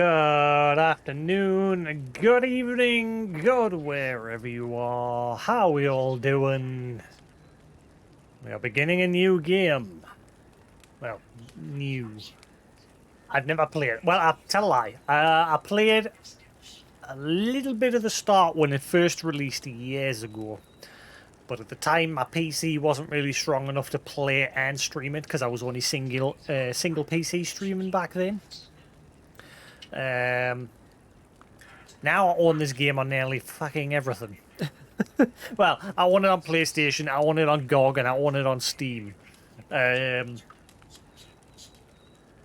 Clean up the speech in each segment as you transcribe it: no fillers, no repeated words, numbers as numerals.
Good afternoon, good evening, good wherever you are. How we all doing? We are beginning a new game. Well, new. I've never played it. Well, I'll tell a lie. I played a little bit of the start when it first released years ago. But at the time, my PC wasn't really strong enough to play and stream it because I was only single PC streaming back then. Now I own this game on nearly fucking everything. Well, I own it on PlayStation, I own it on GOG, and I own it on Steam. Yeah,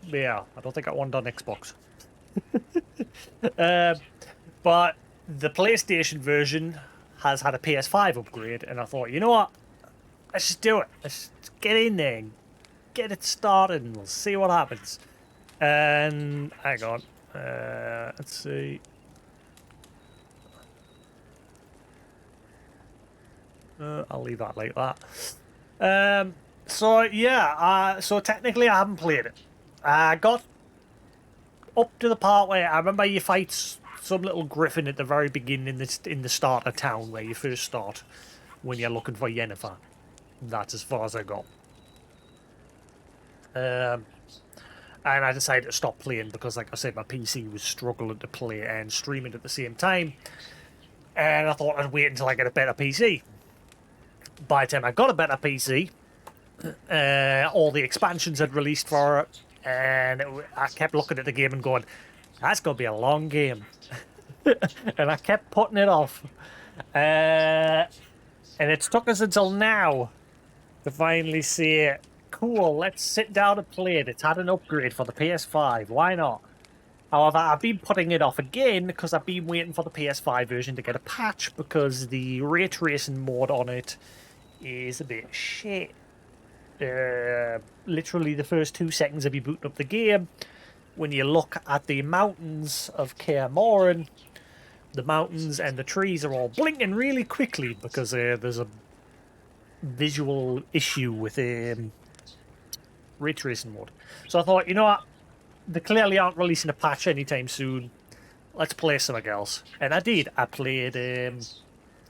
I don't think I own it on Xbox. But the PlayStation version has had a PS5 upgrade, and I thought, you know what? Let's just do it. Let's get in there and get it started, and we'll see what happens. And hang on. Let's see. I'll leave that like that. So yeah, so technically I haven't played it. I got up to the part where I remember you fight some little griffin at the very beginning in the start of town where you first start when you're looking for Yennefer. That's as far as I got. And I decided to stop playing because, like I said, my PC was struggling to play and stream it at the same time. And I thought I'd wait until I get a better PC. By the time I got a better PC, all the expansions had released for it, and I kept looking at the game and going, that's going to be a long game. And I kept putting it off. And it's took us until now to finally say, cool, let's sit down and play it. It's had an upgrade for the PS5. Why not? However, I've been putting it off again because I've been waiting for the PS5 version to get a patch because the ray tracing mode on it is a bit shit. Literally the first 2 seconds of you booting up the game, when you look at the mountains of Kaer, the mountains and the trees are all blinking really quickly because there's a visual issue with ray tracing mode. So I thought, you know what? They clearly aren't releasing a patch anytime soon. Let's play something else. And I did. I played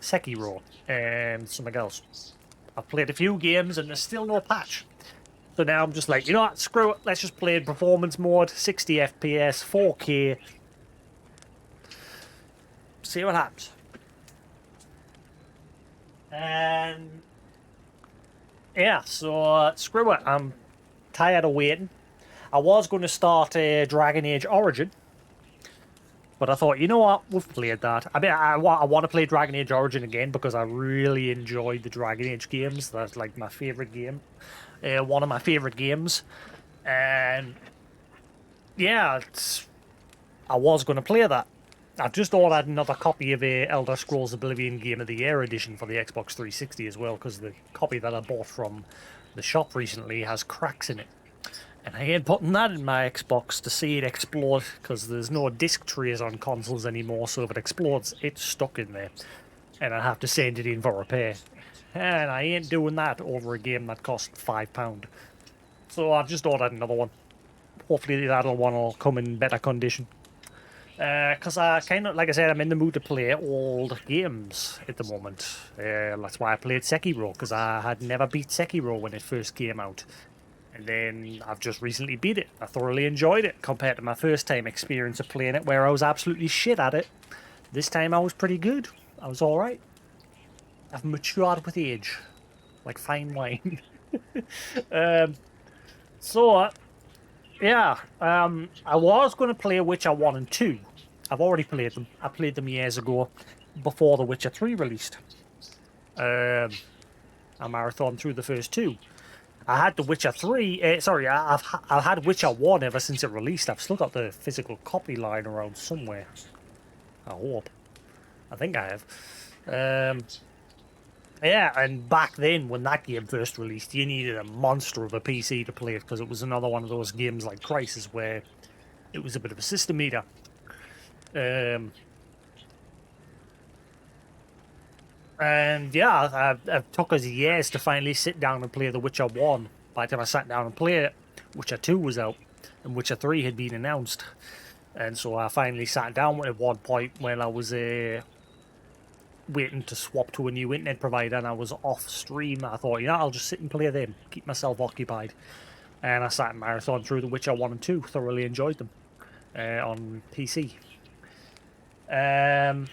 Sekiro and something else. I've played a few games and there's still no patch. So now I'm just like, you know what? Screw it. Let's just play in performance mode, 60 FPS, 4K. See what happens. And yeah, so screw it. I'm tired of waiting. I was going to start Dragon Age Origin, but I thought, you know what, we've played that. I mean, I want to play Dragon Age Origin again because I really enjoyed the Dragon Age games. That's like my favourite game. One of my favourite games. And yeah, I was going to play that. I've just ordered another copy of Elder Scrolls Oblivion Game of the Year edition for the Xbox 360 as well, because the copy that I bought from the shop recently has cracks in it. And I ain't putting that in my Xbox to see it explode, because there's no disc trays on consoles anymore, so if it explodes, it's stuck in there. And I have to send it in for repair. And I ain't doing that over a game that cost £5. So I've just ordered another one. Hopefully that one will come in better condition. Because I kind of, like I said, I'm in the mood to play old games at the moment. That's why I played Sekiro, because I had never beat Sekiro when it first came out. And then I've just recently beat it. I thoroughly enjoyed it compared to my first time experience of playing it, where I was absolutely shit at it. This time I was pretty good. I was alright. I've matured with age. Like fine wine. So, yeah. I was going to play Witcher 1 and 2. I've already played them. I played them years ago, before The Witcher 3 released. I marathoned through the first 2. I had The Witcher 3, I've had Witcher 1 ever since it released. I've still got the physical copy lying around somewhere. I hope. I think I have. Yeah, and back then, when that game first released, you needed a monster of a PC to play it, because it was another one of those games like Crysis, where it was a bit of a system eater. And yeah, it took us years to finally sit down and play The Witcher 1. By the time I sat down and played it, Witcher 2 was out, and Witcher 3 had been announced. And so I finally sat down at one point when I was waiting to swap to a new internet provider, and I was off stream. I thought, you know, I'll just sit and play them, keep myself occupied. And I sat and marathon through The Witcher 1 and 2, thoroughly enjoyed them on PC. And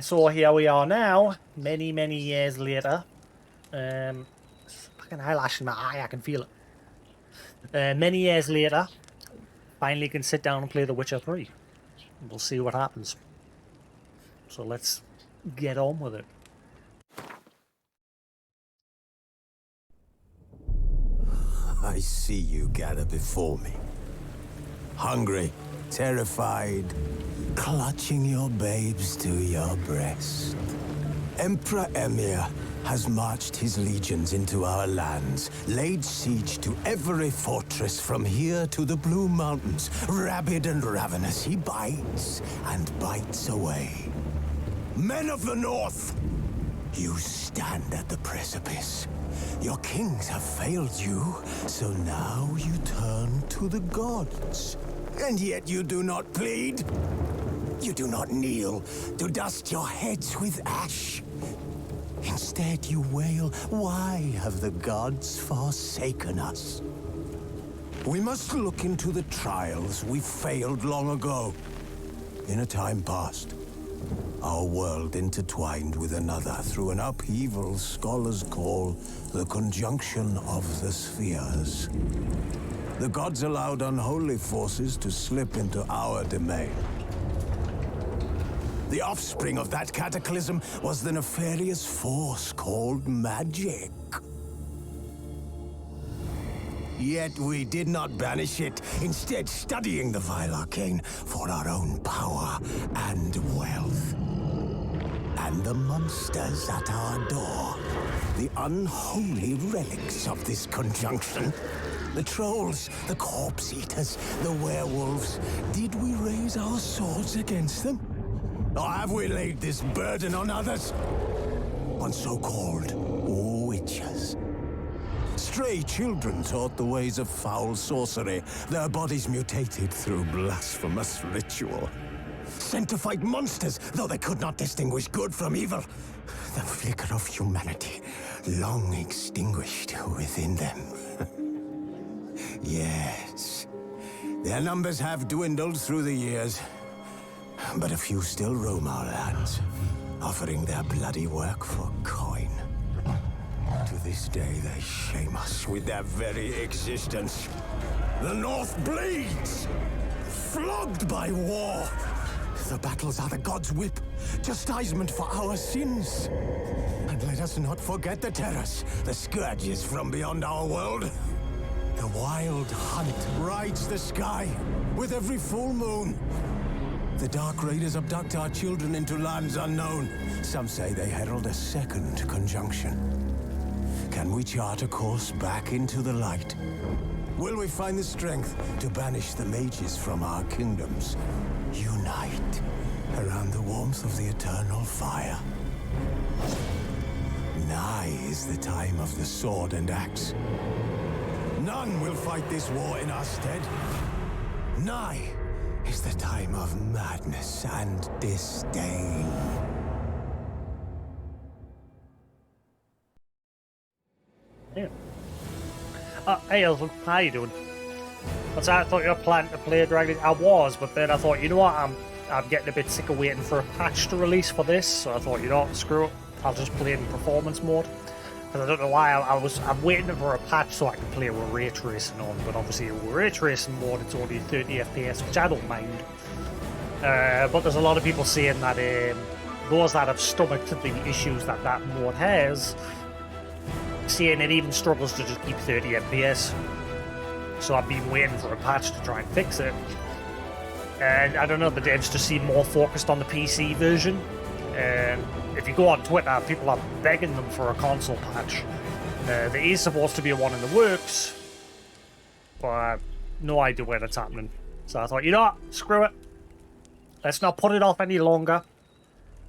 so here we are now, many, many years later. Fucking eyelash in my eye, I can feel it. Many years later, finally can sit down and play The Witcher 3. We'll see what happens. So let's get on with it. I see you gather before me. Hungry, terrified, clutching your babes to your breast. Emperor Emir has marched his legions into our lands, laid siege to every fortress from here to the Blue Mountains. Rabid and ravenous, he bites and bites away. Men of the North, you stand at the precipice. Your kings have failed you, so now you turn to the gods. And yet you do not plead. You do not kneel to dust your heads with ash. Instead you wail, why have the gods forsaken us? We must look into the trials we failed long ago. In a time past, our world intertwined with another through an upheaval scholars call the conjunction of the spheres. The gods allowed unholy forces to slip into our domain. The offspring of that cataclysm was the nefarious force called magic. Yet we did not banish it, instead studying the vile arcane for our own power and wealth. And the monsters at our door, the unholy relics of this conjunction. The trolls, the corpse eaters, the werewolves. Did we raise our swords against them? Or have we laid this burden on others? On so-called witches. Stray children taught the ways of foul sorcery, their bodies mutated through blasphemous ritual. Sent to fight monsters, though they could not distinguish good from evil. The flicker of humanity, long extinguished within them. Yes, their numbers have dwindled through the years, but a few still roam our lands, offering their bloody work for coin. To this day, they shame us with their very existence. The North bleeds, flogged by war. The battles are the gods' whip, chastisement for our sins. And let us not forget the terrors, the scourges from beyond our world. The wild hunt rides the sky with every full moon. The Dark Raiders abduct our children into lands unknown. Some say they herald a second conjunction. Can we chart a course back into the light? Will we find the strength to banish the mages from our kingdoms? Unite around the warmth of the eternal fire. Nigh is the time of the sword and axe. None will fight this war in our stead. Nigh is the time of madness and disdain. Yeah. Hey, Elton, how you doing? I thought you were planning to play Dragon Age. I was, but then I thought, you know what, I'm getting a bit sick of waiting for a patch to release for this, so I thought, you know what, screw it, I'll just play it in performance mode. Because I don't know why, I'm waiting for a patch so I can play with ray tracing on, but obviously with ray tracing mode it's only 30 FPS, which I don't mind. But there's a lot of people saying that those that have stomached the issues that mode has, saying it even struggles to just keep 30 FPS. So I've been waiting for a patch to try and fix it. And I don't know, the devs just seem more focused on the PC version. And if you go on Twitter, people are begging them for a console patch. There is supposed to be one in the works, but I have no idea when it's happening. So I thought, you know what, screw it. Let's not put it off any longer.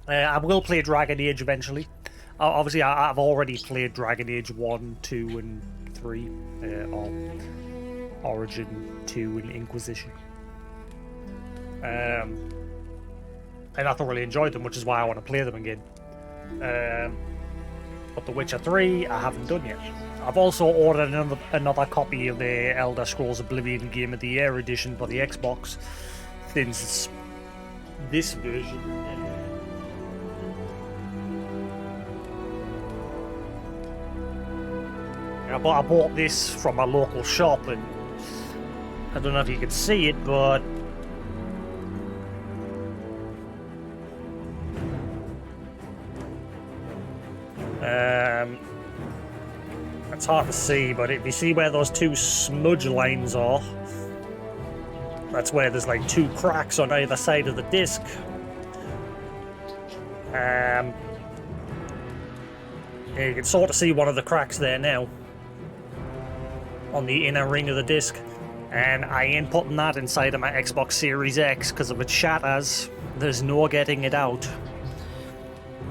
I will play Dragon Age eventually. Obviously, I've already played Dragon Age 1, 2, and 3, or Origin, 2, and Inquisition. And I thoroughly enjoyed them, which is why I want to play them again. But The Witcher 3, I haven't done yet. I've also ordered another copy of the Elder Scrolls Oblivion Game of the Year edition for the Xbox, since this version. I bought this from a local shop, and I don't know if you can see it, but it's hard to see, but if you see where those two smudge lines are, that's where there's like two cracks on either side of the disc. Yeah, you can sort of see one of the cracks there now on the inner ring of the disc, and I ain't putting that inside of my Xbox Series X, because if it shatters, there's no getting it out.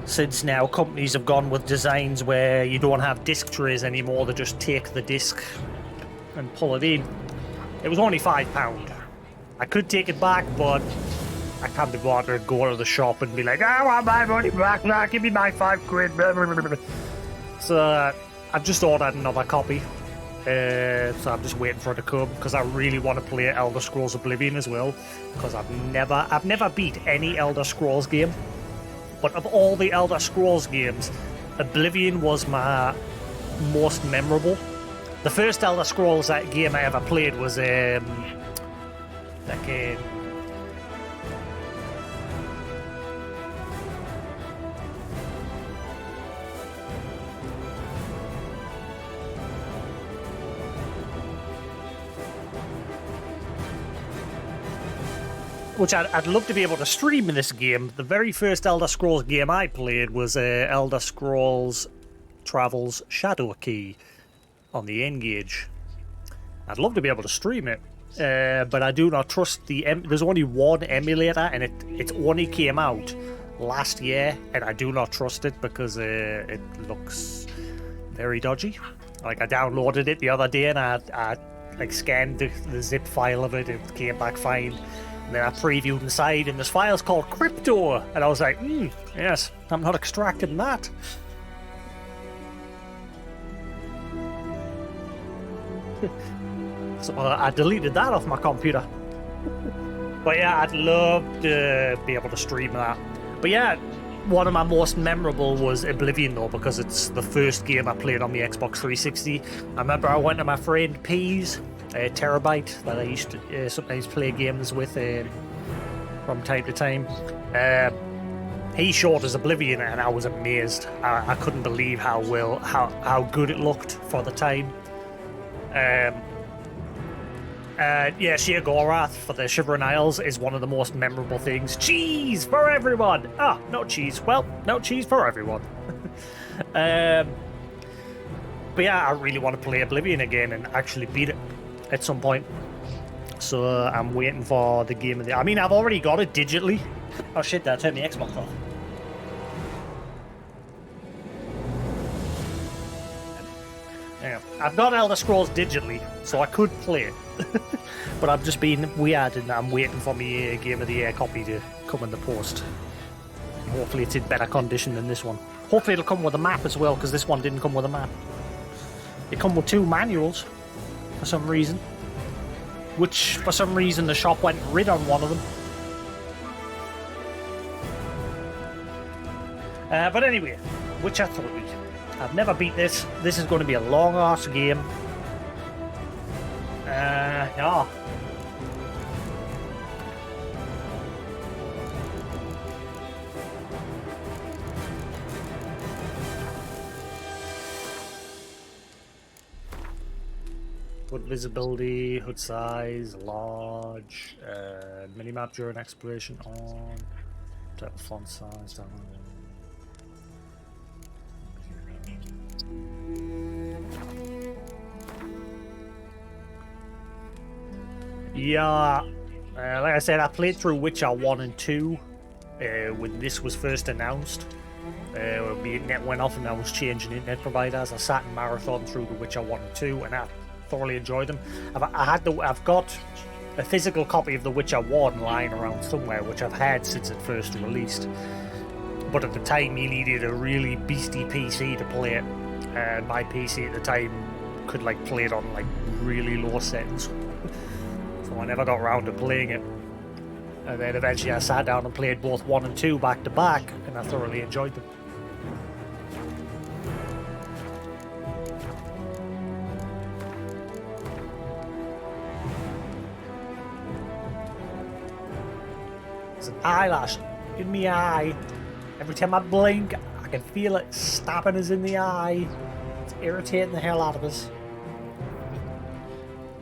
Since now companies have gone with designs where you don't have disc trays anymore, they just take the disc and pull it in. It was only £5. I could take it back, but I can't be bothered to go to the shop and be like, I want my money back now, give me my £5. So I've just ordered another copy. So I'm just waiting for it to come, because I really want to play Elder Scrolls Oblivion as well, because I've never beat any Elder Scrolls game. But of all the Elder Scrolls games, Oblivion was my most memorable. The first Elder Scrolls game I ever played was which I'd love to be able to stream in this game. The very first Elder Scrolls game I played was Elder Scrolls Travels Shadow Key on the N-Gage. I'd love to be able to stream it, but I do not trust there's only one emulator, and it only came out last year, and I do not trust it because it looks very dodgy. Like, I downloaded it the other day, and I like scanned the zip file of it. It came back fine. And then I previewed inside, and this file's called Crypto, and I was like, yes, I'm not extracting that. So I deleted that off my computer. But yeah, I'd love to be able to stream that. But yeah, one of my most memorable was Oblivion, though, because it's the first game I played on the Xbox 360. I remember I went to my friend P's, Terabyte, that I used to sometimes play games with from time to time. He showed us Oblivion, and I was amazed. I couldn't believe how good it looked for the time. Yeah, Sheer Gorath for the Shivering Isles is one of the most memorable things. Cheese for everyone! Ah, no cheese. Well, no cheese for everyone. But yeah, I really want to play Oblivion again and actually beat it at some point. So I'm waiting for the game of the... I mean, I've already got it digitally. Oh shit, I turned the Xbox off. Yeah, I've got Elder Scrolls digitally, so I could play it. But I've just been weird, and I'm waiting for my Game of the Year copy to come in the post. Hopefully it's in better condition than this one. Hopefully it'll come with a map as well, because this one didn't come with a map. It come with 2 manuals, for some reason. Which, for some reason, the shop went rid on one of them. But anyway, Witcher 3. I've never beat this. This is going to be a long-ass game. Yeah. Hood visibility, hood size, large, minimap during exploration on, type of font size, down. Yeah, like I said, I played through Witcher 1 and 2 when this was first announced. My internet went off and I was changing internet providers. I sat in marathon through the Witcher 1 and 2, and I thoroughly enjoyed them. I've got a physical copy of The Witcher 1 lying around somewhere, which I've had since it first released. But at the time, you needed a really beastie PC to play it, and my PC at the time could like play it on like really low settings, so I never got around to playing it. And then eventually I sat down and played both 1 and 2 back to back, and I thoroughly enjoyed them. It's an eyelash in my eye. Every time I blink, I can feel it stabbing us in the eye. It's irritating the hell out of us.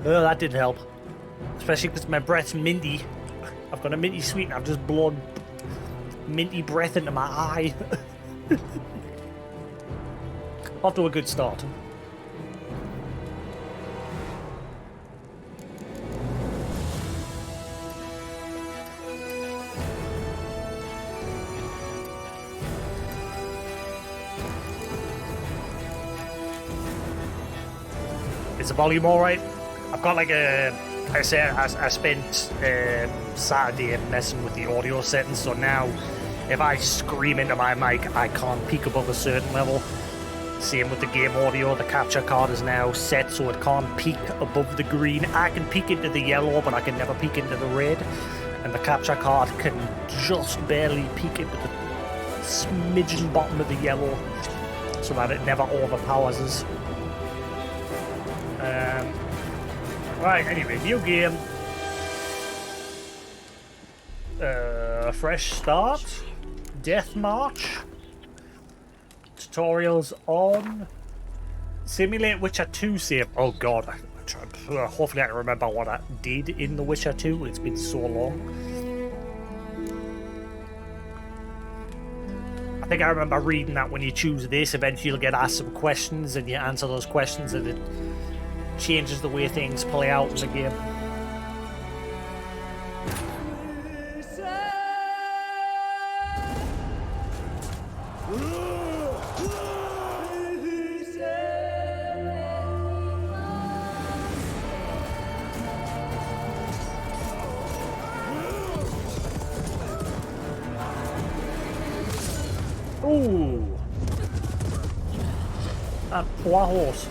Oh, that didn't help. Especially because my breath's minty. I've got a minty sweet and I've just blown minty breath into my eye. Off to a good start. Is the volume alright? I've got like a... Like I said, I spent Saturday messing with the audio settings, so now if I scream into my mic, I can't peak above a certain level. Same with the game audio, the capture card is now set so it can't peak above the green. I can peek into the yellow, but I can never peek into the red. And the capture card can just barely peek into the smidgen bottom of the yellow so that it never overpowers us. Right, anyway, new game. Fresh start. Death March. Tutorials on. Simulate Witcher 2 save. Oh god, hopefully I can remember what I did in The Witcher 2. It's been so long. I think I remember reading that when you choose this, eventually you'll get asked some questions and you answer those questions and it changes the way things play out in the game. Ooh! That poor horse.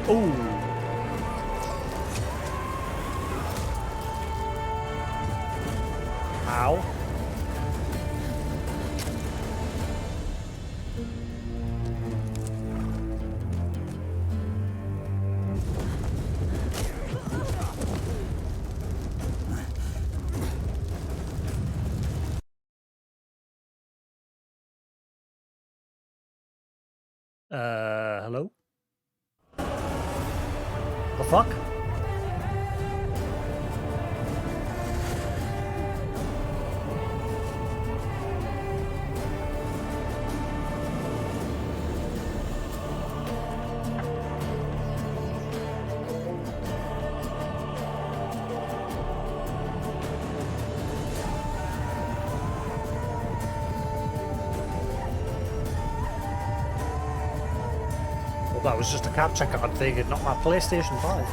Ooh. Ow. Hello? The fuck? Well, that was just a capture card thing and not my PlayStation 5.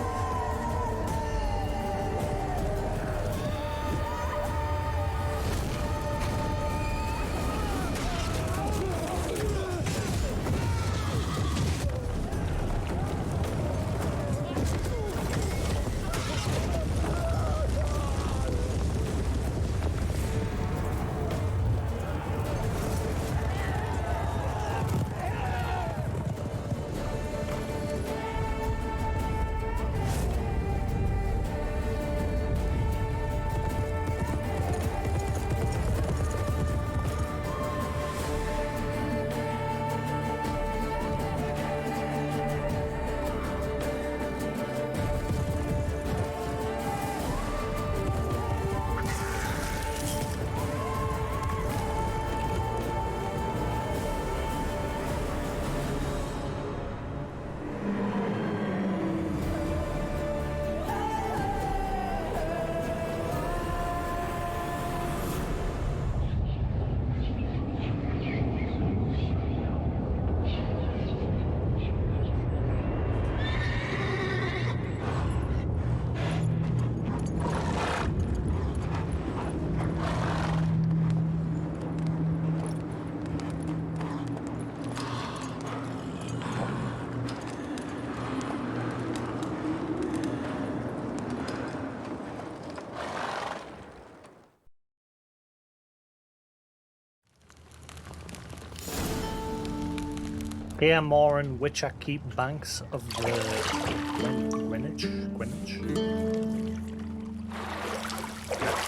Kaer, Morhen, Witcher keep banks of the Greenwich.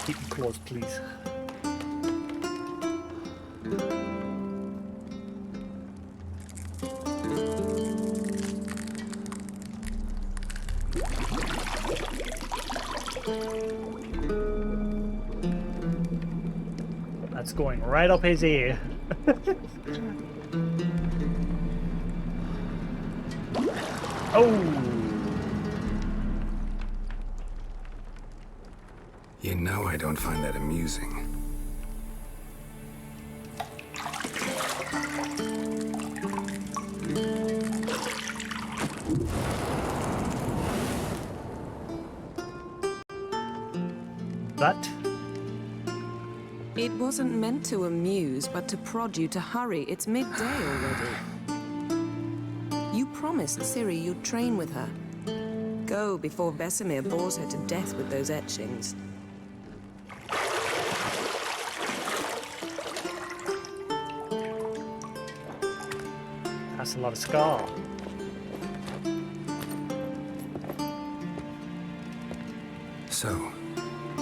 Keep them close, please. That's going right up his ear. Oh! You know I don't find that amusing. That? It wasn't meant to amuse, but to prod you to hurry. It's midday already. You promised Ciri you'd train with her. Go before Vesemir bores her to death with those etchings. That's a lot of scar. So,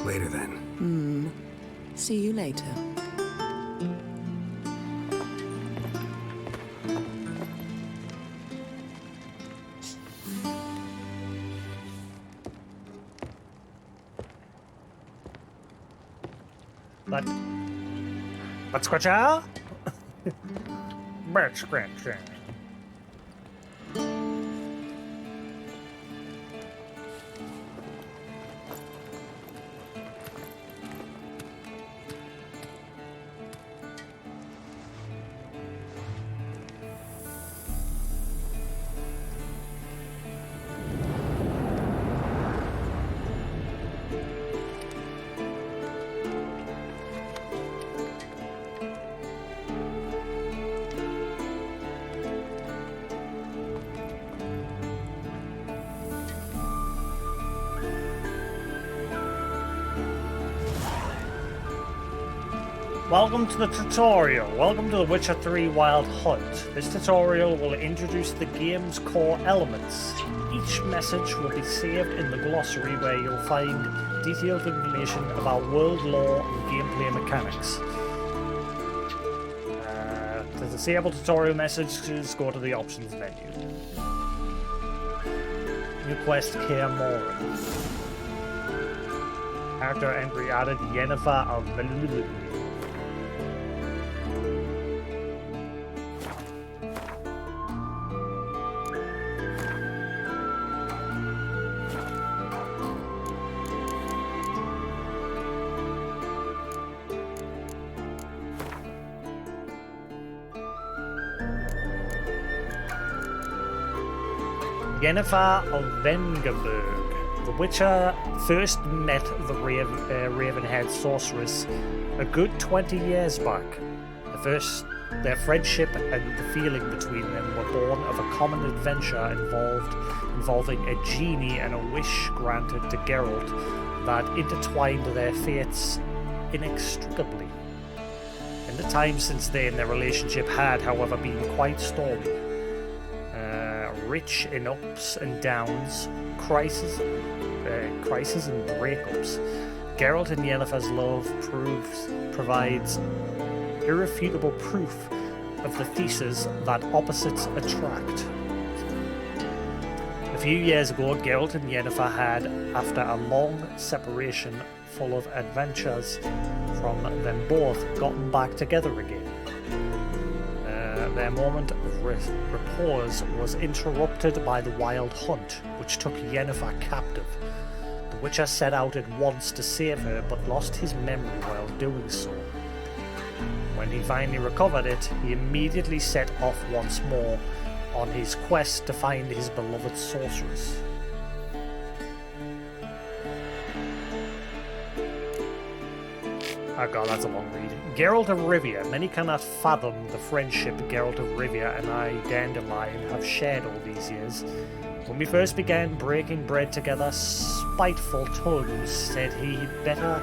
later then. See you later. But scratcha? But scratcha. Welcome to the tutorial. Welcome to the Witcher 3 Wild Hunt. This tutorial will introduce the game's core elements. Each message will be saved in the glossary where you'll find detailed information about world lore and gameplay mechanics. To disable tutorial messages, go to the options menu. New quest, Kaer Morhen. Character entry added, Yennefer of Velulugu. Yennefer of Vengerberg. The Witcher first met the Raven-haired sorceress a good 20 years back. Their friendship and the feeling between them were born of a common adventure involving a genie and a wish granted to Geralt that intertwined their fates inextricably. In the time since then, their relationship had, however, been quite stormy. Rich in ups and downs, crises and breakups. Geralt and Yennefer's love provides irrefutable proof of the thesis that opposites attract. A few years ago, Geralt and Yennefer had, after a long separation full of adventures from them both, gotten back together again. Their moment of repose was interrupted by the Wild Hunt, which took Yennefer captive. The Witcher set out at once to save her, but lost his memory while doing so. When he finally recovered it, he immediately set off once more on his quest to find his beloved sorceress. Oh god, that's a long read. Geralt of Rivia. Many cannot fathom the friendship Geralt of Rivia and I, Dandelion, have shared all these years. When we first began breaking bread together, spiteful tongues said he'd better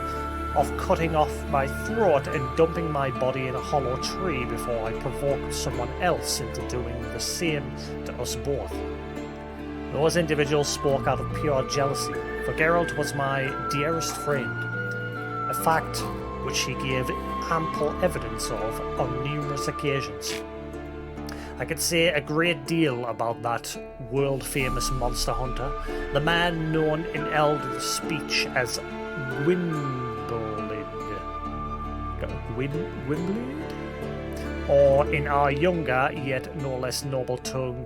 of cutting off my throat and dumping my body in a hollow tree before I provoked someone else into doing the same to us both. Those individuals spoke out of pure jealousy, for Geralt was my dearest friend, a fact which he gave ample evidence of on numerous occasions. I could say a great deal about that world-famous monster hunter, the man known in elder speech as Gwynblade, or in our younger yet no less noble tongue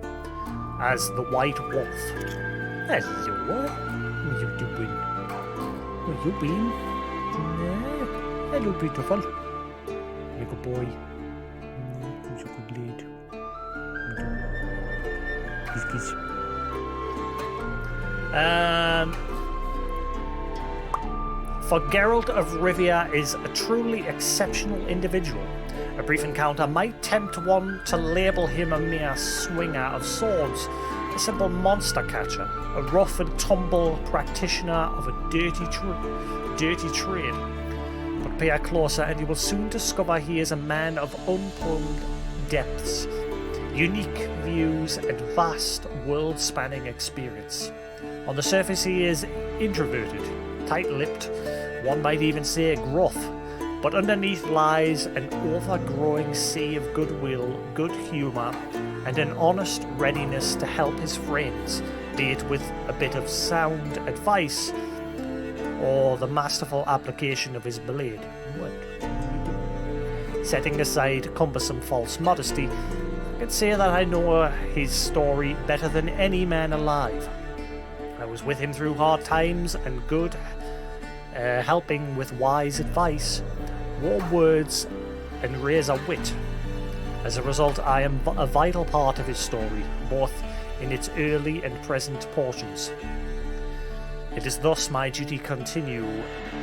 as the White Wolf. Hello, how you doing? How you been? Hello, beautiful. Like a boy. Who's a good lad? Kiss. For Geralt of Rivia is a truly exceptional individual. A brief encounter might tempt one to label him a mere swinger of swords, a simple monster catcher, a rough and tumble practitioner of a dirty trade. But peer closer and you will soon discover he is a man of unplumbed depths, unique views and vast world-spanning experience. On the surface he is introverted, tight-lipped, one might even say gruff, but underneath lies an overgrowing sea of goodwill, good humour, and an honest readiness to help his friends, be it with a bit of sound advice or the masterful application of his blade. Setting aside cumbersome false modesty, I can say that I know his story better than any man alive. I was with him through hard times and good, helping with wise advice, warm words, and razor wit. As a result, I am a vital part of his story, both in its early and present portions. It is thus my duty to continue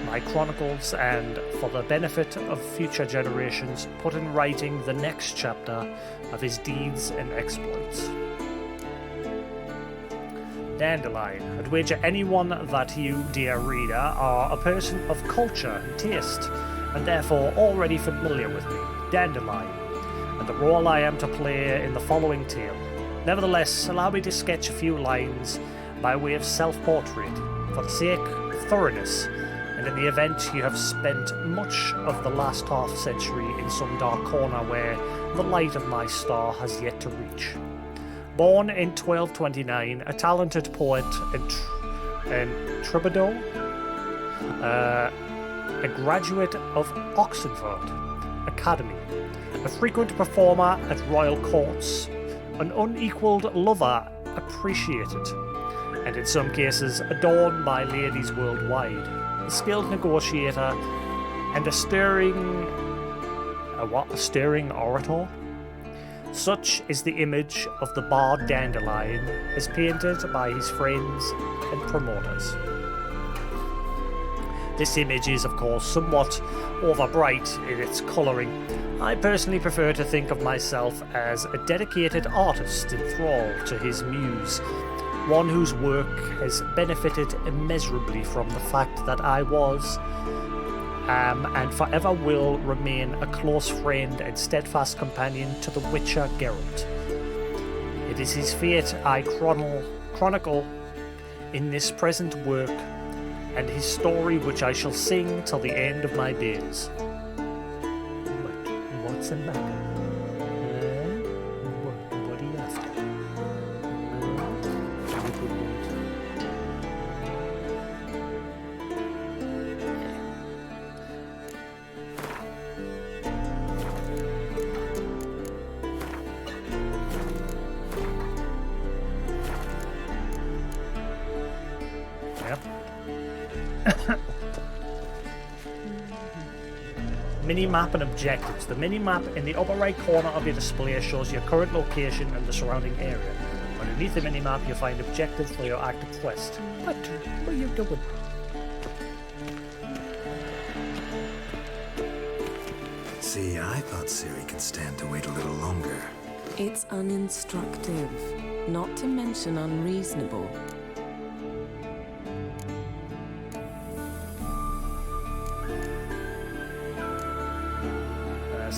my chronicles and, for the benefit of future generations, put in writing the next chapter of his deeds and exploits. Dandelion. I'd wager anyone that you, dear reader, are a person of culture and taste, and therefore already familiar with me, Dandelion, and the role I am to play in the following tale. Nevertheless, allow me to sketch a few lines by way of self-portrait, for the sake of thoroughness, and in the event you have spent much of the last half-century in some dark corner where the light of my star has yet to reach. Born in 1229, a talented poet and troubadour, a graduate of Oxenford Academy, a frequent performer at royal courts, an unequalled lover appreciated, and in some cases adorned by ladies worldwide, a skilled negotiator, and a stirring orator. Such is the image of the bard Dandelion as painted by his friends and promoters. This image is, of course, somewhat overbright in its colouring. I personally prefer to think of myself as a dedicated artist enthralled to his muse, one whose work has benefited immeasurably from the fact that I was, and forever will remain a close friend and steadfast companion to the Witcher Geralt. It is his fate I chronicle in this present work, and his story which I shall sing till the end of my days. What's the matter? What are you after? Mini-map and objectives. The mini-map in the upper right corner of your display shows your current location and the surrounding area. Underneath the mini-map you'll find objectives for your active quest. What are you doing? See, I thought Ciri could stand to wait a little longer. It's uninstructive, not to mention unreasonable.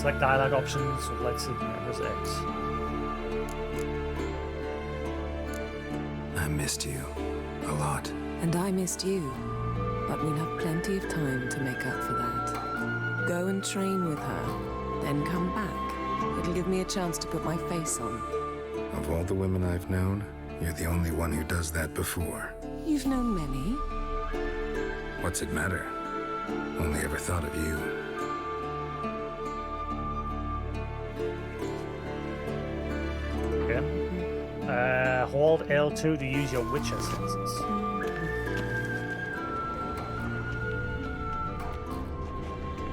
Select dialogue options, so let's see, press X. I missed you a lot. And I missed you. But we'll have plenty of time to make up for that. Go and train with her, then come back. It'll give me a chance to put my face on. Of all the women I've known, you're the only one who does that before. You've known many. What's it matter? Only ever thought of you. Okay. Hold L2 to use your Witcher senses.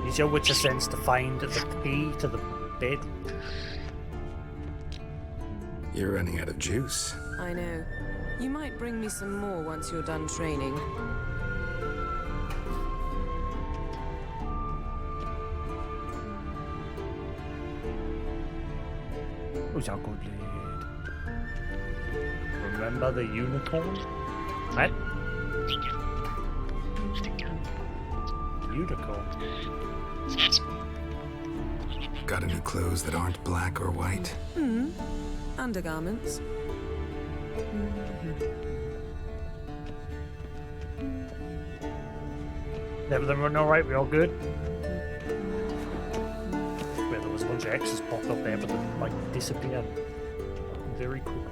Use your Witcher sense to find the key to the bed. You're running out of juice. I know. You might bring me some more once you're done training. Who's our good lead? Remember the unicorn? What? Unicorn. Got any clothes that aren't black or white? Undergarments. Everything running alright? We all good? Wait, there was a bunch of X's popped up there, but they like disappeared. Very cool.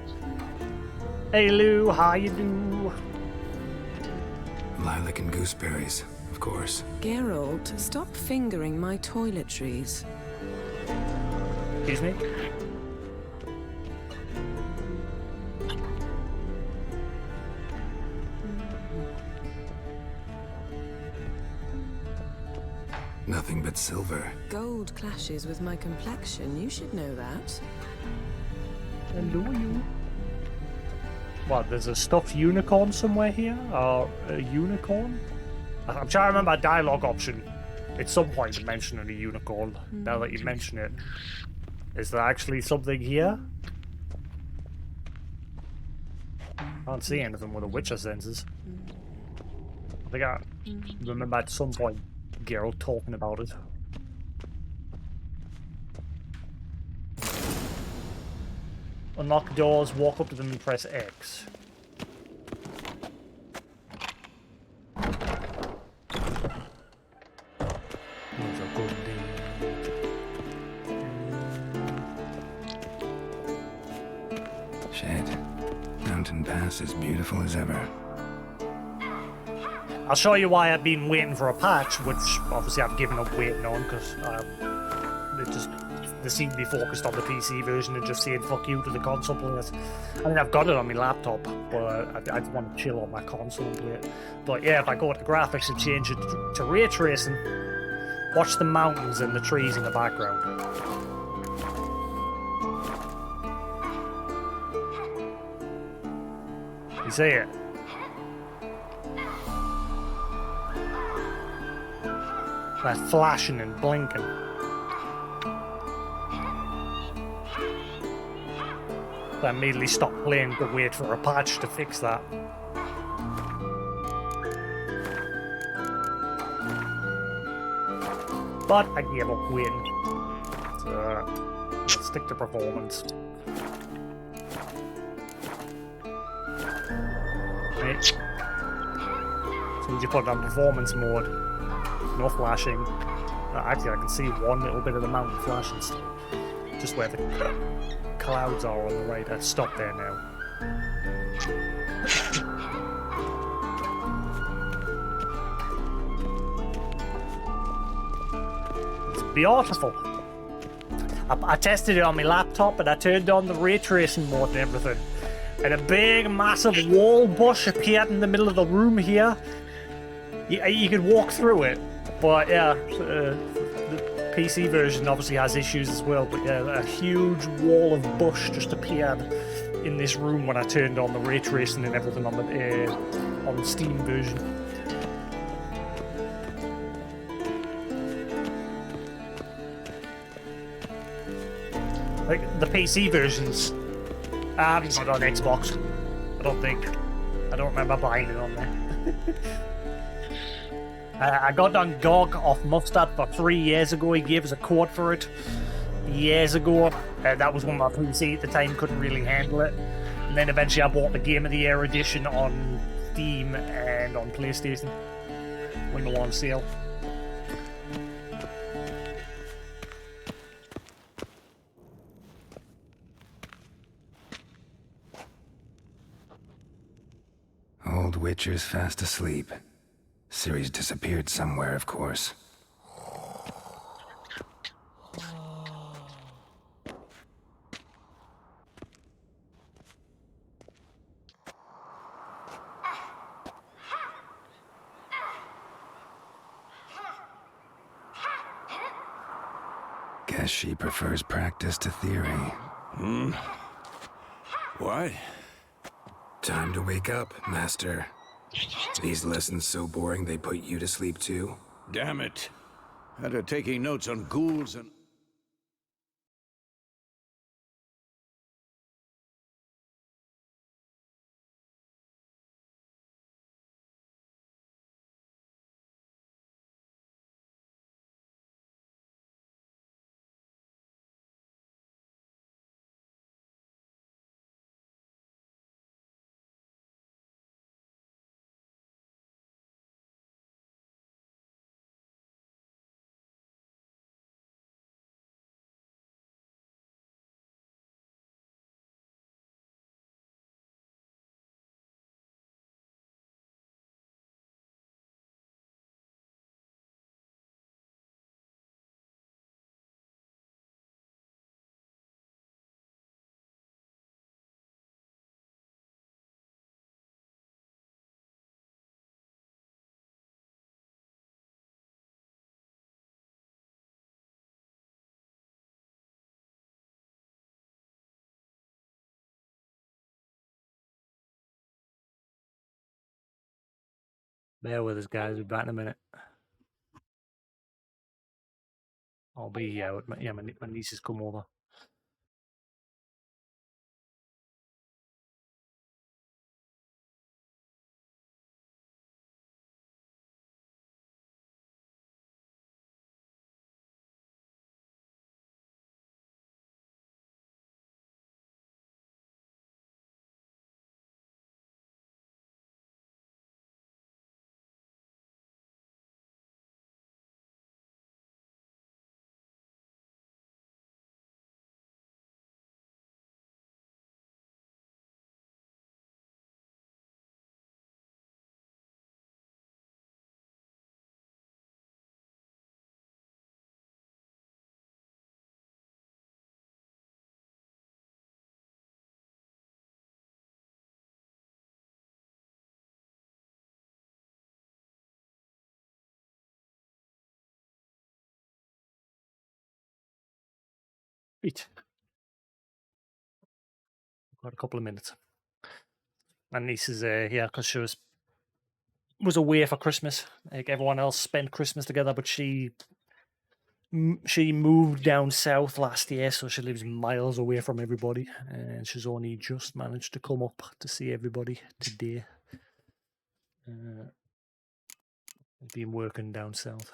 Hey Lou, how you do? Lilac and gooseberries, of course. Geralt, stop fingering my toiletries. Excuse me? Nothing but silver. Gold clashes with my complexion. You should know that. Hello, you. What, there's a stuffed unicorn somewhere here? Or a unicorn? I'm trying to remember a dialogue option. At some point to mention a unicorn. Now that you mention it. Is there actually something here? I can't see anything with the Witcher senses. I think I remember at some point Geralt talking about it. Unlock doors, walk up to them and press X. Those are good Shit. Mountain Pass is beautiful as ever. I'll show you why I've been waiting for a patch, which obviously I've given up waiting on because they seem to be focused on the PC version and just saying fuck you to the console players. I mean, I've got it on my laptop, but I just want to chill on my console and play it. But yeah, if I go to graphics and change it to ray tracing, watch the mountains and the trees in the background. You see it? They're flashing and blinking. I immediately stopped playing to wait for a patch to fix that. But I gave up waiting. So, let's stick to performance. Right. So you put it on performance mode. No flashing. Actually, I can see one little bit of the mountain flashing still. Just where the clouds are on the right. I've stopped there now. It's beautiful. I tested it on my laptop and I turned on the ray tracing mode and everything. And a big, massive wall bush appeared in the middle of the room here. You could walk through it. But yeah, the PC version obviously has issues as well, but yeah, a huge wall of bush just appeared in this room when I turned on the ray tracing and everything on the Steam version. Like the PC versions, I haven't got it on Xbox. I don't think. I don't remember buying it on there. I got on GOG off Mustard for 3 years ago. He gave us a code for it years ago. That was when my PC at the time couldn't really handle it. And then eventually I bought the Game of the Year edition on Steam and on PlayStation when they were on sale. Old Witcher's fast asleep. Ciri's disappeared somewhere, of course. Guess she prefers practice to theory. What? Time to wake up, Master. These lessons so boring they put you to sleep too? Damn it. Had her taking notes on ghouls and... Bear with us, guys. We'll be back in a minute. I'll be here. Yeah, my niece has come over. Right. Got a couple of minutes. My niece is here because she was away for Christmas. Like everyone else spent Christmas together, but she moved down south last year, so she lives miles away from everybody, and she's only just managed to come up to see everybody today. Been working down south.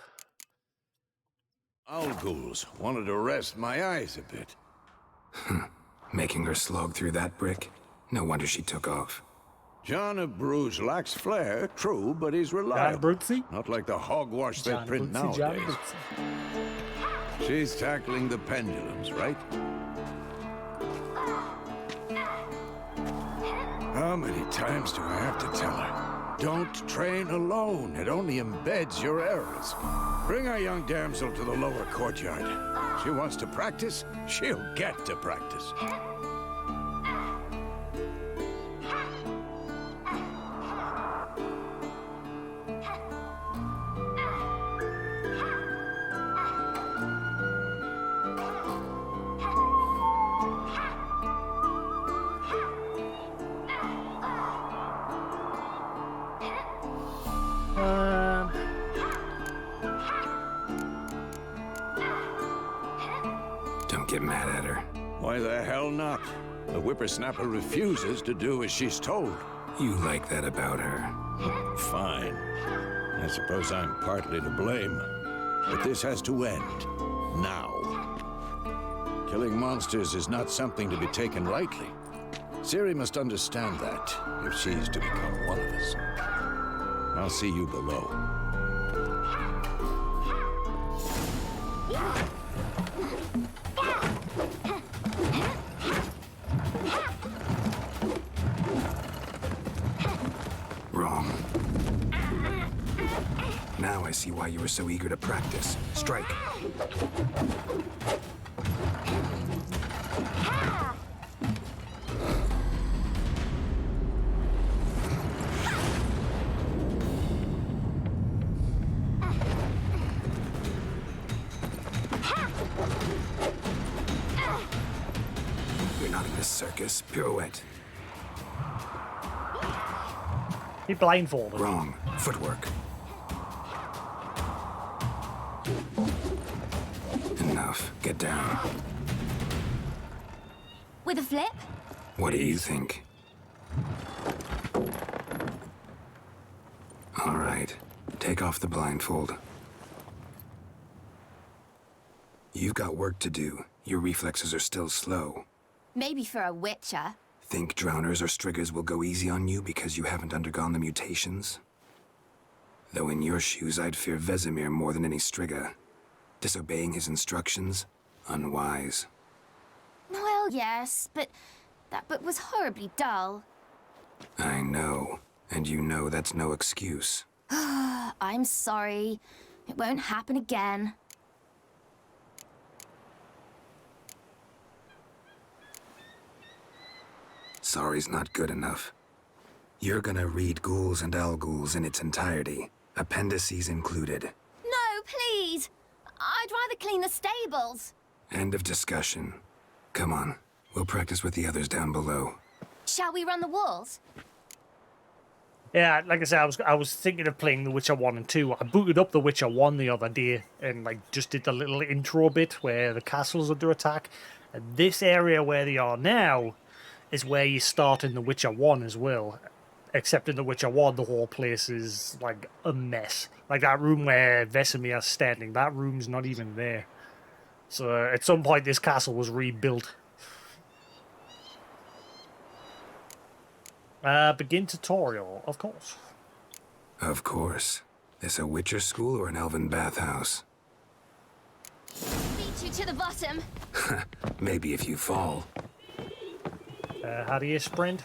Owl ghouls wanted to rest my eyes a bit. Making her slog through that brick? No wonder she took off. John of Bruges lacks flair, true, but he's John reliable. Brutsy? Not like the hogwash they print nowadays. She's tackling the pendulums, right? How many times do I have to tell her? Don't train alone. It only embeds your errors. Bring our young damsel to the lower courtyard. She wants to practice, she'll get to practice. Don't get mad at her. Why the hell not? The whippersnapper refuses to do as she's told. You like that about her. Fine. I suppose I'm partly to blame. But this has to end. Now. Killing monsters is not something to be taken lightly. Ciri must understand that, if she's to become one of us. I'll see you below. Wrong. Now I see why you were so eager to practice. Strike. You're not in this circus. Pirouette. He blindfolded. Wrong. Footwork. Enough. Get down. With a flip? What do you think? All right. Take off the blindfold. You've got work to do. Your reflexes are still slow. Maybe for a witcher. Think drowners or striggers will go easy on you because you haven't undergone the mutations? Though in your shoes, I'd fear Vesemir more than any strigger. Disobeying his instructions? Unwise. Well, yes, but that book was horribly dull. I know. And you know that's no excuse. I'm sorry. It won't happen again. Sorry's not good enough. You're gonna read Ghouls and Al-Ghouls in its entirety, appendices included. No, please! I'd rather clean the stables. End of discussion. Come on, we'll practice with the others down below. Shall we run the walls? Yeah, like I said, I was thinking of playing The Witcher 1 and 2. I booted up The Witcher 1 the other day and like just did the little intro bit where the castle's under attack. And this area where they are now is where you start in The Witcher 1 as well. Except in The Witcher 1, the whole place is like a mess. Like that room where Vesemir's standing, that room's not even there. So at some point this castle was rebuilt. Begin tutorial, of course. Of course. This a Witcher school or an elven bathhouse? Beat you to the bottom. Maybe if you fall. How do you sprint?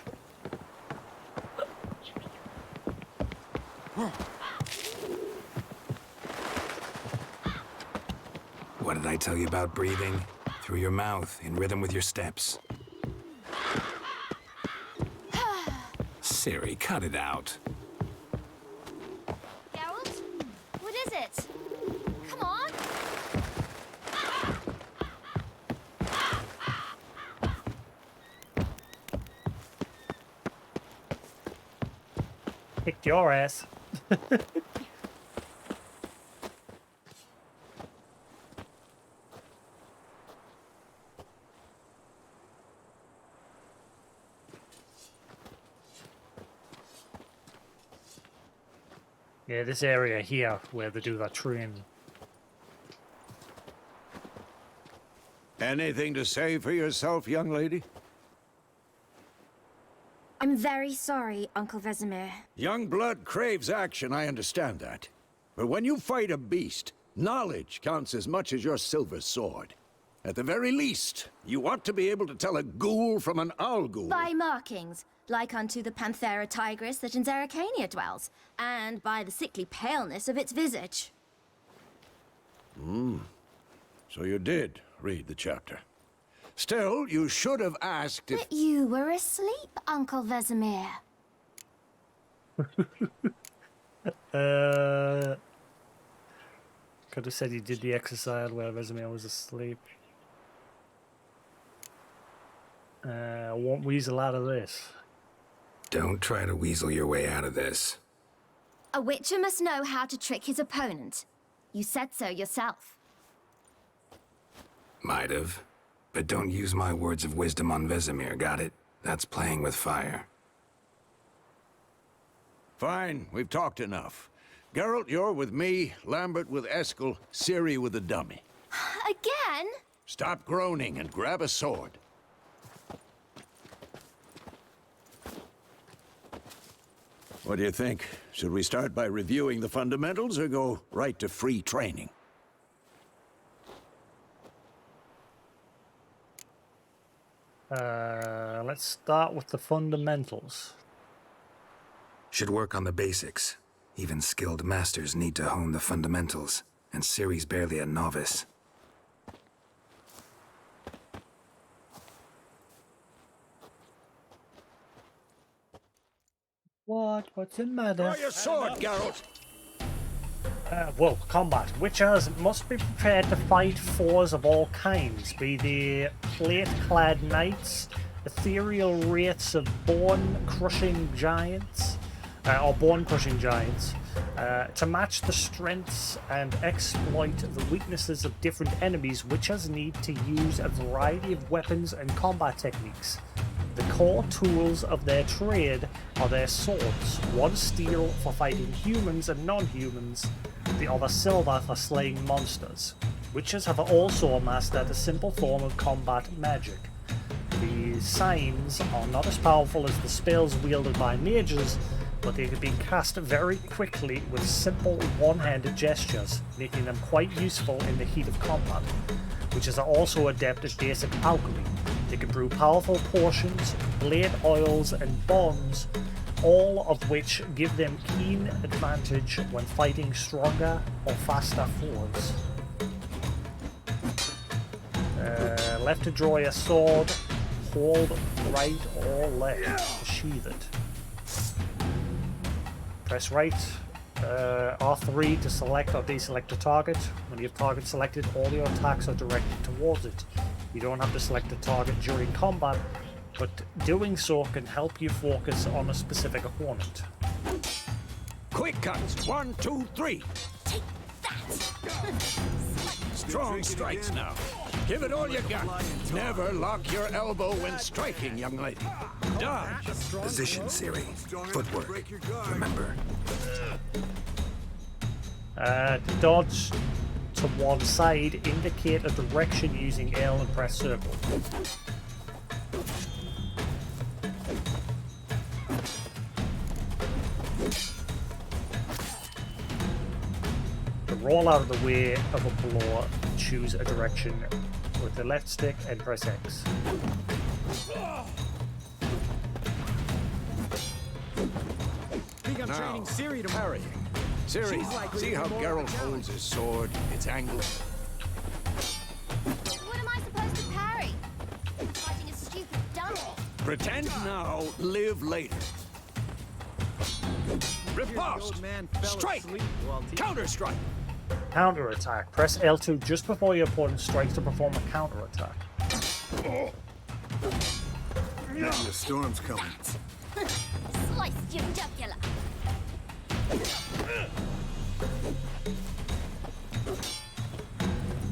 What did I tell you about breathing? Through your mouth, in rhythm with your steps. Ciri, cut it out. Geralt? What is it? Come on! Kicked your ass. Yeah, this area here where they do that training. Anything to say for yourself, young lady? I'm very sorry, Uncle Vesemir. Young blood craves action, I understand that. But when you fight a beast, knowledge counts as much as your silver sword. At the very least, you ought to be able to tell a ghoul from an owl-ghoul. By markings, like unto the Panthera tigris that in Zerrikania dwells, and by the sickly paleness of its visage. So you did read the chapter. Still, you should have asked if... But you were asleep, Uncle Vesemir. Could have said he did the exercise where Vesemir was asleep. I won't weasel out of this. Don't try to weasel your way out of this. A witcher must know how to trick his opponent. You said so yourself. Might have. But don't use my words of wisdom on Vesemir, got it? That's playing with fire. Fine, we've talked enough. Geralt, you're with me, Lambert with Eskel, Ciri with the dummy. Again? Stop groaning and grab a sword. What do you think? Should we start by reviewing the fundamentals or go right to free training? Let's start with the fundamentals. Should work on the basics. Even skilled masters need to hone the fundamentals, and Ciri's barely a novice. What's the matter? Draw your sword, Geralt! Well, combat. Witchers must be prepared to fight foes of all kinds, be they plate-clad knights, ethereal wraiths of bone-crushing giants, to match the strengths and exploit the weaknesses of different enemies. Witchers need to use a variety of weapons and combat techniques. The core tools of their trade are their swords, one steel for fighting humans and non-humans, the other silver for slaying monsters. Witches have also mastered a simple form of combat magic. The signs are not as powerful as the spells wielded by mages, but they can be cast very quickly with simple one-handed gestures, making them quite useful in the heat of combat. Witches are also adept at basic alchemy. They can brew powerful potions, blade oils, and bombs, all of which give them keen advantage when fighting stronger or faster foes. Left to draw your sword, hold right or left to sheath it. Press right, R3 to select or deselect a target. When you have target selected, all your attacks are directed towards it. You don't have to select a target during combat, but doing so can help you focus on a specific opponent. Quick cuts! 1, 2, 3! Take that! Strong strikes now. Give it all you got. Never lock your elbow when striking, young lady. Dodge! Position, Ciri. Footwork. Remember. Dodge to one side, indicate a direction using L and press circle. To roll out of the way of a blow, choose a direction with the left stick and press X. Now, training Ciri to parrying. Ciri, see how Geralt holds his sword, its angle? What am I supposed to parry? Fighting a stupid dummy. Pretend now, live later. Riposte! Strike! Counter-strike! Counter attack. Press L2 just before your opponent strikes to perform a counter attack. The storm's coming. Slice your jugular.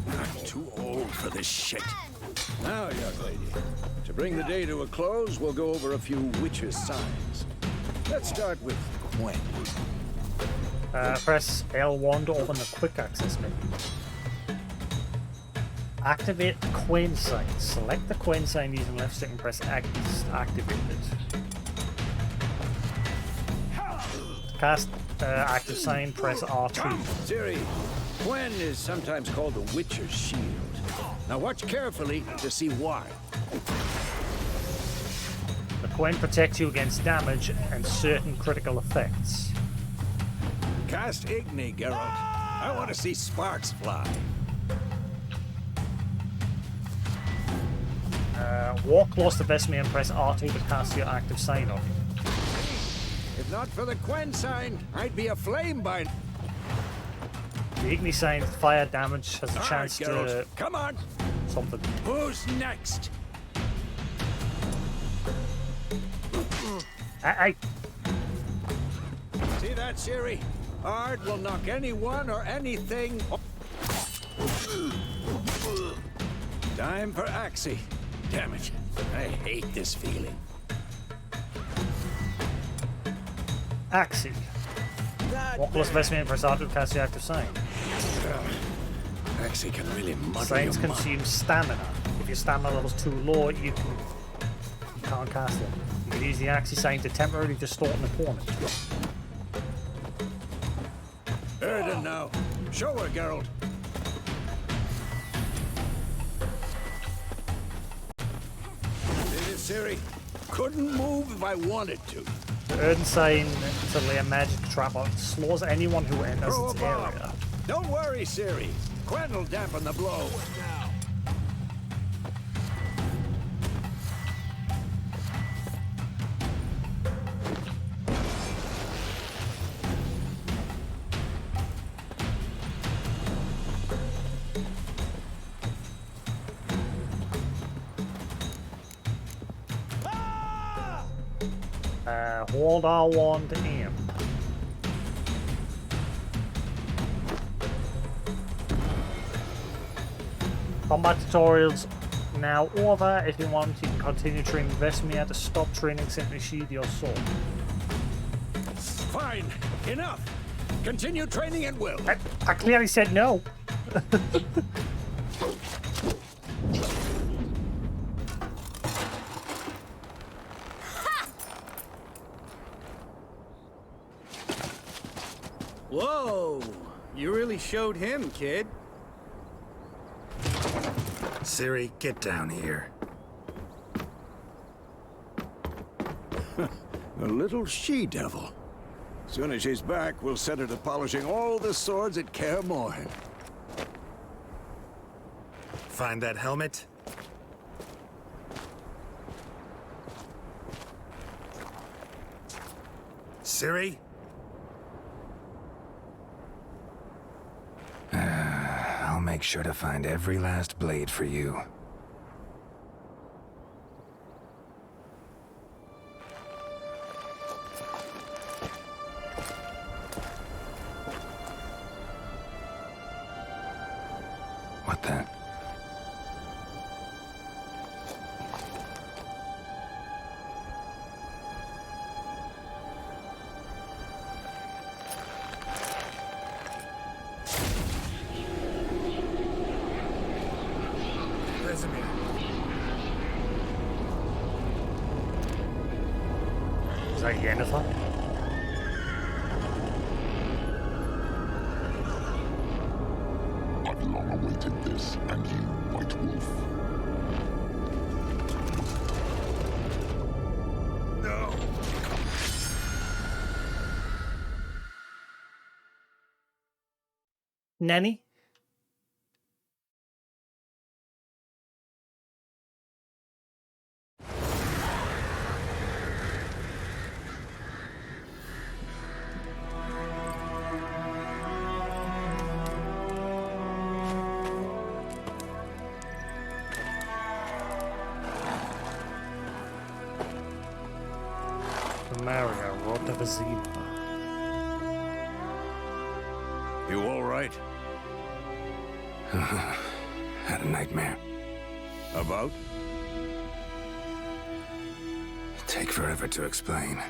I'm too old for this shit. Now, young lady, to bring the day to a close, we'll go over a few witches' signs. Let's start with Gwen. Press L1 to open the quick access menu. Activate the Quen sign. Select the Quen sign using left stick and press X to activate it. To cast active sign, press R2. Ciri, Gwen is sometimes called the Witcher's Shield. Now watch carefully to see why. The Quen protects you against damage and certain critical effects. Cast Igni, Geralt. I want to see sparks fly. Walk close to Vesemir and press R2 to cast your active sign on you. If not for the Quen sign, I'd be aflame by now. The Igni sign, fire damage, has a chance to... Geralt, come on! something. Who's next? I See that, Ciri? Ard will knock anyone or anything. Time for Axie. Damn it. I hate this feeling. Axie. Walk plus investment for start to cast the active sign. Actually can really muddle Signs your mind. consume stamina. If your stamina level's too low, you can't cast it. You can use the Axie sign to temporarily distort an opponent. Erden now. Show her, Geralt. See this, Ciri? Couldn't move if I wanted to. The Erden sign to lay a magic trap on slows anyone who enters Throw a its bomb. area. Don't worry, Ciri. Quen will dampen the blow. Hold R1 to aim. Combat tutorials now over. If you want, you can continue training Vesemir. To stop training, simply sheathe your sword. Fine. Enough. Continue training at will. I clearly said no. Whoa! You really showed him, kid. Ciri, get down here. A little she-devil. Soon as she's back, we'll set her to polishing all the swords at Kaer Morhen. Find that helmet? Ciri? I'll make sure to find every last blade for you. What the? Is that Yennefer? I've long awaited this, and you, White Wolf. No! Nanny? Maria wrote the Vizima. You all right? Had a nightmare. About? Take forever to explain.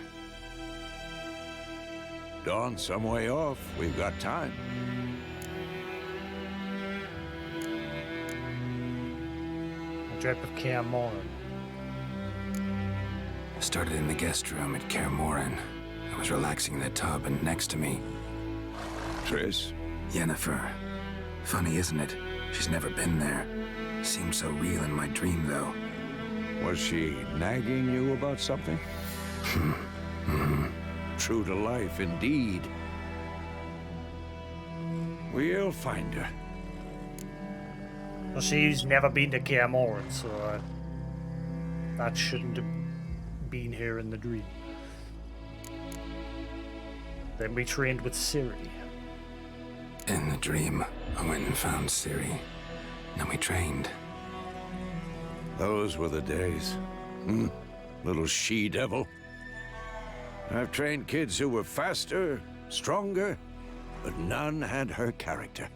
Dawn's some way off. We've got time. A trip of Kaer Morhen. Started in the guest room at Kaer Morhen. I was relaxing in the tub, and next to me, Triss? Yennefer. Funny, isn't it? She's never been there. Seemed so real in my dream, though. Was she nagging you about something? True to life, indeed. We'll find her. Well, she's never been to Kaer Morhen, so that shouldn't have been here in the dream. Then we trained with Ciri. In the dream, I went and found Ciri. Then we trained. Those were the days. Little she-devil. I've trained kids who were faster, stronger, but none had her character.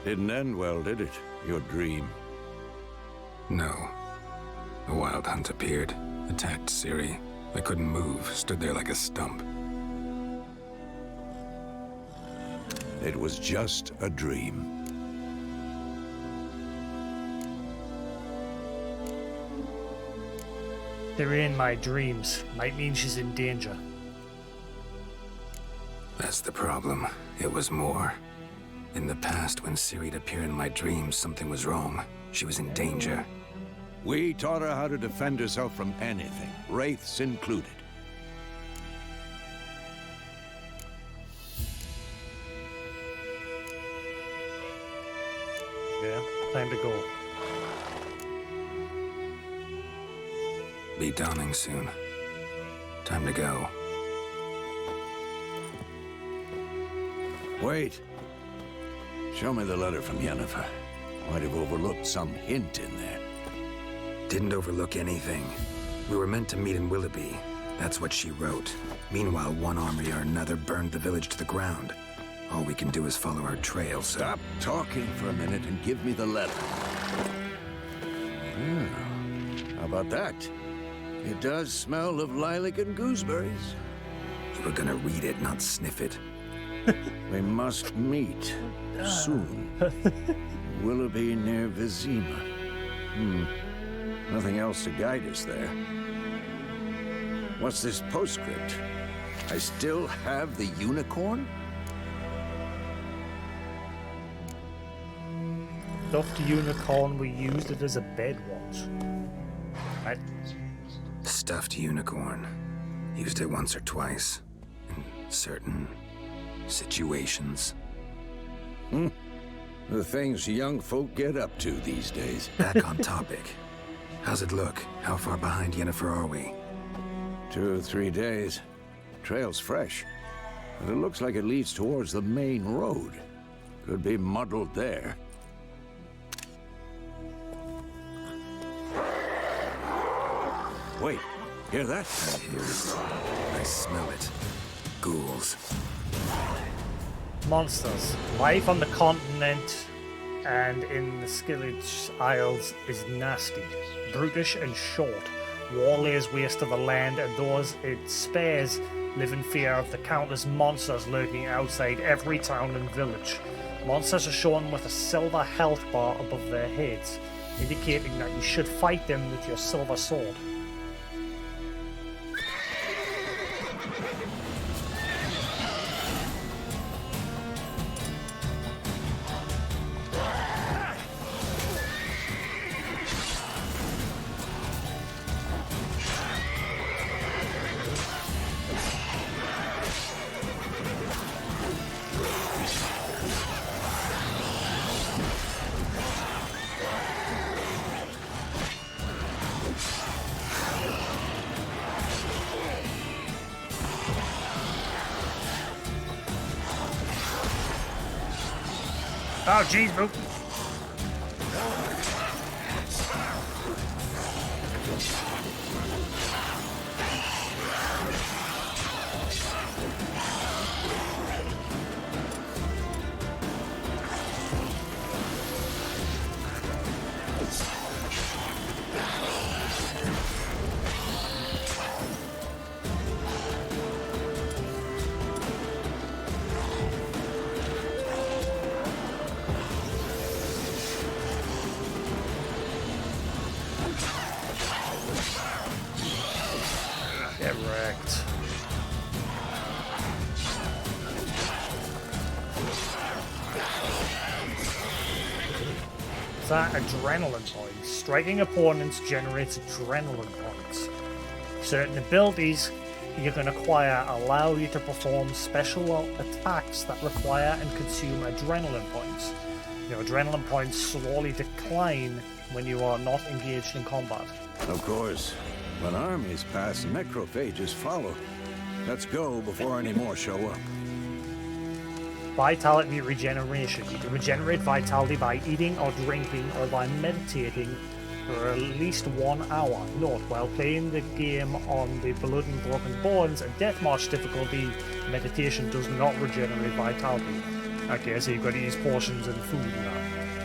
Didn't end well, did it? Your dream? No. A wild hunt appeared, attacked Ciri. I couldn't move, stood there like a stump. It was just a dream. They're in my dreams. Might mean she's in danger. That's the problem. It was more. In the past, when Ciri'd appear in my dreams, something was wrong. She was in danger. We taught her how to defend herself from anything, wraiths included. Yeah, time to go. Be dawning soon. Time to go. Wait. Show me the letter from Yennefer. Might have overlooked some hint in there. Didn't overlook anything. We were meant to meet in Willoughby. That's what she wrote. Meanwhile, one army or another burned the village to the ground. All we can do is follow her trail, so... Stop talking for a minute and give me the letter. How about that? It does smell of lilac and gooseberries. You were gonna read it, not sniff it. We must meet soon. Willoughby near Vizima. Nothing else to guide us there. What's this postscript? I still have the unicorn? Stuffed unicorn, we used it as a bed once. Right? Stuffed unicorn. Used it once or twice. In certain situations. The things young folk get up to these days. Back on topic. How's it look? How far behind Yennefer are we? 2 or 3 days. Trail's fresh. But it looks like it leads towards the main road. Could be muddled there. Wait, hear that? I hear it. I smell it. Ghouls. Monsters. Life on the continent and in the Skillage Isles is nasty, brutish and short. War lays waste to the land, and those it spares live in fear of the countless monsters lurking outside every town and village. Monsters are shown with a silver health bar above their heads, indicating that you should fight them with your silver sword. Oh, jeez, bro. Get wrecked. That adrenaline points. Striking opponents generates adrenaline points. Certain abilities you can acquire allow you to perform special attacks that require and consume adrenaline points. Your adrenaline points slowly decline when you are not engaged in combat. Of course. When armies pass, necrophages follow. Let's go before any more show up. Vitality regeneration. You can regenerate vitality by eating or drinking or by meditating for at least 1 hour. Note, while playing the game on the Blood and Broken Bones and Death March difficulty, meditation does not regenerate vitality. Okay, so you've got to use potions and food now.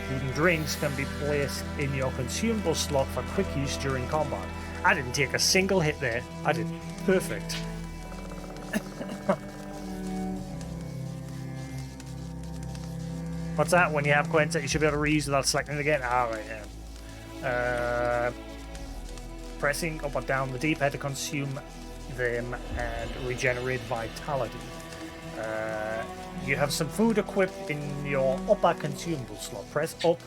Food and drinks can be placed in your consumable slot for quick use during combat. I didn't take a single hit there. I did perfect. What's that? When you have Quenta, you should be able to reuse without selecting it again. Ah, right, yeah. Pressing up or down the D-pad to consume them and regenerate vitality. You have some food equipped in your upper consumable slot. Press up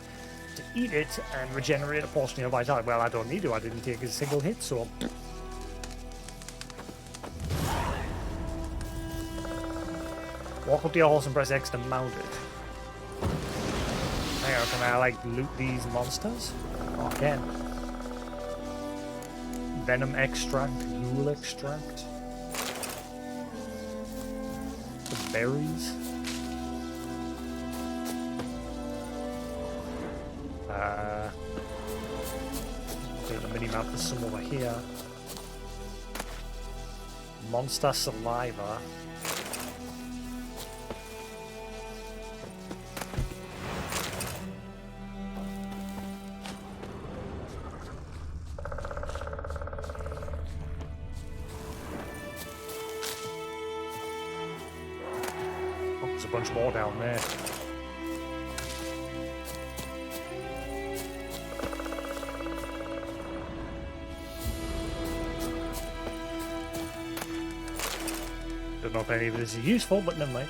to eat it and regenerate a portion of your vitality. Well, I don't need to. I didn't take a single hit, so... Walk up to your horse and press X to mount it. Hang on, can I, like, loot these monsters? Oh, I can. Venom extract, Yule extract. The berries. The mini-map, there's some over here. Monster saliva. Oh, there's a bunch more down there. Don't know if any of this is useful, but never mind.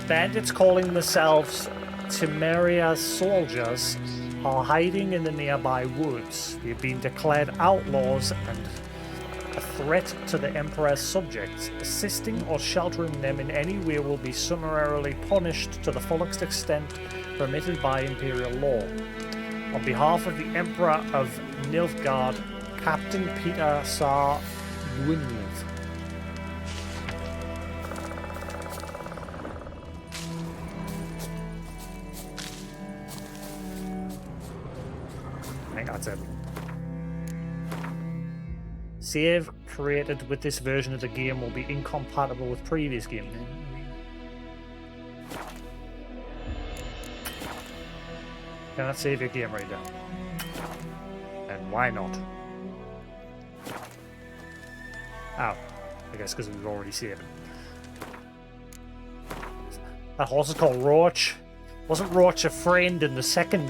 Bandits calling themselves Temeria soldiers are hiding in the nearby woods. They've been declared outlaws and a threat to the Emperor's subjects. Assisting or sheltering them in any way will be summarily punished to the fullest extent permitted by Imperial law. On behalf of the Emperor of Nilfgaard, Captain Peter Sar Gwynedd. I think that's it. Save created with this version of the game will be incompatible with previous game. Cannot save your game right now. And why not? Oh, I guess because we've already saved it. That horse is called Roach. Wasn't Roach a friend in the second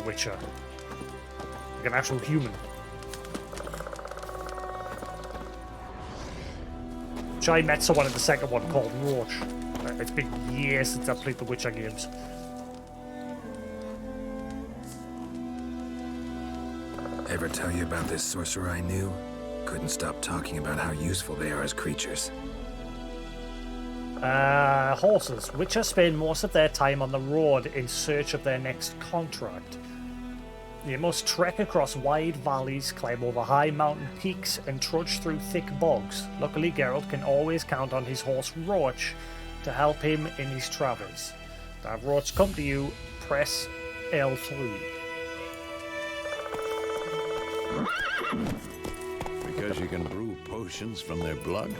Witcher? Like an actual human. Which I met someone in the second one called Roach. It's been years since I played the Witcher games. Ever tell you about this sorcerer I knew? Couldn't stop talking about how useful they are as creatures. Horses. Witchers spend most of their time on the road in search of their next contract. They must trek across wide valleys, climb over high mountain peaks, and trudge through thick bogs. Luckily, Geralt can always count on his horse Roach to help him in his travels. To have Roach come to you, press L3. Because you can brew potions from their blood?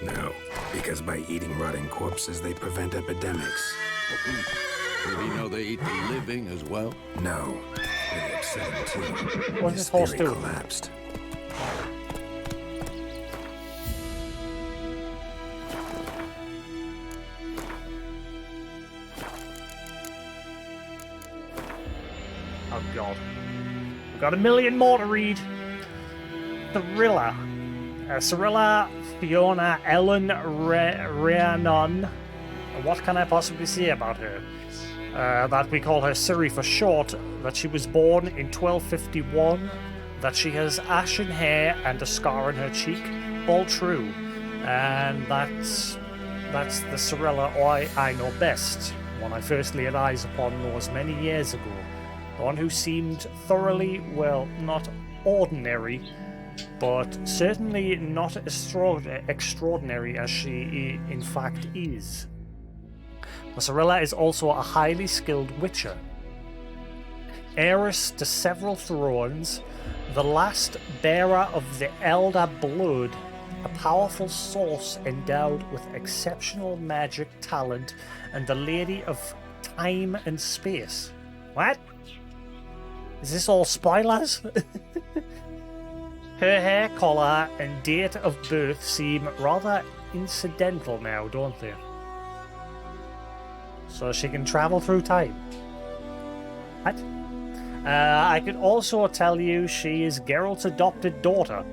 No, because by eating rotting corpses, they prevent epidemics. Did he know they eat the living as well? No, really upset him too. What's this horse theory doing? collapsed. Oh god. We've got a million more to read. Cirilla. Cirilla, Fiona, Ellen, Rhiannon. What can I possibly say about her? That we call her Ciri for short, that she was born in 1251, that she has ashen hair and a scar on her cheek. All true. And that's the Cirilla I know best, one I first laid eyes upon those many years ago. The one who seemed thoroughly, well, not ordinary, but certainly not extraordinary as she in fact is. Cirilla is also a highly skilled witcher. Heiress to several thrones, the last bearer of the Elder Blood, a powerful source endowed with exceptional magic talent, and the Lady of Time and Space. What? Is this all spoilers? Her hair color and date of birth seem rather incidental now, don't they? So she can travel through time. What? I could also tell you she is Geralt's adopted daughter,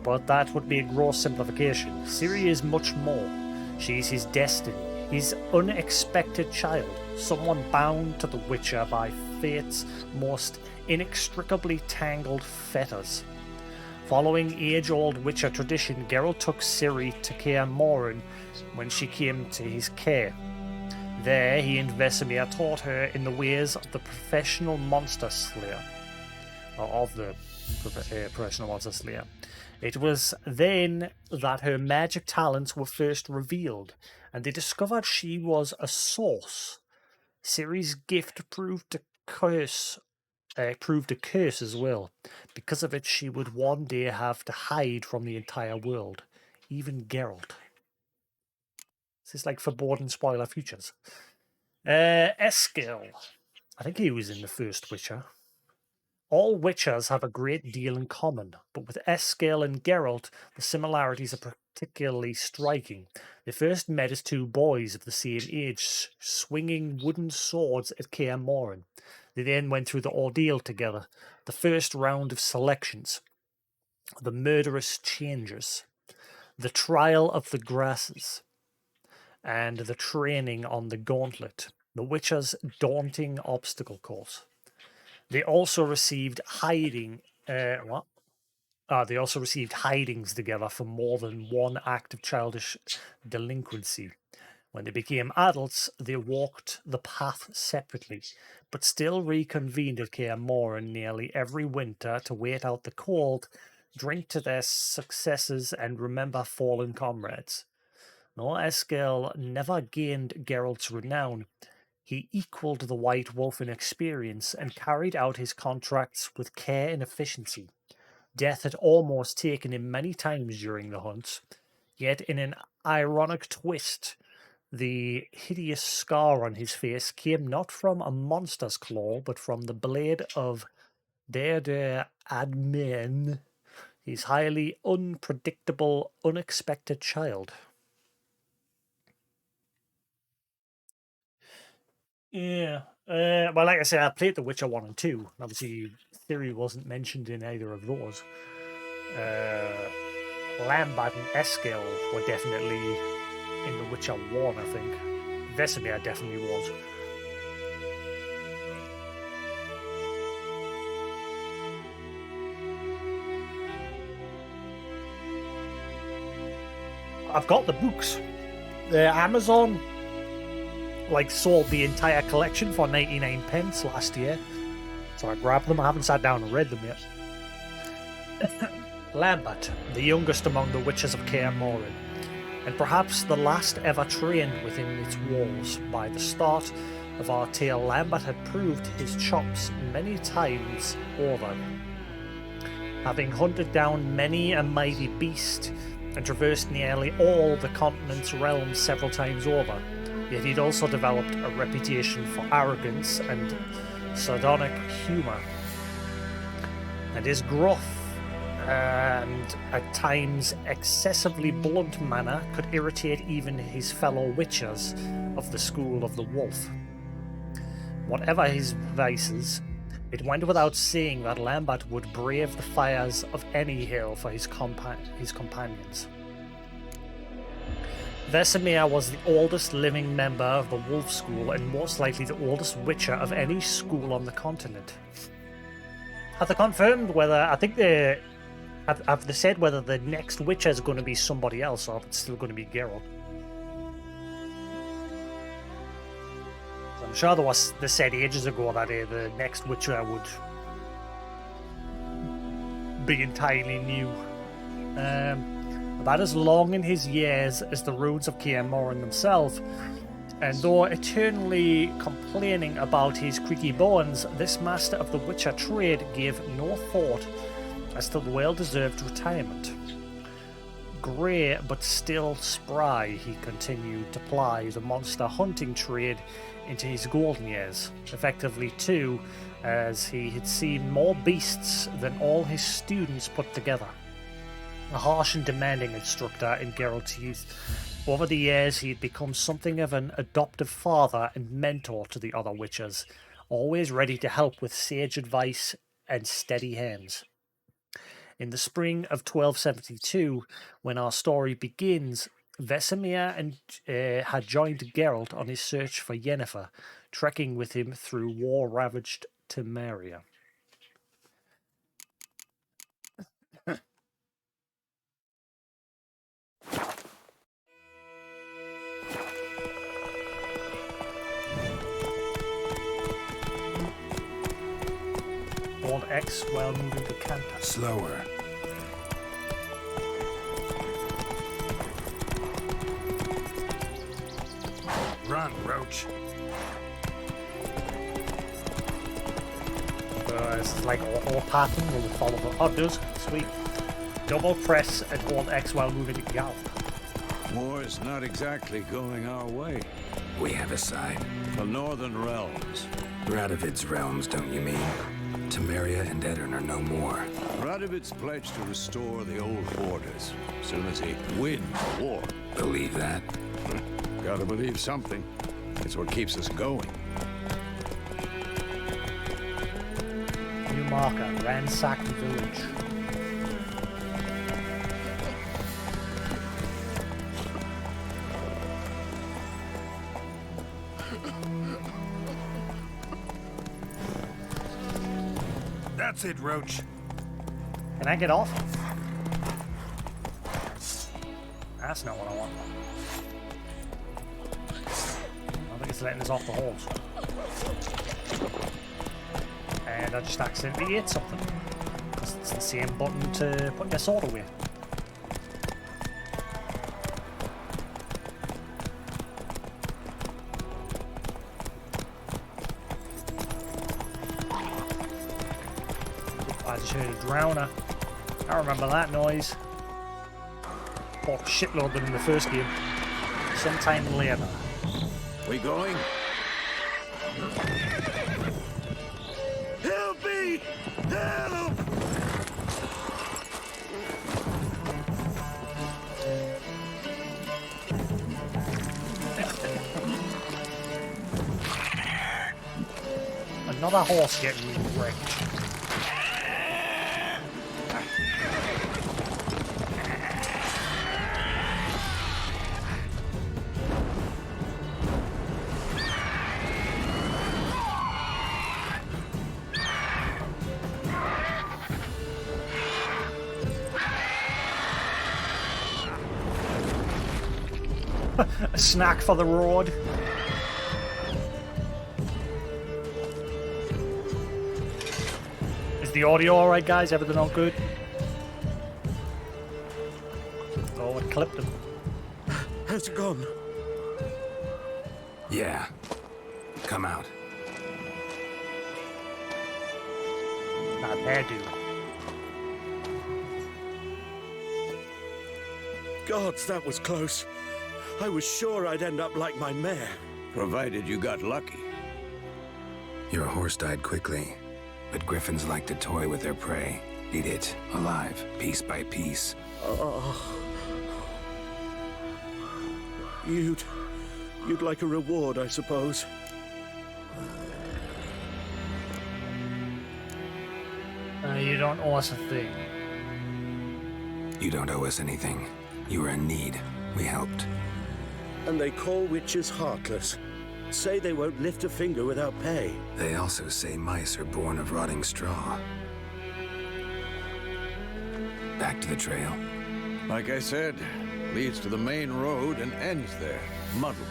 but that would be a gross simplification. Ciri is much more. She is his destiny, his unexpected child, someone bound to the Witcher by fate's most inextricably tangled fetters. Following age-old Witcher tradition, Geralt took Ciri to Kaer Morhen when she came to his care. There, he and Vesemir taught her in the ways of the professional monster slayer. Or of the professional monster slayer. It was then that her magic talents were first revealed, and they discovered she was a source. Ciri's gift proved a curse as well. Because of it, she would one day have to hide from the entire world, even Geralt. This is like foreboding spoiler futures. Eskel. I think he was in the first Witcher. All Witchers have a great deal in common, but with Eskel and Geralt, the similarities are particularly striking. They first met as two boys of the same age, swinging wooden swords at Kaer Morhen. They then went through the ordeal together, the first round of selections, the murderous changes, the trial of the grasses, and the training on the gauntlet, the Witcher's daunting obstacle course. They also received hidings together for more than one act of childish delinquency. When they became adults, they walked the path separately, but still reconvened at Kaer Morhen nearly every winter to wait out the cold, drink to their successes, and remember fallen comrades. No, Eskel never gained Geralt's renown. He equaled the White Wolf in experience and carried out his contracts with care and efficiency. Death had almost taken him many times during the hunt, yet in an ironic twist, the hideous scar on his face came not from a monster's claw, but from the blade of Der Admin, his highly unpredictable, unexpected child. Yeah. Well, like I said, I played The Witcher 1 and 2. Obviously, Ciri wasn't mentioned in either of those. Lambert and Eskel were definitely in The Witcher 1, I think. Vesemir definitely was. I've got the books. Amazon sold the entire collection for 99 pence last year, so I grabbed them. I haven't sat down and read them yet. Lambert, the youngest among the Witches of Kaer Morhen, and perhaps the last ever trained within its walls. By the start of our tale, Lambert had proved his chops many times over, having hunted down many a mighty beast and traversed nearly all the continent's realms several times over. Yet he'd also developed a reputation for arrogance and sardonic humour. And his gruff and at times excessively blunt manner could irritate even his fellow witchers of the School of the Wolf. Whatever his vices, it went without saying that Lambert would brave the fires of any hill for his companions. Vesemir was the oldest living member of the Wolf School and most likely the oldest Witcher of any school on the continent. Have they confirmed whether, have they said whether the next Witcher is going to be somebody else or if it's still going to be Geralt? I'm sure they said ages ago that the next Witcher would be entirely new. About as long in his years as the runes of Kaer Morhen themselves, and though eternally complaining about his creaky bones, this master of the Witcher trade gave no thought as to the well-deserved retirement. grey but still spry, he continued to ply the monster hunting trade into his golden years, effectively too, as he had seen more beasts than all his students put together. A harsh and demanding instructor in Geralt's youth, over the years he had become something of an adoptive father and mentor to the other witches, always ready to help with sage advice and steady hands. In the spring of 1272, when our story begins, Vesemir had joined Geralt on his search for Yennefer, trekking with him through war-ravaged Temeria. Hold X while moving to canter. Slower. Run, Roach. This is like auto pattern where we follow the others. Sweet. Double press and hold X while moving to gallop. War's not exactly going our way. We have a side. The Northern Realms. Radovid's realms, don't you mean? Temeria and Edirn are no more. Radovid's pledged to restore the old borders, as soon as he wins the war. Believe that? Gotta believe something. It's what keeps us going. New marker, ransacked village. That's it, Roach. Can I get off? That's not what I want. I think it's letting us off the horse. And I just accidentally hit something. Because it's the same button to put your sword away. I just heard a drowner. I remember that noise. Bought a shitload of them in the first game. Sometime later. We going? Help me! Help! Another horse getting wrecked. A snack for the road. Is the audio alright, guys? Everything all good? Oh, it clipped him. How's it gone? Yeah. Come out. Not hairdo. Gods, that was close. I was sure I'd end up like my mare. Provided you got lucky. Your horse died quickly, but griffins like to toy with their prey. Eat it, alive, piece by piece. You'd like a reward, I suppose. You don't owe us a thing. You don't owe us anything. You were in need. We helped. And they call witches heartless. Say they won't lift a finger without pay. They also say mice are born of rotting straw. Back to the trail. Like I said, leads to the main road and ends there, muddled.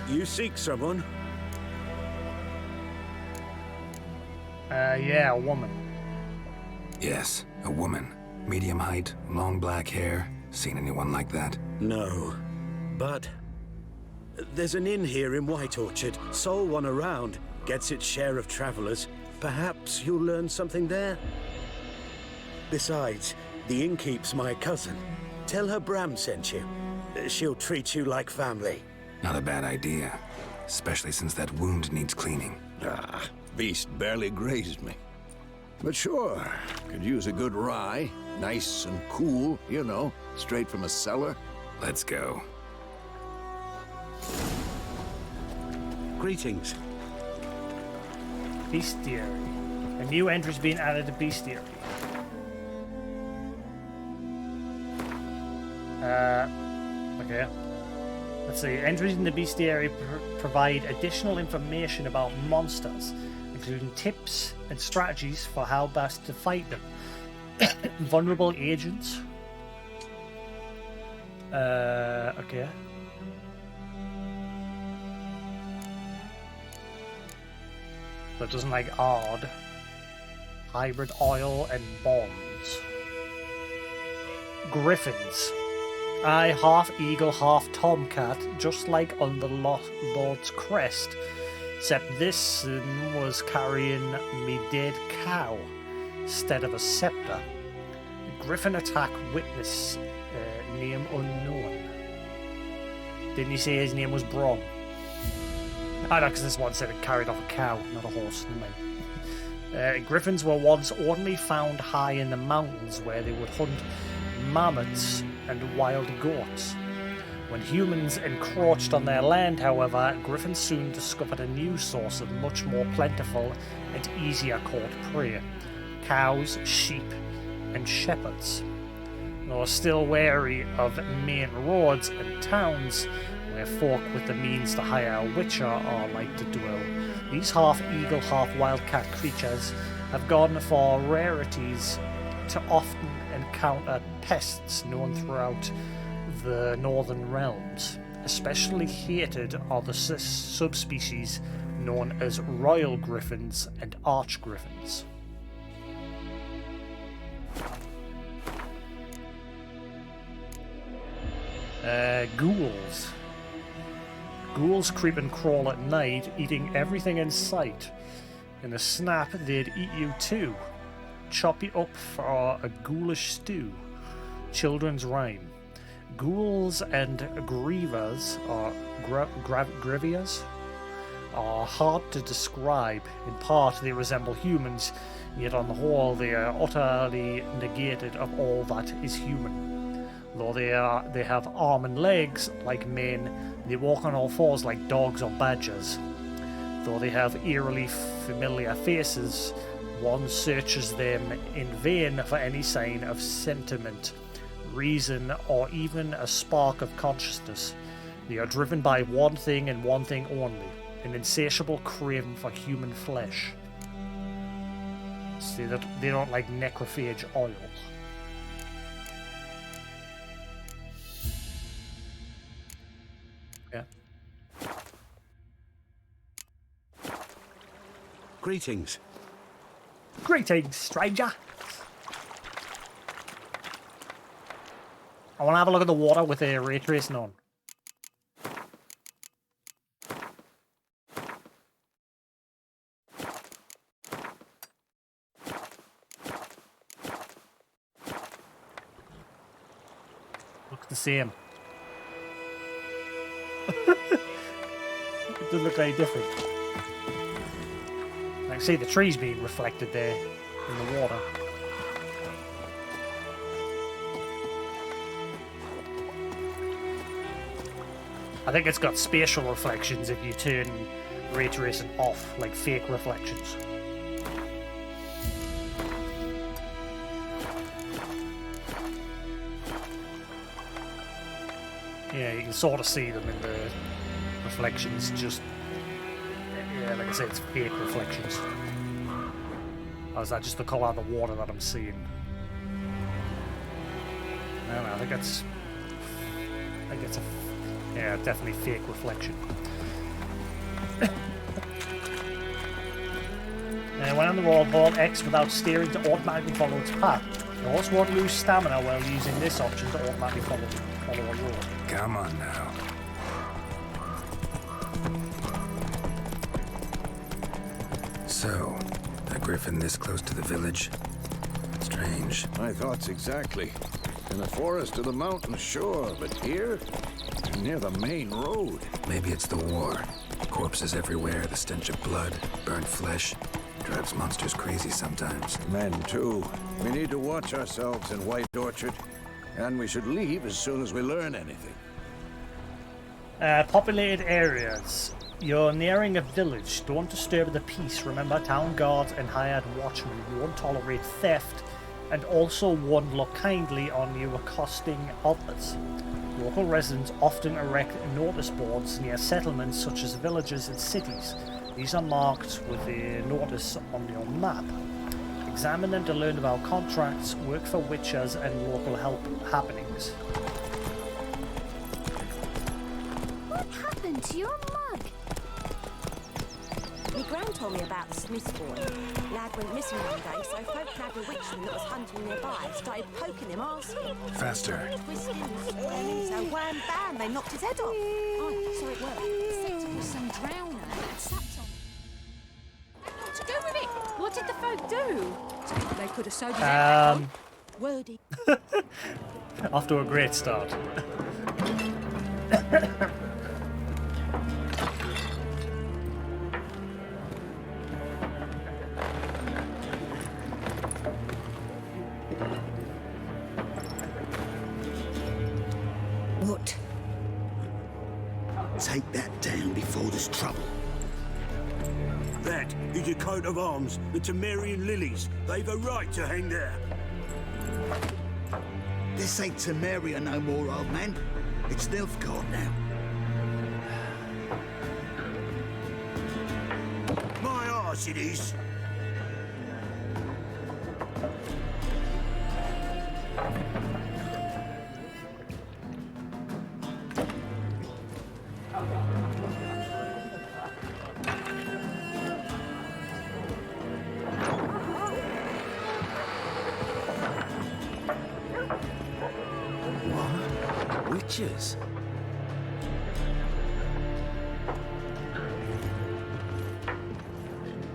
You seek someone? Yeah, a woman. Yes, a woman. Medium height, long black hair. Seen anyone like that? No. But there's an inn here in White Orchard. Sole one around. Gets its share of travelers. Perhaps you'll learn something there? Besides, the innkeep's my cousin. Tell her Bram sent you. She'll treat you like family. Not a bad idea. Especially since that wound needs cleaning. Ah, beast barely grazed me. But sure, could use a good rye. Nice and cool, you know, straight from a cellar. Let's go. Greetings. Bestiary. A new entry's been added to Bestiary. Okay. Let's see. Entries in the Bestiary provide additional information about monsters, including tips and strategies for how best to fight them. Vulnerable agents. Okay. That doesn't like odd. Hybrid oil and bombs. Griffins. Aye, half eagle, half tomcat, just like on the Lord's crest. Except this one was carrying me dead cow instead of a scepter. Griffin attack witness, name unknown. Didn't he say his name was Brom? I know, because this one said it carried off a cow, not a horse. Griffins were once only found high in the mountains where they would hunt mammoths and wild goats. When humans encroached on their land, however, griffins soon discovered a new source of much more plentiful and easier caught prey: cows, sheep, and shepherds. They were still wary of main roads and towns where folk with the means to hire a witcher are like to dwell. These half-eagle, half-wildcat creatures have gone for rarities to often encounter pests known throughout the northern realms. Especially hated are the subspecies known as royal griffins and archgriffins. Ghouls. Ghouls creep and crawl at night, eating everything in sight. In a snap, they'd eat you too. Chop you up for a ghoulish stew. Children's rhyme. Ghouls and grievers, or grivias, are hard to describe. In part, they resemble humans, yet on the whole, they are utterly negated of all that is human. Though they have arms and legs like men, they walk on all fours like dogs or badgers. Though they have eerily familiar faces, one searches them in vain for any sign of sentiment, reason, or even a spark of consciousness. They are driven by one thing and one thing only: an insatiable craving for human flesh. See that they don't like necrophage oil. Yeah. Greetings. Greetings, stranger. I want to have a look at the water with a ray tracing on. Looks the same. It doesn't look any different. I can see the trees being reflected there in the water. I think it's got spatial reflections if you turn ray tracing off, like fake reflections. Yeah, you can sort of see them in the reflections, just... Yeah, like I said, it's fake reflections. Or is that just the colour of the water that I'm seeing? No, I think it's... Yeah, definitely fake reflection. When on the roll, hold X without steering to automatically follow its path. You also won't lose stamina while using this option to automatically follow a road. Come on now. So, a griffin this close to the village? Strange. My thoughts exactly. In the forest or the mountains, sure, but here? Near the main road. Maybe it's the war. Corpses everywhere, the stench of blood, burnt flesh. Drives monsters crazy sometimes. Men, too. We need to watch ourselves in White Orchard. And we should leave as soon as we learn anything. Populated areas. You're nearing a village. Don't disturb the peace. Remember, town guards and hired watchmen won't tolerate theft, and also won't look kindly on you accosting others. Local residents often erect notice boards near settlements such as villages and cities. These are marked with a notice on your map. Examine them to learn about contracts, work for witchers, and local help happenings. What happened to your mug? My gran told me about the Smith's boy. Lad went missing one day, so folk nabbed a witchman that was hunting nearby, started poking him, asking. Faster. Twisting and spraying, so wham bam, they knocked his head off. Oh, so it worked. Said it was some drowner that sat on. What to do with it? What did the folk do? They could have sewed his head back on. Wordy. Off to a great start. What? Take that down before there's trouble. That is your coat of arms, the Temerian lilies. They've a right to hang there. This ain't Temeria no more, old man. It's Nilfgaard now. My arse it is. Witches?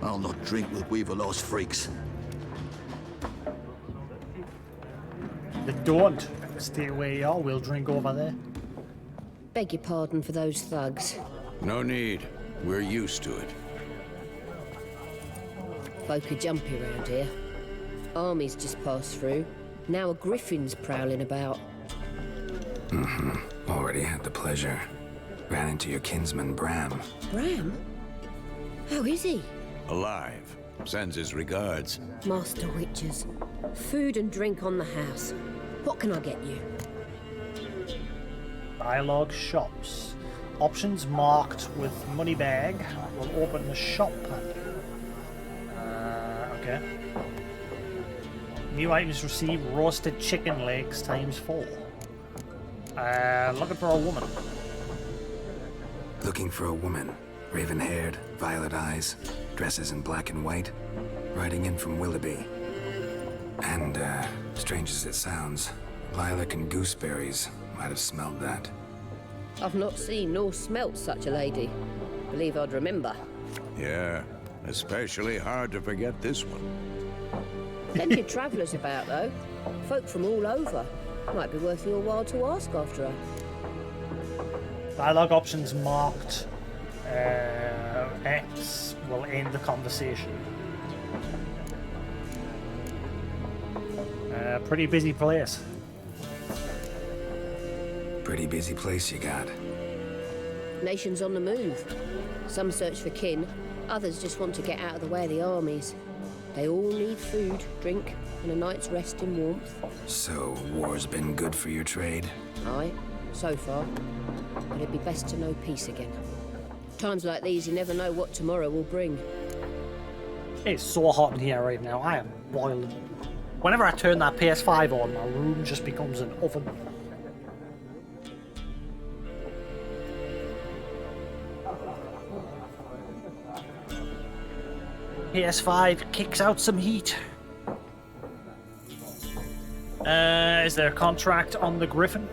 I'll not drink with Weaverlaw's freaks. They don't. Stay where you are, we'll drink over there. Beg your pardon for those thugs. No need. We're used to it. Folk are jumpy around here. Armies just passed through. Now a griffin's prowling about. Already had the pleasure. Ran into your kinsman, Bram. Bram? How is he? Alive. Sends his regards. Master Witchers. Food and drink on the house. What can I get you? Dialogue shops. Options marked with money bag will open the shop panel. Okay. New items receive roasted chicken legs ×4. Looking for a woman. Looking for a woman. Raven-haired, violet eyes, dresses in black and white. Riding in from Willoughby. And, strange as it sounds, lilac and gooseberries might have smelled that. I've not seen nor smelt such a lady. Believe I'd remember. Yeah, especially hard to forget this one. Plenty of travellers about, though. Folk from all over. Might be worth your while to ask after her. Dialogue options marked X will end the conversation. Pretty busy place. Pretty busy place you got. Nations on the move. Some search for kin, others just want to get out of the way of the armies. They all need food, drink, and a night's rest in warmth. So, war's been good for your trade? Aye, so far. But it'd be best to know peace again. Times like these, you never know what tomorrow will bring. It's so hot in here right now. I am boiling. Whenever I turn that PS5 on, my room just becomes an oven. PS5 kicks out some heat. Is there a contract on the Griffin?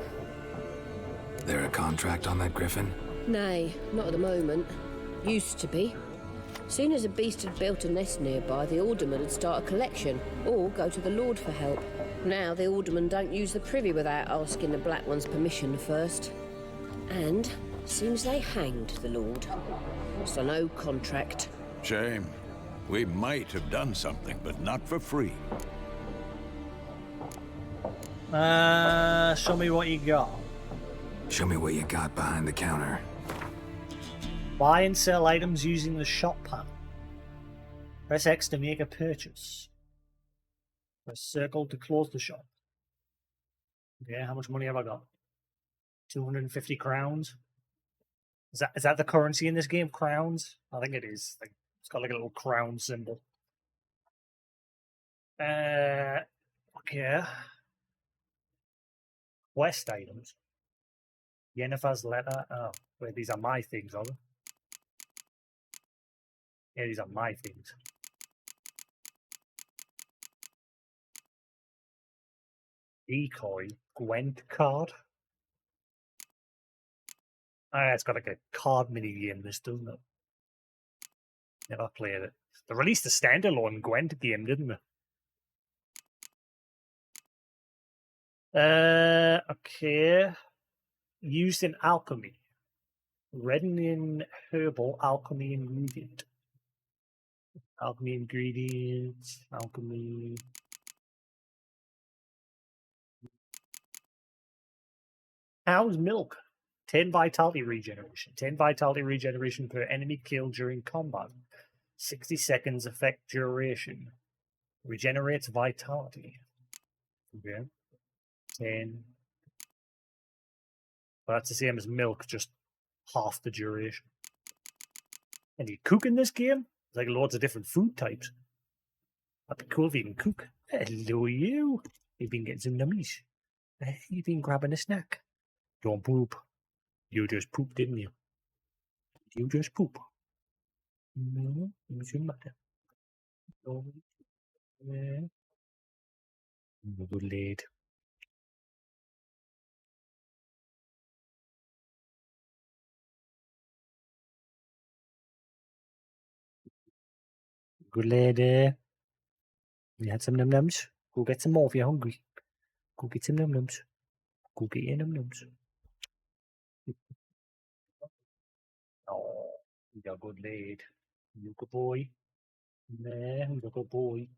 There a contract on that Griffin? Nay, not at the moment. Used to be. Soon as a beast had built a nest nearby, the alderman would start a collection, or go to the Lord for help. Now the aldermen don't use the privy without asking the Black One's permission first. And seems they hanged the Lord. So no contract. Shame. We might have done something, but not for free. Show me what you got. Show me what you got behind the counter. Buy and sell items using the shop panel. Press X to make a purchase. Press circle to close the shop. Okay, how much money have I got? 250 crowns. Is that the currency in this game? Crowns? I think it is. Like, it's got like a little crown symbol. Okay. Quest items. Yennefer's letter. Oh, wait, these are my things, are they? Yeah, these are my things. Decoy. Gwent card. It's got like a card mini game, this, doesn't it? Never played it. They released a standalone Gwent game, didn't they? Okay. Used in alchemy. Reddening herbal alchemy ingredient. Alchemy ingredients. Alchemy. Cow's milk. 10 vitality regeneration. 10 vitality regeneration per enemy killed during combat. 60 seconds effect duration. Regenerates vitality. Okay. 10. But that's the same as milk, just half the duration. And you cook in this game? There's like loads of different food types. That'd be cool if you can cook. Hello, you. You've been getting some nummies. You've been grabbing a snack. Don't poop. You just pooped, didn't you? You just poop. No, it doesn't matter. No. Yeah. Good lad. Good lad. You had some num-nums? Go get some more if you're hungry. Go get some num-nums. Go get your num-nums. Oh, you're a good lad. You're a good boy. Nah, you're a good boy.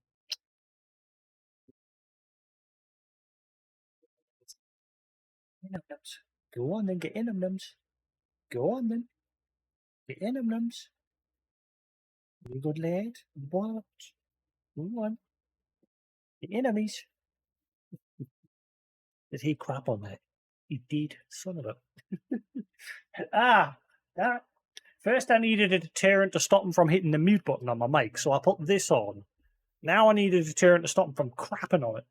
Get num-nums. Go on then, get your num-nums. Go on then. Get your num-nums. You're a good lad. What? Go on. Get your nummies. Did he crap on that? He did, son of a. That. First, I needed a deterrent to stop him from hitting the mute button on my mic, so I put this on. Now I need a deterrent to stop him from crapping on it.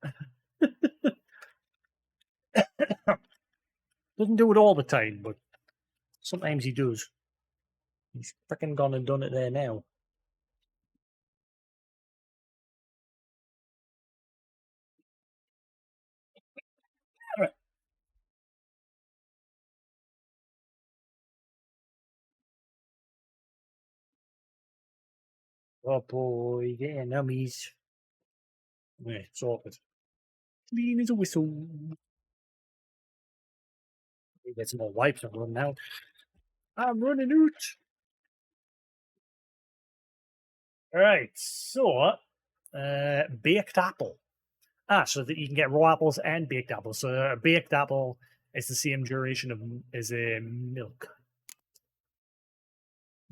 Doesn't do it all the time, but sometimes he does. He's fricking gone and done it there now. Oh boy, yeah, nummies. Yeah, sorted. Clean as a whistle. Get some more wipes and run out. I'm running out. Alright, so baked apple. So that you can get raw apples and baked apples. So a baked apple is the same duration of as a milk.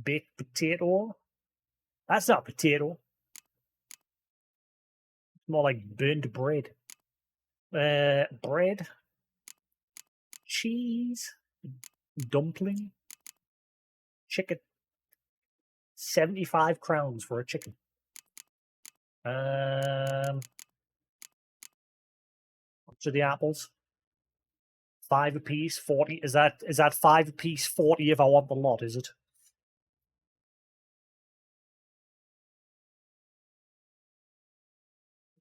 Baked potato. That's not potato. It's more like burnt bread. Bread. Cheese. Dumpling. Chicken. 75 crowns for a chicken. What's the apples? 5 apiece, 40. Is that 5 apiece, 40 if I want the lot, is it?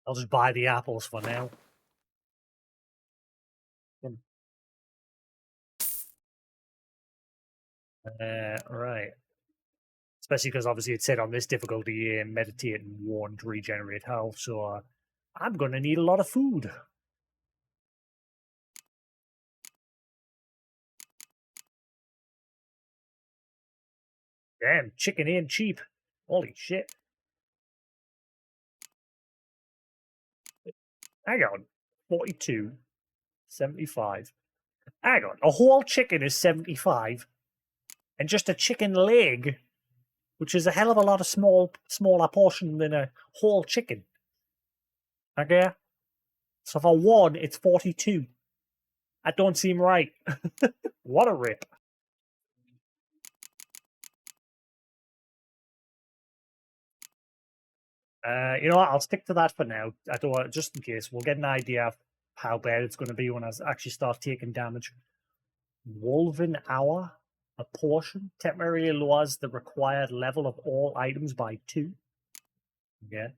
I'll just buy the apples for now. Right. Especially because obviously it said on this difficulty, meditate and warn to regenerate health, so I'm gonna need a lot of food. Damn, chicken ain't cheap. Holy shit. Hang on. 42. 75. Hang on. A whole chicken is 75. And just a chicken leg, which is a hell of a lot of smaller portion than a whole chicken. Okay? So for one, it's 42. That don't seem right. What a rip. You know what? I'll stick to that for now. I don't want, just in case. We'll get an idea of how bad it's going to be when I actually start taking damage. Woven Hour. A portion temporarily lowers the required level of all items by 2. Okay.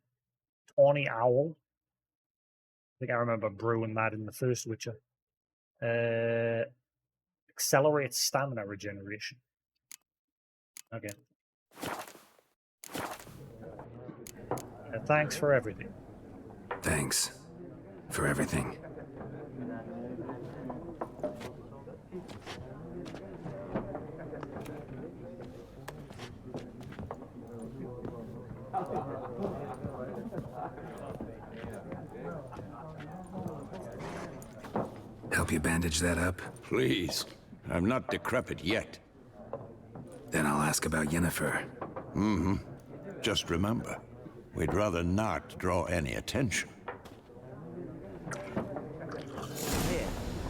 Tawny Owl. I think I remember brewing that in the first Witcher. Accelerates stamina regeneration. Okay. Thanks for everything. Thanks for everything. Help you bandage that up? Please. I'm not decrepit yet. Then I'll ask about Yennefer. Mm-hmm. Just remember, we'd rather not draw any attention.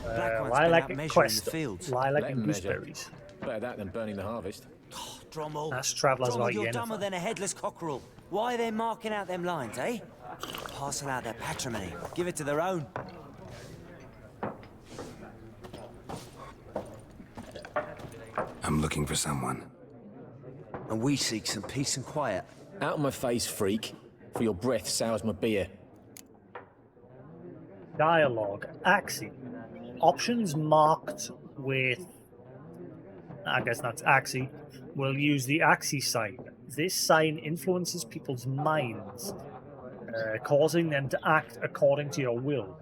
Lilac and quest. Lilac and gooseberries. Better that than burning the harvest. Oh, Drommel. That's Traveller's Drommel, like you're Yennefer. dumber than a headless cockerel. Why are they marking out them lines, eh? Parcel out their patrimony. Give it to their own. I'm looking for someone. And we seek some peace and quiet. Out of my face, freak. For your breath sours my beer. Dialogue. Axie. Options marked with, I guess that's Axie, will use the Axie sign. This sign influences people's minds, causing them to act according to your will.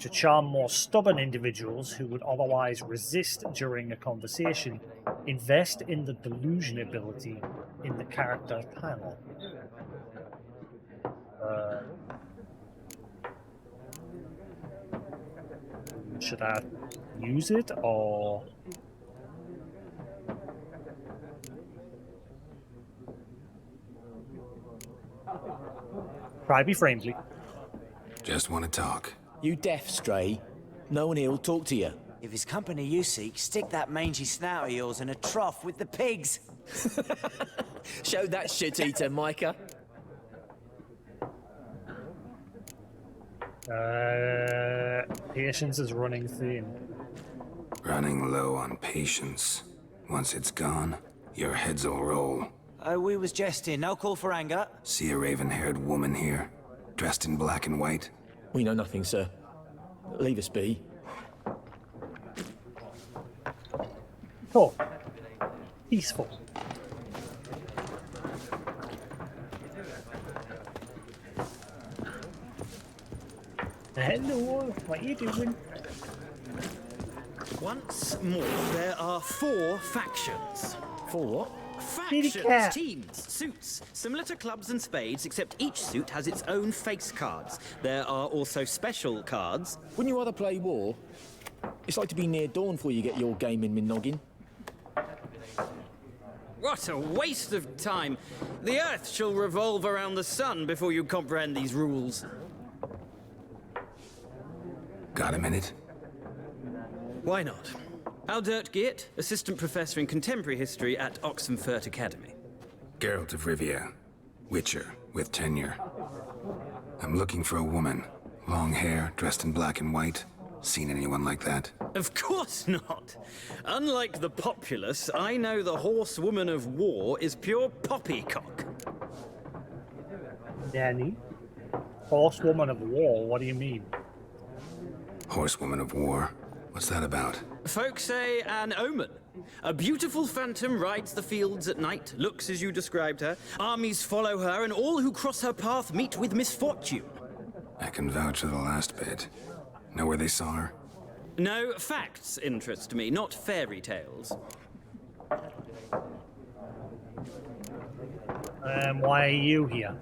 To charm more stubborn individuals who would otherwise resist during a conversation, invest in the delusion ability in the character panel. Should I use it or... Try be friendly. Just want to talk. You deaf, Stray? No one here will talk to you. If it's company you seek, stick that mangy snout of yours in a trough with the pigs. Show that shit-eater, Micah. Patience is running thin. Running low on patience. Once it's gone, your heads will roll. We was jesting, no call for anger. See a raven-haired woman here, dressed in black and white? We know nothing, sir. Leave us be. Oh, peaceful. Hello, what are you doing? Once more, there are 4 factions. 4 what? Factions, teams, suits, similar to clubs and spades, except each suit has its own face cards. There are also special cards. Wouldn't you rather play war? It's like to be near dawn before you get your game in noggin. What a waste of time! The Earth shall revolve around the sun before you comprehend these rules. Got a minute? Why not? Aldert Geert, Assistant Professor in Contemporary History at Oxenfurt Academy. Geralt of Rivia, Witcher, with tenure. I'm looking for a woman. Long hair, dressed in black and white. Seen anyone like that? Of course not! Unlike the populace, I know the horsewoman of war is pure poppycock. Danny? Horsewoman of war, what do you mean? Horsewoman of war? What's that about? Folks say an omen. A beautiful phantom rides the fields at night, looks as you described her. Armies follow her, and all who cross her path meet with misfortune. I can vouch for the last bit. Know where they saw her? No, facts interest me, not fairy tales. Why are you here?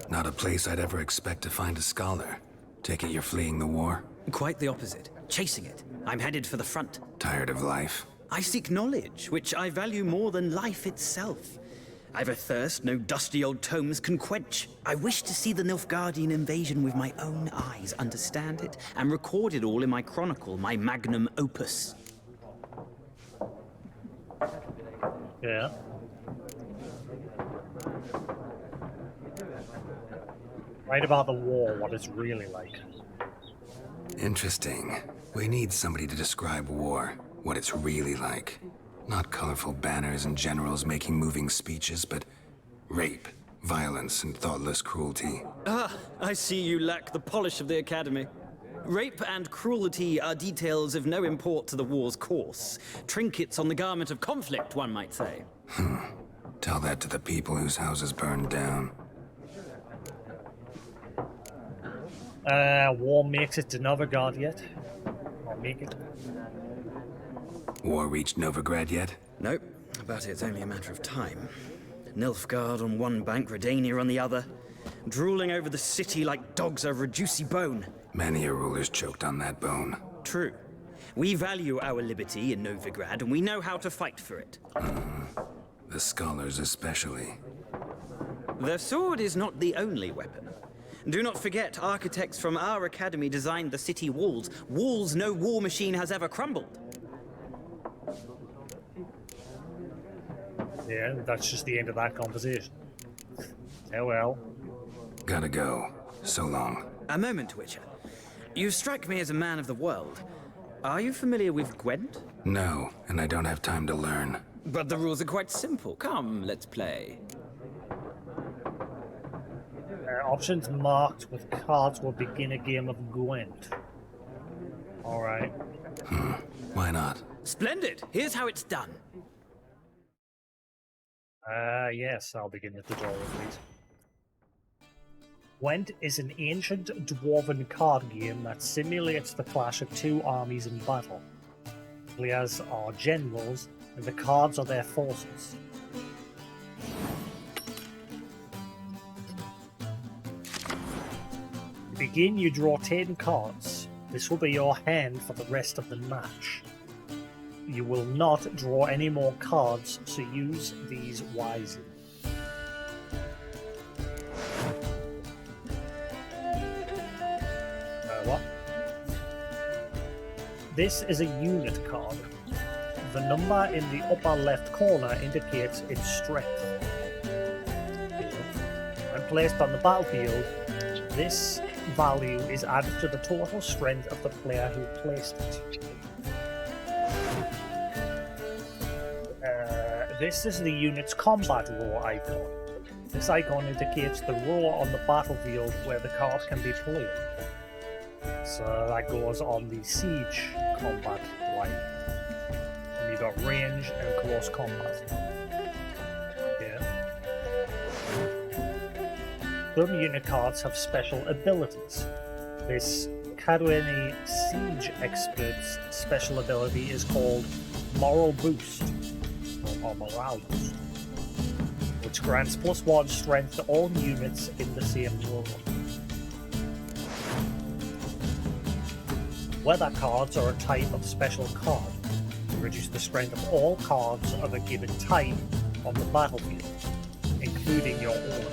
Not a place I'd ever expect to find a scholar. Take it you're fleeing the war? Quite the opposite. Chasing it. I'm headed for the front. Tired of life? I seek knowledge, which I value more than life itself. I've a thirst no dusty old tomes can quench. I wish to see the Nilfgaardian invasion with my own eyes, understand it, and record it all in my chronicle, my magnum opus. Yeah. Write about the war, what it's really like. Interesting. We need somebody to describe war, what it's really like. Not colorful banners and generals making moving speeches, but rape, violence, and thoughtless cruelty. Ah, I see you lack the polish of the Academy. Rape and cruelty are details of no import to the war's course. Trinkets on the garment of conflict, one might say. Tell that to the people whose houses burned down. War makes it to Novigrad yet? Or make it? War reached Novigrad yet? Nope, but it's only a matter of time. Nilfgaard on one bank, Redania on the other, drooling over the city like dogs over a juicy bone. Many a ruler's choked on that bone. True. We value our liberty in Novigrad, and we know how to fight for it. The scholars especially. The sword is not the only weapon. Do not forget, architects from our academy designed the city walls. Walls no war machine has ever crumbled. Yeah, that's just the end of that conversation. Oh well. Gotta go. So long. A moment, Witcher. You strike me as a man of the world. Are you familiar with Gwent? No, and I don't have time to learn. But the rules are quite simple. Come, let's play. Options marked with cards will begin a game of Gwent. Alright. Why not? Splendid! Here's how it's done. Yes, I'll begin the tutorial, please. Gwent is an ancient dwarven card game that simulates the clash of two armies in battle. Players are generals, and the cards are their forces. To begin, you draw 10 cards. This will be your hand for the rest of the match. You will not draw any more cards, so use these wisely. What? This is a unit card. The number in the upper left corner indicates its strength. When placed on the battlefield, this value is added to the total strength of the player who placed it. This is the unit's combat row icon. This icon indicates the row on the battlefield where the card can be played. So that goes on the siege combat line. And you've got range and close combat. Yeah. Some unit cards have special abilities. This Kaer Siege Expert's special ability is called Moral Boost, or Morale Boost, which grants +1 strength to all units in the same row. Weather cards are a type of special card. They reduce the strength of all cards of a given type on the battlefield, including your own.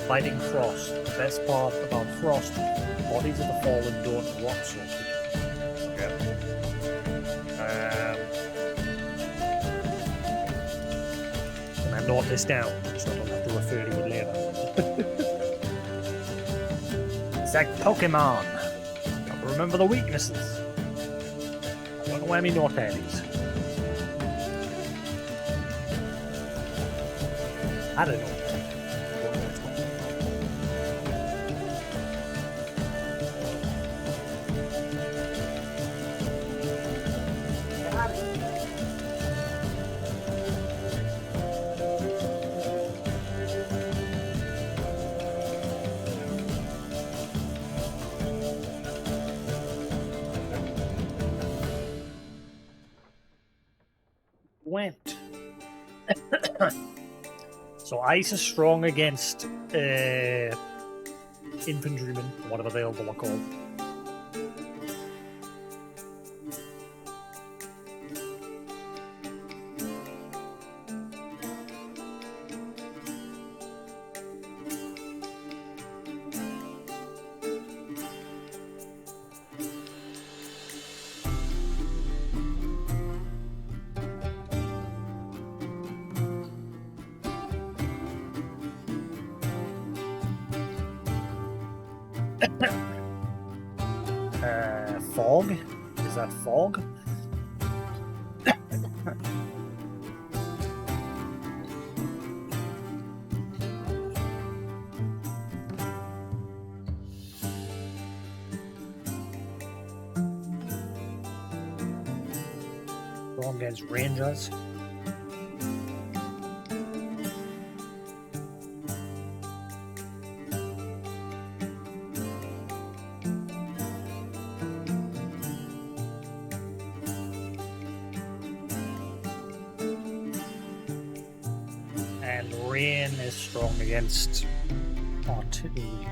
Fighting Frost. The best part about Frost, bodies of the fallen don't rot so quickly. Okay. And I note this down, so I don't have to refer to it later. It's like Pokemon. Gotta remember the weaknesses. I don't know where my notepad is. I don't know. went. So ice is strong against infantrymen, whatever they all are called. Fog? Is that fog? Going against rangers. Rain is strong against artillery.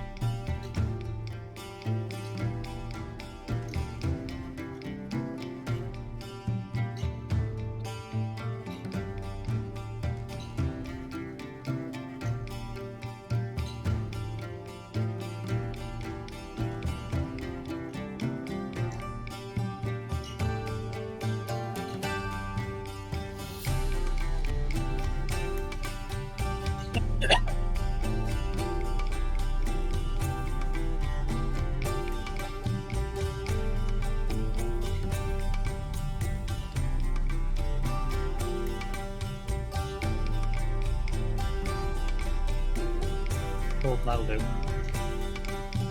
That'll do.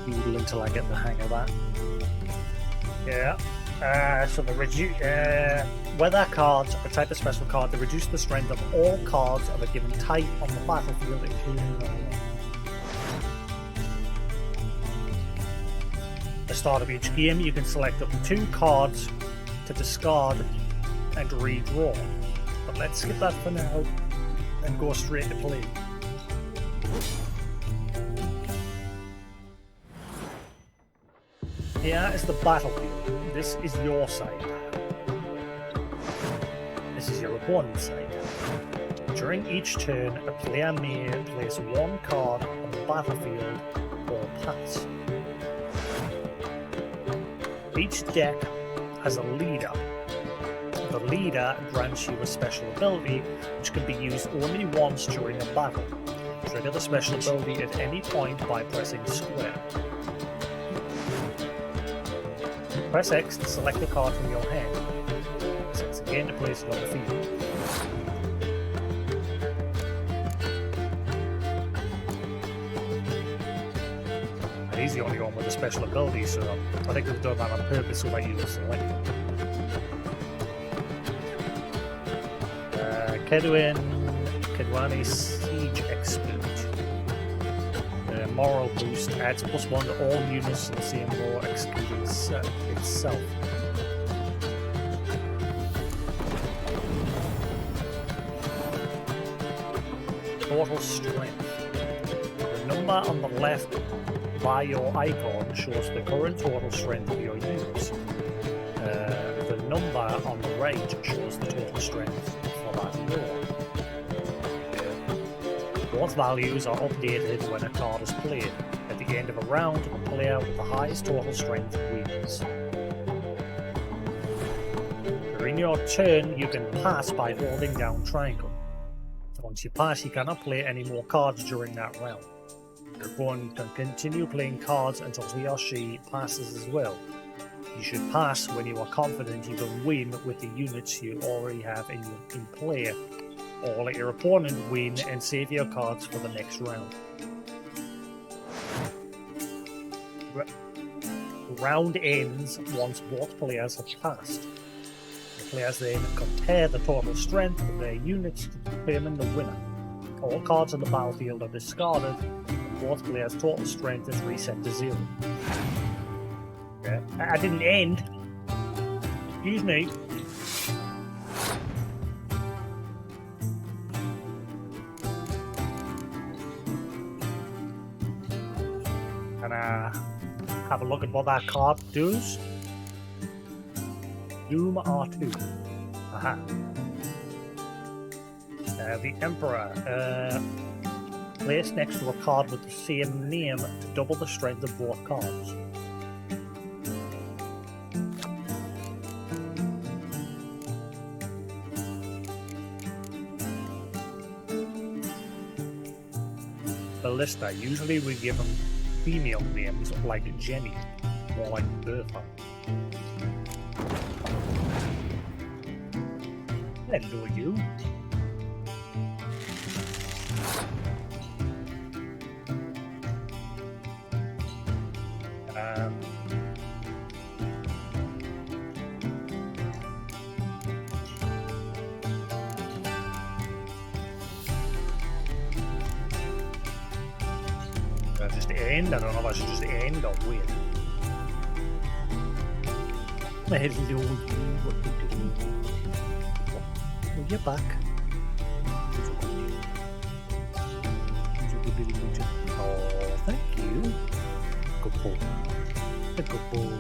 Doodle until I get the hang of that. Yeah. So the weather cards are a type of special card that reduce the strength of all cards of a given type on the battlefield, including at the start of each game, you can select up to 2 cards to discard and redraw. But let's skip that for now and go straight to play. Here is the battlefield. This is your side. This is your opponent's side. During each turn, a player may place 1 card on the battlefield or pass. Each deck has a leader. The leader grants you a special ability which can be used only once during a battle. Trigger the special ability at any point by pressing square. Press X to select a card from your hand. Press X again to place it on the field. And he's the only one with a special ability, so I think they've done that on purpose so that you will select it. Kedwani Siege Expert. Moral boost adds +1 to all units in the same row, excluding itself. Total strength. The number on the left by your icon shows the current total strength of your units. The number on the right shows the total strength for that row. Both values are updated when a card is played. At the end of a round, the player with the highest total strength wins. During your turn, you can pass by holding down triangle. Once you pass, you cannot play any more cards during that round. Your opponent can continue playing cards until he or she passes as well. You should pass when you are confident you can win with the units you already have in play, or let your opponent win and save your cards for the next round. Round ends once both players have passed. The players then compare the total strength of their units to determine the winner. All cards on the battlefield are discarded, and both players' total strength is reset to 0. Okay. I didn't end. Excuse me. have a look at what that card does. Doom R2. Aha. The Emperor. Placed next to a card with the same name to double the strength of both cards. Ballista. Usually we give them female names like Jenny, more like Bertha. Hello, you. Just end? I don't know if I should just end or wait. Hello, you. What are you doing? Oh, you're back. Oh, thank you. Good boy. A good boy.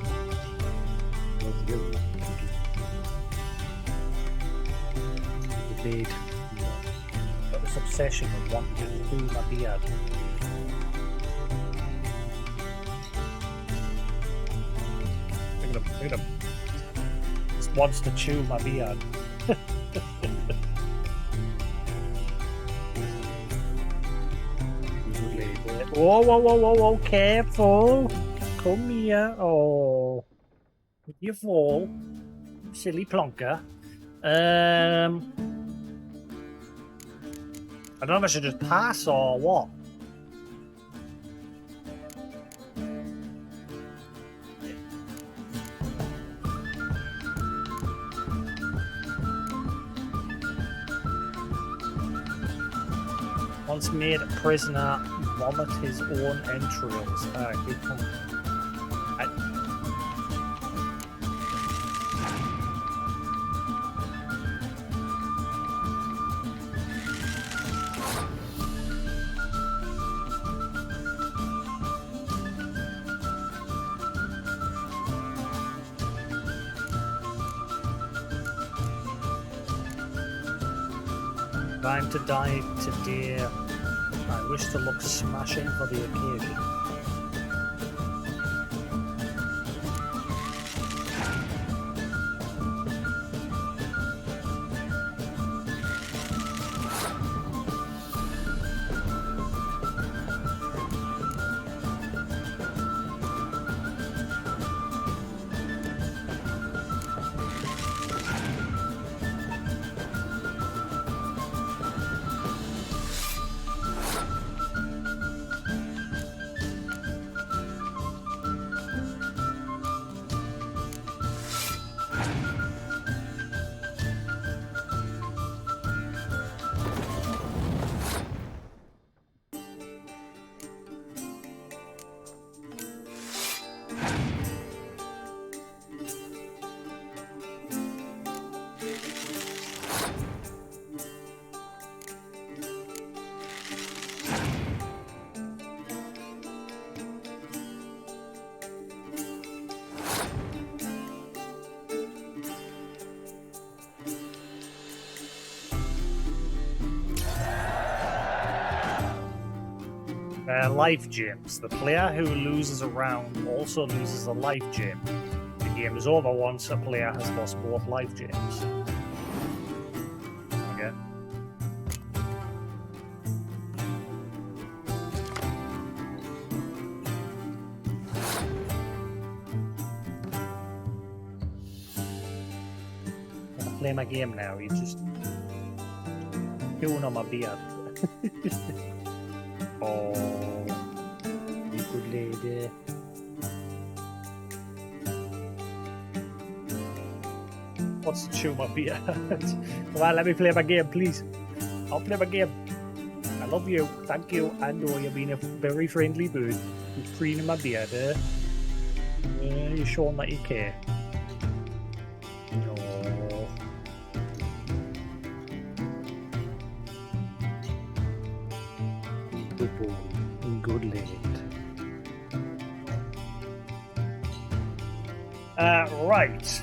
Love you. Indeed. Got this obsession with wanting to do my beard. Look at him. Just wants to chew my beard. Whoa, whoa, whoa, whoa, whoa, careful. Come here. Oh. You fall. Silly plonker. I don't know if I should just pass or what. Once made a prisoner vomit his own entrails. Good point. Time to die today. I wish to look smashing for the occasion. Life gems. The player who loses a round also loses a life gem. The game is over once a player has lost both life gems. Okay. I'm gonna play my game now. You just chewing on my beard. Oh. Good lady. Wants to chew my beard. Come on, let me play my game, please. I'll play my game. I love you. Thank you. I know you've been a very friendly bird. You're preening my beard, eh? You're showing that you care. No. Good boy. Good lady. Right.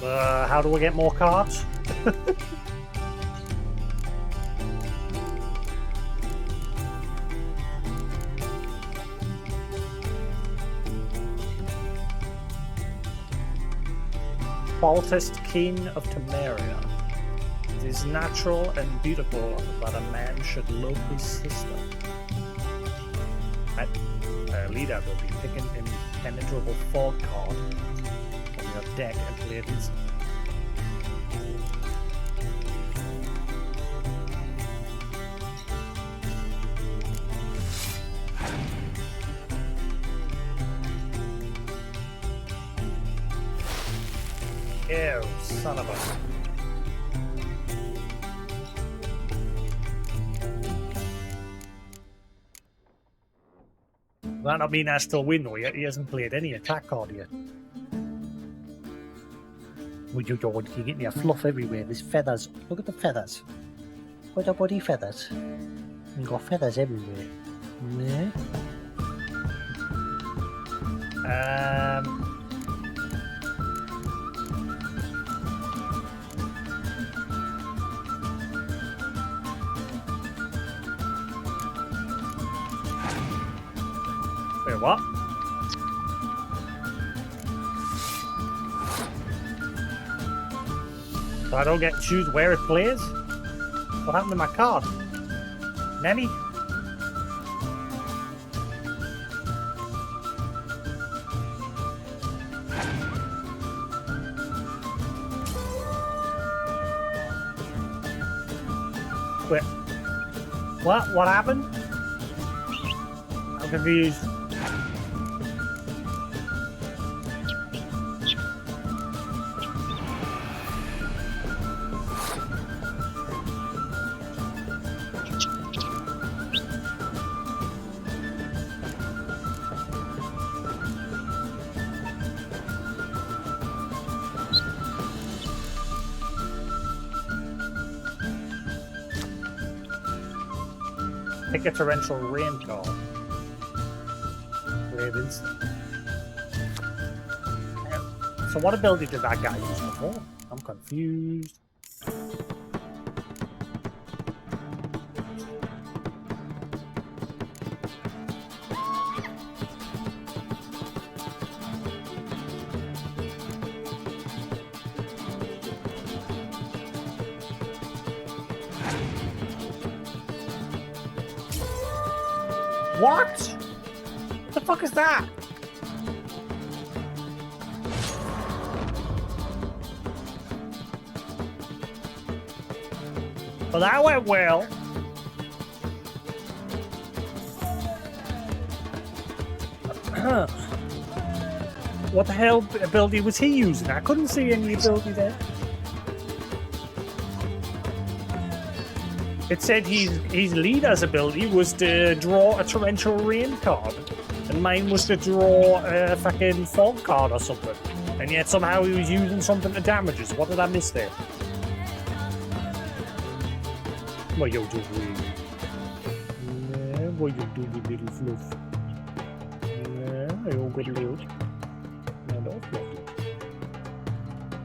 How do I get more cards? Baltist, King of Temeria. It is natural and beautiful that a man should love his sister. Leader will be pick an impenetrable fog card from your deck and play it instantly. Ew, son of a... That not mean I still win though, he hasn't played any attack card yet. Would you don't you're getting your fluff everywhere, there's feathers. Look at the feathers. What are bloody feathers? You got feathers everywhere. Yeah. Wait, what? So I don't get to choose where it plays? What happened to my card? Nanny? Wait. What? What happened? I'm confused. Pick a torrential rain card. Ravens. So what ability did that guy use before? I'm confused. What? What the fuck is that? Well, that went well. What the hell ability was he using? I couldn't see any ability there. It said his leader's ability was to draw a torrential rain card, and mine was to draw a fucking fog card or something. And yet somehow he was using something to damage us. What did I miss there? What you doing? What you doing, little fluff? I don't get loot. I don't fluff.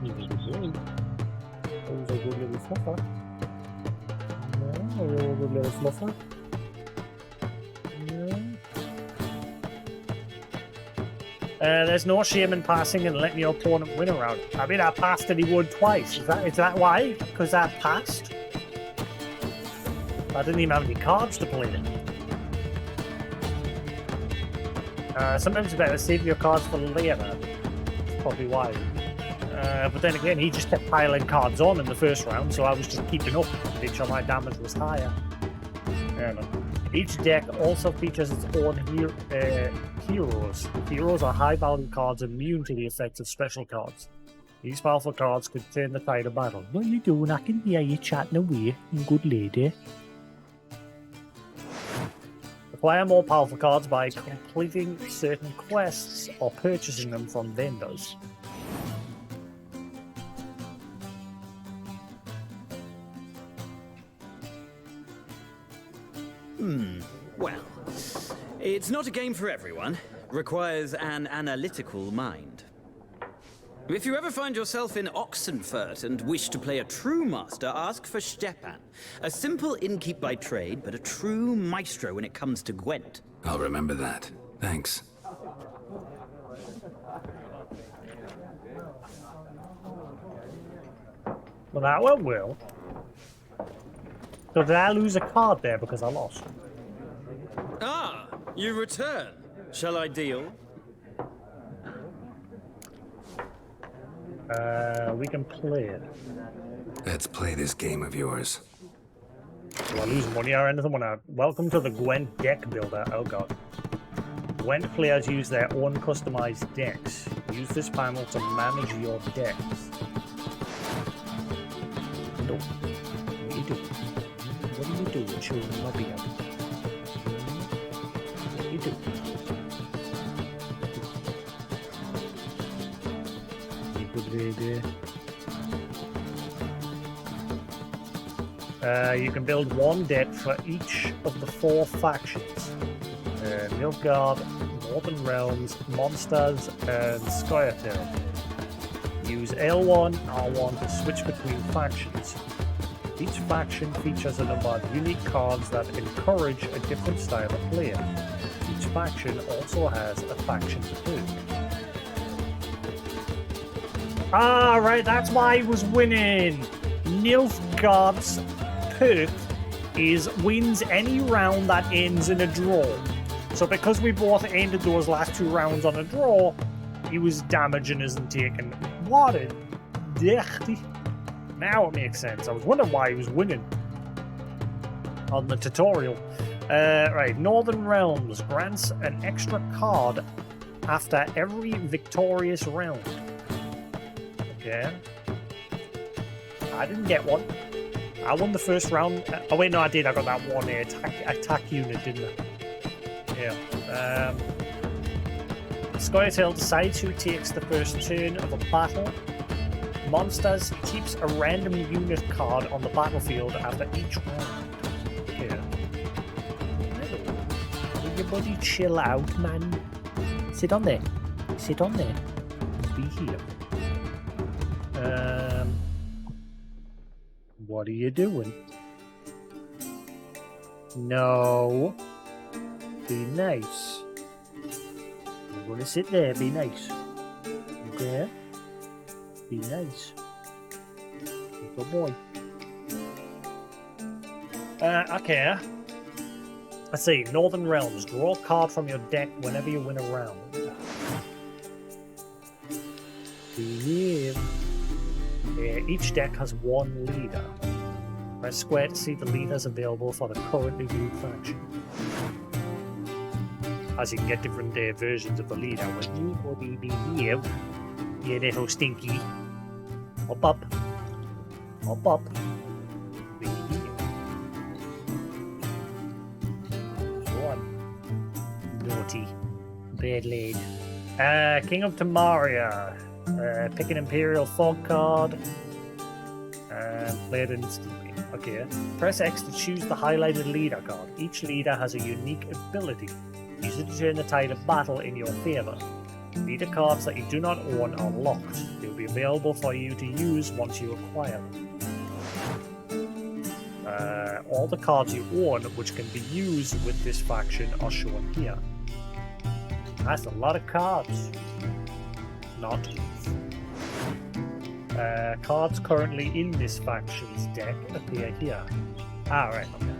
You need to go. That was a good little fluffer. A real good little fluffer. There's no shame in passing and letting your opponent win a round. I mean, I passed and he won twice. Is that why? Because I passed? I didn't even have any cards to play. Sometimes it's better to save your cards for later. That's probably why. But then again, he just kept piling cards on in the first round, so I was just keeping up to make sure my damage was higher. Each deck also features its own heroes. Heroes are high-value cards immune to the effects of special cards. These powerful cards could turn the tide of battle. What are you doing? I can hear you chatting away, you good lady. Acquire more powerful cards by completing certain quests or purchasing them from vendors. Well, it's not a game for everyone. Requires an analytical mind. If you ever find yourself in Oxenfurt and wish to play a true master, ask for Stepan. A simple innkeep by trade, but a true maestro when it comes to Gwent. I'll remember that. Thanks. Well, that went well. So did I lose a card there because I lost? Ah, you return. Shall I deal? We can play it. Let's play this game of yours. Do I lose money or anything when I... Welcome to the Gwent deck builder. Oh god. Gwent players use their own customized decks. Use this panel to manage your decks. No. What are you doing? What are you doing showing my beard? What are you doing? You can build one deck for each of the 4 factions. Nilfgaard, Northern Realms, Monsters, and Skytail. Use L1, R1 to switch between factions. Each faction features a number of unique cards that encourage a different style of play. Each faction also has a faction perk. Ah, right, that's why he was winning. Nilfgaard's perk is wins any round that ends in a draw. So because we both ended those last 2 rounds on a draw, he was damaging us and taking... What a... Now it makes sense. I was wondering why he was winning on the tutorial. Right, Northern Realms grants an extra card after every victorious round. Okay. I didn't get one. I won the first round. Oh wait, no, I did. I got that one attack unit, didn't I? Yeah. Skytail decides who takes the first turn of a battle. Monsters keeps a random unit card on the battlefield after each round. Yeah. Will your buddy chill out, man? Sit on there. Sit on there. Be here. What are you doing? No. Be nice. I'm gonna sit there, be nice. Okay? Be nice. Good boy. Okay. Let's see. Northern Realms. Draw a card from your deck whenever you win a round. Behave. Each deck has 1 leader. Press square to see the leaders available for the currently viewed faction. As you can get different versions of the leader. When you body behave, you little stinky. Up up. Up up. Behave. Go on. Naughty. Bad lad. King of Tamaria. Pick an Imperial Fog card. Play it instantly. Okay. Press X to choose the highlighted leader card. Each leader has a unique ability. Use it to turn the tide of battle in your favor. Leader cards that you do not own are locked. They will be available for you to use once you acquire them. All the cards you own which can be used with this faction are shown here. That's a lot of cards. Not. Cards currently in this faction's deck appear here. Right, okay.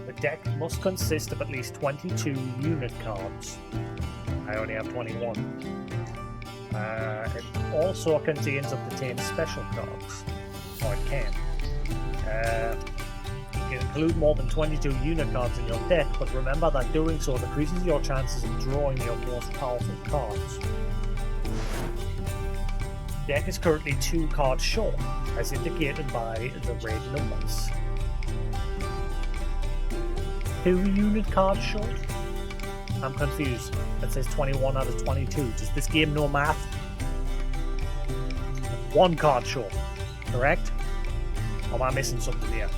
The deck must consist of at least 22 unit cards. I only have 21. It also contains up to 10 special cards. Or it can. You can include more than 22 unit cards in your deck, but remember that doing so decreases your chances of drawing your most powerful cards. The deck is currently 2 cards short, as indicated by the red numbers. 2 unit cards short? I'm confused. It says 21 out of 22. Does this game know math? 1 card short, correct? Or am I missing something here?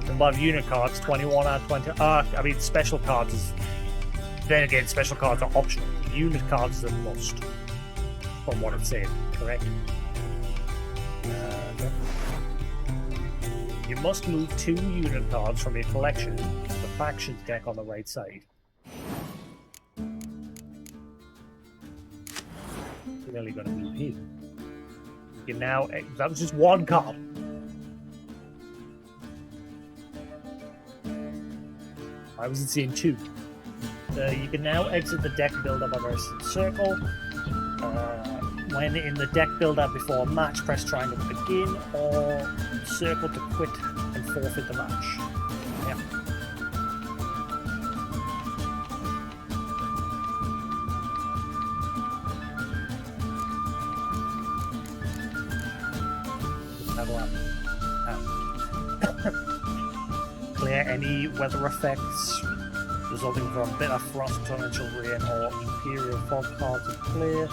Number of unit cards, 21 out of 20. I mean, special cards is... Then again, special cards are optional. Unit cards are a must. From what it said, correct? Okay. You must move 2 unit cards from your collection to the factions deck on the right side. You're only going to move him. You can now... That was just 1 card. I was seeing 2. You can now exit the deck builder by pressing circle. When in the deck builder before a match, press triangle to begin or circle to quit and forfeit the match. Yeah. Clear any weather effects resulting from bitter frost, torrential rain, or imperial fog cards in play.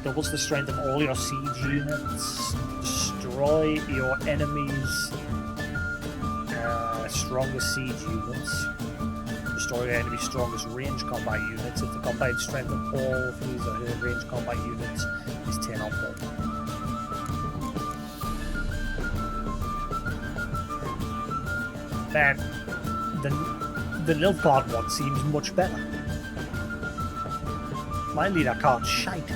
Doubles the strength of all your siege units. Destroy your enemies' strongest siege units. Destroy your enemy's strongest range combat units. If the combined strength of all of these or her range combat units is 10 or more. Man, the Nilfgaard one seems much better. My leader card's shite.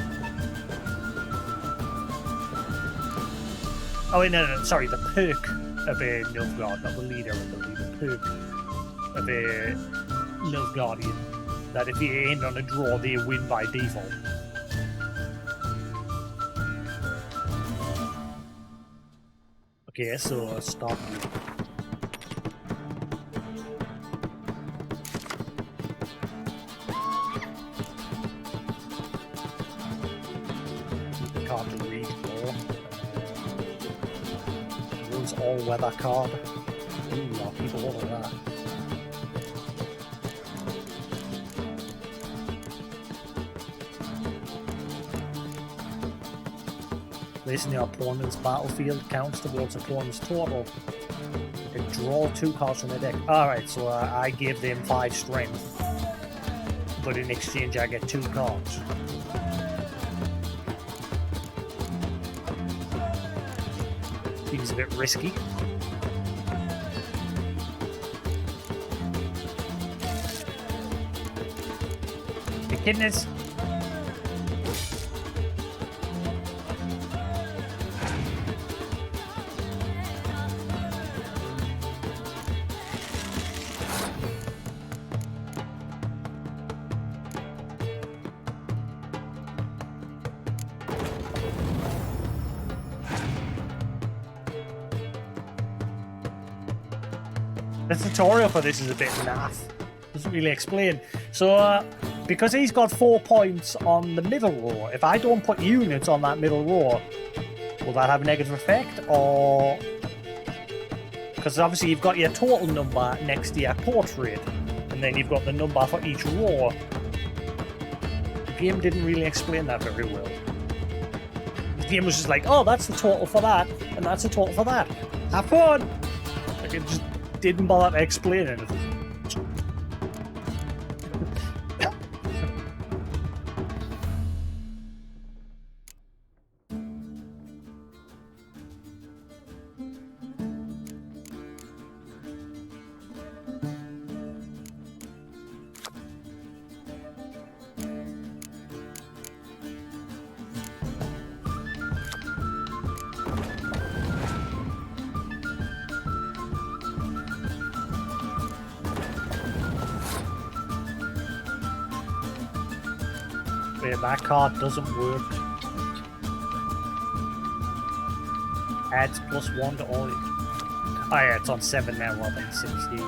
Oh wait, no, sorry, the perk of a Nilfgaard, not the leader of the leader, the perk of a Nilfgaardian, that if you end on a draw, they win by default. Okay, so start. Weather card. Ooh, I'll keep all of that. Placing your opponent's battlefield counts towards opponent's total. You can draw 2 cards from the deck. Alright, so I give them 5 strength. But in exchange I get 2 cards. Seems a bit risky. Goodness. The tutorial for this is a bit naff. Doesn't really explain. So, because he's got 4 points on the middle row, if I don't put units on that middle row, will that have a negative effect? Or... Because obviously you've got your total number next to your portrait, and then you've got the number for each row. The game didn't really explain that very well. The game was just like, oh, that's the total for that, and that's the total for that. Have fun! Like, it just didn't bother to explain anything. That card doesn't work. Adds +1 to all. Oh yeah, it's on 7 now rather than 60.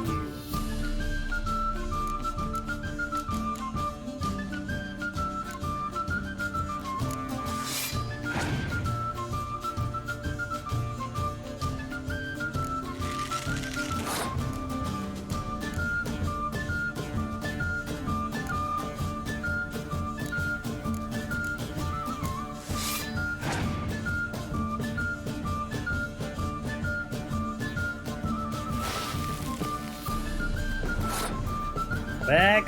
bag.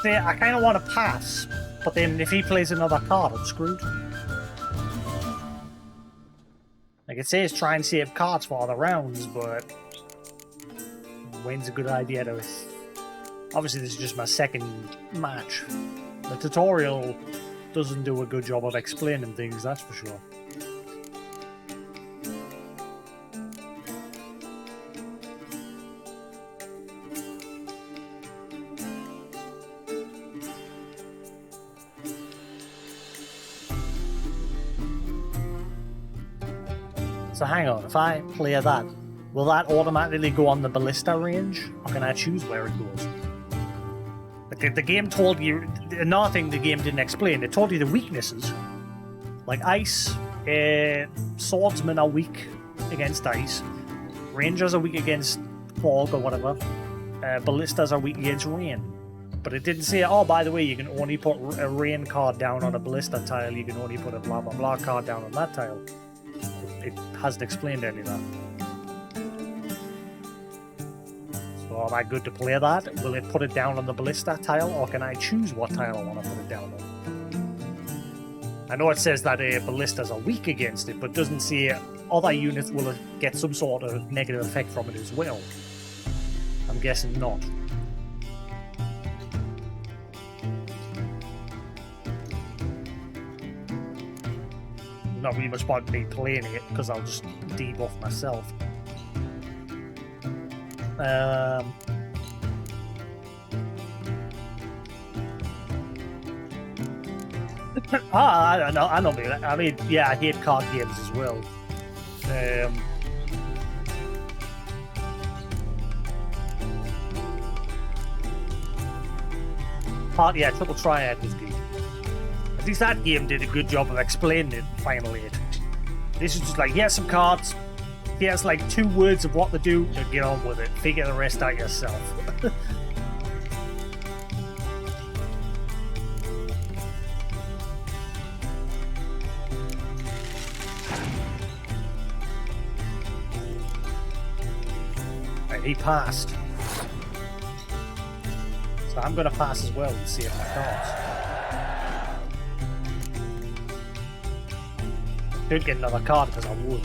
See, I kind of want to pass, but then if he plays another card, I'm screwed. Like it says, try and save cards for other rounds, but when's a good idea to? Obviously, this is just my second match. The tutorial doesn't do a good job of explaining things, that's for sure. So hang on, if I play that, will that automatically go on the ballista range? Or can I choose where it goes? The game told you, another thing the game didn't explain, it told you the weaknesses. Like ice, swordsmen are weak against ice, rangers are weak against fog or whatever, ballistas are weak against rain. But it didn't say, oh, by the way, you can only put a rain card down on a ballista tile, you can only put a blah blah blah card down on that tile. It hasn't explained any of that. So am I good to play that? Will it put it down on the ballista tile, or can I choose what tile I want to put it down on? I know it says that ballistas are weak against it, but doesn't say other units will get some sort of negative effect from it as well. I'm guessing not. Not really much point me playing it because I'll just debuff myself. I don't know. I mean, yeah, I hate card games as well. Yeah, Triple Triad was good. At least that game did a good job of explaining it, Final 8. This is just like, here's some cards, here's like 2 words of what to do, and get on with it. Figure the rest out yourself. Right, he passed. So I'm going to pass as well and save my cards. Don't get another card because I would.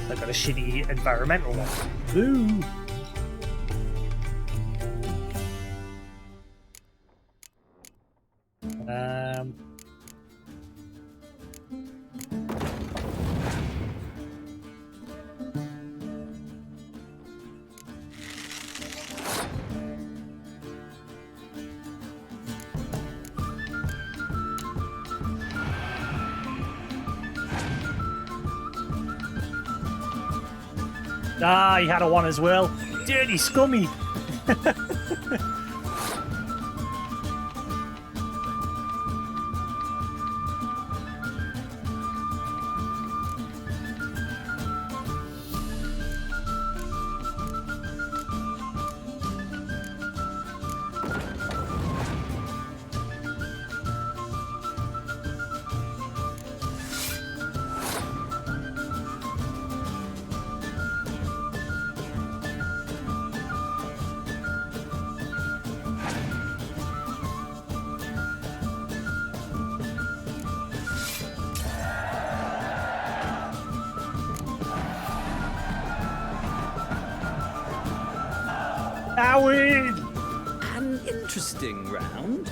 I got a shitty environmental one. Ooh. Ah, he had a 1 as well. Dirty scummy. Howard! An interesting round.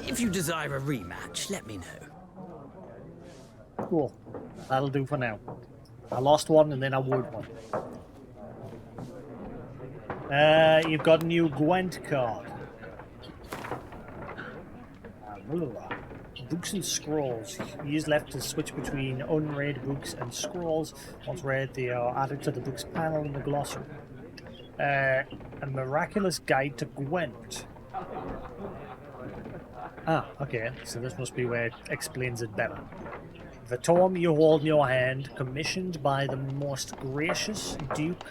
If you desire a rematch, let me know. Cool. That'll do for now. I lost 1 and then I won 1. You've got a new Gwent card. Books and scrolls. Use left to switch between unread books and scrolls. Once read, they are added to the book's panel in the glossary. A miraculous guide to Gwent. Ah, okay. So this must be where it explains it better. The tome you hold in your hand, commissioned by the most gracious Duke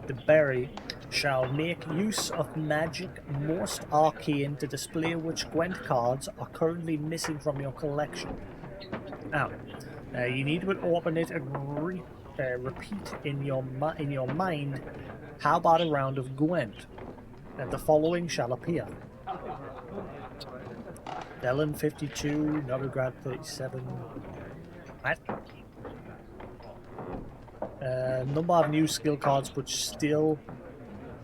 de Berry, shall make use of magic most arcane to display which Gwent cards are currently missing from your collection. Now, you need to open it and repeat in your mind, how about a round of Gwent? And the following shall appear. Velen 52, Novigrad 37. Right. Number of new skill cards which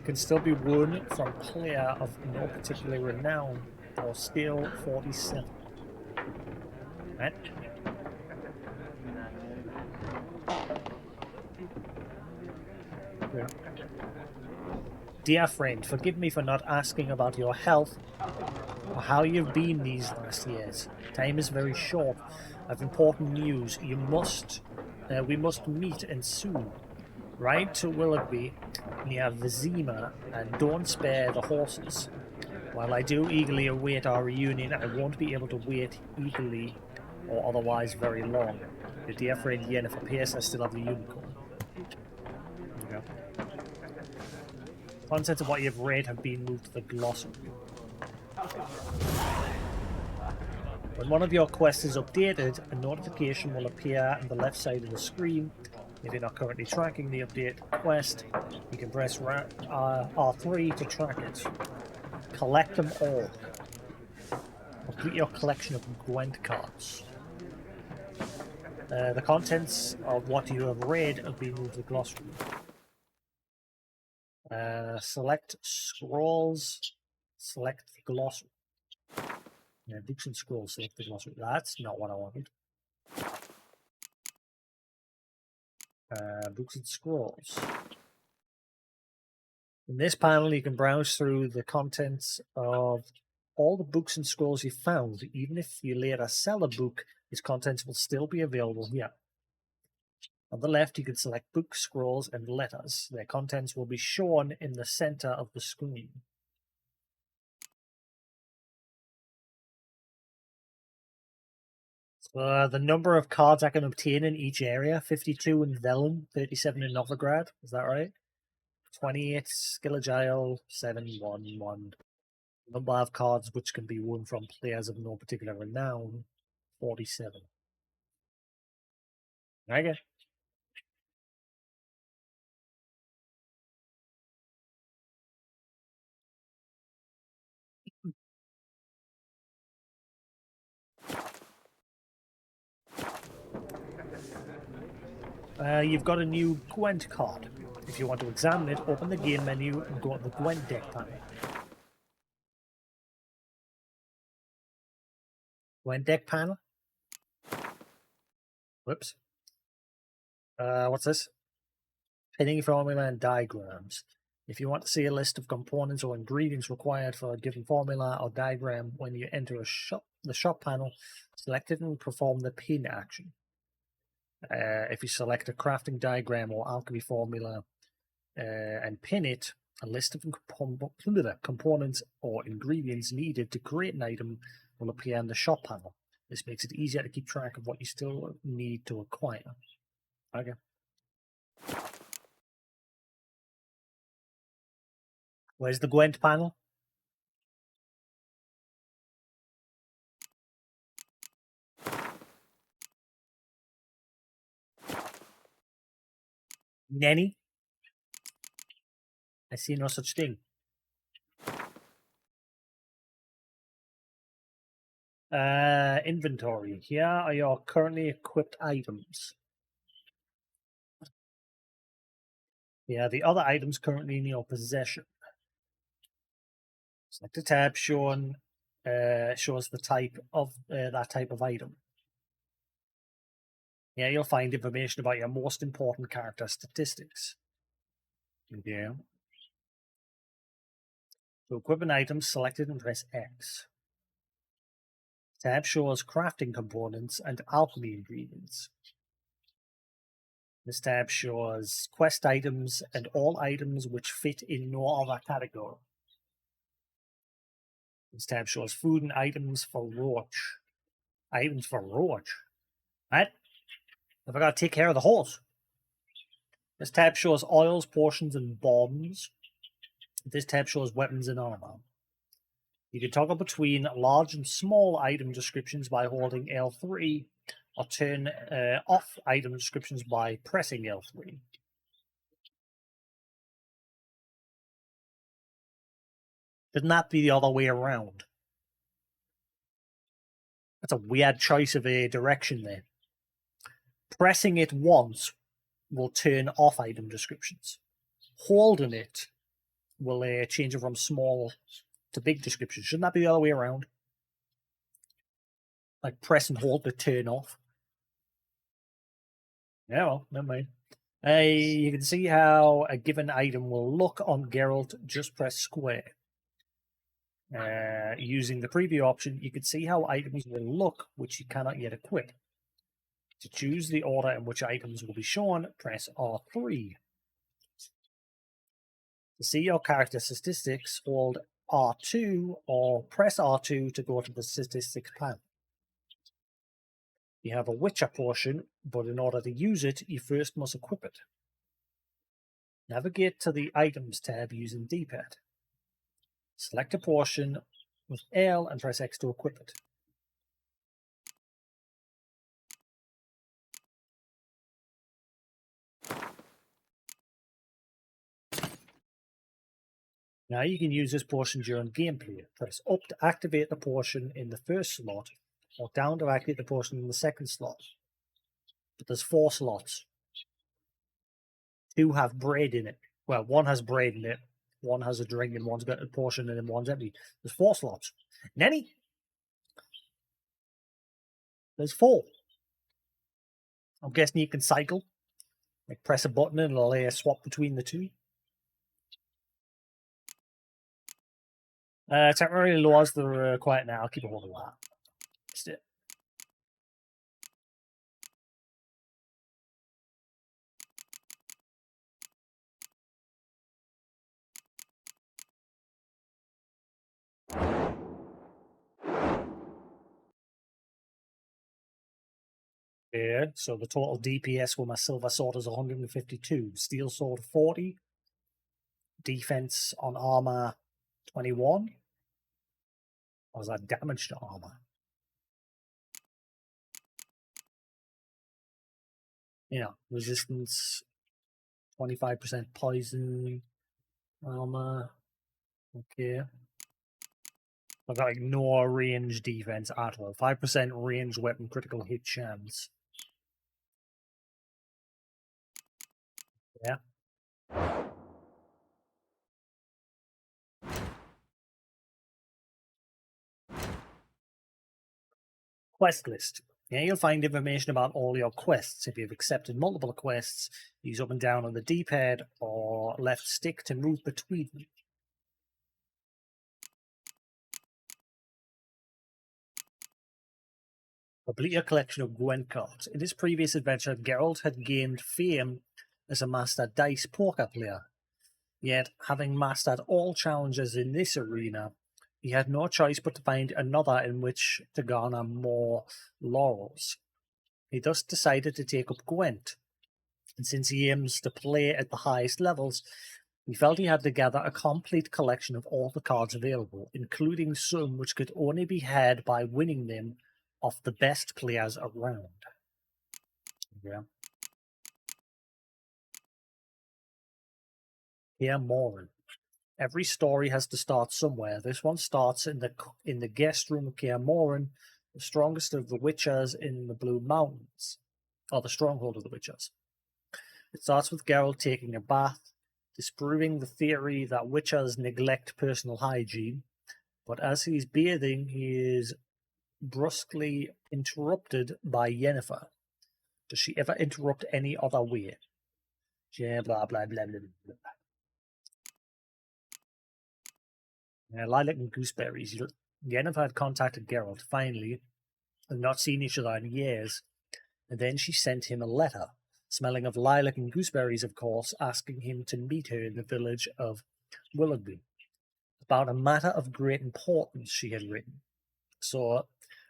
can still be won from player of no particular renown, or skill 47. Right. Yeah. Dear friend, forgive me for not asking about your health or how you've been these last years. Time is very short. I've important news. We must meet, and soon. Ride to Willoughby near Vizima and don't spare the horses. While I do eagerly await our reunion, I won't be able to wait eagerly or otherwise very long. Your dear friend Yennefer Pierce, I still have the unicorn. There you go. Contents of what you've read have been moved to the glossary. When one of your quests is updated, a notification will appear on the left side of the screen. If you're not currently tracking the update quest, you can press R3 to track it. Collect them all. Complete your collection of Gwent cards. The contents of what you have read have been moved to the glossary. Select scrolls. Select the glossary. Yeah, books and scrolls. Select the glossary. That's not what I wanted. Books and scrolls. In this panel, you can browse through the contents of all the books and scrolls you found. Even if you later sell a book, its contents will still be available here. On the left, you can select books, scrolls, and letters. Their contents will be shown in the center of the screen. So, the number of cards I can obtain in each area: 52 in Velen, 37 in Novigrad. Is that right? 28 Skillagile, 711. Number of cards which can be won from players of no particular renown: 47. Okay. You've got a new Gwent card. If you want to examine it, open the game menu and go to the Gwent deck panel. Gwent deck panel. Whoops. What's this? Pinning formula and diagrams. If you want to see a list of components or ingredients required for a given formula or diagram when you enter the shop panel, select it and perform the pin action. If you select a crafting diagram or alchemy formula and pin it, a list of components or ingredients needed to create an item will appear in the shop panel. This makes it easier to keep track of what you still need to acquire. Okay. Where's the Gwent panel? Nenny? I see no such thing. Inventory. Here are your currently equipped items. Here are the other items currently in your possession. Select a tab shows the type of that type of item. Here you'll find information about your most important character statistics. Yeah. To equip an item, select it and press X. Tab shows crafting components and alchemy ingredients. This tab shows quest items and all items which fit in no other category. This tab shows food and items for Roach. Items for Roach? What? Have I got to take care of the horse? This tab shows oils, potions, and bombs. This tab shows weapons and armor. You can toggle between large and small item descriptions by holding L3, or turn off item descriptions by pressing L3. Shouldn't that be the other way around? That's a weird choice of a direction there. Pressing it once will turn off item descriptions. Holding it will change it from small to big descriptions. Shouldn't that be the other way around? Like press and hold to turn off. Yeah, well, never mind. You can see how a given item will look on Geralt. Just press square. Using the preview option, you can see how items will look, which you cannot yet equip. To choose the order in which items will be shown, press R3. To see your character statistics, hold R2 or press R2 to go to the statistics panel. You have a Witcher portion, but in order to use it, you first must equip it. Navigate to the Items tab using D-pad. Select a portion with L and press X to equip it. Now you can use this portion during gameplay. Press up to activate the portion in the first slot, or down to activate the portion in the second slot. But there's 4 slots. 2 have bread in it. Well, 1 has bread in it, 1 has a drink, and 1's got a portion, and then 1's empty. There's 4 slots. Nenny? There's 4. I'm guessing you can cycle. Like press a button and it'll swap between the 2. Temporarily lowers the quiet now. I'll keep a hold of that. That's it. Yeah, so the total DPS with my silver sword is 152. Steel sword 40. Defense on armor 21. Or is that damage to armor? Yeah, resistance 25% poison armor. Okay. I've got like no range defense at all. 5% range weapon critical hit chance. Yeah. Quest list. Yeah, you'll find information about all your quests. If you've accepted multiple quests, use up and down on the D-pad or left stick to move between them. Complete your collection of Gwent cards. In his previous adventure, Geralt had gained fame as a master dice poker player. Yet, having mastered all challenges in this arena, he had no choice but to find another in which to garner more laurels. He thus decided to take up Gwent, and since he aims to play at the highest levels, he felt he had to gather a complete collection of all the cards available, including some which could only be had by winning them off the best players around. Yeah. Kaer Morhen. Every story has to start somewhere. This one starts in the guest room of Kaer Morhen, the strongest of the Witchers in the Blue Mountains, or the stronghold of the Witchers. It starts with Geralt taking a bath, disproving the theory that Witchers neglect personal hygiene, but as he's bathing, he is brusquely interrupted by Yennefer. Does she ever interrupt any other way? Yeah, blah, blah, blah, blah, blah. Lilac and gooseberries. Yennefer had contacted Geralt, finally, and not seen each other in years, and then she sent him a letter, smelling of lilac and gooseberries, of course, asking him to meet her in the village of Willoughby, about a matter of great importance, she had written. So,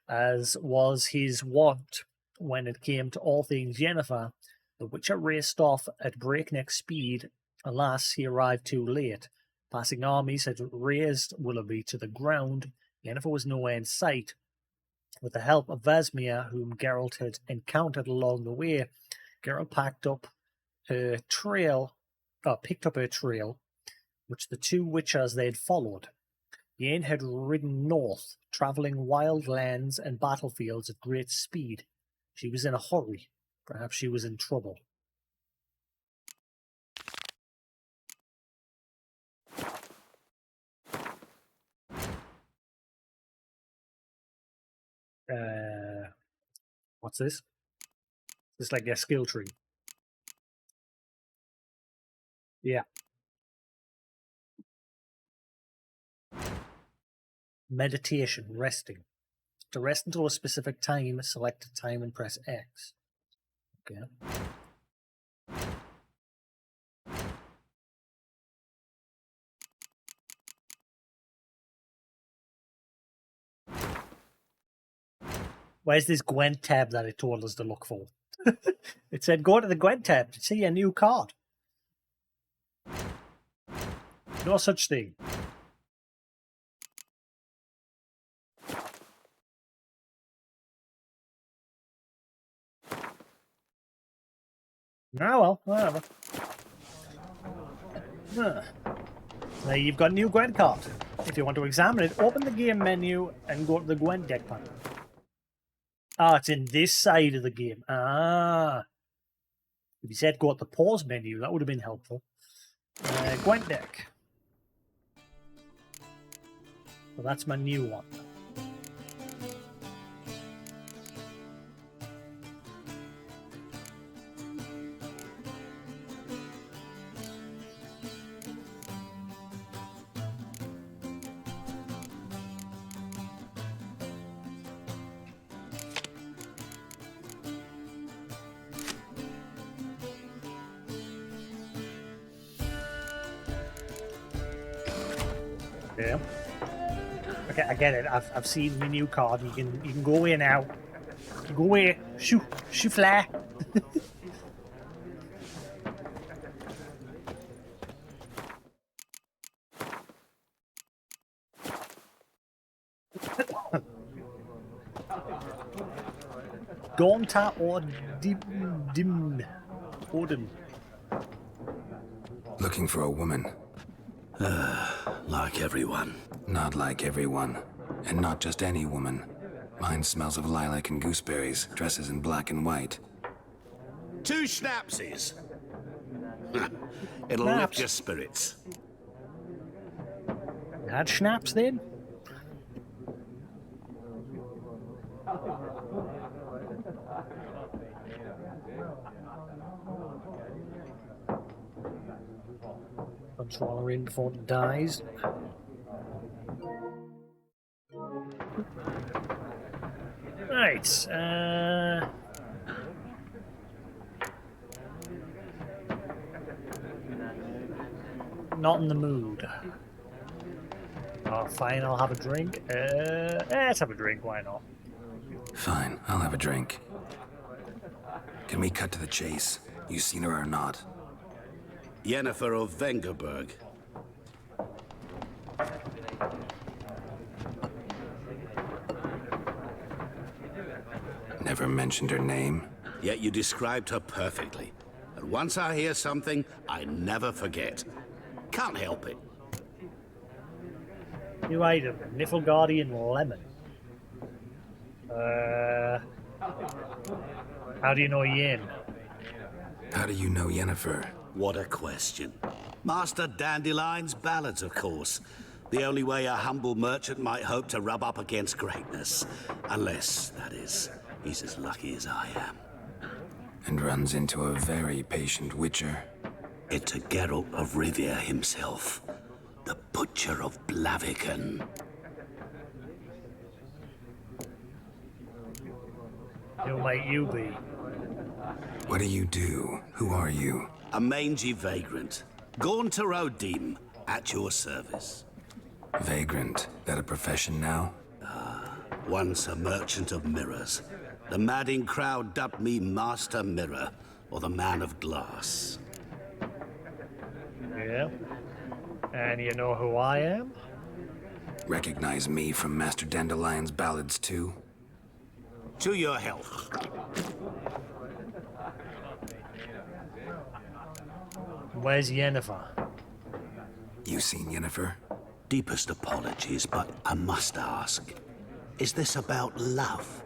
as was his wont, when it came to all things Yennefer, the Witcher raced off at breakneck speed. Alas, he arrived too late. Passing armies had razed Willoughby to the ground. Yennefer was nowhere in sight. With the help of Vesemir, whom Geralt had encountered along the way, Geralt picked up her trail, which the two Witchers they had followed. Yen had ridden north, travelling wild lands and battlefields at great speed. She was in a hurry. Perhaps she was in trouble. What's this? It's like a skill tree. Yeah. Meditation, resting. To rest until a specific time, select a time and press X. Okay. Where's this Gwent tab that it told us to look for? It said go to the Gwent tab to see a new card. No such thing. Oh well, whatever. Now you've got a new Gwent card. If you want to examine it, open the game menu and go to the Gwent deck panel. Ah, it's in this side of the game. Ah. If you said go to the pause menu, that would have been helpful. Gwent deck. So that's my new one. Yeah. Okay, I get it. I've seen my new card. You can go away now. Go away. Shoo fly. Gonta or Dim Odin. Looking for a woman. Like everyone. Not like everyone. And not just any woman. Mine smells of lilac and gooseberries, dresses in black and white. 2 schnapsies. It'll lift your spirits. Had schnapps then? Swallow in before it dies. Right. Not in the mood. Oh, fine, I'll have a drink. Let's have a drink, why not? Fine, I'll have a drink. Can we cut to the chase? You seen her or not? Yennefer of Vengerberg. Never mentioned her name? Yet you described her perfectly. And once I hear something, I never forget. Can't help it. New item, Niflgardian Lemon. How do you know Yen? How do you know Yennefer? What a question. Master Dandelion's ballads, of course. The only way a humble merchant might hope to rub up against greatness. Unless, that is, he's as lucky as I am. And runs into a very patient witcher. It's a Geralt of Rivia himself. The Butcher of Blaviken. Who might you be? What do you do? Who are you? A mangy vagrant. Gaunter Odim, at your service. Vagrant? That a profession now? Once a merchant of mirrors. The madding crowd dubbed me Master Mirror, or the Man of Glass. Yeah. And you know who I am? Recognize me from Master Dandelion's ballads too? To your health. Where's Yennefer? You seen Yennefer? Deepest apologies, but I must ask. Is this about love?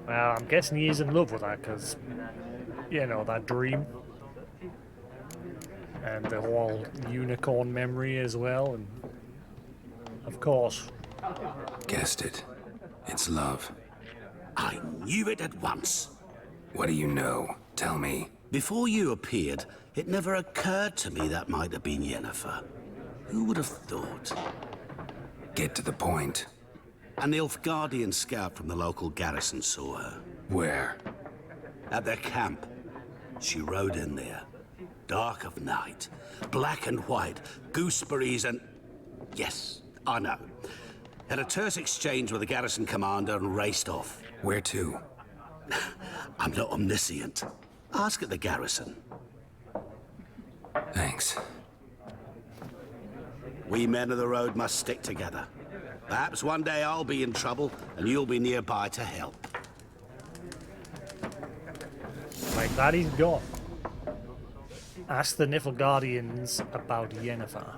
Well, I'm guessing he is in love with her, because, you know, that dream. And the whole unicorn memory as well, and... Of course. Guessed it. It's love. I knew it at once. What do you know? Tell me. Before you appeared, it never occurred to me that might have been Yennefer. Who would have thought? Get to the point. An Nilfgaardian scout from the local garrison saw her. Where? At their camp. She rode in there. Dark of night. Black and white. Gooseberries and... Yes, I know. Had a terse exchange with the garrison commander and raced off. Where to? I'm not omniscient. Ask at the garrison. Thanks. We men of the road must stick together. Perhaps one day I'll be in trouble and you'll be nearby to help. Like that, he's gone. Ask the Nilfgaardians about Yennefer.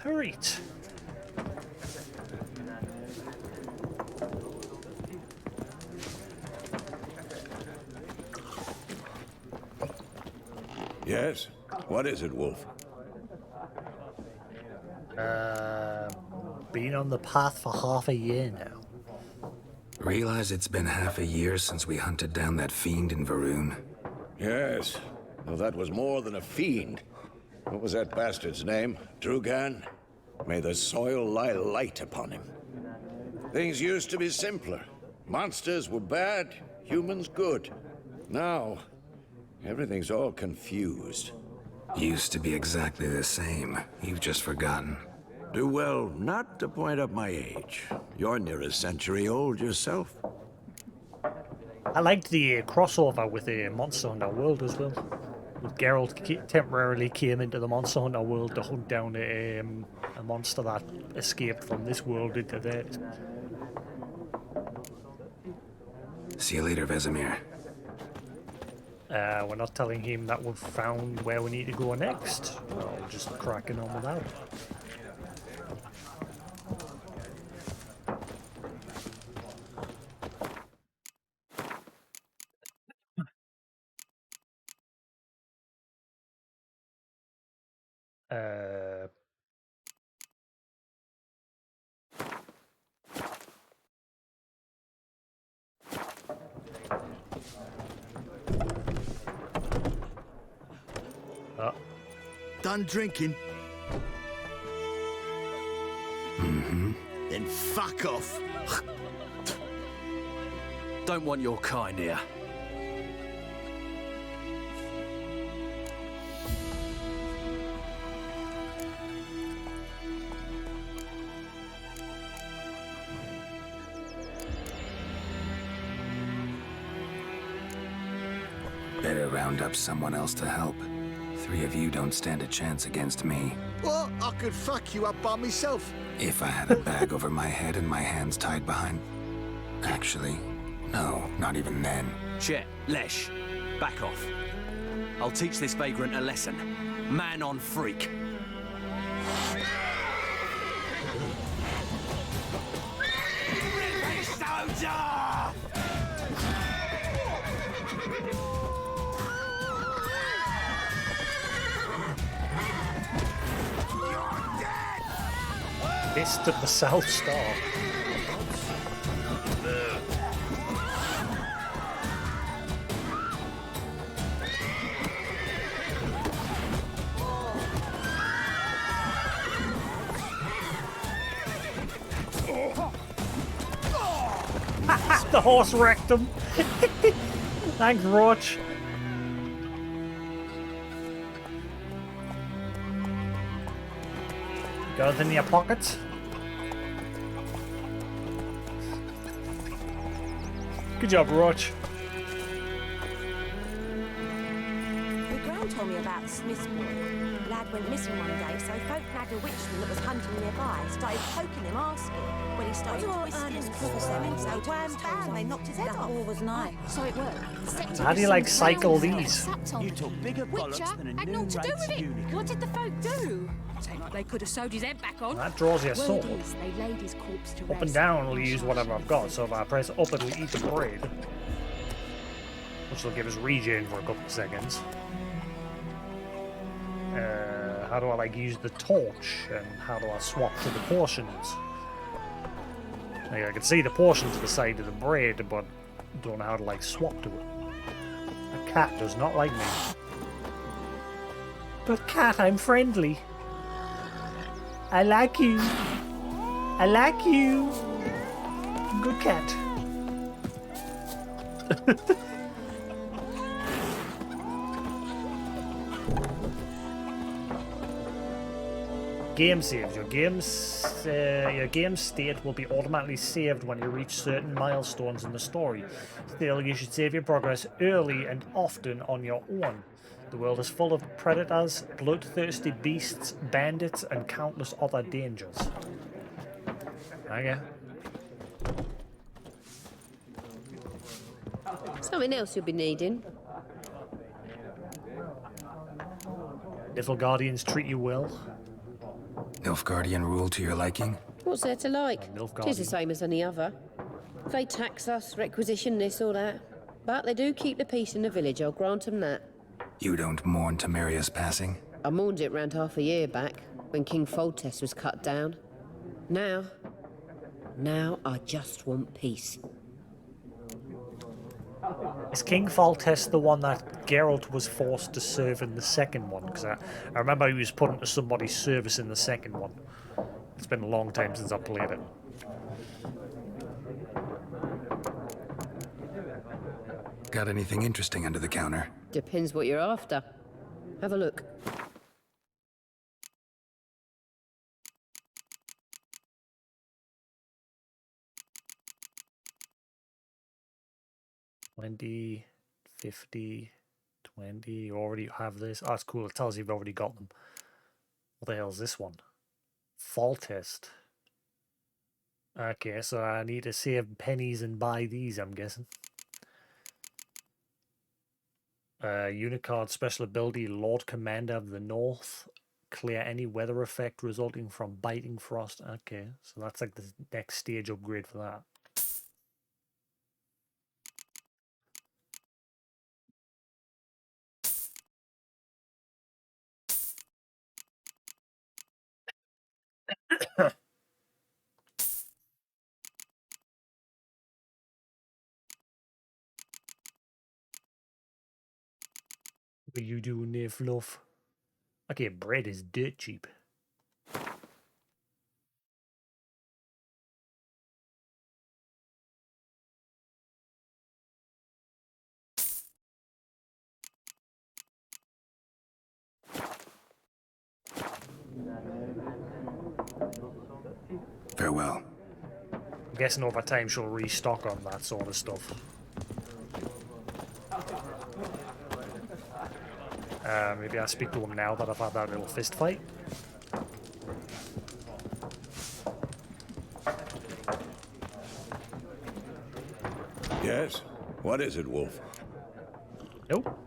Right. Yes? What is it, Wolf? Been on the path for half a year now. Realize it's been half a year since we hunted down that fiend in Varun? Yes. Well, that was more than a fiend. What was that bastard's name? Drugan? May the soil lie light upon him. Things used to be simpler. Monsters were bad, humans good. Now, everything's all confused. Used to be exactly the same. You've just forgotten. Do well not to point up my age. You're near a century old yourself. I liked the crossover with the Monster Hunter world as well. With Geralt temporarily came into the Monster Hunter world to hunt down a monster that escaped from this world into theirs. See you later, Vesemir. We're not telling him that we've found where we need to go next. We're just cracking on with that. Done drinking? Mm-hmm. Then fuck off. Don't want your kind here. round up someone else to help. 3 of you don't stand a chance against me. What? I could fuck you up by myself. If I had a bag over my head and my hands tied behind... Actually, no, not even then. Shit, Lesh, back off. I'll teach this vagrant a lesson. Man on freak. Missed at the South Star. The horse wrecked him. Thanks, Roach. Got it in your pockets? Good job, Roach. The ground told me about the Smith's boy. Lad went missing one day, so folk nagged a witchman that was hunting nearby. Started poking him, asking. When he started twisting his claws, so wham bam, they knocked his head off. War was nigh, so it worked. How do you like cycle these? You took bigger bollocks than a had new naught to do with race it. unicorn. What did the folk do? Say like they could have sewed his head back on. That draws your sword. Word is, they laid his corpse to Up and rest. down will use whatever I've got, so if I press up it'll eat the bread. Which will give us regen for a couple of seconds. How do I like use the torch, and how do I swap to the portions? Like, I can see the portion to the side of the bread, but don't know how to like swap to it. A cat does not like me. But cat, I'm friendly. I like you. I like you. Good cat. Game saves. Your game state will be automatically saved when you reach certain milestones in the story. Still, you should save your progress early and often on your own. The world is full of predators, bloodthirsty beasts, bandits, and countless other dangers. Okay. Something else you'll be needing. Little guardians treat you well. Nilfgaardian rule to your liking? What's there to like? Tis the same as any other. They tax us, requisition this or that. But they do keep the peace in the village, I'll grant them that. You don't mourn Temeria's passing? I mourned it round half a year back, when King Foltest was cut down. Now I just want peace. Is King Foltest the one that Geralt was forced to serve in the second one? Because I remember he was put into somebody's service in the second one. It's been a long time since I played it. Got anything interesting under the counter? Depends what you're after. Have a look. $20, $50, $20. You already have this. Oh, that's cool. It tells you you've already got them. What the hell is this one? Fall test. Okay, so I need to save pennies and buy these, I'm guessing. Unicard special ability, Lord Commander of the North. Clear any weather effect resulting from biting frost. Okay, so that's like the next stage upgrade for that. What are you doing there, Fluff? Okay, bread is dirt cheap. Farewell. I'm guessing over time she'll restock on that sort of stuff. Maybe I speak to him now that I've had that little fist fight. Yes? What is it, Wolf? Nope.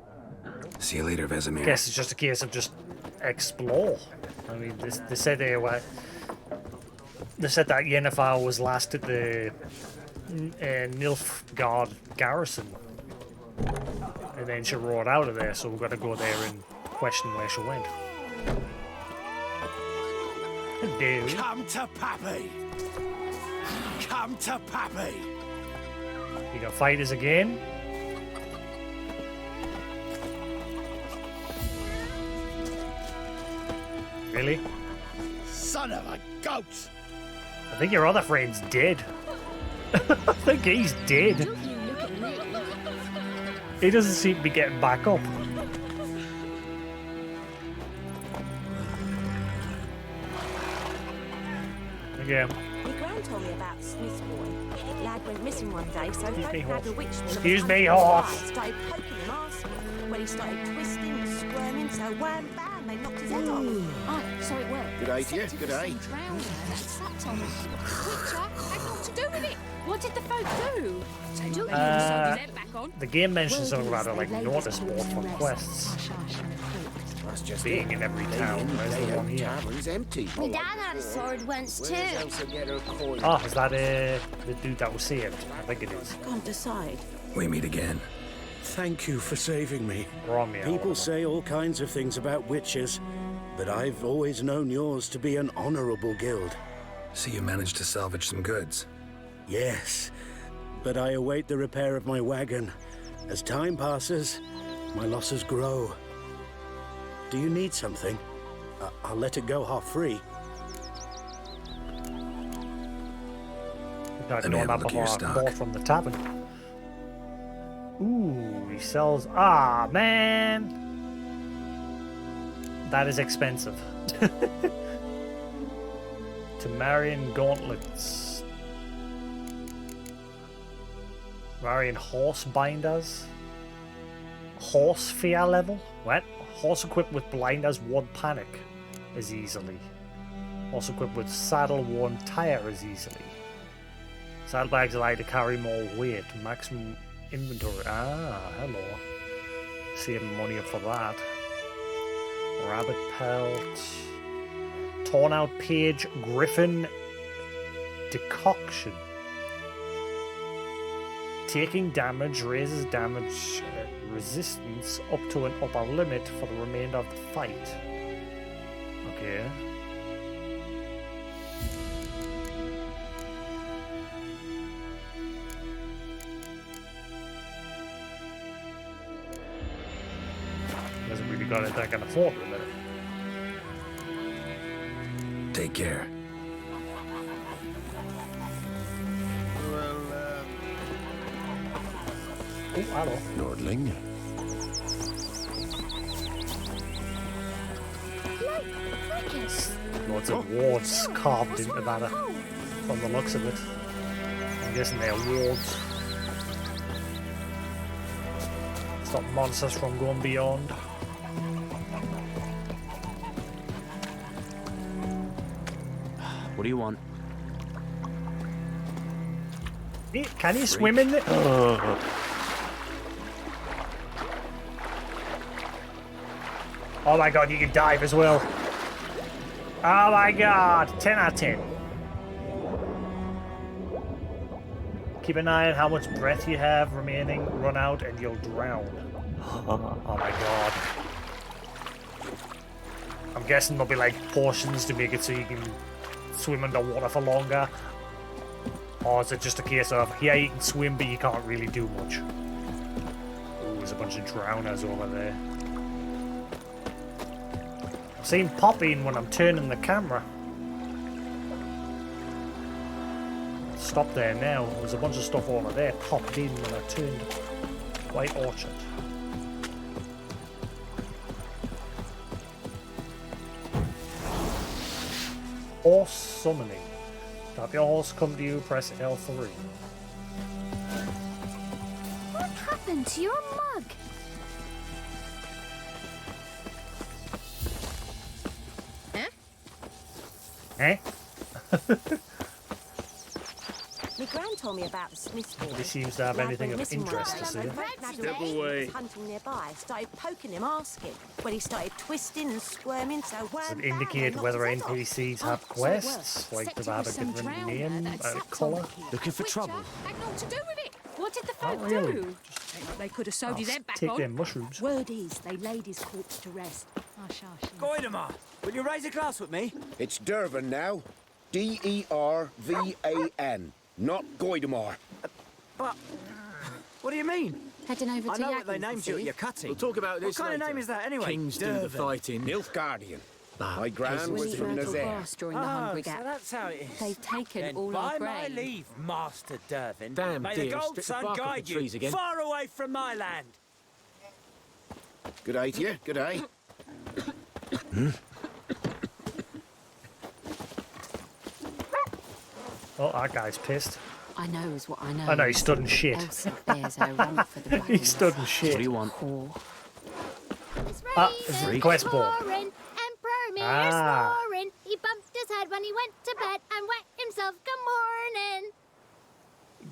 See you later, Vesemir. Guess it's just a case of just explore. I mean, they said they said that Yennefer was last at the Nilfgaard garrison, and then she roared out of there. So we've got to go there and question where she went. Hello. Come to Pappy! Come to Pappy! You gonna fight us again? Really? Son of a goat! I think your other friend's dead. I think he's dead. He doesn't seem to be getting back up. Again. My gran told me about Smith's boy. Lad went missing one day, so folk had a witchman. Excuse me, horse. Started poking him, asking. When he started twisting and squirming, so wham bam, they knocked his head off. Oh, so it worked. Good day to you. Good day. Drowned her. That sat on us. Witcher had not to do with it. What did the folk do? The game mentions something about a notice board for quests. Being in every town. Where's the one here? Empty. My dad had a sword once too. Oh, is that the dude that was saved? I think it is. Can't decide. We meet again. Thank you for saving me. Romeo. People say all kinds of things about witches, but I've always known yours to be an honorable guild. So you managed to salvage some goods? Yes, but I await the repair of my wagon. As time passes, my losses grow. Do you need something? I'll let it go half-free. Let me have a look at your stock. From the tavern. Ooh, he sells. Ah, man, that is expensive. Temarian gauntlets, Temarian horse binders, horse fear level. What? Horse equipped with blinders won't panic as easily. Horse equipped with saddle won't tire as easily. Saddlebags allow you to carry more weight. Maximum inventory. Ah, hello. Saving money up for that. Rabbit pelt. Torn out page. Griffin decoction. Taking damage raises damage resistance up to an upper limit for the remainder of the fight. Okay. Hasn't really got anything I can afford with it. Take care. Oh, hello. Nordling. Lots of wards carved into that from the looks of it. I'm guessing they're wards. Stop monsters from going beyond. What do you want? Can you swim in it? Oh my god, you can dive as well. Oh my god, 10 out of 10. Keep an eye on how much breath you have remaining. Run out and you'll drown. Oh my god. I'm guessing there'll be like portions to make it so you can swim underwater for longer. Or is it just a case of, yeah, you can swim but you can't really do much? Ooh, there's a bunch of drowners over there. I've seen popping when I'm turning the camera. Stop there now. There's a bunch of stuff over there popped in when I turned White Orchard. Horse summoning. To have your horse come to you, press L3. What happened to your mug? Eh? My gran told me about the Smith's boy. He seems to have Lad anything went of missing one interest day. to say. Step away. Was hunting nearby. Started poking him, asking. When he started twisting and squirming, so Does wham, it indicate bam, whether knocked his head NPCs off. have Oh, so it quests? was. Like, do Except they it have a was some different drowner name, that had a sapped colour? on the kid. Looking for trouble? Had naught to do with it. What did the Not folk really. do? They could have sewed his head back Take on. them mushrooms. Word is, they laid his corpse to rest. Hush, hush. Goidemar, will you raise a glass with me? It's Dervan now. D-E-R-V-A-N. Not Goidemar. But what do you mean? Heading over I to know what they Yagn's, named you you at see. your cutting. We'll talk about this What kind of later. name is that anyway? Kings do the fighting. Nilfgaardian. Ah, My gran we'll was eat from myrtle Nazaire. grass during the hungry so gap. that's how it is. They've taken Then all by our my grain. leave, Master Dervin. Damn May deer, the gold strip the sun bark off the guide trees you again. far away from my land. Good day to you. Good day. Oh, that guy's pissed. I know is what I know. I know, he's stood in shit. Elsa bears her rump for the He's stood in shit. What do you want? Ah, this is the quest board. Emperor Mir Ah. snoring. He bumped his head when he went to bed and wet himself. Good morning.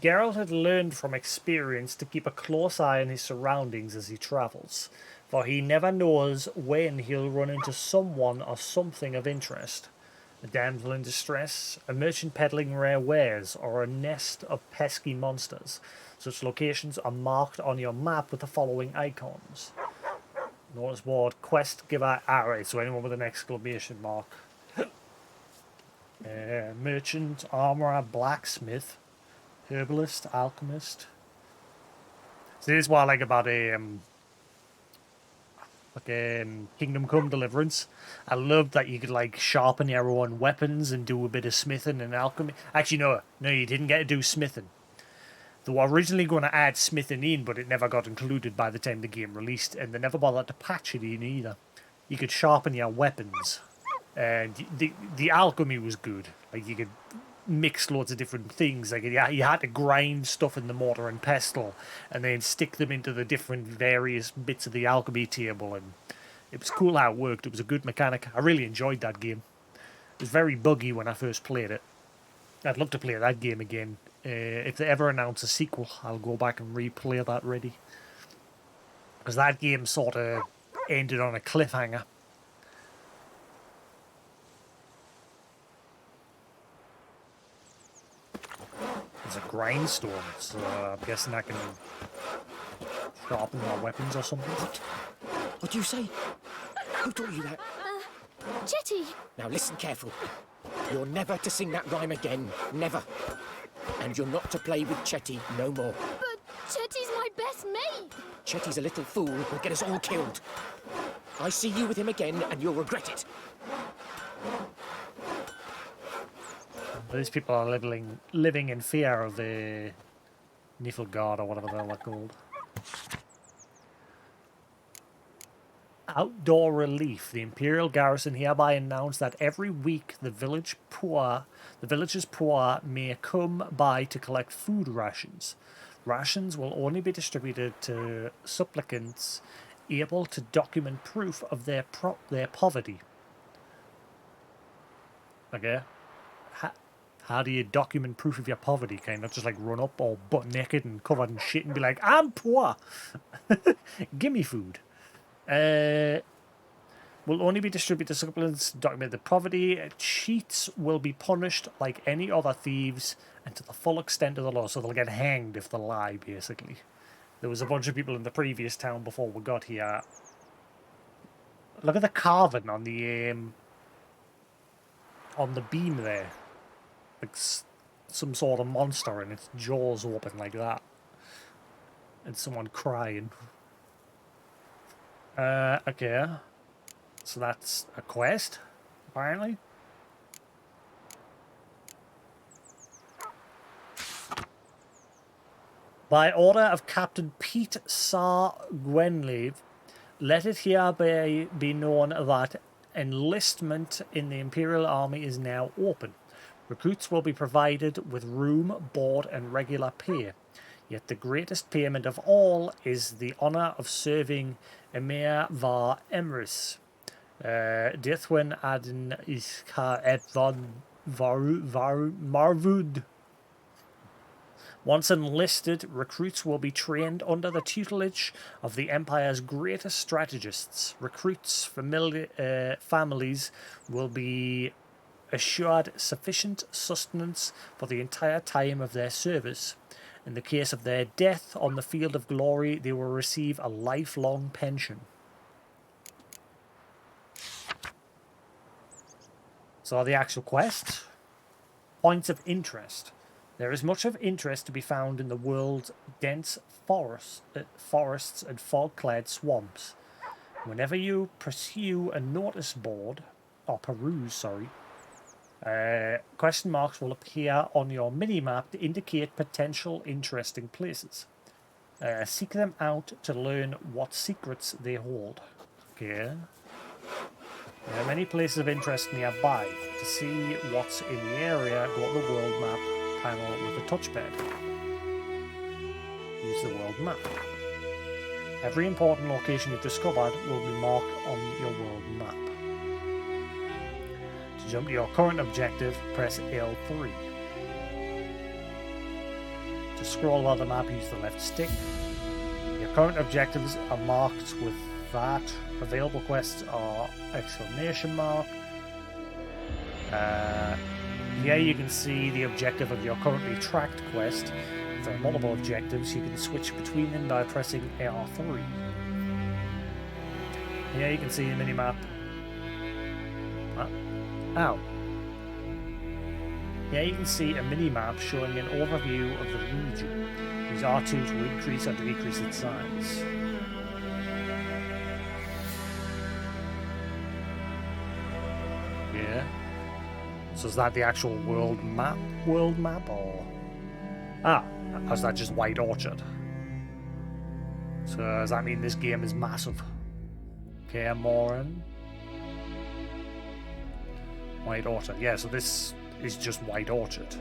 Geralt had learned from experience to keep a close eye on his surroundings as he travels, for he never knows when he'll run into someone or something of interest. A damsel in distress, a merchant peddling rare wares, or a nest of pesky monsters. Such locations are marked on your map with the following icons. Notice board, quest giver, right, so anyone with an exclamation mark. Merchant, armourer, blacksmith, herbalist, alchemist. So this is what I like about Kingdom Come Deliverance. I love that you could like sharpen your own weapons and do a bit of smithing and alchemy. Actually, no, you didn't get to do smithing. They were originally going to add smithing in, but it never got included by the time the game released, and they never bothered to patch it in either. You could sharpen your weapons, and the alchemy was good. Like you could mix loads of different things. Like you had to grind stuff in the mortar and pestle, and then stick them into the different various bits of the alchemy table, and it was cool how it worked. It was a good mechanic. I really enjoyed that game. It was very buggy when I first played it. I'd love to play that game again. If they ever announce a sequel, I'll go back and replay that ready. Because that game sort of ended on a cliffhanger. There's a grindstone, so I'm guessing I can sharpen my weapons or something. What do you say? Who taught you that? Chetty. Now listen careful. You're never to sing that rhyme again. Never. And you're not to play with Chetty no more. But Chetty's my best mate. Chetty's a little fool who'll get us all killed. I see you with him again and you'll regret it. These people are living in fear of the Niflgaard or whatever they're called. Outdoor relief. The Imperial garrison hereby announced that every week the villagers poor may come by to collect food rations. Rations will only be distributed to supplicants able to document proof of their poverty. Okay. How do you document proof of your poverty? Can you not just like run up all butt naked and covered in shit and be like, I'm poor. Give me food. Will only be distributed to supplicants to document the poverty. Cheats will be punished like any other thieves and to the full extent of the law. So they'll get hanged if they lie, basically. There was a bunch of people in the previous town before we got here. Look at the carving on the beam there. Like some sort of monster and its jaws open like that. And someone crying. Okay. So that's a quest, apparently. By order of Captain Pete Sar Gwenleve, let it hereby be known that enlistment in the Imperial Army is now open. Recruits will be provided with room, board, and regular pay. Yet the greatest payment of all is the honour of serving Emir var Emrys, Dithwen adin iska etvan marvud. Once enlisted, recruits will be trained under the tutelage of the Empire's greatest strategists. Recruits' families will be assured sufficient sustenance for the entire time of their service. In the case of their death on the field of glory, they will receive a lifelong pension. So the actual quest. Points of interest. There is much of interest to be found in the world's dense forests and fog-clad swamps. Whenever you pursue a notice board, or peruse, question marks will appear on your mini-map to indicate potential interesting places. Seek them out to learn what secrets they hold. Okay. There are many places of interest nearby. To see what's in the area, go to the world map panel with the touchpad. Use the world map. Every important location you've discovered will be marked on your world map. To jump to your current objective, press L3. To scroll around the map, use the left stick. Your current objectives are marked with that. Available quests are exclamation mark. Here you can see the objective of your currently tracked quest. If there are multiple objectives, you can switch between them by pressing R3. Here you can see the minimap. Ow. Here you can see a minimap showing an overview of the region. Use R2 to increase or decrease its size. Yeah. So is that the actual world map? Or is that just White Orchard? So does that mean this game is massive? Kaer, Morhen. White Orchard. Yeah, so this is just White Orchard.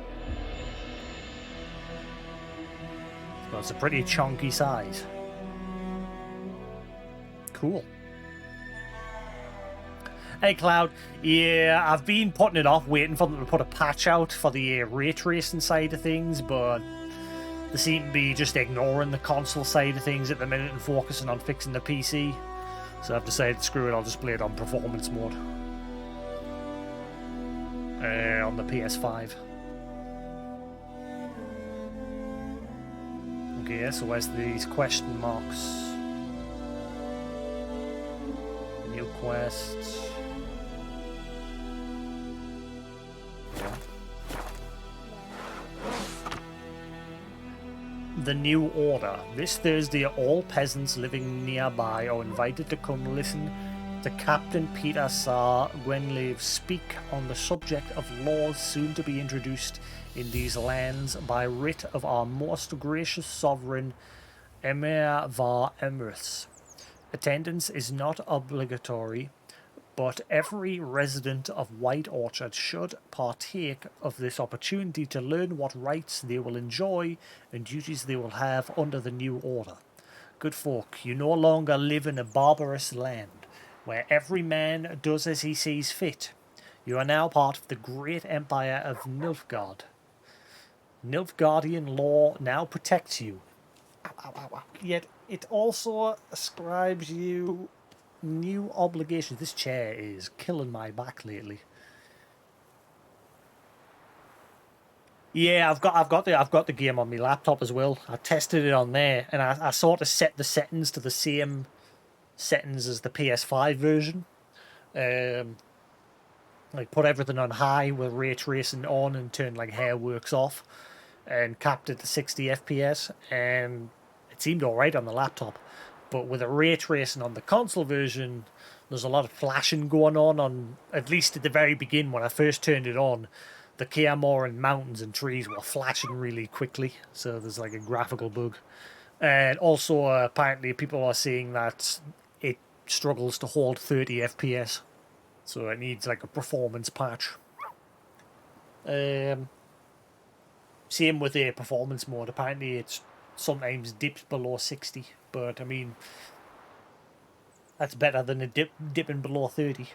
So it's a pretty chunky size. Cool. Hey Cloud, yeah, I've been putting it off, waiting for them to put a patch out for the ray tracing side of things, but they seem to be just ignoring the console side of things at the minute and focusing on fixing the PC. So I've decided, screw it, I'll just play it on performance mode. On the PS5. Okay, so where's these question marks? New quests. The New Order. This Thursday, all peasants living nearby are invited to come listen to Captain Peter Sar Gwenlave speak on the subject of laws soon to be introduced in these lands by writ of our most gracious sovereign, Emir var Emrys. Attendance is not obligatory, but every resident of White Orchard should partake of this opportunity to learn what rights they will enjoy and duties they will have under the new order. Good folk, you no longer live in a barbarous land, where every man does as he sees fit. You are now part of the great empire of Nilfgaard. Nilfgaardian law now protects you. Yet it also ascribes you new obligations. This chair is killing my back lately. Yeah, I've got the game on my laptop as well. I tested it on there, and I sort of set the settings to the same settings as the PS5 version. Like put everything on high with ray tracing on and turn like Hairworks off, and capped it to 60 FPS, and it seemed alright on the laptop. But with a ray tracing on the console version, there's a lot of flashing going on, at least at the very beginning when I first turned it on. The Kaer and mountains and trees were flashing really quickly, so there's like a graphical bug. And also, apparently people are saying that it struggles to hold 30 FPS, so it needs like a performance patch. Same with the performance mode, apparently it's sometimes dips below 60, but I mean, That's better than a dipping below 30.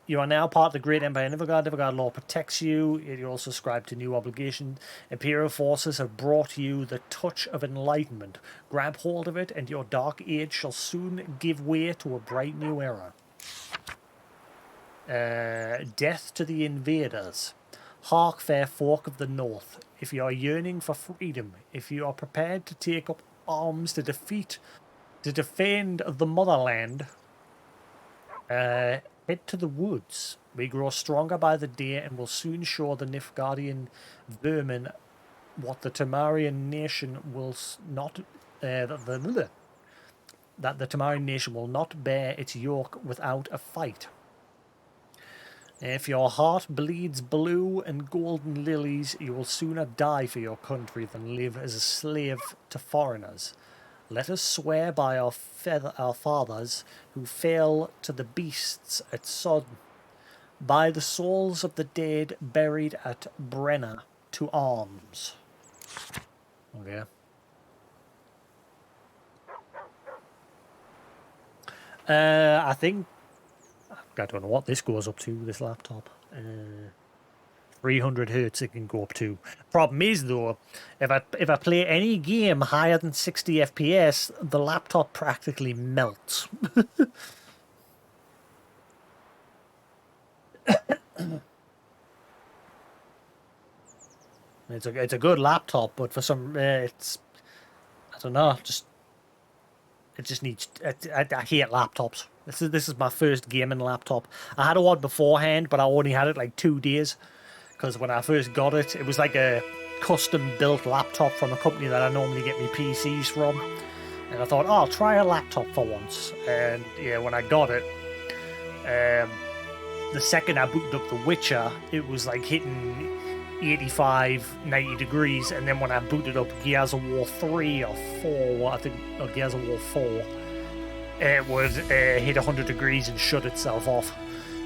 You are now part of the Great Empire Nilfgaard. Nilfgaard law protects you. You also ascribe to new obligations. Imperial forces have brought you the touch of enlightenment. Grab hold of it, and your dark age shall soon give way to a bright new era. Death to the invaders. Hark, fair folk of the north. If you are yearning for freedom, if you are prepared to take up arms to defend the motherland, head to the woods. We grow stronger by the day and will soon show the Nilfgaardian vermin what the Temarian nation will not that the Temarian nation will not bear its yoke without a fight. If your heart bleeds blue and golden lilies, you will sooner die for your country than live as a slave to foreigners. Let us swear by our fathers who fell to the beasts at Sodom, by the souls of the dead buried at Brenna, to arms. Okay. I think I don't know what this goes up to, this laptop. 300 hertz it can go up to. Problem is though, if I play any game higher than 60 FPS, the laptop practically melts. It's a good laptop, but for some it's, I don't know, it just needs. I hate laptops. This is my first gaming laptop. I had one beforehand, but I only had it like 2 days. Because when I first got it, it was like a custom-built laptop from a company that I normally get my PCs from. And I thought, oh, I'll try a laptop for once. And yeah, when I got it, the second I booted up The Witcher, it was like hitting 85, 90 degrees. And then when I booted up Gears of War 3 or 4, I think, or Gears of War 4, it would hit 100 degrees and shut itself off.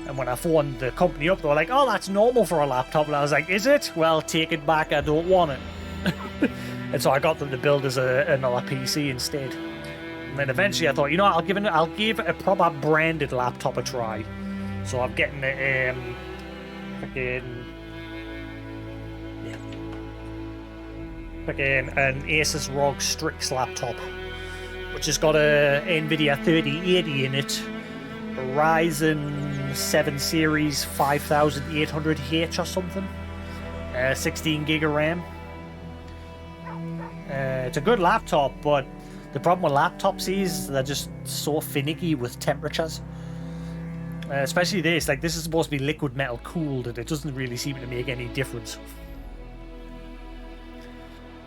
And when I phoned the company up, they were like, oh, that's normal for a laptop. And I was like, is it? Well, take it back. I don't want it. And so I got them to build us another PC instead. And then eventually I thought, you know what, I'll give a proper branded laptop a try. So I'm getting a an Asus ROG Strix laptop, which has got a NVIDIA 3080 in it, a Ryzen 7 series 5800H or something, 16 gig of RAM. It's a good laptop, but the problem with laptops is they're just so finicky with temperatures. Especially this, like this is supposed to be liquid metal cooled, and it doesn't really seem to make any difference.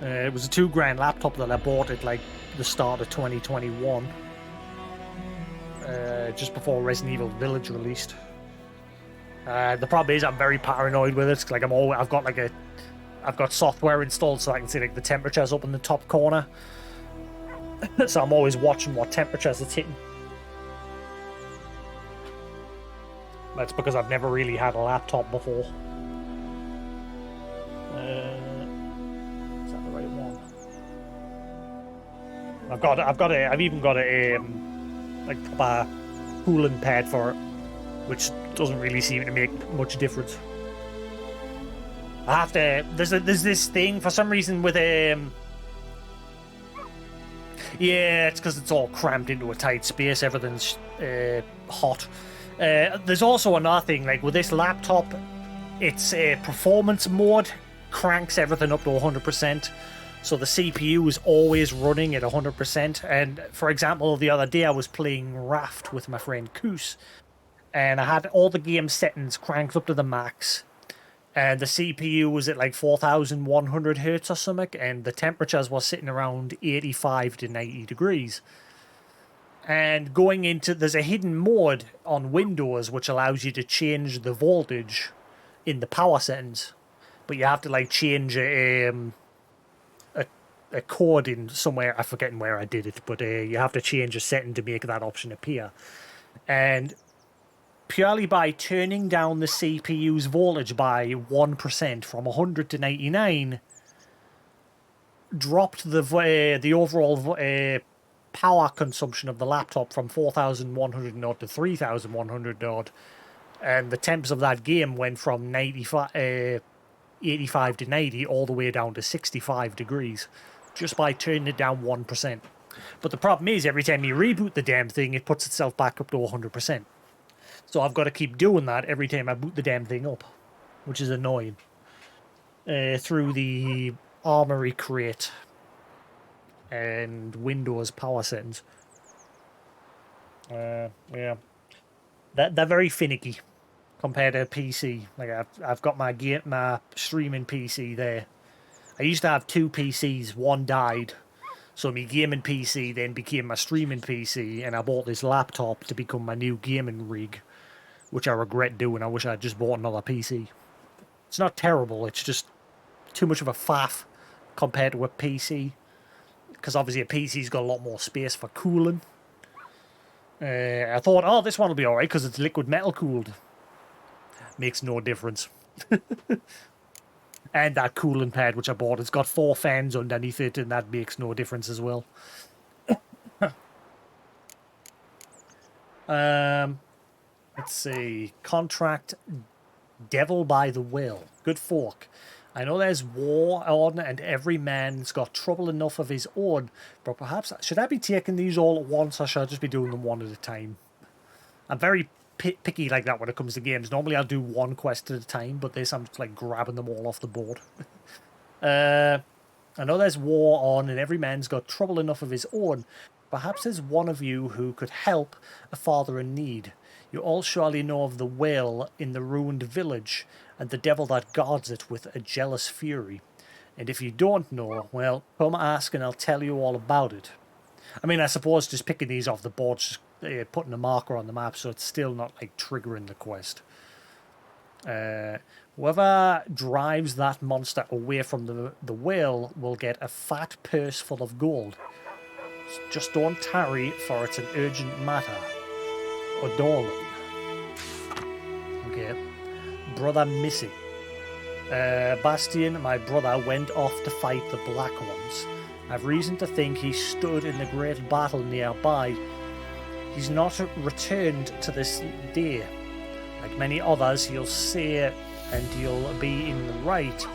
It was a $2,000 laptop that I bought at like the start of 2021, just before Resident Evil Village released. The problem is I'm very paranoid with it. Like I've got software installed so I can see like the temperatures up in the top corner. So I'm always watching what temperatures it's hitting. That's because I've never really had a laptop before. Is that the right one? I've even got a like proper cooling pad for it, which doesn't really seem to make much difference. I have to. There's this thing for some reason with yeah, it's because it's all cramped into a tight space. Everything's hot. There's also another thing, like with this laptop, it's a performance mode, cranks everything up to 100%. So the CPU is always running at 100%. And for example, the other day I was playing Raft with my friend Koos, and I had all the game settings cranked up to the max. And the CPU was at like 4100 hertz or something, and the temperatures were sitting around 85 to 90 degrees. And going into, there's a hidden mode on Windows which allows you to change the voltage in the power settings, but you have to like change a code in somewhere. I'm forgetting where I did it, but you have to change a setting to make that option appear. And purely by turning down the CPU's voltage by 1% from 100 to 99, dropped the overall power consumption of the laptop from 4,100 odd to 3,100 odd, and the temps of that game went from 85 to 90 all the way down to 65 degrees just by turning it down 1%. But the problem is, every time you reboot the damn thing, it puts itself back up to 100%. So I've got to keep doing that every time I boot the damn thing up, which is annoying. Through the Armory crate and Windows power settings. Yeah. They're very finicky compared to PC. Like I've got my streaming PC there. I used to have two PCs. One died, so my gaming PC then became my streaming PC, and I bought this laptop to become my new gaming rig, which I regret doing. I wish I'd just bought another PC. It's not terrible. It's just too much of a faff compared to a PC, because obviously a PC's got a lot more space for cooling. I thought, oh, this one will be alright because it's liquid metal cooled. Makes no difference. And that cooling pad which I bought, it's got 4 fans underneath it, and that makes no difference as well. Let's see. Contract Devil by the Will. Good fork. I know there's war on and every man's got trouble enough of his own, but perhaps should I be taking these all at once, or should I just be doing them one at a time? I'm very picky like that when it comes to games. Normally I'll do one quest at a time, but this I'm just like grabbing them all off the board. I know there's war on and every man's got trouble enough of his own. Perhaps there's one of you who could help a father in need. You all surely know of the well in the ruined village and the devil that guards it with a jealous fury. And if you don't know, well, come ask and I'll tell you all about it. I mean, I suppose just picking these off the board, just putting a marker on the map, so it's still not like triggering the quest. Whoever drives that monster away from the whale will get a fat purse full of gold. Just don't tarry, for it's an urgent matter. O'Dorlan. Okay. Brother missing. Bastian, my brother, went off to fight the Black Ones. I've reason to think he stood in the great battle nearby. He's not returned to this day. Like many others, he'll say and he'll be in the right.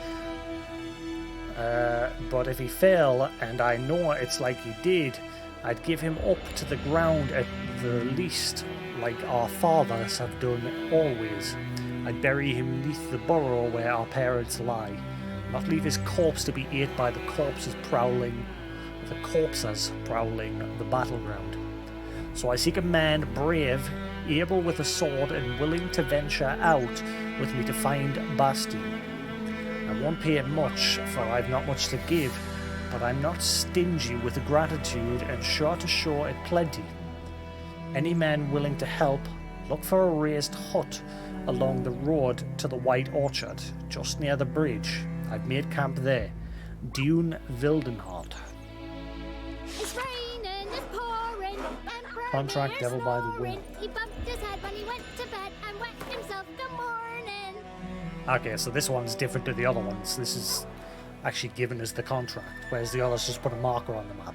But if he fell, and I know it's like he did, I'd give him up to the ground at the least, like our fathers have done always. I'd bury him neath the burrow where our parents lie, not leave his corpse to be ate by the corpses prowling the battleground. So I seek a man brave, able with a sword, and willing to venture out with me to find Bastian. I won't pay it much, for I've not much to give, but I'm not stingy with gratitude and sure to show it plenty. Any man willing to help, look for a raised hut along the road to the White Orchard, just near the bridge. I've made camp there. Dune Wildenhart. It's raining, it's pouring, and Contract is Devil by the Will. snoring. He bumped his head when he went to bed and wet himself. Good morning. Okay, so this one's different to the other ones. This is actually given as the contract, whereas the others just put a marker on the map.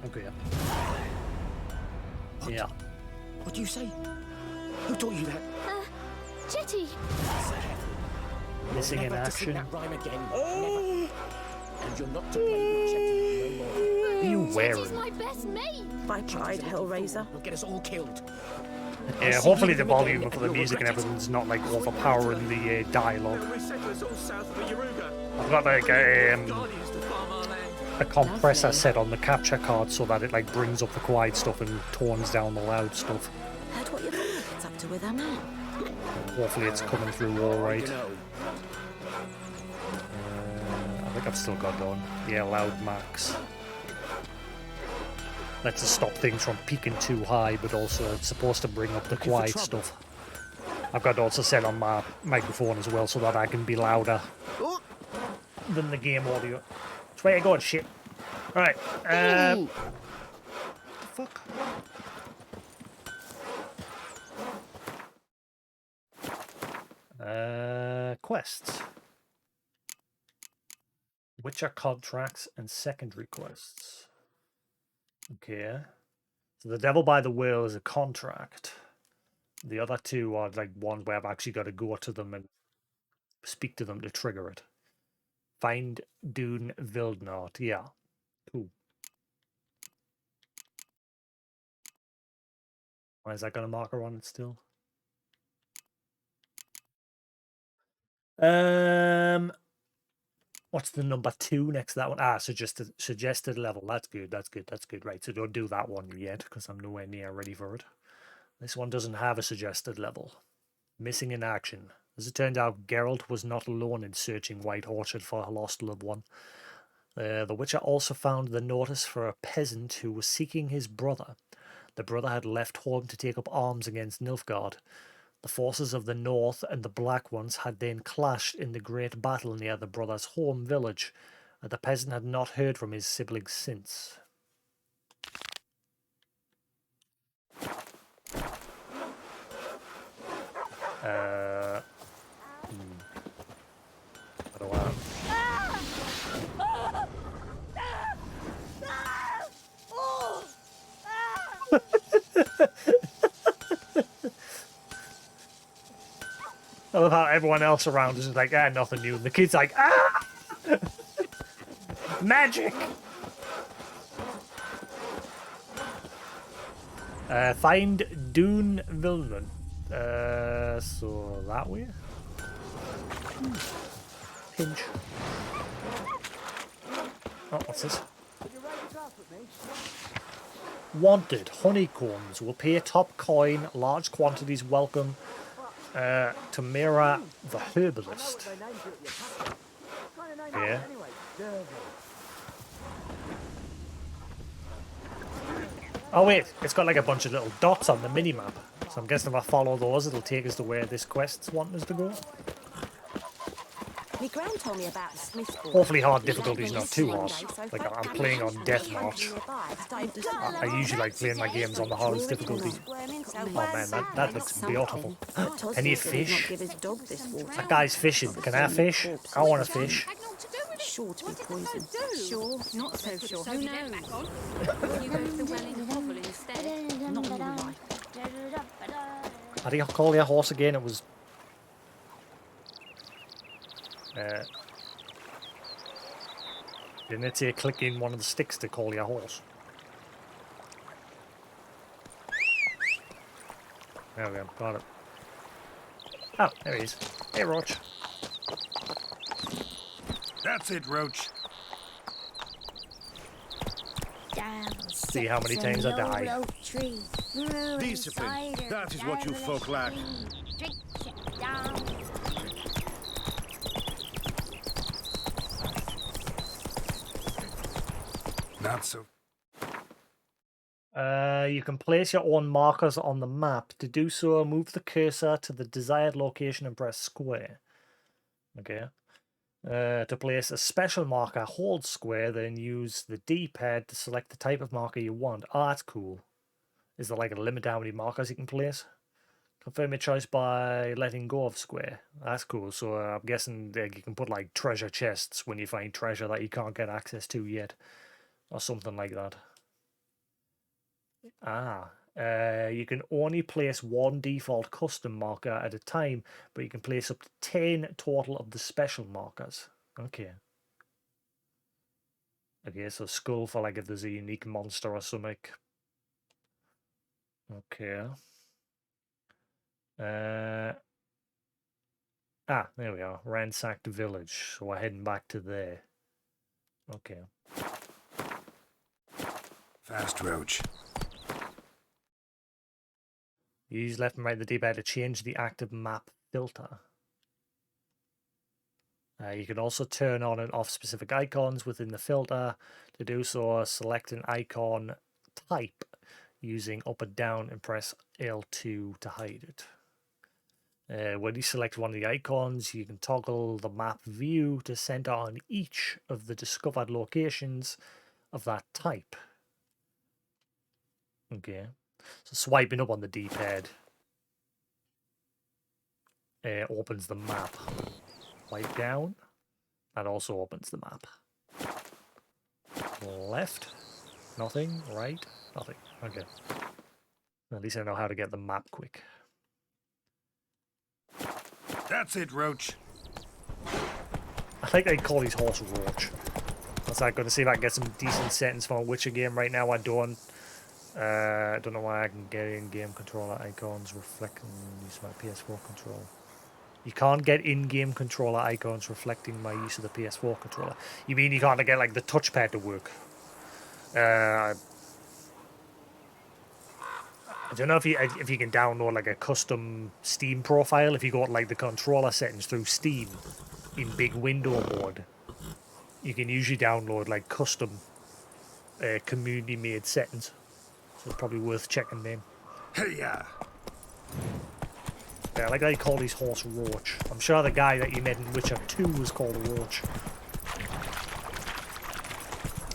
Okay. Yeah. What do you say? Who taught you that? Chitty. Missing in Never to action. sing that rhyme again. Never. And you're not to play with Chetty no more. What are you Chitty's wearing? my best mate. By pride, Hellraiser. He'll get us all killed. Yeah, hopefully the volume for the music and everything's not like overpowering the dialogue. I've got like a compressor set on the capture card so that it like brings up the quiet stuff and tones down the loud stuff. Heard what your it's up to with her man. Hopefully it's coming through all right. I think I've still got on. Yeah, loud max. Lets us stop things from peaking too high, but also it's supposed to bring up the quiet stuff. I've got it also set on my microphone as well so that I can be louder than the game audio. It's where you going, shit. Right. Fuck. Quests. Which are contracts and secondary quests? Okay. So the Devil by the Whale is a contract. The other two are like one where I've actually got to go to them and speak to them to trigger it. Find Dune Vildnart. Yeah. Cool. Why is that got a marker on it still? What's the number 2 next to that one? Ah, suggested level. That's good. That's good. That's good. Right. So don't do that one yet because I'm nowhere near ready for it. This one doesn't have a suggested level. Missing in action. As it turned out, Geralt was not alone in searching White Orchard for her lost loved one. The Witcher also found the notice for a peasant who was seeking his brother. The brother had left home to take up arms against Nilfgaard. The forces of the North and the Black Ones had then clashed in the great battle near the brother's home village. The peasant had not heard from his siblings since. What do I have? I love how everyone else around is like, nothing new. And the kid's like, magic! Find Dune Vilnan. So that way? Pinch. Oh, what's this? Wanted. Honeycombs. Will pay top coin. Large quantities welcome. To mirror the herbalist. Yeah. Oh wait, it's got like a bunch of little dots on the mini-map. So I'm guessing if I follow those, it'll take us to where this quest's wanting us to go. My gran told me about Smith's boy. Hopefully hard difficulty's not too hard. Like I'm playing on Death March. I usually like playing my games on the hardest difficulty. Oh man, that looks beautiful. Any fish? That guy's fishing. Can I fish? I want to fish. Sure to be poison. Sure, not so sure. Who knows? You go to the well in Hovel instead. Not all right. How do you call your horse again? It was... didn't it say click in one of the sticks to call your horse? There we go, got it. Oh, there he is. Hey, Roach. That's it, Roach. See how many times I die. Discipline. That is what you folk lack. Not so. You can place your own markers on the map. To do so, move the cursor to the desired location and press square. Okay. To place a special marker, hold square, then use the D-pad to select the type of marker you want. Oh, that's cool. Is there like a limit to how many markers you can place? Confirm your choice by letting go of square. That's cool. So I'm guessing you can put like treasure chests when you find treasure that you can't get access to yet. Or something like that. You can only place one default custom marker at a time, but you can place up to 10 total of the special markers. Okay. Okay, so skull for like if there's a unique monster or something. Okay. There we are. Ransacked village. So we're heading back to there. Okay. Fast, Roach. Use left and right the D-pad to change the active map filter. You can also turn on and off specific icons within the filter. To do so, select an icon type using up and down and press L2 to hide it. When you select one of the icons, you can toggle the map view to center on each of the discovered locations of that type. Okay. So swiping up on the D-pad opens the map. Swipe down, that also opens the map. Left, Nothing, right? Nothing. Okay. At least I know how to get the map quick. That's it, Roach. I think they call his horse Roach. I was like, going to see if I can get some decent settings for a Witcher game. Right now I don't. I don't know why I can get in-game controller icons reflecting use my PS4 controller. You can't get in-game controller icons reflecting my use of the PS4 controller. You mean you can't get like the touchpad to work? I don't know if you can download like a custom Steam profile. If you go to like the controller settings through Steam in big window mode, you can usually download like custom community-made settings. So it's probably worth checking them. Hey, yeah. Yeah, like they call his horse Roach. I'm sure the guy that you met in Witcher 2 was called Roach.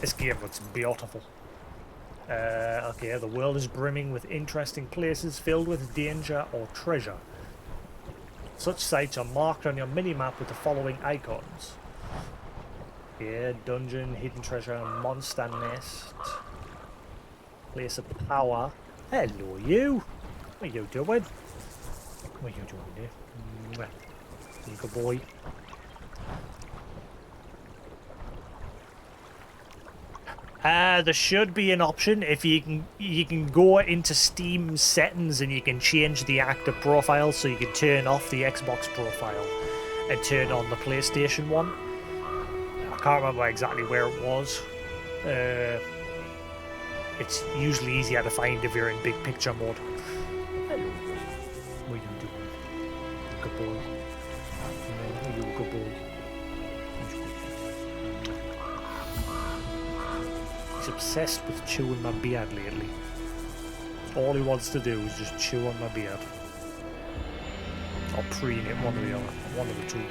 This game looks beautiful. Okay, the world is brimming with interesting places filled with danger or treasure. Such sites are marked on your mini-map with the following icons. Here, dungeon, hidden treasure, monster nest, place of power. Hello, you. What are you doing? What are you doing there? You good boy. There should be an option if you can go into Steam settings and you can change the active profile, so you can turn off the Xbox profile and turn on the PlayStation one. I can't remember exactly where it was. It's usually easier to find if you're in big picture mode. Hello. What are you doing? Good boy. No, you're a good boy. He's obsessed with chewing my beard lately. All he wants to do is just chew on my beard. Or preen it, one or the other. One of the two.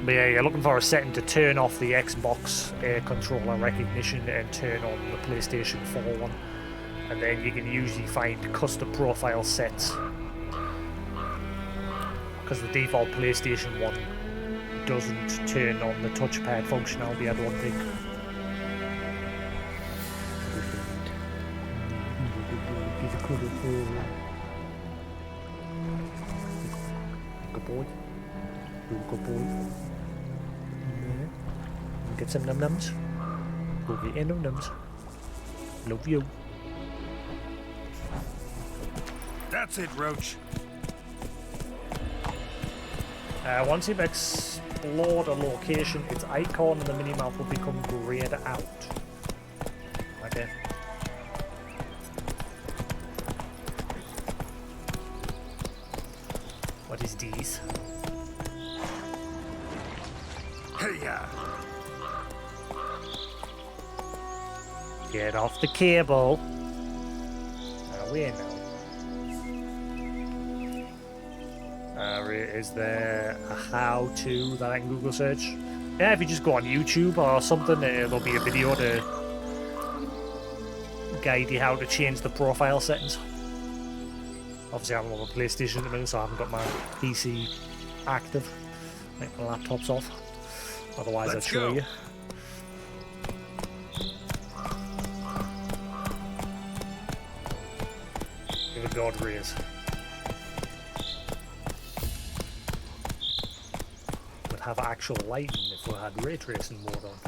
But yeah, you're looking for a setting to turn off the Xbox controller recognition and turn on the PlayStation 4 one. And then you can usually find custom profile sets. Because the default PlayStation 1 doesn't turn on the touchpad functionality, I don't think. Good boy. Good boy. Get some num-nums. Go get your num-nums. Love you. That's it, Roach. Once you've explored a location, its icon in the minimap will become grayed out. Okay. What is these? Hey, yeah. Get off the cable. Where now? Is there a how-to that I can Google search? Yeah, if you just go on YouTube or something, there'll be a video to guide you how to change the profile settings. Obviously, I'm on my PlayStation at the minute, so I haven't got my PC active. I think my laptop's off. Otherwise, I'd show you. Give it God rays. Would have actual lighting if we had ray tracing mode on.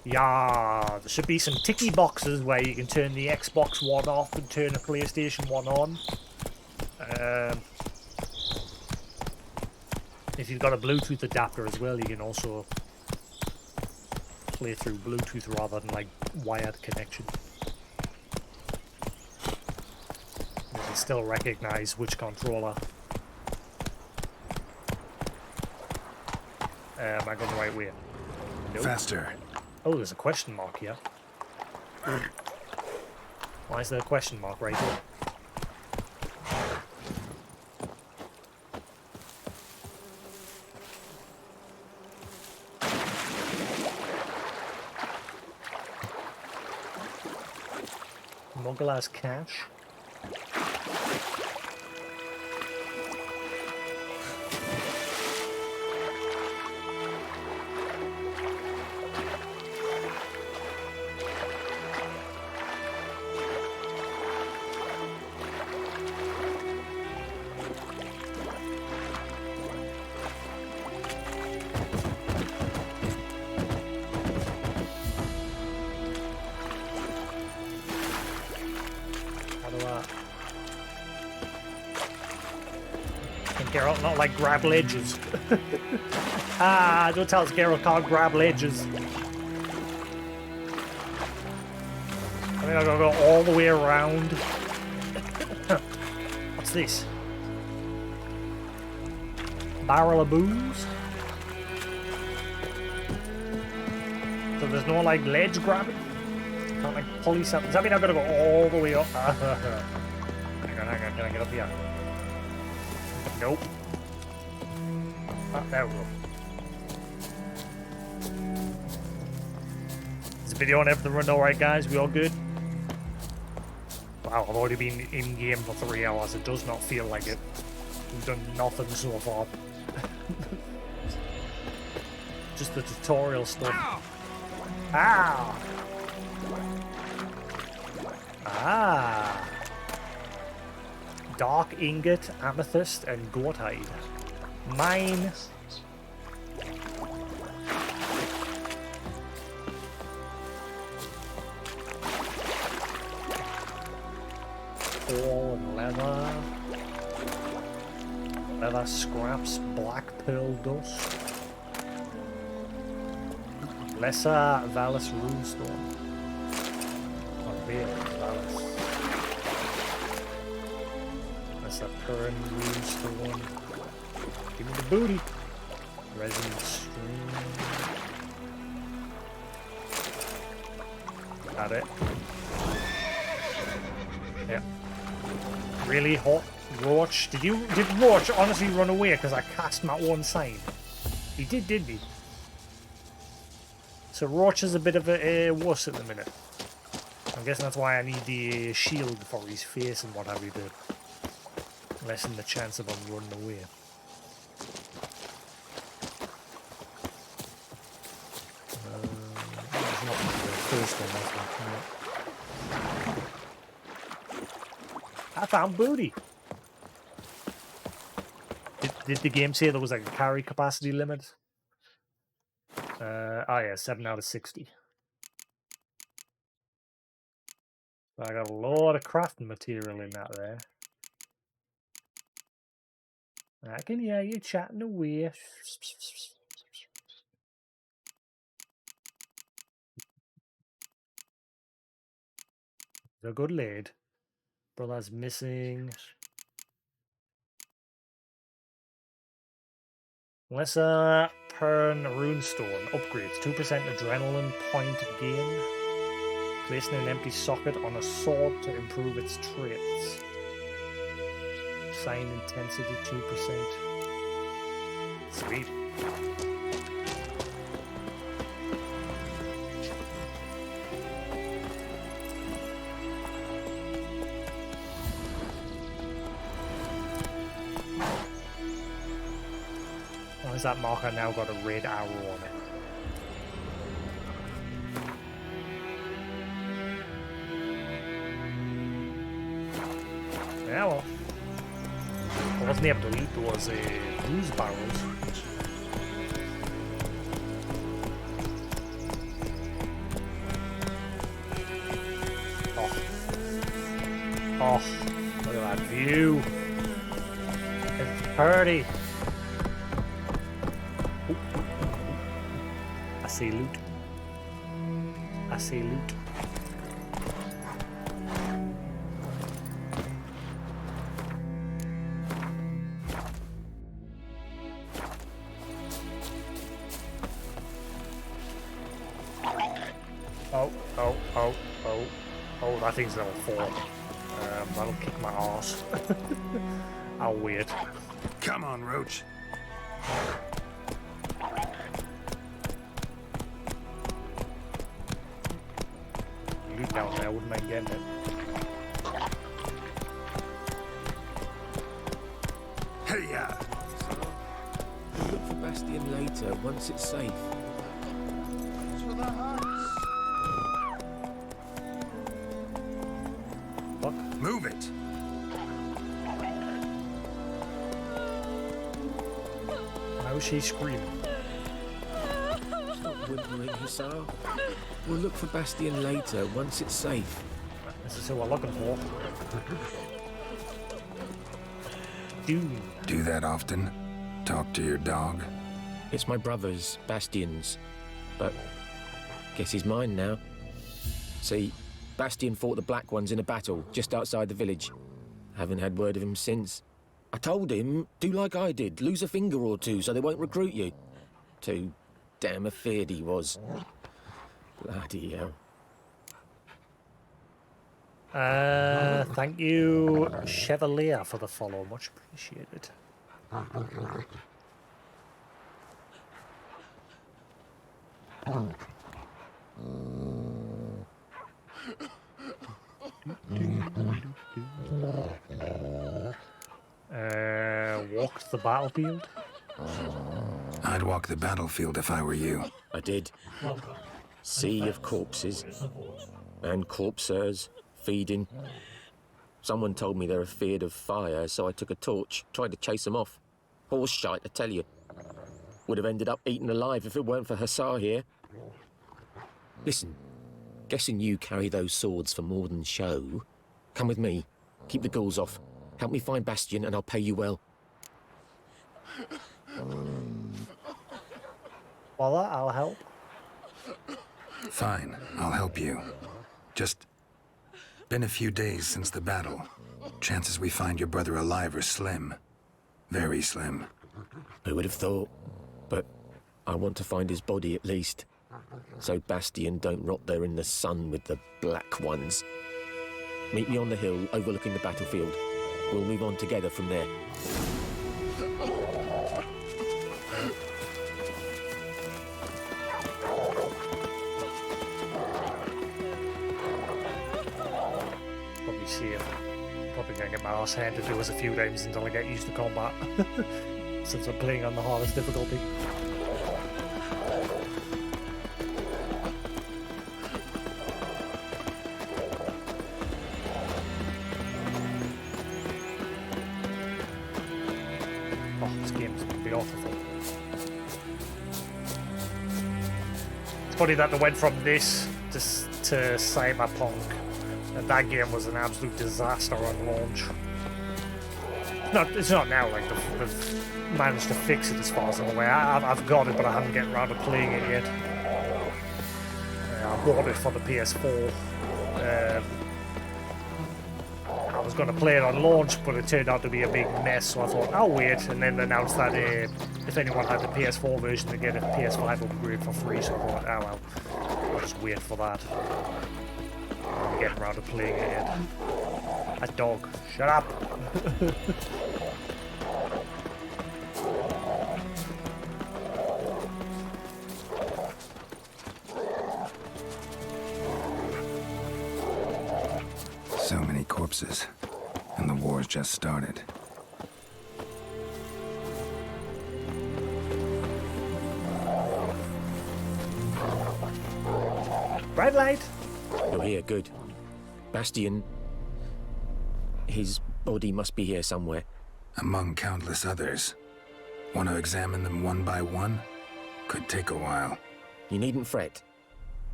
Yeah, there should be some ticky boxes where you can turn the Xbox One off and turn the PlayStation 1 on. If you've got a Bluetooth adapter as well, you can also play through Bluetooth rather than like wired connection. You can still recognize which controller. Am I going the right way? Nope. Faster. Oh, there's a question mark here. Why is there a question mark right here? Mogula's cache. Geralt not like grab ledges. Ah, don't tell us Geralt can't grab ledges. I think I gotta go all the way around. What's this? Barrel of booze? So there's no like ledge grabbing? Can't like pulley something. Does that mean I've got to go all the way up? Hang on. Can I get up here? Nope. Ah, there we go. Is the video and everything running alright, guys? We all good? Wow, I've already been in game for 3 hours. It does not feel like it. We've done nothing so far. Just the tutorial stuff. Ow! Ah! Dark ingot, amethyst, and goat hide. Mine. Coal and leather. Leather scraps, black pearl dust. Lesser Valus runestone. Or Valus. Lesser Perrin runestone. Give me the booty. Resin stream. Got it. Yeah. Really hot. Roach. Did Roach honestly run away because I cast my own sign? He did, didn't he? So Roach is a bit of a wuss at the minute. I'm guessing that's why I need the shield for his face and what have you to lessen the chance of him running away. There's not the first one, I found booty! Did the game say there was like a carry capacity limit? Oh yeah, 7 out of 60. I got a lot of crafting material in that there. I can hear you chatting away. A good lad. Brother's missing. Lesser Pern Runestone upgrades 2% adrenaline point gain. Placing an empty socket on a sword to improve its traits. Sign intensity 2%. Sweet. Why has that marker now got a red arrow on it? Yeah, well. I wasn't able to eat those booze barrels. Oh, look at that view. It's pretty. I see loot. I see loot. Oh, that thing's level 4. That'll kick my ass. How weird. Come on, Roach. Loot down there, I wouldn't mind getting it. Hey, yeah. Look for Bastion later, once it's safe. To the house. Fuck. Move it. Why was she screaming? Stop whimpering, Hussar. We'll look for Bastion later, once it's safe. This is who we're looking for. Dune. Do that often? Talk to your dog? It's my brother's, Bastion's. But guess he's mine now. See, Bastion fought the Black Ones in a battle just outside the village. Haven't had word of him since. I told him, do like I did, lose a finger or two so they won't recruit you. Too damn afeard he was. Bloody hell. Thank you, Chevalier, for the follow. Much appreciated. Walk the battlefield? I'd walk the battlefield if I were you. I did. Sea of corpses. And corpsers, feeding. Someone told me they're afeard of fire, so I took a torch, tried to chase them off. Horse shite, I tell you. Would have ended up eaten alive if it weren't for Hussar here. Listen, guessing you carry those swords for more than show. Come with me. Keep the ghouls off. Help me find Bastion and I'll pay you well. Well, I'll help. Fine, I'll help you. Just been a few days since the battle. Chances we find your brother alive are slim. Very slim. Who would have thought? But I want to find his body at least. So Bastion don't rot there in the sun with the Black Ones. Meet me on the hill overlooking the battlefield. We'll move on together from there. Probably see him. Probably gonna get my arse handed to us a few times until I get used to combat. Since I'm playing on the hardest difficulty. It's funny that they went from this to Cyberpunk, and that game was an absolute disaster on launch. It's not now, like, they've managed to fix it as far as I'm aware. I've got it, but I haven't gotten around to playing it yet. I bought it for the PS4. I was going to play it on launch, but it turned out to be a big mess, so I thought, I'll wait, and then they announced that if anyone had the PS4 version, they get a PS5 upgrade for free, so I thought, oh well, I'll just wait for that. I'm getting around to playing it yet. That dog, shut up! So many corpses, and the war's just started. Bright light! You're here, good. Bastion... his body must be here somewhere. Among countless others. Want to examine them one by one? Could take a while. You needn't fret.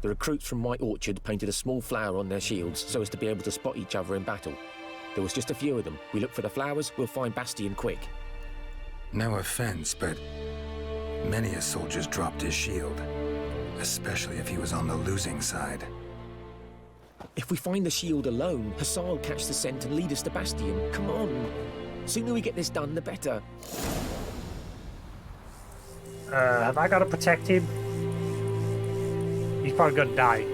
The recruits from White Orchard painted a small flower on their shields so as to be able to spot each other in battle. There was just a few of them. We look for the flowers, we'll find Bastion quick. No offense, but many a soldier's dropped his shield. Especially if he was on the losing side. If we find the shield alone, Hussar will catch the scent and lead us to Bastion. Come on. Sooner we get this done, the better. Have I got to protect him? He's probably gonna die.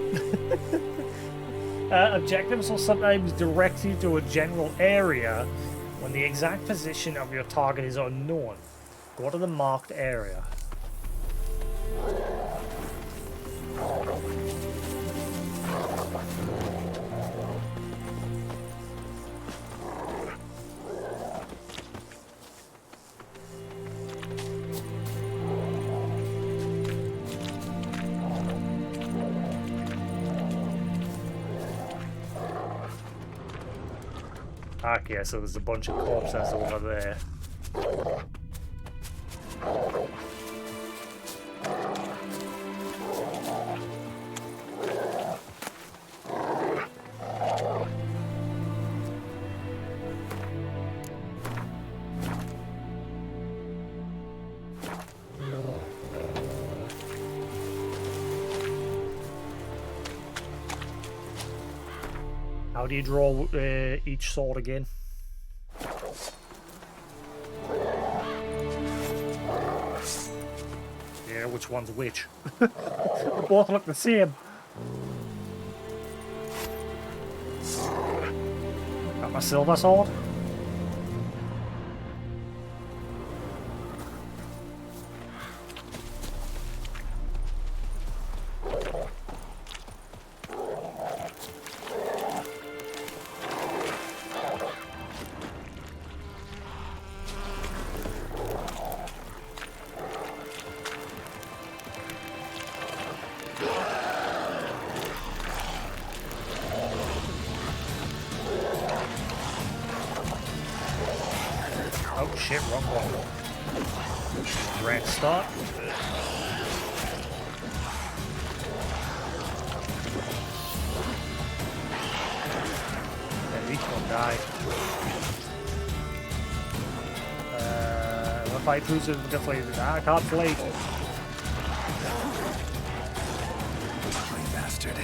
Objectives will sometimes direct you to a general area when the exact position of your target is unknown. Go to the marked area. Okay, so there's a bunch of corpses over there. How do you draw each sword again? Yeah, which one's which? They both look the same. Got my silver sword. Oh shit, wrong one. Grand start. Yeah, each one died. If I fight through the deflated, I can't flate. Ugly bastard.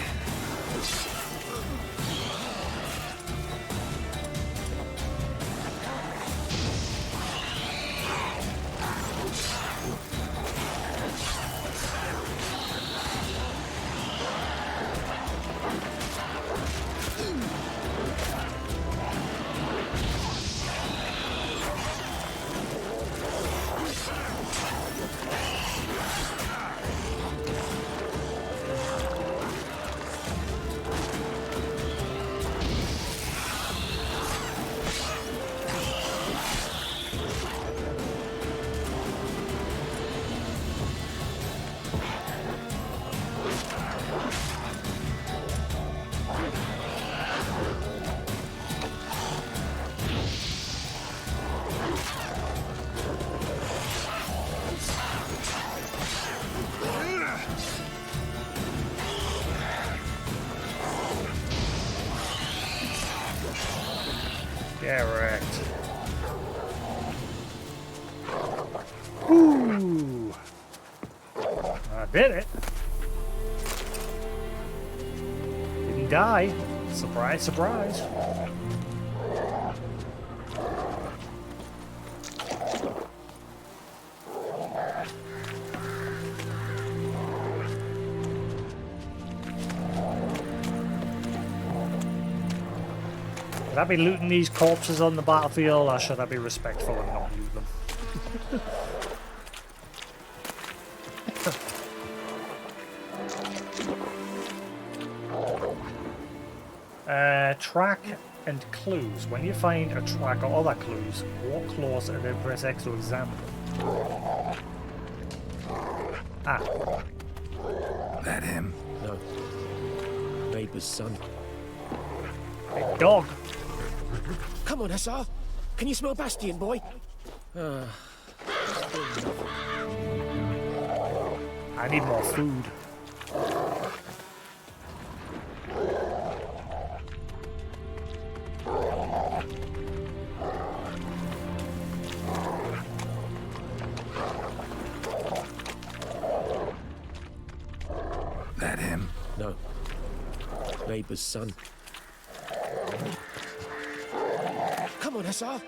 Correct. Ooh. I did it. Did he die? Surprise, surprise. Should I be looting these corpses on the battlefield, or should I be respectful and not loot them? Track and clues. When you find a track or other clues, walk closer and then press X to examine them. Ah. That him? No. Neighbor's son. Big dog. Come on, Hussar. Can you smell Bastion, boy? I need more food. That him? No. Neighbor's son. Come on, Hussar.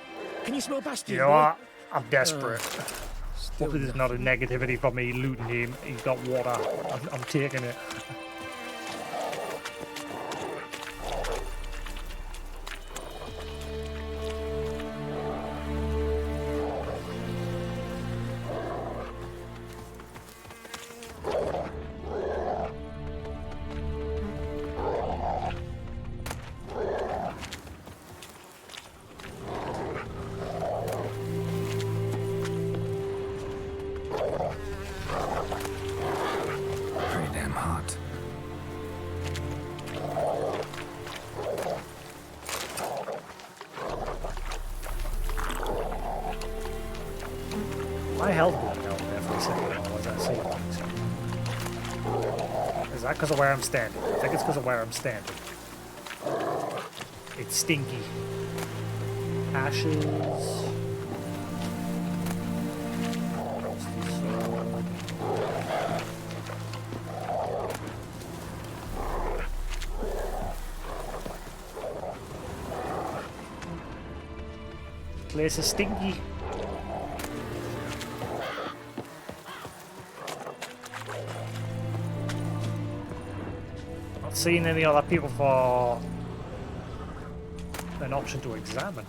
Can you smell Bastion? You know boy? what? I'm desperate. Hopefully there's not a negativity for me looting him. He's got water. I'm taking it. My health went out there for a second. Or was that sequence? Is that because of where I'm standing? I think it's because of where I'm standing. It's stinky. Ashes. Place is stinky. Not seeing any other people for an option to examine.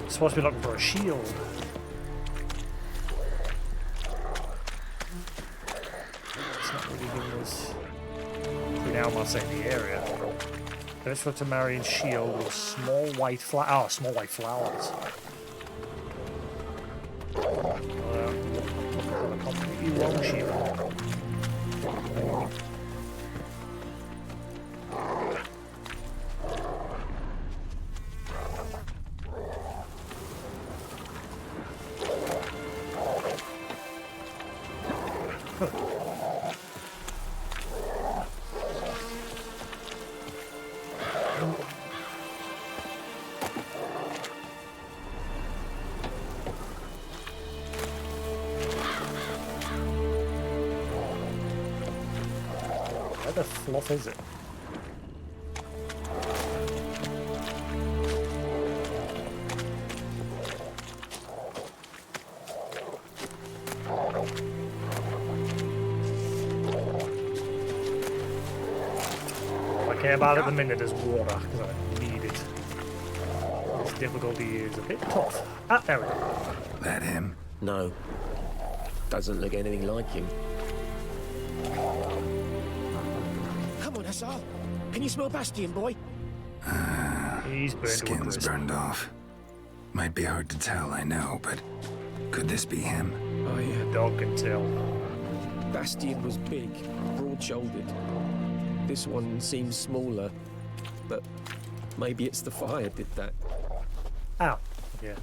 Supposed to be looking for a shield. It's not really giving us. We now must say the area. There's for Tamarian shield with small white small white flowers. A completely wrong shield. Where the fluff is it? All I care about at the minute is water, because I need it. This difficulty is a bit tough. Ah, there we go. That him? No. Doesn't look anything like him. Come on, Hussar. Can you smell Bastion, boy? He's burned. Skin's burned off. Might be hard to tell, I know, but could this be him? Oh yeah. Dog can tell. Bastion was big, broad-shouldered. This one seems smaller, but maybe it's the fire did that. Ow. Yeah.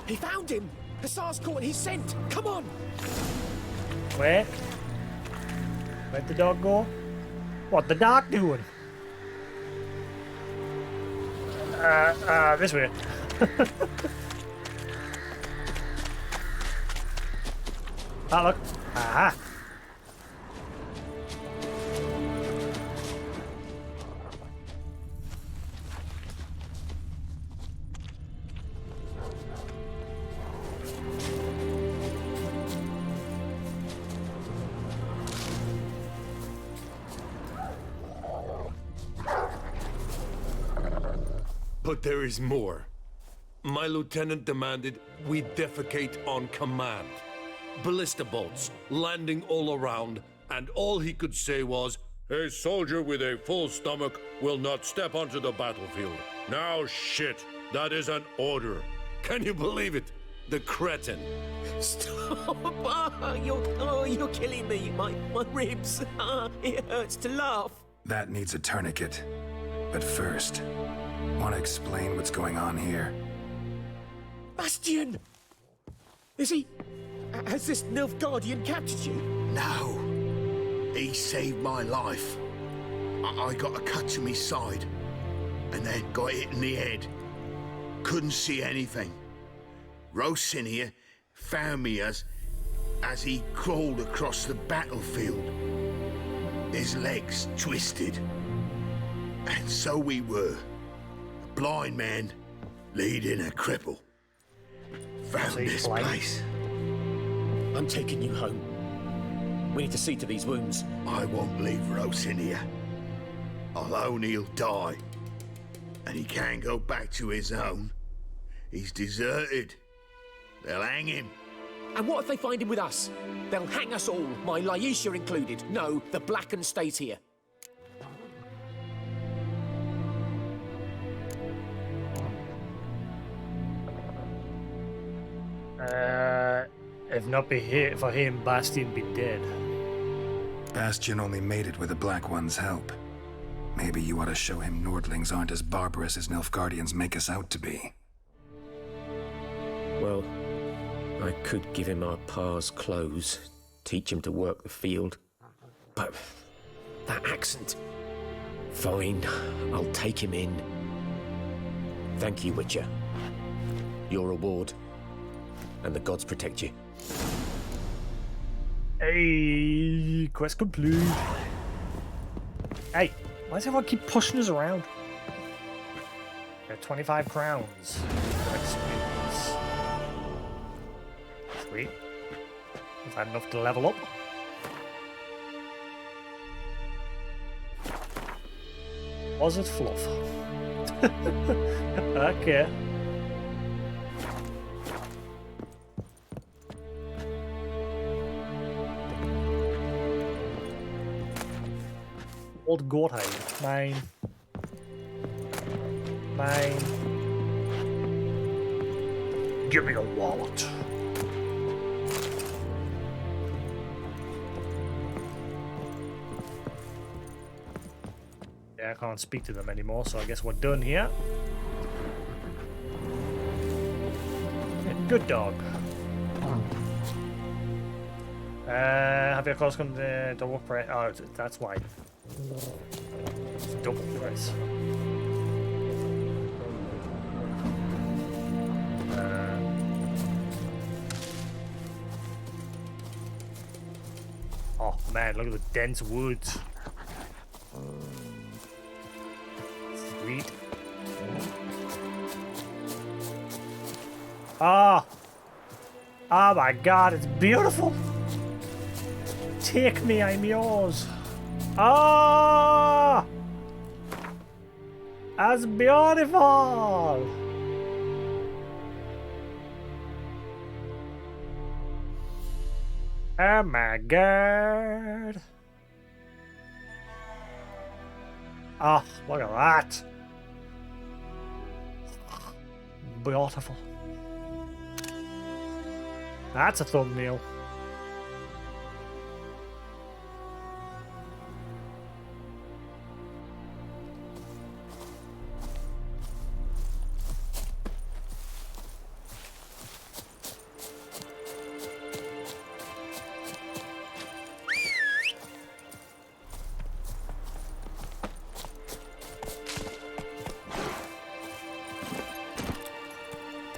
He found him! Hussar's caught his scent! Come on! Where? Where'd the dog go? What the dog doing? This way. Ah, look. Aha. But there is more. My lieutenant demanded we defecate on command. Ballista bolts, landing all around, and all he could say was, "A soldier with a full stomach will not step onto the battlefield." Now shit, that is an order. Can you believe it? The cretin. Stop! You're killing me. My ribs. It hurts to laugh. That needs a tourniquet. But first, want to explain what's going on here? Bastion! Is he... Has this Nilfgaardian captured you? No. He saved my life. I got a cut to my side, and then got hit in the head. Couldn't see anything. Rosinia found me as he crawled across the battlefield. His legs twisted. And so we were. A blind man leading a cripple. Found this place. I'm taking you home. We need to see to these wounds. I won't leave Rosinia. Alone he'll die. And he can't go back to his own. He's deserted. They'll hang him. And what if they find him with us? They'll hang us all, my Laisha included. No, the Blacken stays here. If not be here for him, Bastion be dead. Bastion only made it with the Black One's help. Maybe you ought to show him Nordlings aren't as barbarous as Nilfgaardians make us out to be. Well, I could give him our pa's clothes, teach him to work the field. But that accent... Fine, I'll take him in. Thank you, Witcher. Your reward. and the gods protect you. Hey, quest complete. Hey, why does everyone keep pushing us around? 25 crowns. Experience. Sweet. Is that enough to level up? Was it fluff? Okay. Old Gortheim. Mine. Mine. Give me a wallet. Yeah, I can't speak to them anymore, so I guess we're done here. Good dog. Have you close come to double press? Oh, that's why. It's double press. Oh man, look at the dense woods. Sweet. Ah! Oh my god, it's beautiful! Take me, I'm yours. Ah! That's beautiful! Oh my god! Oh, look at that! Beautiful. That's a thumbnail.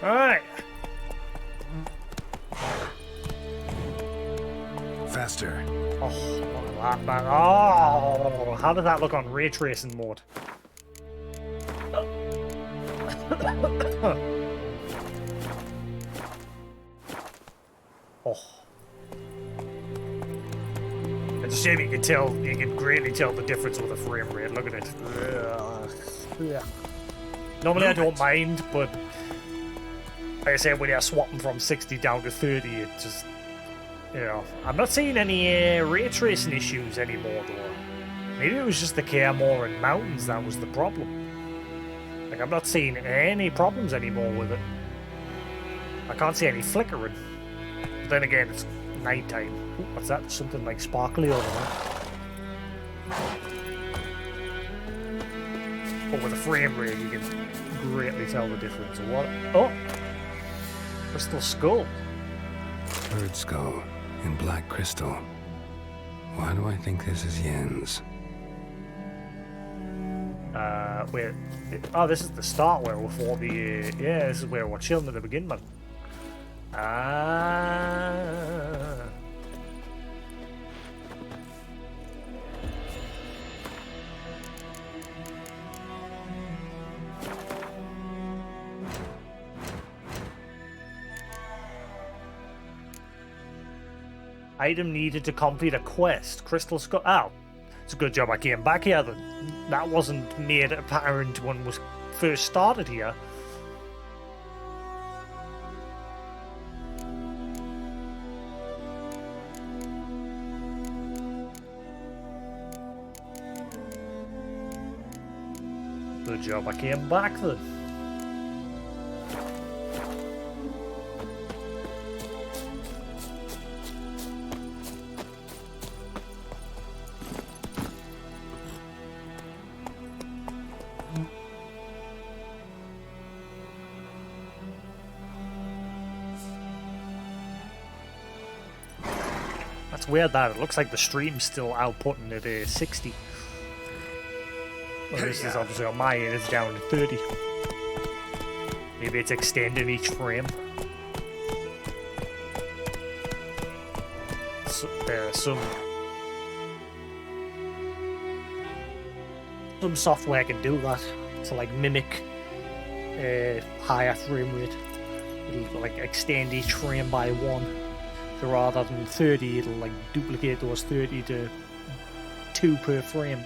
Alright. Faster. Oh, look at that, man. Oh, how does that look on ray tracing mode? Oh. It's a shame you can greatly tell the difference with the frame rate. Look at it. Yeah. Normally I don't mind, but like I said, when you're swapping from 60 down to 30, it just, you know, I'm not seeing any ray tracing issues anymore though. Maybe it was just the Kaer and mountains that was the problem. Like, I'm not seeing any problems anymore with it. I can't see any flickering. But then again, it's nighttime. Ooh, what's that? Something like sparkly over there. But with the frame rate, you can greatly tell the difference. What? Oh! Crystal skull. Bird skull in black crystal. Why do I think this is Yen's? Wait. Oh, this is the start where we fought the. Yeah, this is where we're chilling at the beginning, man. Ah. Item needed to complete a quest. Crystal skull. Oh, it's a good job I came back here. That wasn't made apparent when we first started here. Good job I came back then. That's weird that it looks like the stream's still outputting at 60. Well, this is obviously on my end, it's down to 30. Maybe it's extending each frame. some software can do that to like mimic higher frame rate. It'll like extend each frame by 1. So rather than 30, it'll like duplicate those 30 to 2 per frame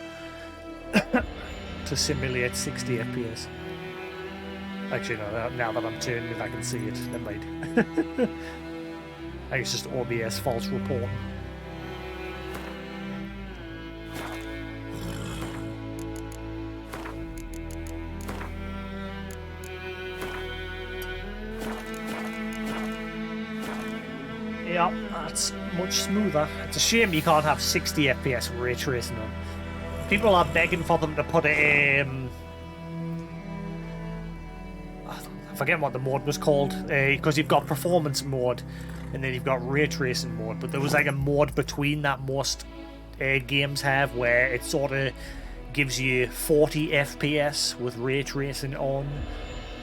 to simulate 60 FPS. Actually, no, now that I'm turning it, I can see it. Never mind. I think it's just OBS false reporting. Yeah, that's much smoother. It's a shame you can't have 60 FPS ray tracing on. People are begging for them to put it I forget what the mode was called, because you've got performance mode and then you've got ray tracing mode, but there was like a mode between that most games have where it sort of gives you 40 FPS with ray tracing on.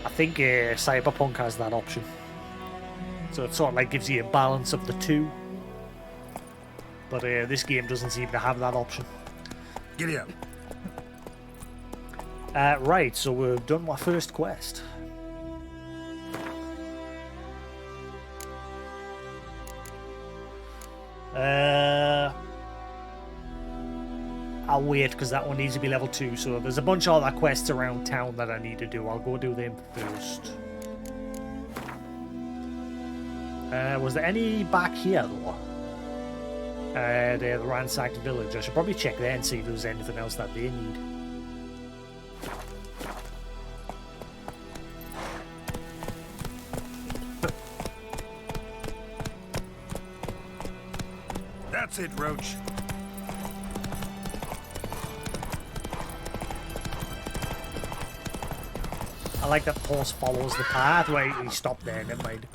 I think Cyberpunk has that option. So it sort of like gives you a balance of the two. But this game doesn't seem to have that option. Giddy up. Right, so we've done my first quest. I'll wait because that one needs to be level 2. So there's a bunch of other quests around town that I need to do. I'll go do them first. Was there any back here though? The ransacked village. I should probably check there and see if there's anything else that they need. That's it, Roach. I like that the horse follows the path. Wait, he stopped there, never mind.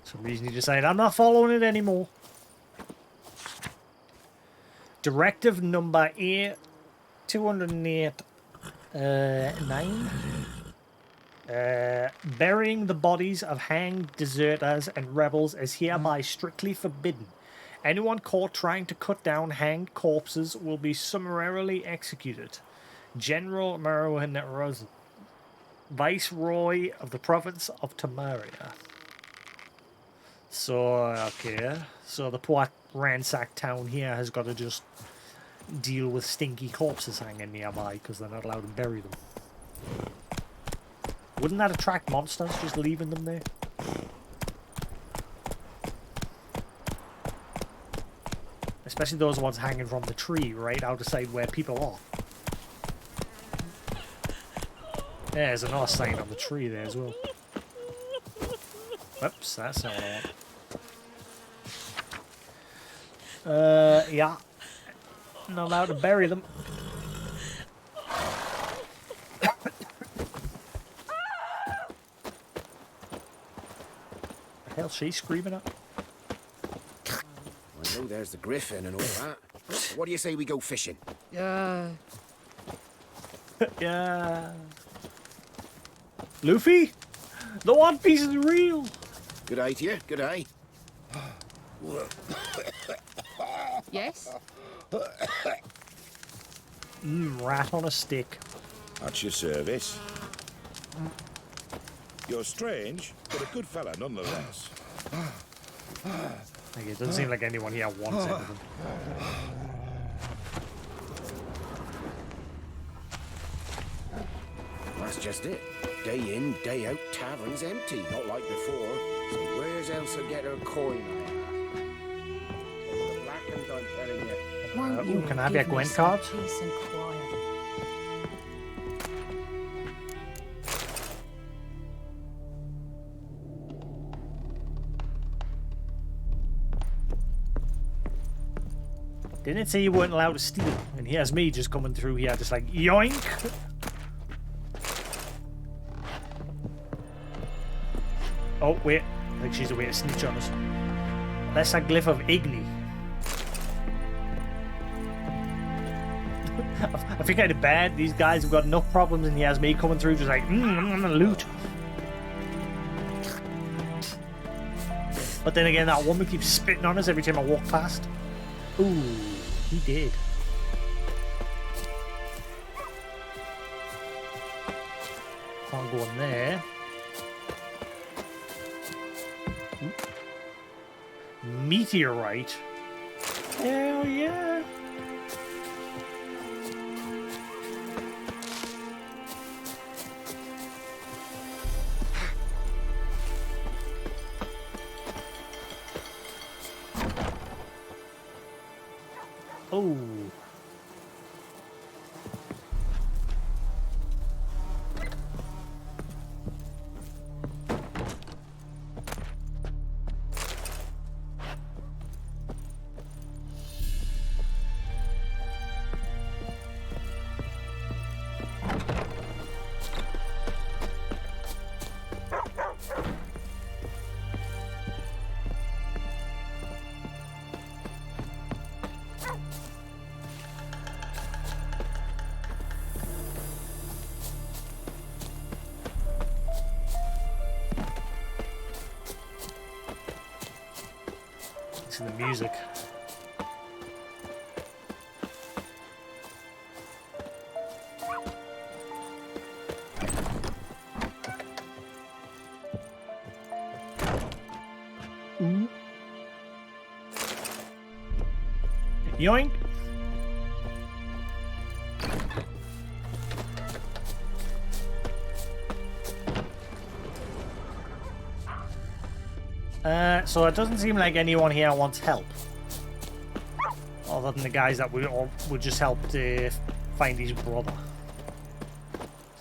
Some reason he decided, I'm not following it anymore. Directive number 208 9. Burying the bodies of hanged deserters and rebels is hereby strictly forbidden. Anyone caught trying to cut down hanged corpses will be summarily executed. General Morhen, Viceroy of the province of Tamaria. So, okay. So the poor ransacked town here has got to just deal with stinky corpses hanging nearby because they're not allowed to bury them. Wouldn't that attract monsters, just leaving them there? Especially those ones hanging from the tree, right outside where people are. Yeah, there's another sign on the tree there as well. Whoops, that's not what I want. Yeah. Not allowed to bury them. The hell she's screaming at? I know there's the griffin and all that. What do you say we go fishing? Yeah. Yeah. Luffy? The One Piece is real! Good eye to you, good eye. Yes? Rat on a stick. At your service. You're strange, but a good fella nonetheless. Like, it doesn't seem like anyone here wants anything. That's just it. Day in, day out, tavern's empty, not like before. So where's Elsa get her coin? The blackens, I'm telling you. Ooh, can I have your Gwent card? Peace and quiet. Didn't it say you weren't allowed to steal? And here's me just coming through here, just like, yoink! Oh, wait. I think she's a way to snitch on us. That's a glyph of Igni. I feel kind of bad. These guys have got enough problems, and he has me coming through just like, I'm gonna loot. But then again, that woman keeps spitting on us every time I walk past. Ooh, he did. Can't go in there. Meteorite. Hell yeah. Oh. The music. Yoink. So it doesn't seem like anyone here wants help. Other than the guys that would just help to find his brother.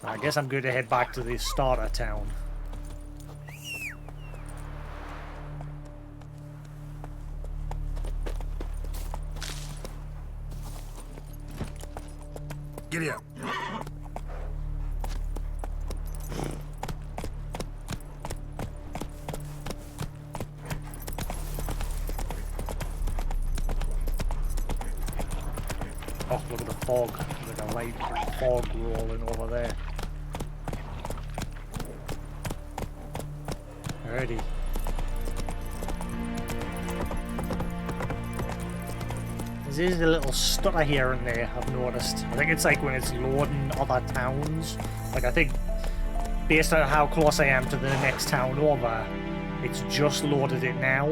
So I guess I'm going to head back to the starter town. Giddy up. Oh, look at the fog. There's like a light fog rolling over there. Alrighty. There's a little stutter here and there, I've noticed. I think it's like when it's loading other towns. Like, I think, based on how close I am to the next town over, it's just loaded it now.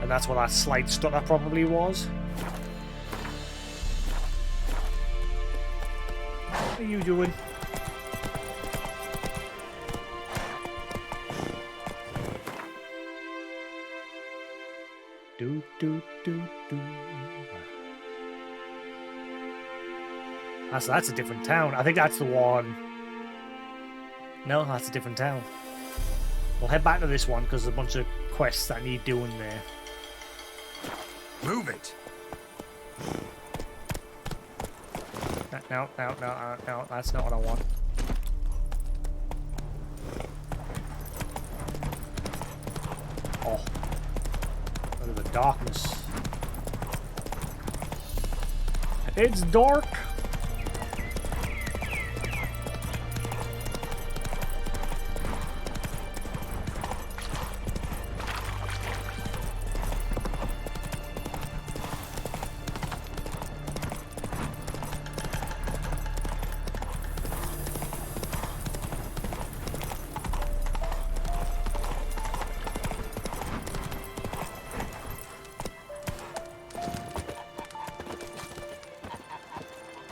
And that's what that slight stutter probably was. What are you doing? Do do do do. That's a different town. I think that's the one. No, that's a different town. We'll head back to this one because there's a bunch of quests that need doing there. Move it. No, that's not what I want. Oh. Look at the darkness. It's dark!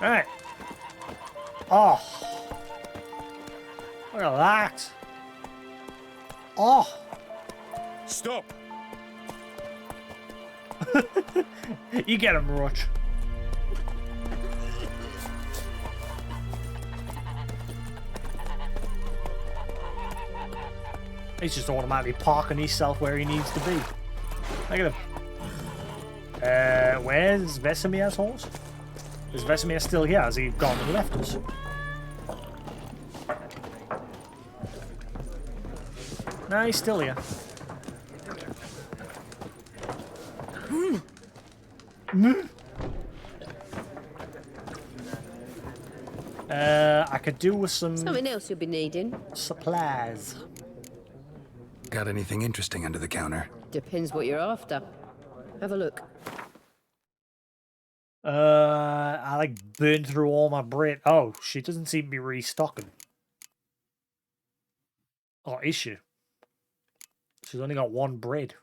Alright. Oh. Look at that. Oh. Stop. You get him, Roach. He's just automatically parking himself where he needs to be. Look at him. Where's Vesemir's horse? Is Vesemir still here? Has he gone and left us? No, he's still here. I could do with some... Something else you'll be needing. Supplies. out anything interesting under the counter? Depends what you're after. Have a look. I like burned through all my bread. Oh, she doesn't seem to be restocking. Or is she? She's only got one bread.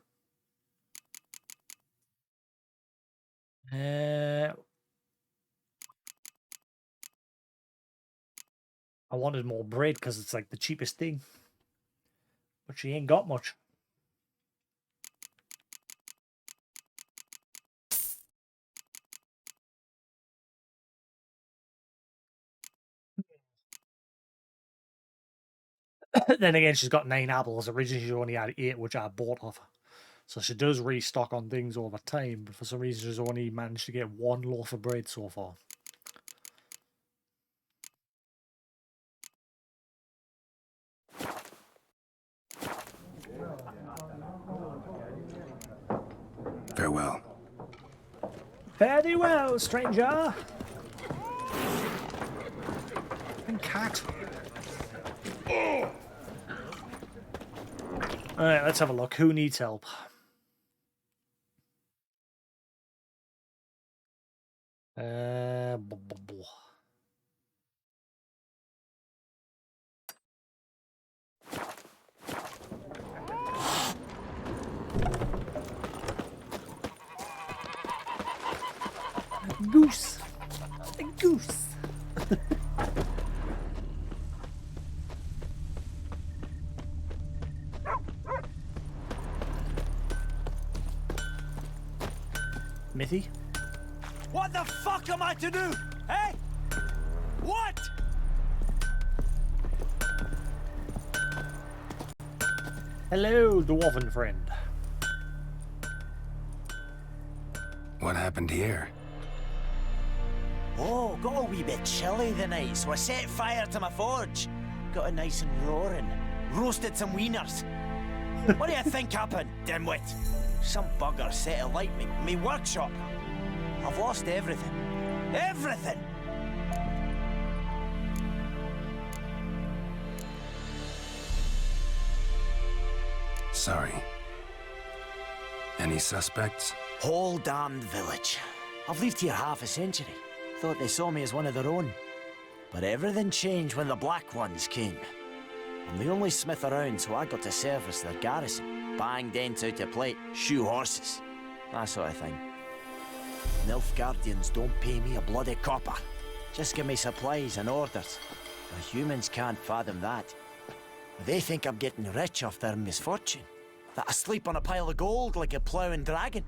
I wanted more bread because it's like the cheapest thing. But she ain't got much. Then again, she's got 9 apples. Originally, she only had 8, which I bought off her. So she does restock on things over time, but for some reason, she's only managed to get 1 loaf of bread so far. Farewell. Fare thee well, stranger. And cat. Oh. Alright, let's have a look. Who needs help? Goose. A goose. Mithy? What the fuck am I to do? Hey? What? Hello, dwarven friend. What happened here? Oh, got a wee bit chilly the night, so I set fire to my forge. Got it nice and roaring. Roasted some wieners. What do you think happened, dimwit? Some bugger set alight me workshop. I've lost everything. Everything! Sorry. Any suspects? Whole damned village. I've lived here half a century. Thought they saw me as one of their own. But everything changed when the Black Ones came. I'm the only smith around, so I got to service their garrison. Bang dents out of plate, shoe horses. That sort of thing. Nilfgaardians don't pay me a bloody copper. Just give me supplies and orders. The humans can't fathom that. They think I'm getting rich off their misfortune. That I sleep on a pile of gold like a ploughing dragon.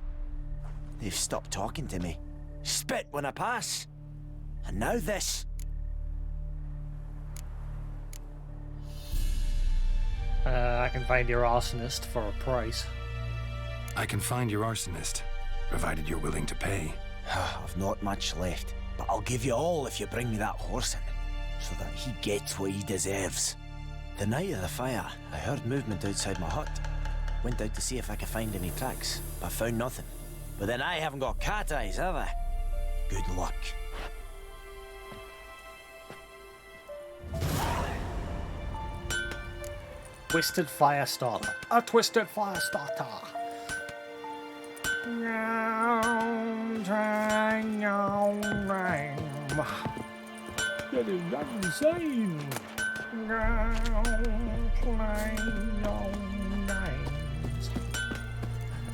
They've stopped talking to me. Spit when I pass. And now this. I can find your arsonist for a price. I can find your arsonist, provided you're willing to pay. I've not much left, but I'll give you all if you bring me that horse in, so that he gets what he deserves. The night of the fire, I heard movement outside my hut. Went out to see if I could find any tracks, but found nothing. But then I haven't got cat eyes, have I? Good luck. Twisted fire starter. A twisted fire starter. That is insane.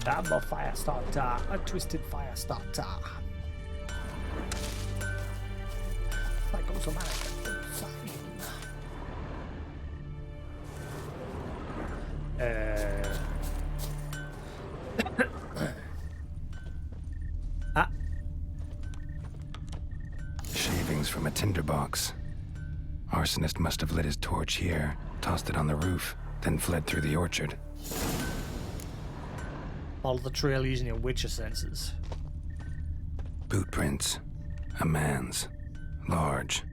I'm a fire starter. A twisted fire starter. That goes American. Shavings from a tinderbox. Arsonist must have lit his torch here, tossed it on the roof, then fled through the orchard. Follow the trail using your Witcher senses. Boot prints. A man's. Large.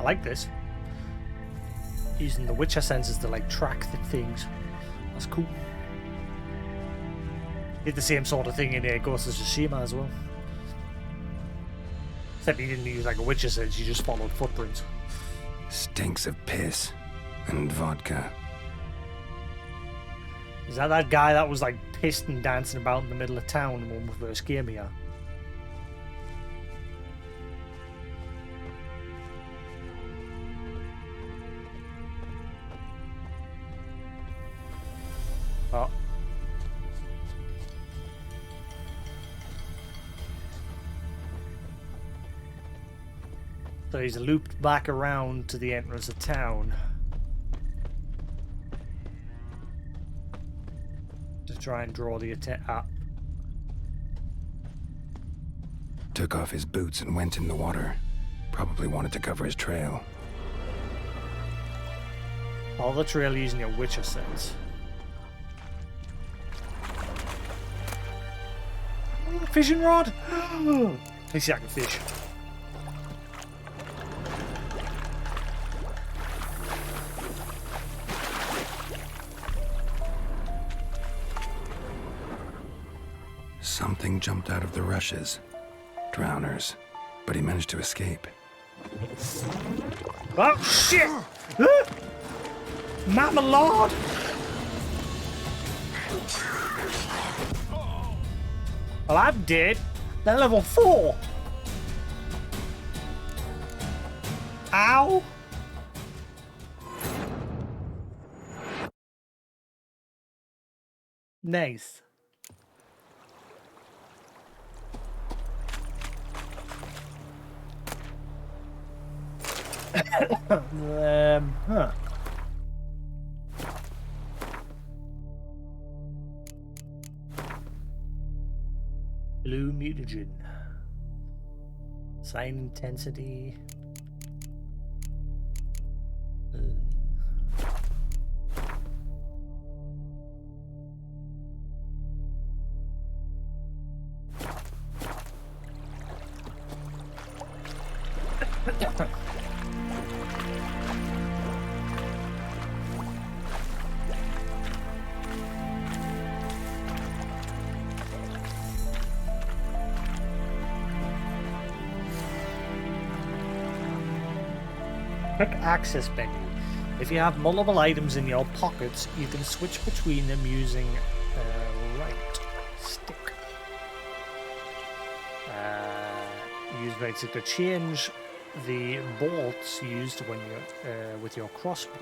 I like this. Using the Witcher senses to like track the things. That's cool. Did the same sort of thing in Ghost of Tsushima as well. Except he didn't use like a Witcher sense, he just followed footprints. Stinks of piss and vodka. Is that guy that was like pissed and dancing about in the middle of town when we first came here? Oh. So he's looped back around to the entrance of town. To try and draw the attention up. Took off his boots and went in the water. Probably wanted to cover his trail. All the trail using your Witcher sense. Oh, fishing rod! Let me see if I can fish. Something jumped out of the rushes. Drowners. But he managed to escape. Oh, shit! Mama Lord! Well, I'm dead. They're level 4. Ow! Nice. Huh. Blue mutagen. Sign intensity. Quick access menu. If you have multiple items in your pockets, you can switch between them using right stick. Use right stick to change the bolts used when you're with your crossbow.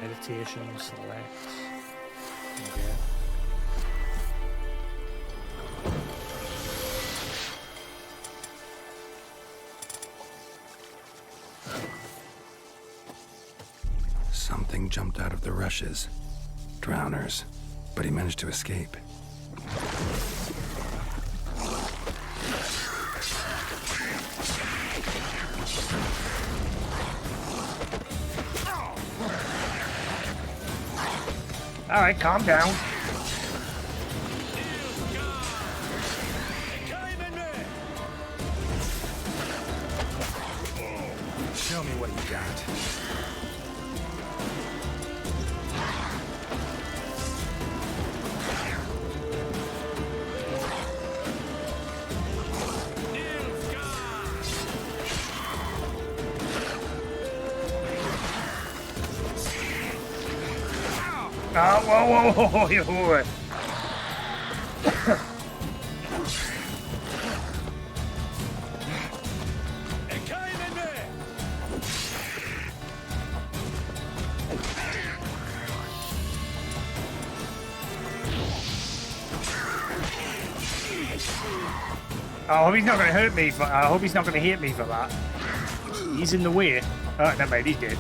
Meditation, select. Okay. Something jumped out of the rushes. Drowners. But he managed to escape. Alright, calm down. Show me what you got. Whoa. I hope he's not going to hurt me. I hope he's not going to hit me for that. He's in the way. Oh, never mind, he's dead.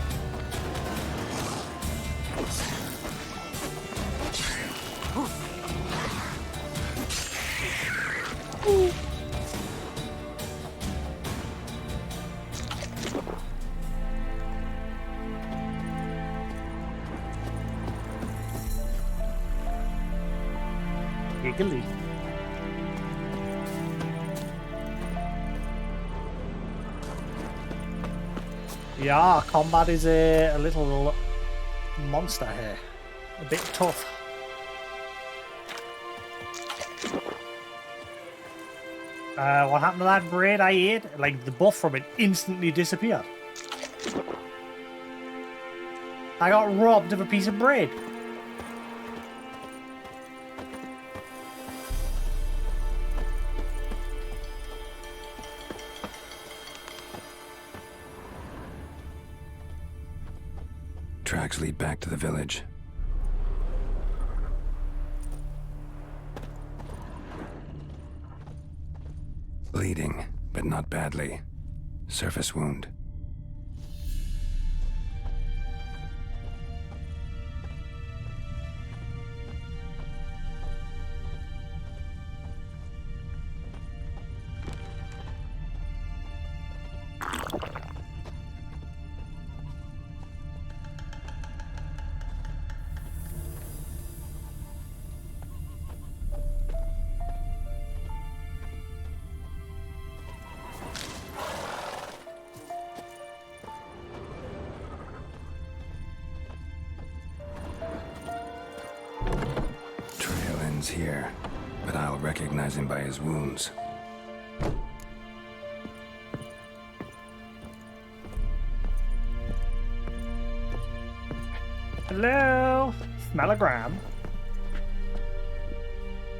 Giggly. Yeah, combat is a little monster here. A bit tough. What happened to that bread I ate? Like, the buff from it instantly disappeared. I got robbed of a piece of bread. Tracks lead back to the village. Bleeding, but not badly. Surface wound. Here, but I'll recognize him by his wounds. Hello? Smellogram.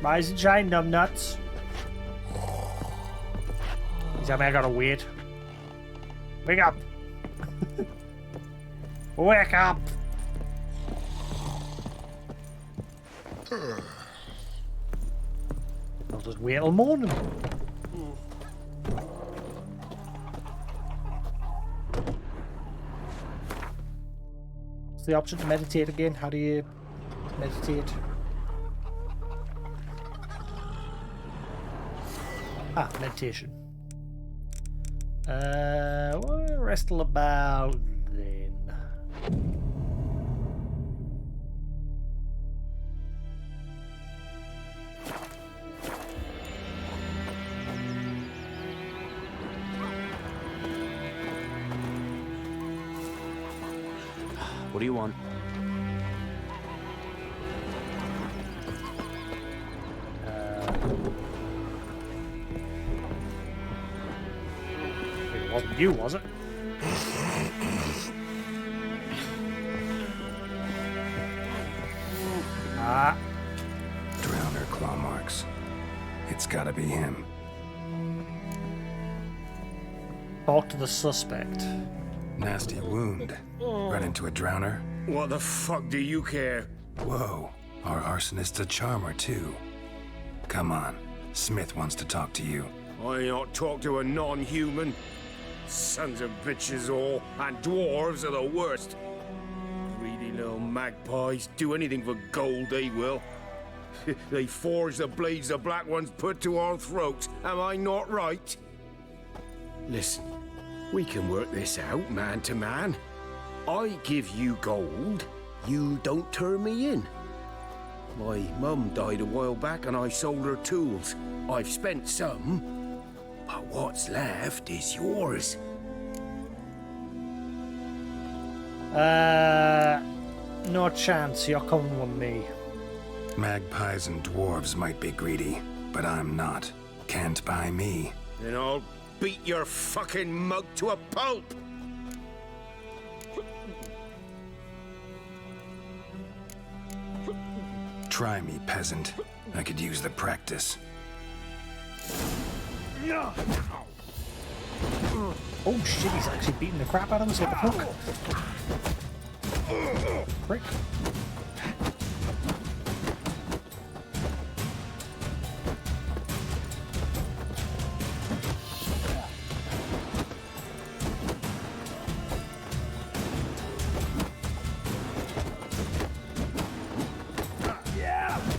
Rise and shine, numbnuts. Tell me I gotta wait. Wake up! Wake up! I'll just wait till morning. What's the option to meditate again? How do you meditate? Ah, meditation. We'll rest about then. What do you want? It wasn't you, was it? Drowner claw marks. It's gotta be him. Talk to the suspect. Nasty wound. Run into a drowner? What the fuck do you care? Whoa, our arsonist's a charmer too. Come on, Smith wants to talk to you. I ain't not talk to a non-human. Sons of bitches all, and dwarves are the worst. Greedy little magpies, do anything for gold, they will. They forge the blades the black ones put to our throats, am I not right? Listen, we can work this out, man to man. I give you gold, you don't turn me in. My mum died a while back and I sold her tools. I've spent some, but what's left is yours. No chance, you're coming with me. Magpies and dwarves might be greedy, but I'm not. Can't buy me. Then I'll beat your fucking mug to a pulp! Try me, peasant. I could use the practice. Oh shit, he's actually beating the crap out of us. What the fuck? Prick.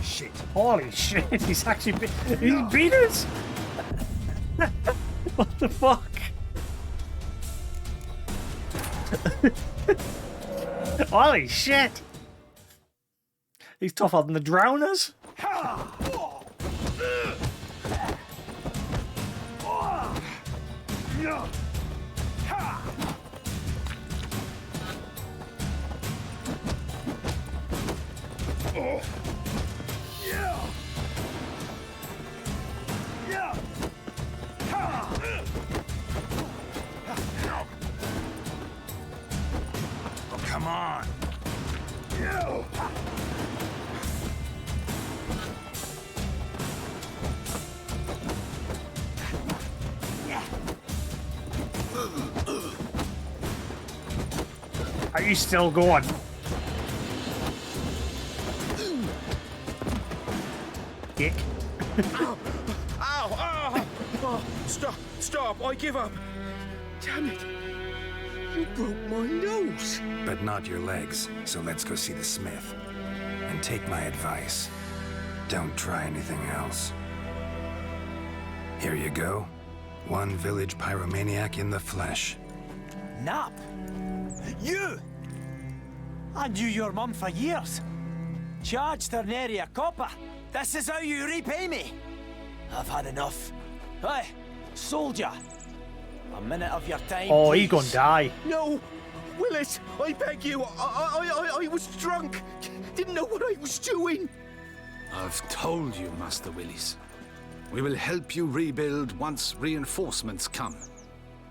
Shit. Holy shit, he's actually he's beat us! What the fuck? Holy shit! He's tougher than the drowners. Come on. Are you still going? Dick. Ow! Ow! Ow! Oh, stop! Stop! I give up! Damn it! You broke my nose! But not your legs, so let's go see the smith. And take my advice. Don't try anything else. Here you go. One village pyromaniac in the flesh. Nap? You? I knew your mum for years. Charged her nary a copper. This is how you repay me. I've had enough. Hey, soldier. A minute of your time, Oh, please. he's gonna die. No! Willis, I beg you. I was drunk. Didn't know what I was doing. I've told you, Master Willis. We will help you rebuild once reinforcements come.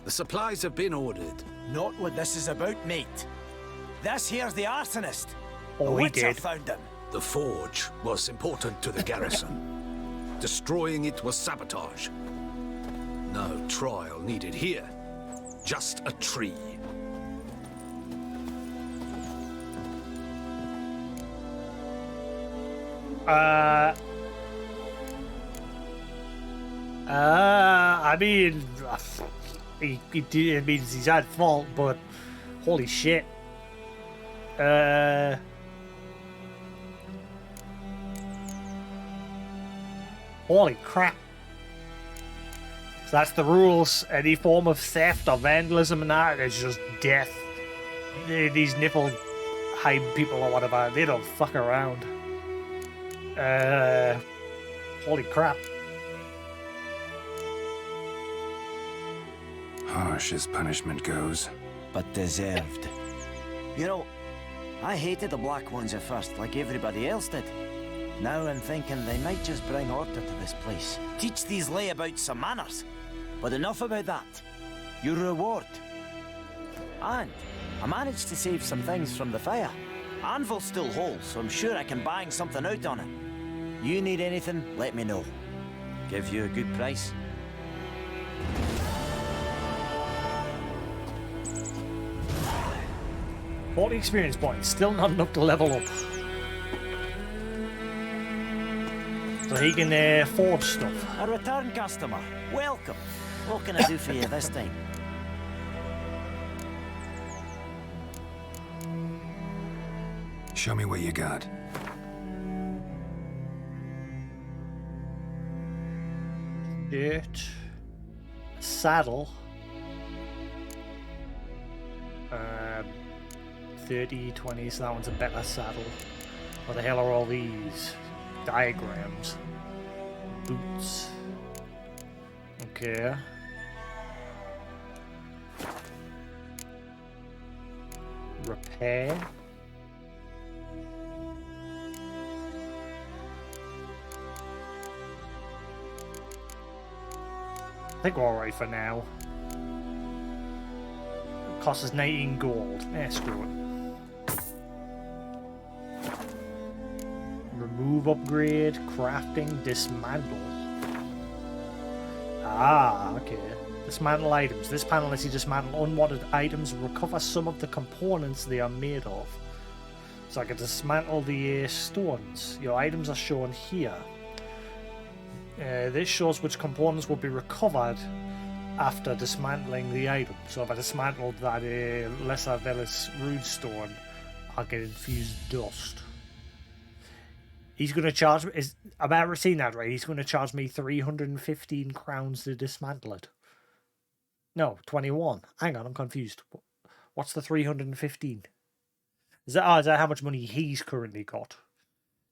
The supplies have been ordered. Not what this is about, mate. This here's the arsonist. Oh, The he Witcher did. found him. The forge was important to the garrison. Destroying it was sabotage. No trial needed here. Just a tree. I mean, he did, it means he's at fault, but holy shit. Holy crap. So that's the rules. Any form of theft or vandalism and that is just death. These nipple hide people or whatever, they don't fuck around. Holy crap. Harsh as punishment goes. But deserved. You know, I hated the Black Ones at first, like everybody else did. Now I'm thinking they might just bring order to this place. Teach these layabouts some manners. But enough about that. Your reward. And I managed to save some things from the fire. Anvil's still whole, so I'm sure I can bang something out on it. You need anything, let me know. Give you a good price. 40 experience points, still not enough to level up. So he can forge stuff. A return customer. Welcome. What can I do for you this time? Show me what you got. Dirt. Saddle. 30, 20, so that one's a better saddle. What the hell are all these? Diagrams. Boots. Okay. Repair. I think we're alright for now. It costs us 19 gold. Screw it. Remove, upgrade, crafting, dismantle. Ah, okay. Dismantle items. This panel lets you dismantle unwanted items and recover some of the components they are made of. So I can dismantle the stones. Your items are shown here. This shows which components will be recovered after dismantling the item. So if I dismantled that Lesser Velis Rude Stone, I'll get infused dust. He's going to charge me... I've ever seen that right? He's going to charge me 315 crowns to dismantle it. No, 21. Hang on, I'm confused. What's the 315? Is that how much money he's currently got?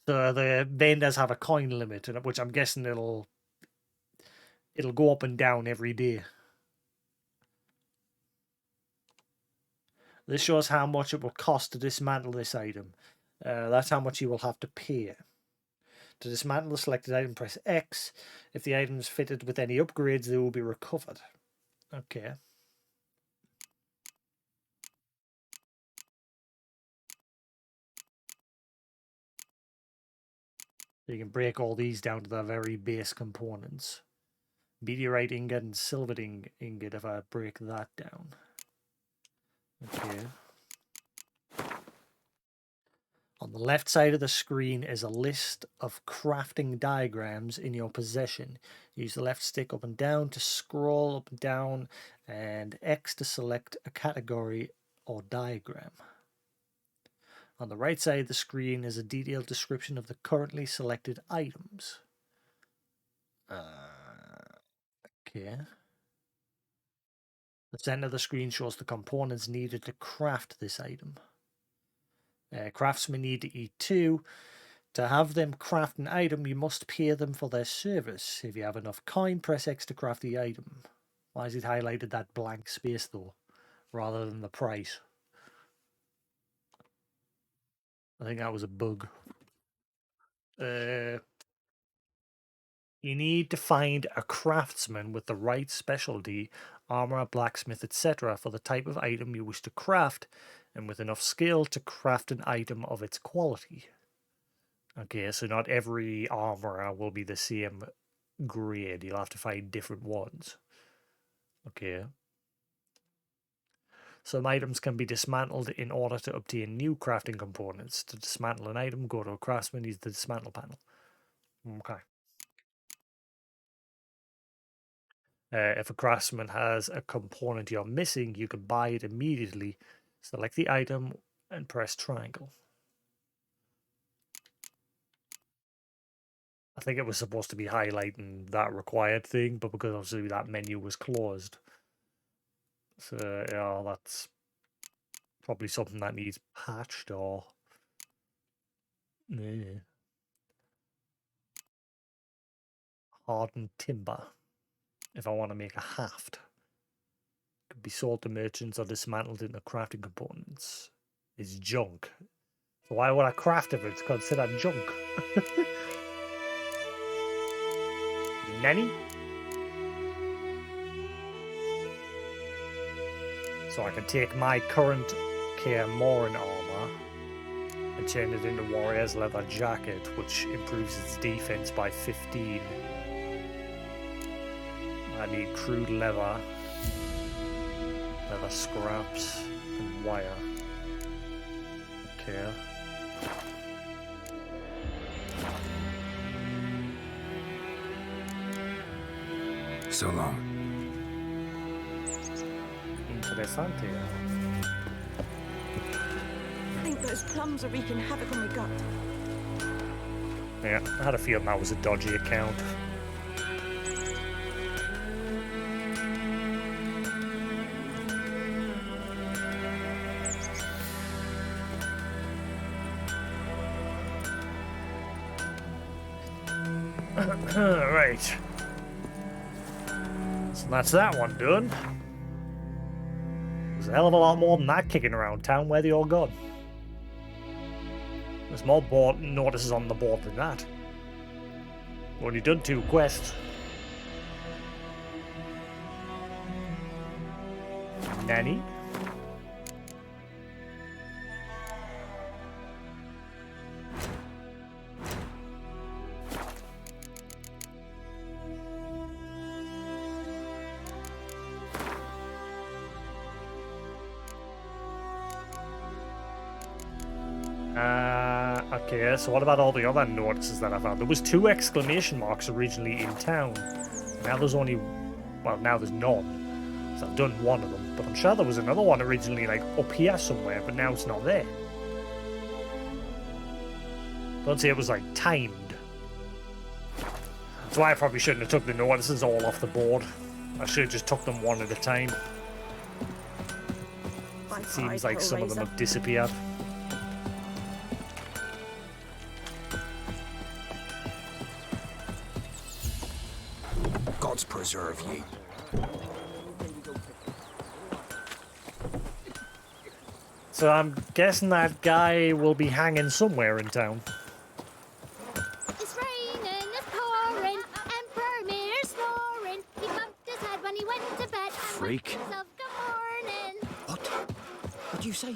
So the vendors have a coin limit, which I'm guessing it'll go up and down every day. This shows how much it will cost to dismantle this item. That's how much you will have to pay. To dismantle the selected item, press X. If the item is fitted with any upgrades, they will be recovered. Okay. You can break all these down to their very base components. Meteorite ingot and silver ingot if I break that down. Okay. On the left side of the screen is a list of crafting diagrams in your possession. Use the left stick up and down to scroll up and down, and X to select a category or diagram. On the right side of the screen is a detailed description of the currently selected items. Okay. The center of the screen shows the components needed to craft this item. Craftsmen need to eat too. To have them craft an item, you must pay them for their service. If you have enough coin, press X to craft the item. Why is it highlighted that blank space though, rather than the price? I think that was a bug. You need to find a craftsman with the right specialty, armor, blacksmith, etc. for the type of item you wish to craft, and with enough skill to craft an item of its quality. Okay, so not every armorer will be the same grade. You'll have to find different ones. Okay. Some items can be dismantled in order to obtain new crafting components. To dismantle an item, go to a craftsman, use the dismantle panel. Okay. If a craftsman has a component you're missing, you can buy it immediately. Select the item and press triangle. I think it was supposed to be highlighting that required thing, but because obviously that menu was closed. So, yeah, that's probably something that needs patched or... Yeah. Hardened timber. If I want to make a haft. Could be sold to merchants or dismantled into crafting components. It's junk. So why would I craft if it's considered junk? Nanny? So I can take my current Kaer Morhen armor and turn it into Warrior's leather jacket, which improves its defense by 15. I need crude leather scraps, and wire. Okay. So long. Interessante. I think those plums are wreaking havoc on my gut. Yeah, I had a feeling that was a dodgy account. Right. So that's that one done. There's a hell of a lot more than that kicking around town. Where they all gone? There's more board notices on the board than that. Only done 2 quests. Nanny? Okay, so what about all the other notices that I found? There was 2 exclamation marks originally in town. Now there's only... well, now there's none. So I've done one of them. But I'm sure there was another one originally, like, up here somewhere, but now it's not there. Don't say it was, like, timed. That's why I probably shouldn't have took the notices all off the board. I should have just took them one at a time. It seems like some of them have disappeared. Gods preserve ye. So I'm guessing that guy will be hanging somewhere in town. It's raining, it's pouring, Emperor Mir snoring. He bumped his head when he went to bed and Freak. wished himself good morning. What'd you say?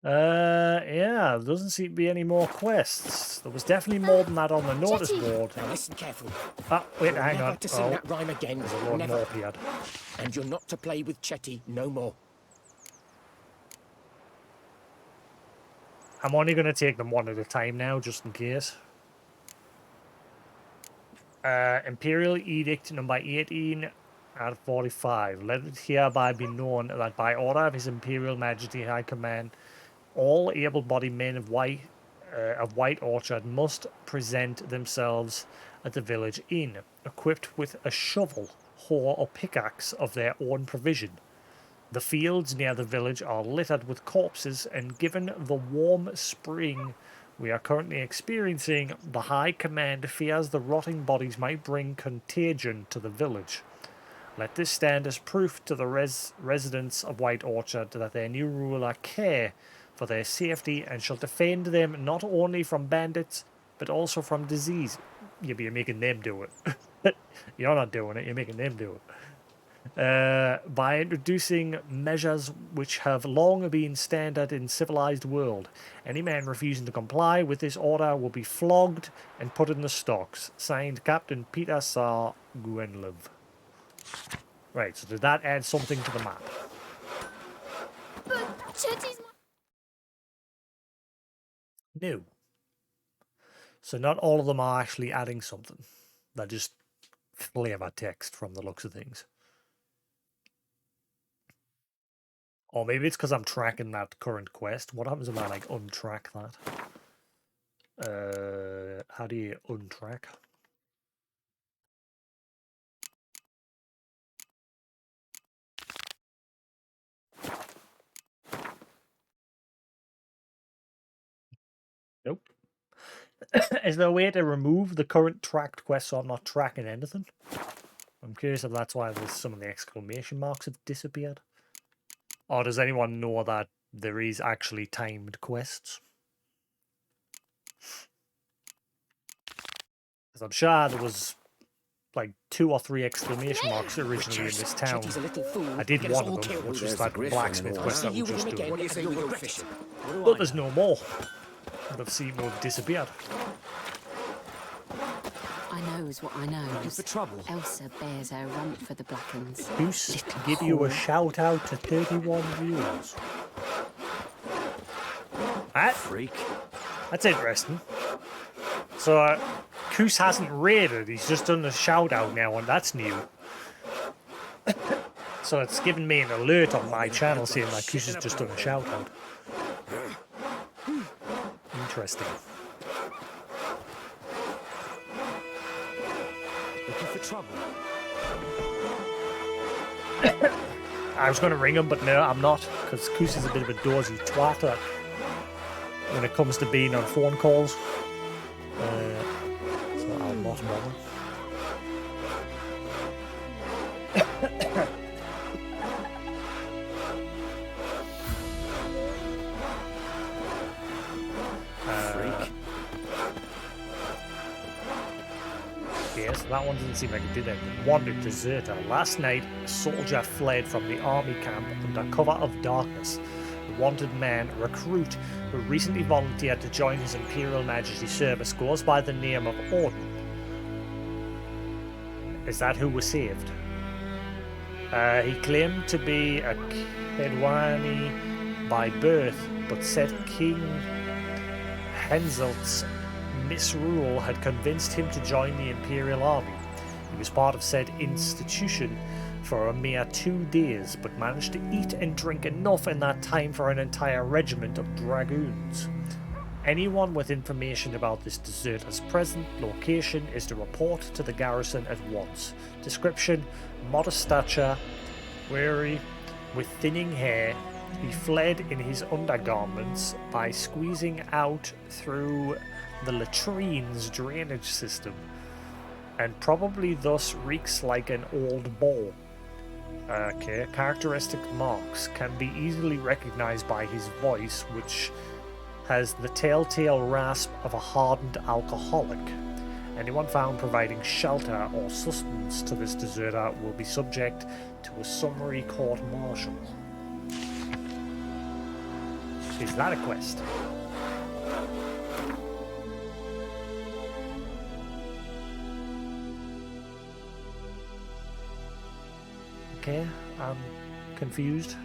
Yeah, there doesn't seem to be any more quests. There was definitely more than that on the notice board. Now listen carefully. Ah, wait, You're hang never on. to sing that rhyme again. There's a lot Never. more here. And you're not to play with Chetty no more. I'm only going to take them one at a time now, just in case. Imperial Edict number 18 out of 45. Let it hereby be known that by order of His Imperial Majesty High Command, all able-bodied men of White Orchard must present themselves at the village inn, equipped with a shovel, hoe, or pickaxe of their own provision. The fields near the village are littered with corpses, and given the warm spring we are currently experiencing, the High Command fears the rotting bodies might bring contagion to the village. Let this stand as proof to the residents of White Orchard that their new ruler care for their safety and shall defend them not only from bandits, but also from disease. You're making them do it. You're not doing it, you're making them do it. By introducing measures which have long been standard in civilized world. Any man refusing to comply with this order will be flogged and put in the stocks. Signed, Captain Peter Sar Gwenlev. Right, so did that add something to the map? But Chetty's... No. So not all of them are actually adding something. They're just flavor text from the looks of things. Or maybe it's because I'm tracking that current quest. What happens if I, like, untrack that? How do you untrack? Nope. Is there a way to remove the current tracked quest so I'm not tracking anything? I'm curious if that's why some of the exclamation marks have disappeared. Or does anyone know that there is actually timed quests? Because I'm sure there was like 2 or 3 exclamation marks originally in this town. I did one of them, which was that blacksmith quest that we just doing. What do you say we go fishing? But there's no more. They've seemed to have disappeared. I knows what I knows. For trouble. Elsa bears her rump for the Blackens. Goose, give you a shout out to 31 viewers. That freak. That's interesting. So, Koos hasn't raided, he's just done a shout out now, and that's new. So it's given me an alert on my channel saying that Koos has just done a shout out. Interesting. Looking for trouble. I was going to ring him, but no, I'm not, because Koos is a bit of a dozy twat when it comes to being on phone calls. So I'll not bother. Yes, that one doesn't seem like it did anything. Wanted deserter. Last night, a soldier fled from the army camp under cover of darkness. The wanted man, a recruit who recently volunteered to join His Imperial Majesty service, goes by the name of Odin. Is that who was saved? He claimed to be a Kedwani by birth, but said King Henselt's misrule had convinced him to join the Imperial Army. He was part of said institution for a mere 2 days, but managed to eat and drink enough in that time for an entire regiment of dragoons. Anyone with information about this deserter's present location is to report to the garrison at once. Description: modest stature, weary, with thinning hair. He fled in his undergarments by squeezing out through the latrine's drainage system, and probably thus reeks like an old bull. Okay, characteristic marks can be easily recognized by his voice, which has the telltale rasp of a hardened alcoholic. Anyone found providing shelter or sustenance to this deserter will be subject to a summary court-martial. Is that a quest? Okay, I'm confused.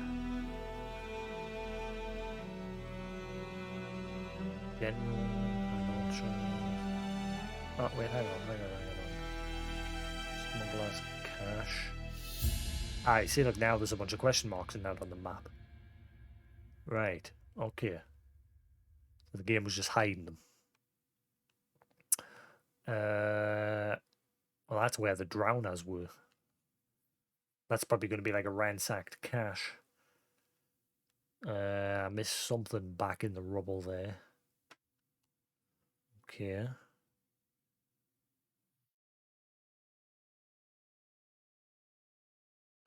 Oh, wait, hang on. Smuggler's cache. Ah, you see, look, now there's a bunch of question marks in that on the map. Right, okay. So the game was just hiding them. Well, that's where the drowners were. That's probably going to be like a ransacked cache. I missed something back in the rubble there. Okay.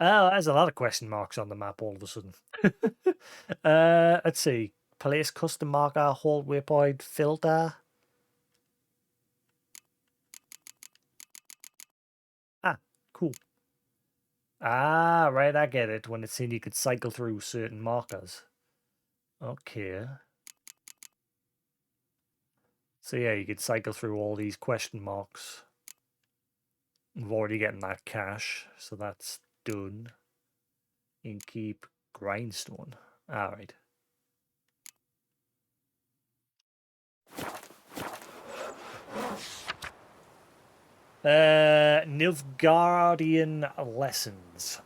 Oh, there's a lot of question marks on the map all of a sudden. Let's see. Place custom marker, hold waypoint, filter. Ah, cool. Ah, right, I get it. When it's saying you could cycle through certain markers. Okay. So yeah, you could cycle through all these question marks. We've already getting that cache, so that's done. Inkeep grindstone. Alright. Nilfgaardian lessons.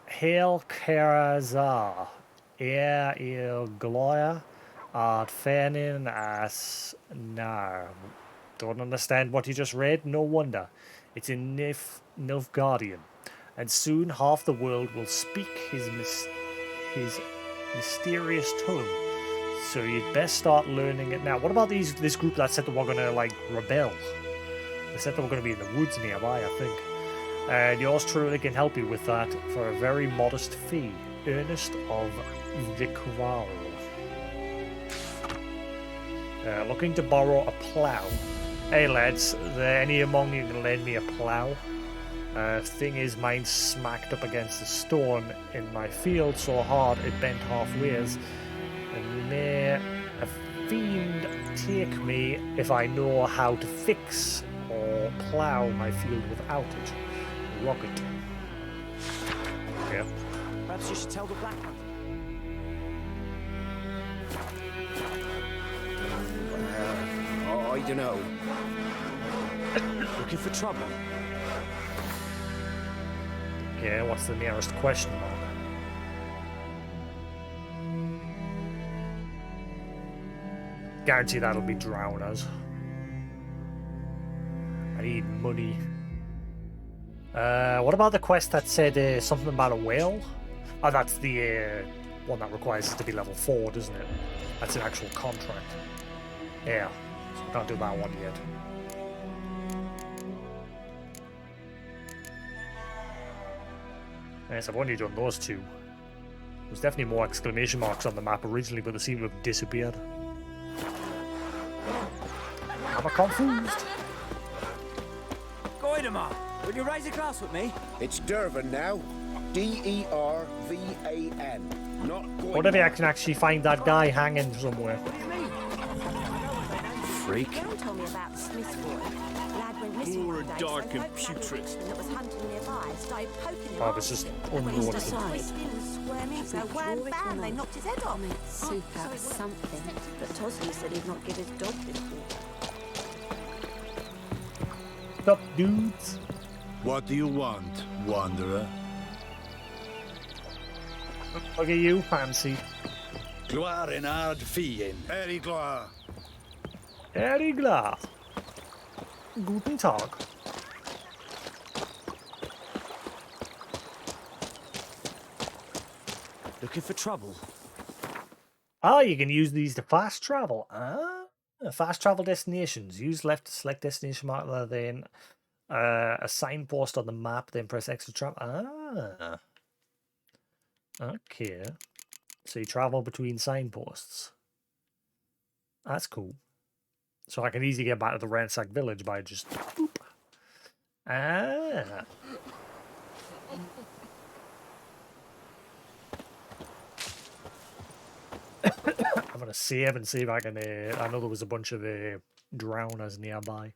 Hail Karazar. Gloria. Art Fernin as Nar. Don't understand what you just read? No wonder. It's in Nilfgaardian. And soon half the world will speak his mysterious tongue. So you'd best start learning it now. What about this group that said that we're gonna like rebel? They said they were gonna be in the woods nearby, I think. And yours truly can help you with that for a very modest fee. Ernest of Vicvaro. Looking to borrow a plough. Hey lads, there any among you can lend me a plough? Thing is, mine smacked up against the stone in my field so hard it bent halfways. And may a fiend take me if I know how to fix or plough my field without it. Rocket. Yep. Perhaps you should tell the Black Panther. I don't know. Looking for trouble? Okay, what's the nearest question mark? Guarantee that'll be drowners. I need money. What about the quest that said something about a whale? Oh, that's the one that requires it to be level 4, doesn't it? That's an actual contract. Yeah, so we can't do that one yet. Yes, I've only done those two. There's definitely more exclamation marks on the map originally, but they seem to have disappeared. I'm confused. Goidemar, will you raise a glass with me? It's Dervan now. D-E-R-V-A-N. Not going. What if I can actually find that guy hanging somewhere? Freak. Kaer told me about the Smith's boy. Lad went missing Poor one day, dark so and folk putrid. that was hunting nearby started poking him. Oh, this is unwanted. Twisting and squirming, so wham bam, they knocked his head off. Soup out of something. But Tosley said he'd not give his dog before. What's up, dudes? What do you want, wanderer? Look at you, fancy. Gloire in ard fien. Eri gloire. Very glad. Guten Tag. Looking for trouble? Ah, you can use these to fast travel. Fast travel destinations. Use left to select destination marker, then a signpost on the map, then press X to travel. Okay. So you travel between signposts. That's cool. So I can easily get back to the ransacked village by just... Boop. Ah. I'm going to save and see if I can... I know there was a bunch of drowners nearby.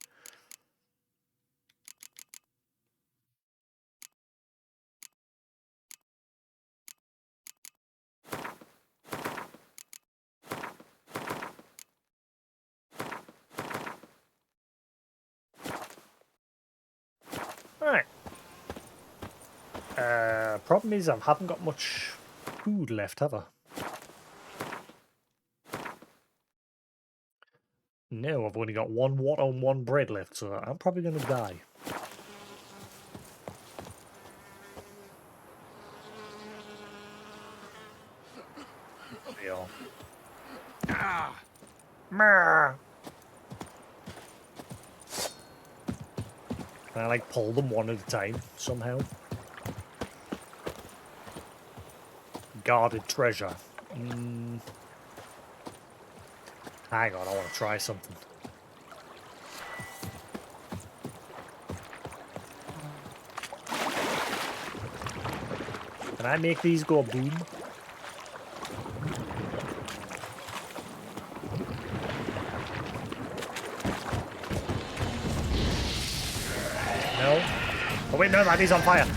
Alright. Problem is I haven't got much food left, have I? No, I've only got 1 water and 1 bread left, so I'm probably going to die. Yeah. Ah! Meh. Can I, like, pull them one at a time, somehow? Guarded treasure. Hang on, I want to try something. Can I make these go boom? No? Oh wait, no, that is on fire.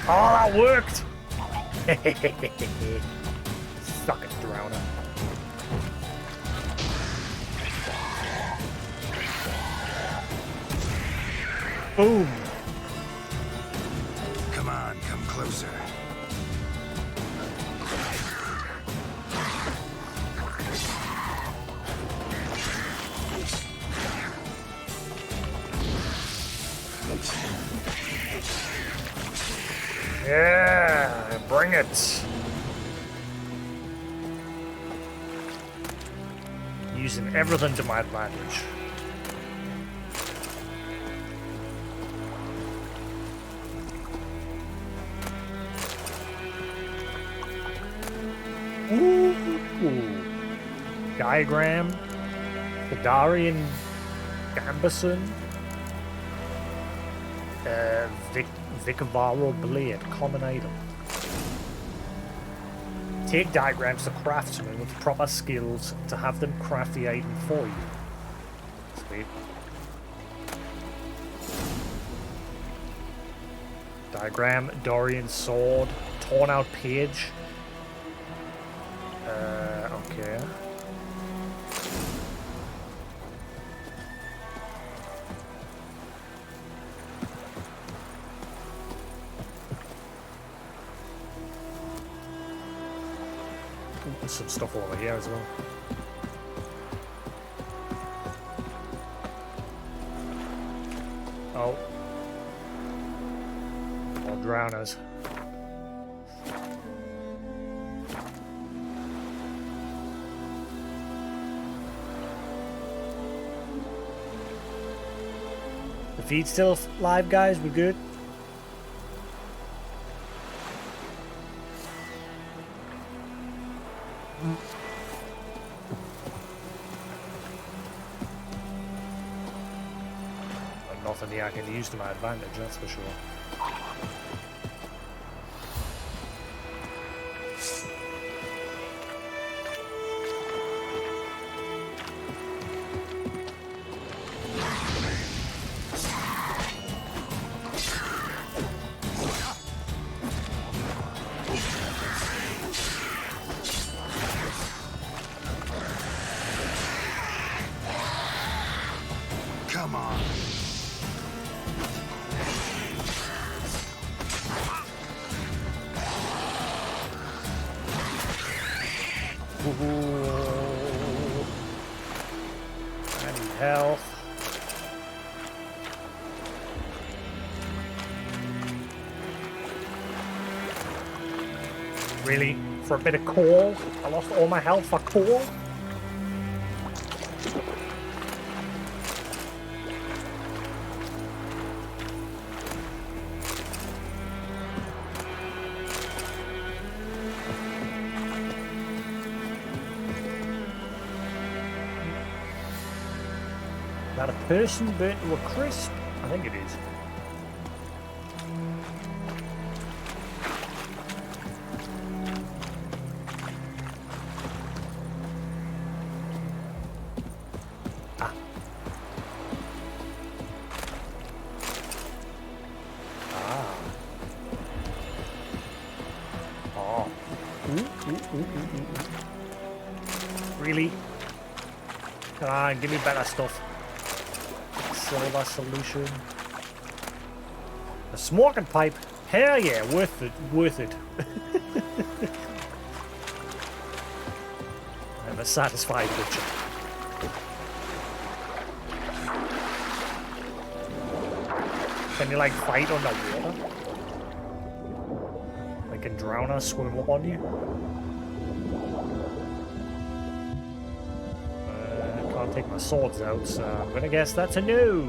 Oh, that worked! Suck it, drowner. Boom! Come on, come closer. Yeah, bring it. Using everything to my advantage. Ooh. Diagram. Kadarian Gambison. Vicavaro Blade, common item. Take diagrams to craftsmen with proper skills to have them craft the item for you. Sweet. Diagram, Dorian sword, torn out page. Okay. There's some stuff over here as well. Oh. More drowners. The feed's still live, guys? We good? Nothing here I can use to my advantage, that's for sure. Come on. I need health. Really? For a bit of coal? I lost all my health for coal? that a person burnt to a crisp? I think it is. Really? Come on, give me better stuff. Silver solution. A smoking pipe. Hell yeah, worth it, worth it. I'm a satisfied butcher. Can you like fight underwater? Like can drowners swim up on you? Can't take my swords out, so I'm gonna guess that's a no.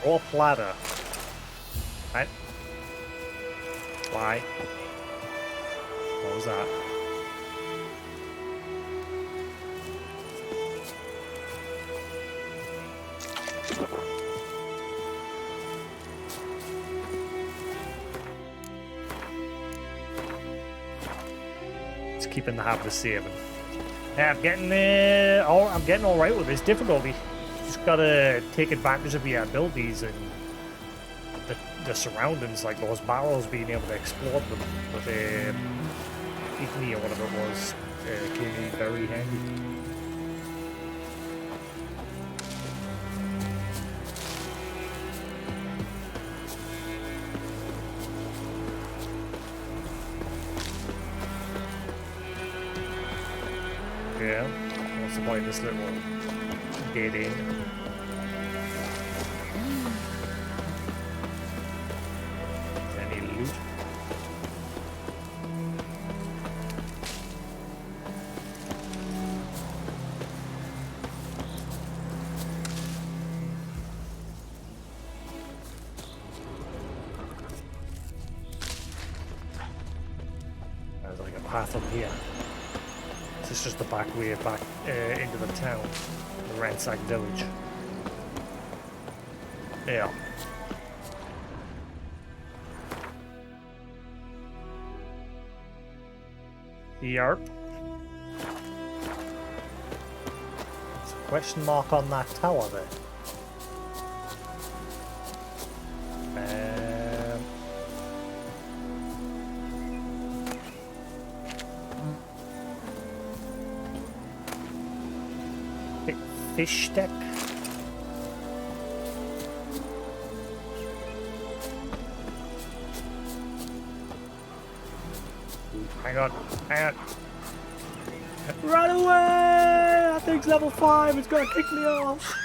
Or platter. Right? Why? What was that? It's keeping the habit of saving. Yeah, I'm getting I'm getting all right with this difficulty. Just gotta take advantage of your abilities and the surroundings, like those barrels, being able to explode them with Igni or whatever it was, came in very handy. Yeah, what's the point of this little dead end? Any loot? There's like a path up here. It's just the back way back into the town, the ransacked village. Yeah. Yarp. There's a question mark on that tower there. Fish stick. Hang on, hang on. Run away! That thing's level 5, it's gonna kick me off.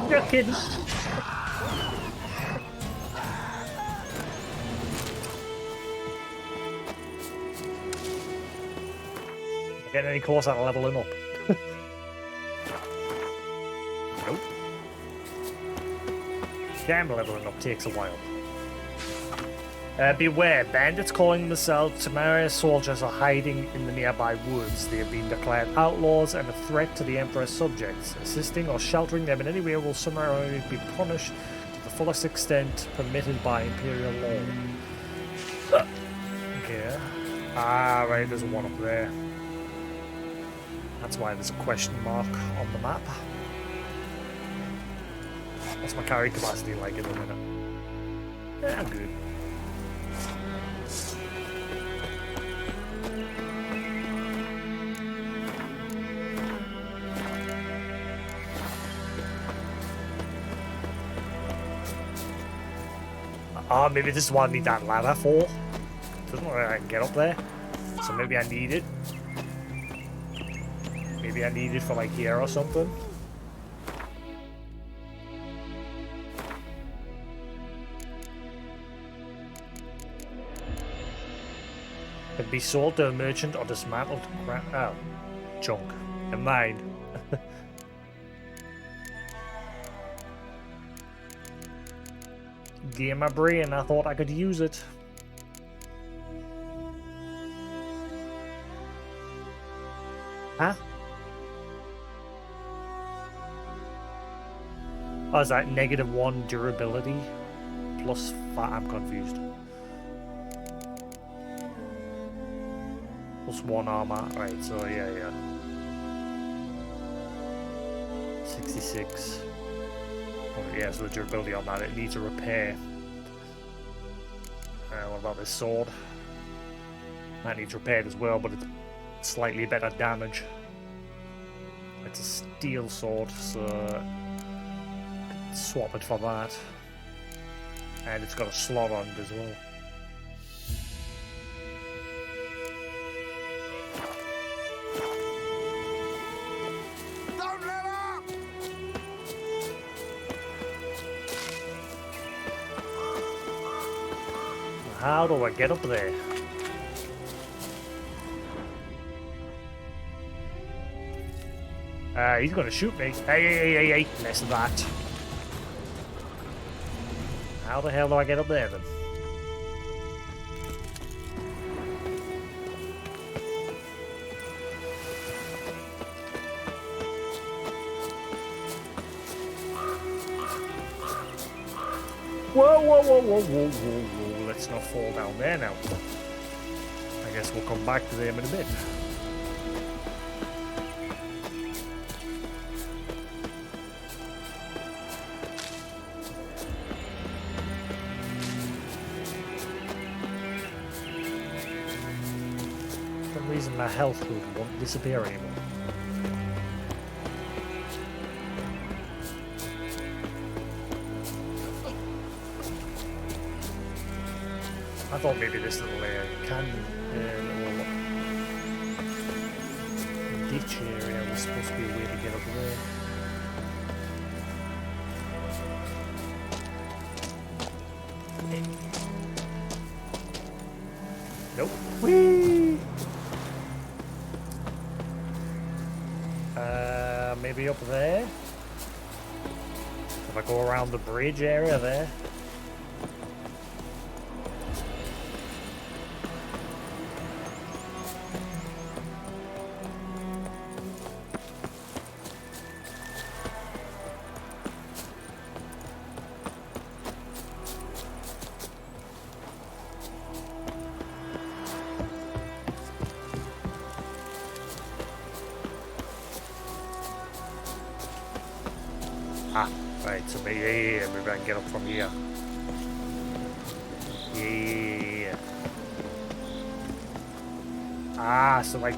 You're kidding. Getting any closer to leveling up. Nope. Damn, leveling up takes a while. Beware, bandits calling themselves Temerian soldiers are hiding in the nearby woods. They have been declared outlaws and a threat to the Emperor's subjects. Assisting or sheltering them in any way will summarily be punished to the fullest extent permitted by Imperial law. Okay. Ah, right, there's one up there. That's why there's a question mark on the map. What's my carry capacity like in a minute? Yeah, I'm good. Ah, maybe this is what I need that ladder for. Doesn't look like I can get up there. So maybe I need it. Maybe I need it for like here or something. Could be sold to a merchant or dismantled. Oh, junk. Never mind. Gave my brain, I thought I could use it. Huh? Oh, is that -1 durability? Plus 5, I'm confused. Plus 1 armor, right, so yeah. 66. Oh, yeah, so the durability on that, it needs a repair. What about this sword? That needs repaired as well, but it's slightly better damage. It's a steel sword, so swap it for that. And it's got a slot on it as well. Don't let up! How do I get up there? He's gonna shoot me. Hey, less of that. How the hell do I get up there then? Whoa. Let's not fall down there now. I guess we'll come back to them in a bit. For some reason my health food won't disappear anymore. I thought maybe this little little ditch area was supposed to be a way to get up there. Nope. Whee! Maybe up there? If I go around the bridge area there? Right, so maybe I can get up from here. Yeah. Ah, so like,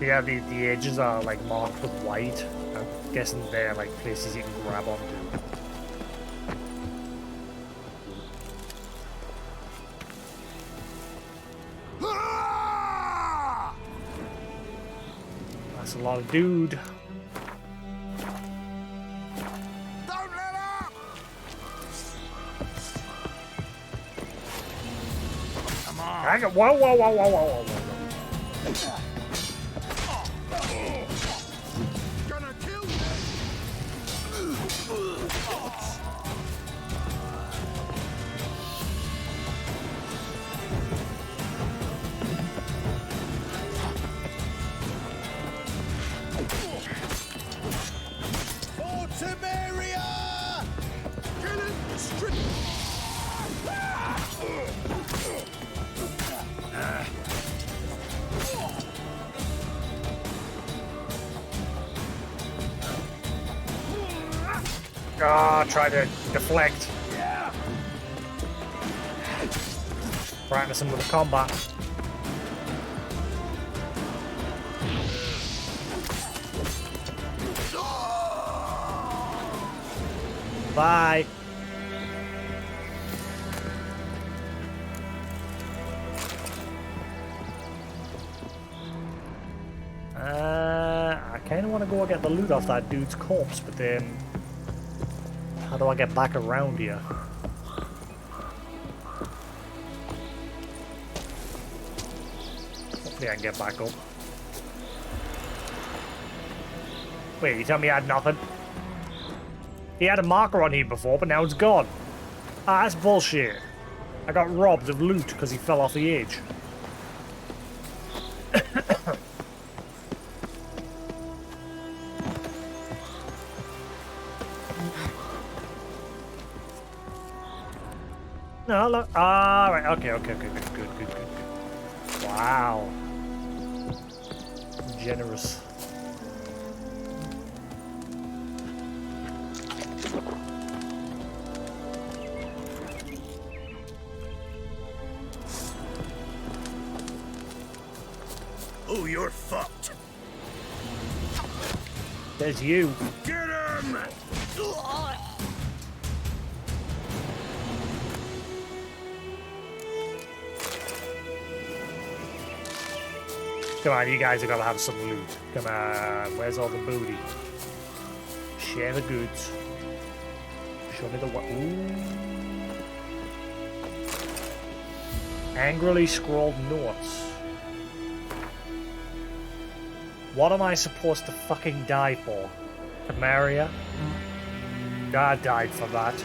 yeah, the edges are like marked with white. I'm guessing they're like places you can grab onto. That's a lot of dude. Whoa. Gonna kill you! Fortimeria! Killing strip! Try to deflect. Practicing with the combat. Bye. I kind of want to go get the loot off that dude's corpse, but then how do I get back around here? Hopefully I can get back up. Wait, you tell me I had nothing? He had a marker on here before, but now it's gone. Ah, that's bullshit. I got robbed of loot because he fell off the edge. No, look. Ah, right. Okay. Good. Wow. Generous. Oh, you're fucked. There's you. Get him! Come on, you guys are gonna have some loot. Come on, where's all the booty? Share the goods. Show me the what? Angrily scrawled notes. What am I supposed to fucking die for? Tamaria? God died for that.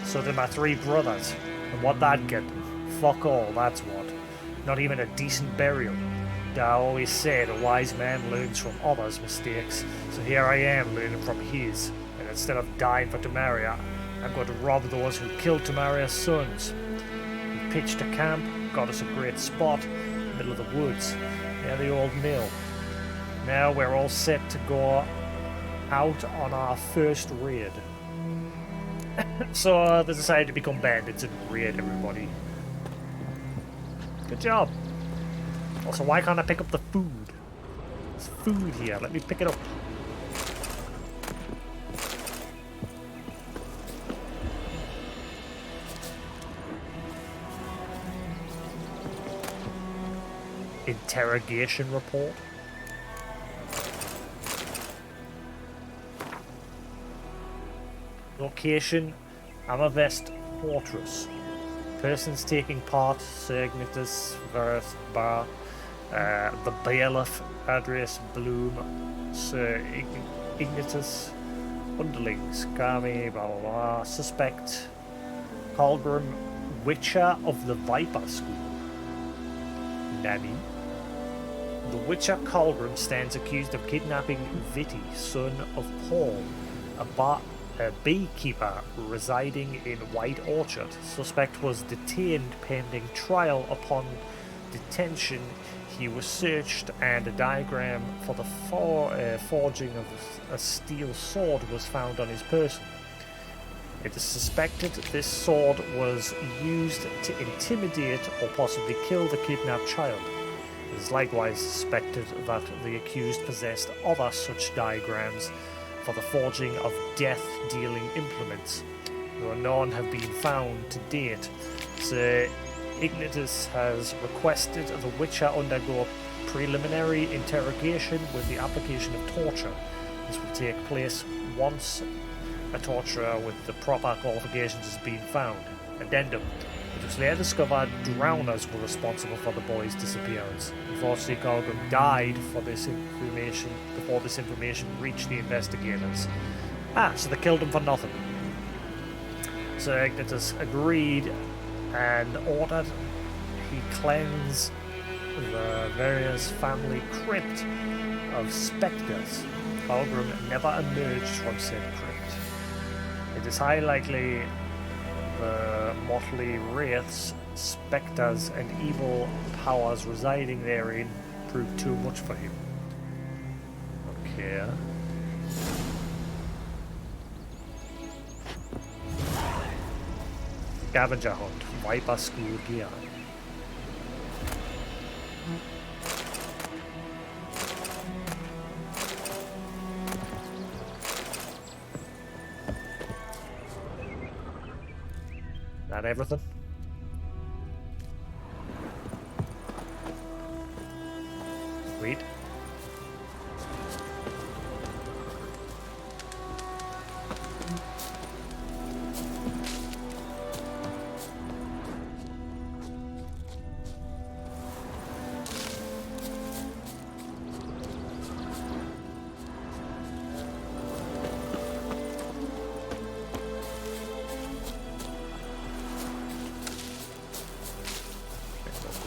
So did my 3 brothers. And what that get them? Fuck all, that's what. Not even a decent burial. I always said a wise man learns from others' mistakes, so here I am learning from his, and instead of dying for Tamaria, I'm going to rob those who killed Tamaria's sons. We pitched a camp, got us a great spot, in the middle of the woods, near the old mill. Now we're all set to go out on our first raid. So they decided to become bandits and raid everybody. Good job. Also, why can't I pick up the food? There's food here. Let me pick it up. Interrogation report. Location, Amavest Fortress. Persons taking part, Sir Ignitus, Verth, Bar, the Bailiff, Adrius, Bloom, Sir Ignitus, Underlings, Kami, blah blah blah. Suspect, Colgrim, Witcher of the Viper School. Nanny. The Witcher Colgrim stands accused of kidnapping Viti, son of Paul, a beekeeper residing in White Orchard. Suspect was detained pending trial. Upon detention, he was searched and a diagram for the forging of a steel sword was found on his person. It is suspected this sword was used to intimidate or possibly kill the kidnapped child. It is likewise suspected that the accused possessed other such diagrams for the forging of death-dealing implements, though none have been found to date. Sir Ignitus has requested the Witcher undergo preliminary interrogation with the application of torture. This will take place once a torturer with the proper qualifications has been found. Addendum. It was later discovered drowners were responsible for the boy's disappearance. Unfortunately, Colgrim died before this information reached the investigators. So they killed him for nothing. So Ignitus agreed and ordered he cleanse the various family crypt of spectres. Colgrim never emerged from said crypt. It is highly likely the motley wraiths, spectres, and evil powers residing therein proved too much for him. Okay. Scavenger hunt, Viper School gear. That everything? Sweet.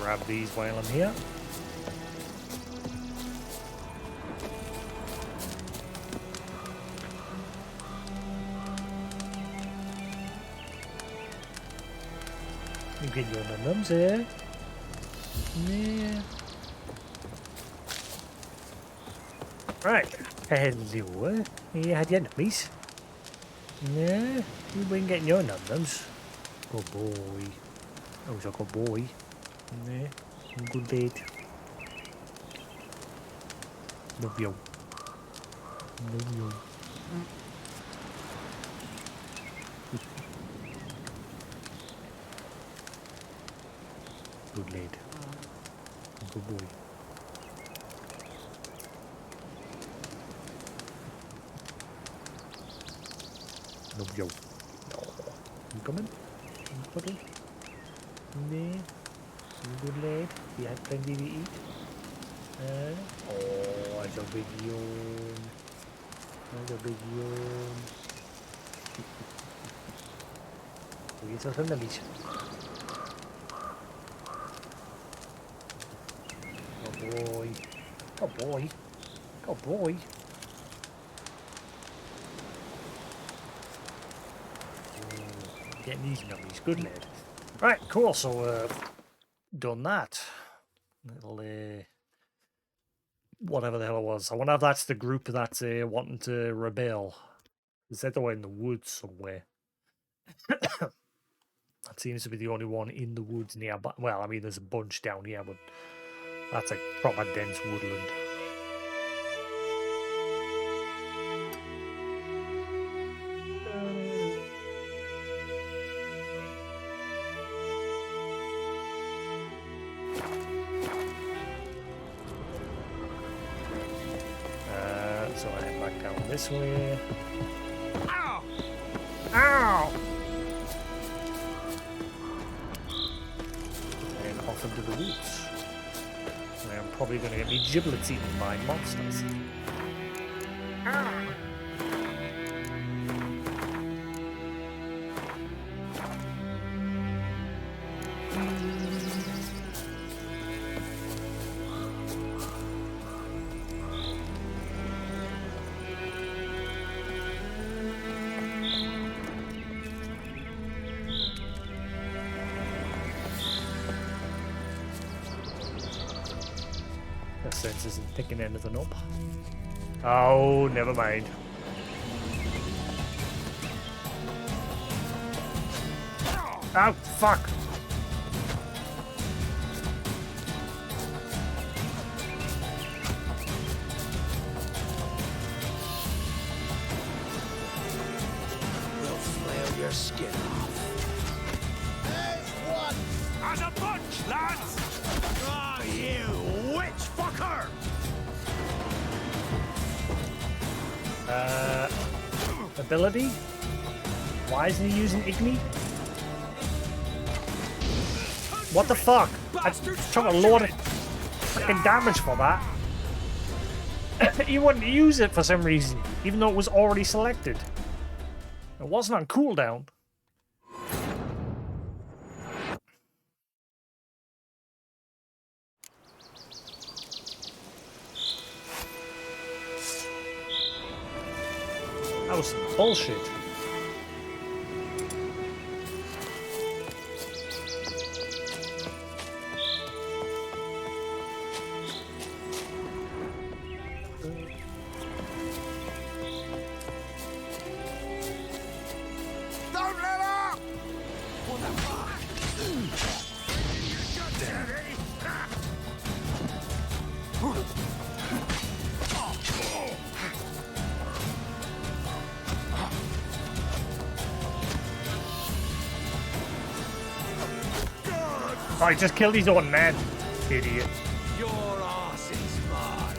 grab these while I'm here. You get your nums here. Yeah. Right. Hello. You had your nummies. Yeah. You've been getting your nums. Good boy. Oh, he's a good boy. Yeah. Good lad. Love you. Love you. Good lad. Good boy. Love you. You coming? You cuddle? Yeah. You good lad? You had plenty to eat? Oh, that's a big yawn. That's a big yawn. Go get yourself some nummies. Good boy. Good boy. Good boy. Getting these nummies. Good lad. Right, cool. So, done that. Little, whatever the hell it was. I wonder if that's the group that's wanting to rebel. They said they were in the woods somewhere. That seems to be the only one in the woods nearby. Well, I mean, there's a bunch down here, but that's a proper dense woodland. So I head back down this way. Ow! Ow! And off into the woods. And I'm probably going to get me giblets eaten by monsters. Ow! Sense isn't picking anything up. Oh, never mind. Oh, fuck! We'll flail your skin off. Hey, what? As a bunch, lads! Oh, you witch fucker! Ability? Why isn't he using Igni? What the fuck? I took a load of freaking damage for that. He wouldn't use it for some reason, even though it was already selected. It wasn't on cooldown. That was some bullshit. Don't let up! What the fuck? Oh, he just killed his own man. Idiot. Your ass is mine.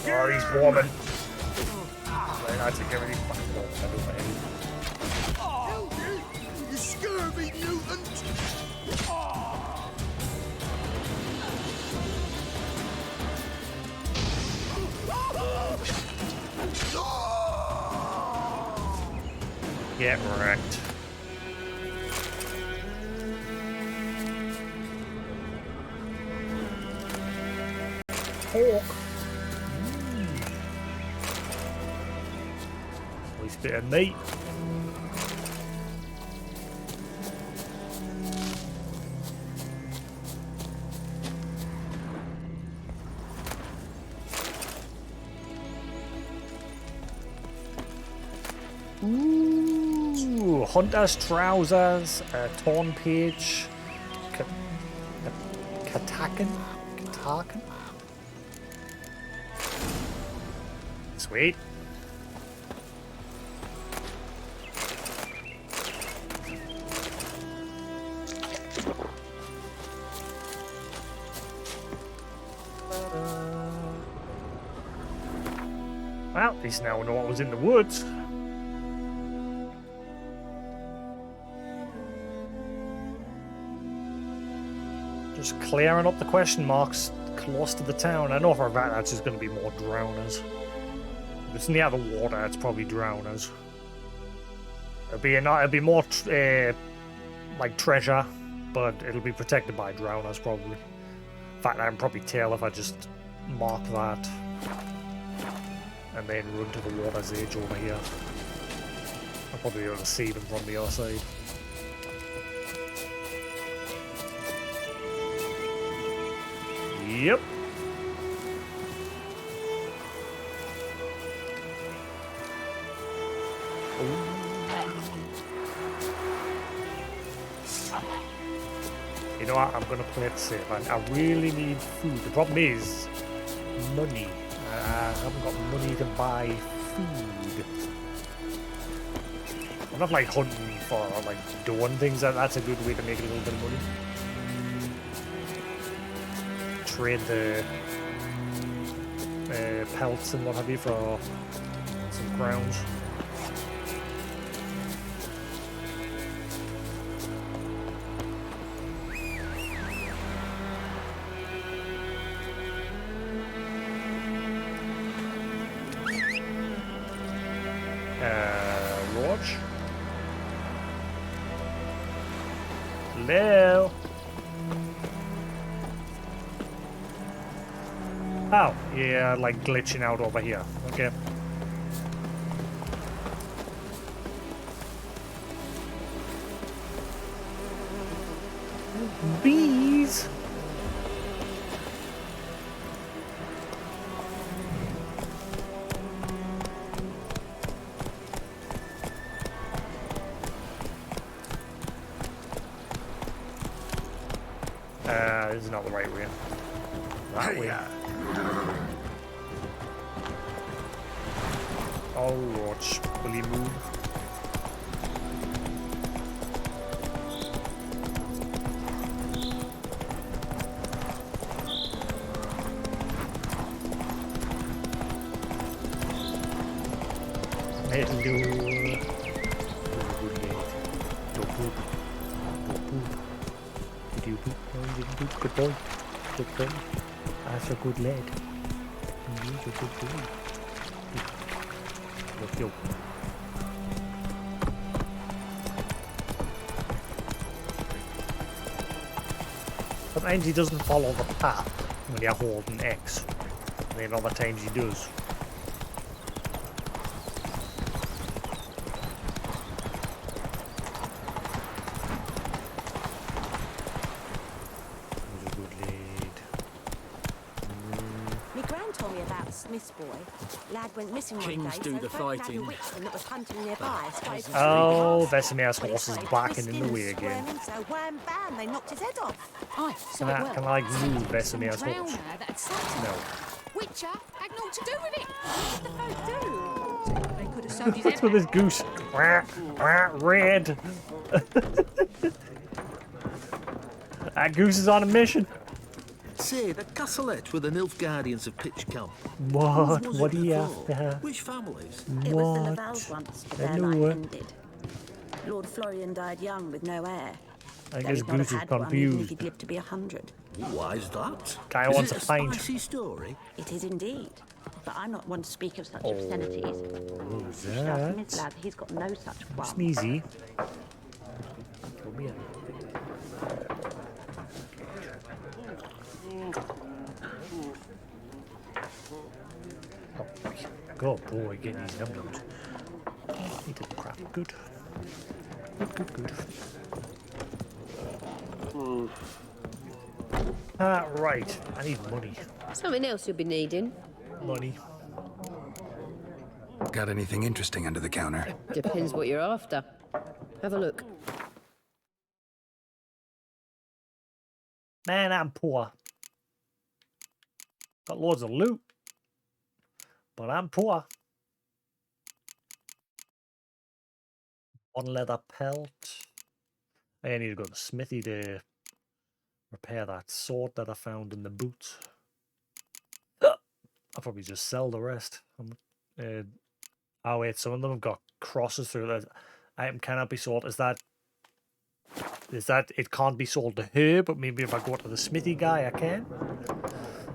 Oh, he's warming. Right, I took everything fucking warm. I do my head. Oh, you scurvy mutant! Get wrecked. Pork. Nice bit of meat. Ooh, hunter's trousers, torn page, katakan. Sweet. Well, at least now we know what was in the woods. Just clearing up the question marks close to the town. I know for a fact that's just going to be more drowners. If it's near the water, it's probably drowners. It'll be more like treasure, but it'll be protected by drowners probably. In fact, I can probably tell if I just mark that and then run to the water's edge over here. I'll probably be able to see them from the other side. Yep. You know what? I'm gonna play it safe. I really need food. The problem is money. I haven't got money to buy food. I'm not like hunting for like doing things. That's a good way to make a little bit of money. Trade the pelts and what have you for some crowns. Watch. Hello. Oh, yeah, like glitching out over here. Okay. Bees. This is not the right way. That way. Oh, watch. Will he move? Hello. Don't poop. Don't poop. Did you poop? No, you didn't poop. Good boy. Good boy. That's a good lad. He's a good boy. Yo. Sometimes he doesn't follow the path when you're holding X. And then other times he does. Lad went missing one Kings day, do so the folk fighting. named Witchman that was hunting nearby started Oh, Vesemir's horse is backing in the way again. So wham bam, they knocked his head off. Aye, so Can it I like move Vesemir's some horse? drowner that had sacked No. Witcher had naught to do with it. What the folk do? They could have sewed his head What's with this goose? Red. That goose is on a mission. Say, the castleette with the Nilfgaardians of Pitchcombe. What? Whose was What it are you before? after? Which families? It was the What? Lavals once, but their Hello. life ended. Lord Florian died young with no heir. I Though guess he'd not Goose have is had one, even if confused. he'd lived to be 100. Why is that? Guy Is wants it a a pint. spicy story? It is indeed. but I'm not one to speak of such obscenities. Who's Now, that? from his lad, he's got no such qualms. Sneezy. Come here. Oh, good boy, getting these num-nums. He did crap. Good. Good. Right. I need money. Something else you'll be needing. Money. Got anything interesting under the counter? Depends what you're after. Have a look. Man, I'm poor. Got loads of loot. But I'm poor. One leather pelt. I need to go to the smithy to repair that sword that I found in the boots. I'll probably just sell the rest. Oh wait, some of them have got crosses through that. Item cannot be sold. Is that it can't be sold to her, but maybe if I go to the smithy guy I can?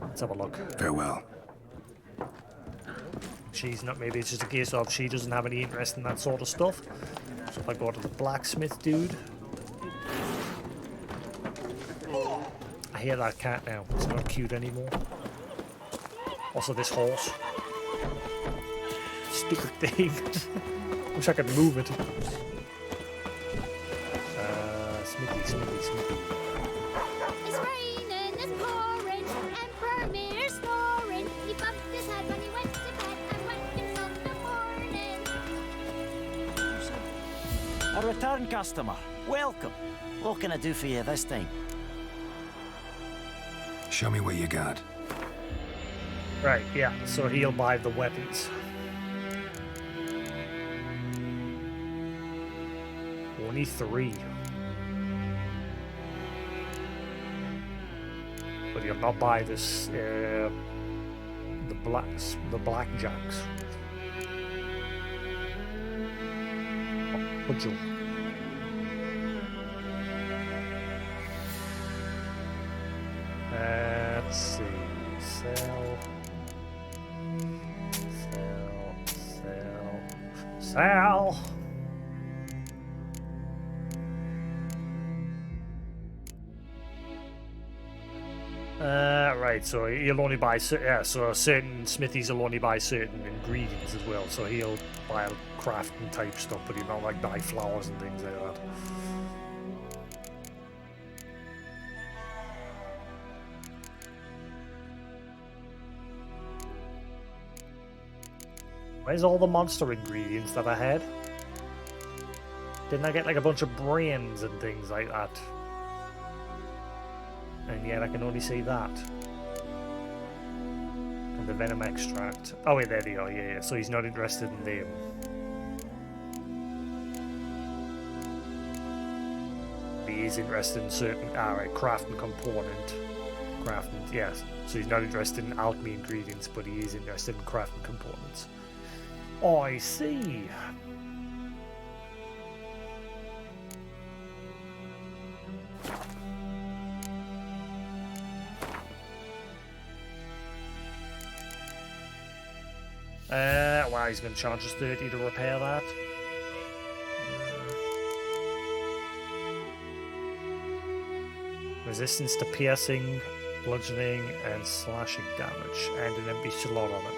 Let's have a look. Farewell. She's not, maybe it's just a case of she doesn't have any interest in that sort of stuff. So if I go to the blacksmith dude. I hear that cat now. It's not cute anymore. Also this horse. Stupid thing. Wish I could move it. Smithy. It's raining, it's pouring, Emperor Mir snoring. He bumped his head when he went to bed and went himself in the morning. A return customer. Welcome. What can I do for you this time? Show me what you got. Right, yeah, so he'll buy the weapons. Only 3. But he'll not buy this, the blackjacks. Oh, Pudgel. Let's see. Sell. Right, so he'll only buy so certain smithies will only buy certain ingredients as well. So he'll buy crafting type stuff, but he'll not like buy flowers and things like that. Where's all the monster ingredients that I had? Didn't I get like a bunch of brains and things like that? And yet I can only see that. And the venom extract. Oh wait, there they are, yeah. So he's not interested in them. He is interested in certain, alright, crafting component. Crafting, yes. So he's not interested in alchemy ingredients, but he is interested in crafting components. I see. Wow, he's going to charge us 30 to repair that. Resistance to piercing, bludgeoning, and slashing damage, and an empty slot on it.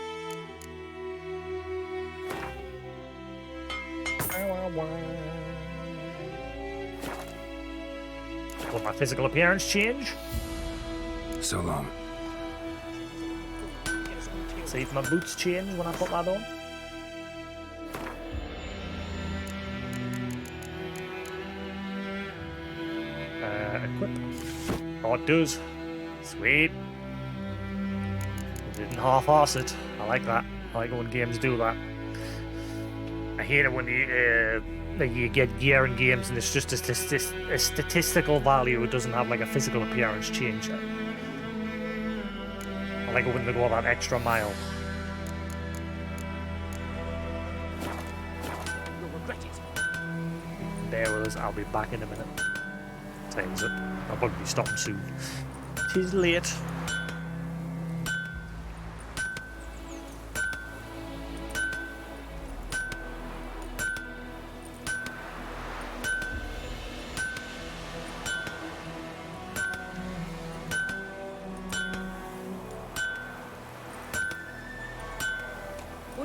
Will my physical appearance change? So long. See if my boots change when I put that on. Equip. Oh, it does. Sweet. Didn't half-arse it. I like that. I like it when games do that. I hate it when you get gear in games and it's just a statistical value. It doesn't have like a physical appearance change. I like it when they go that extra mile. You'll regret it. Bear with us, I'll be back in a minute. Time's up. I'll probably be stopping soon. Tis late.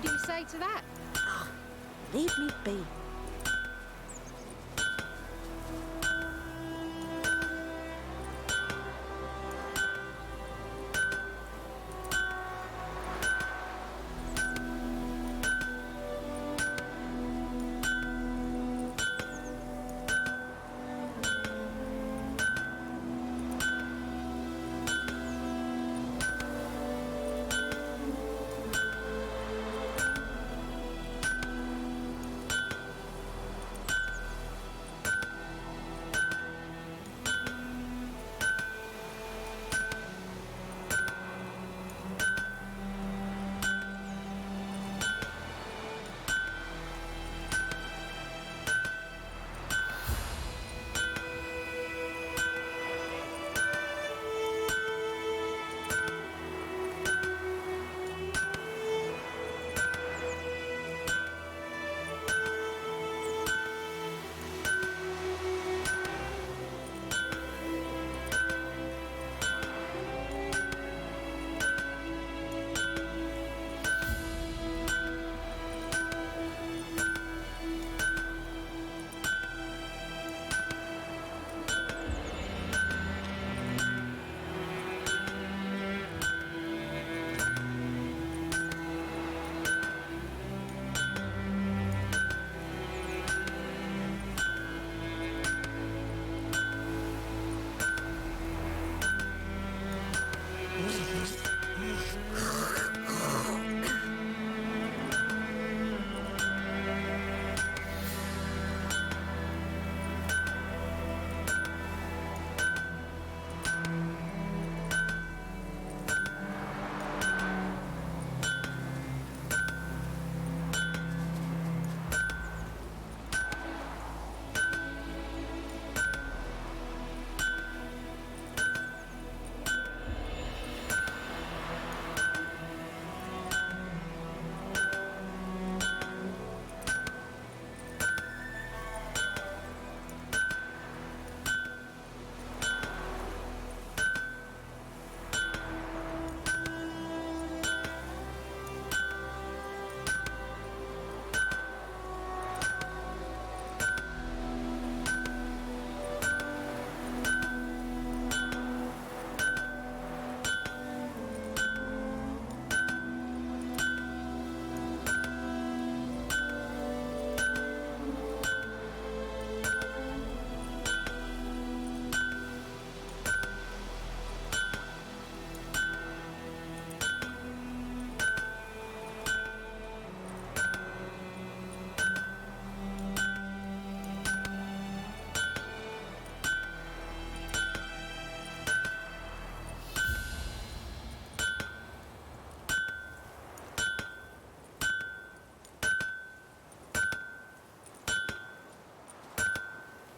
do you say to that? Oh, leave me be.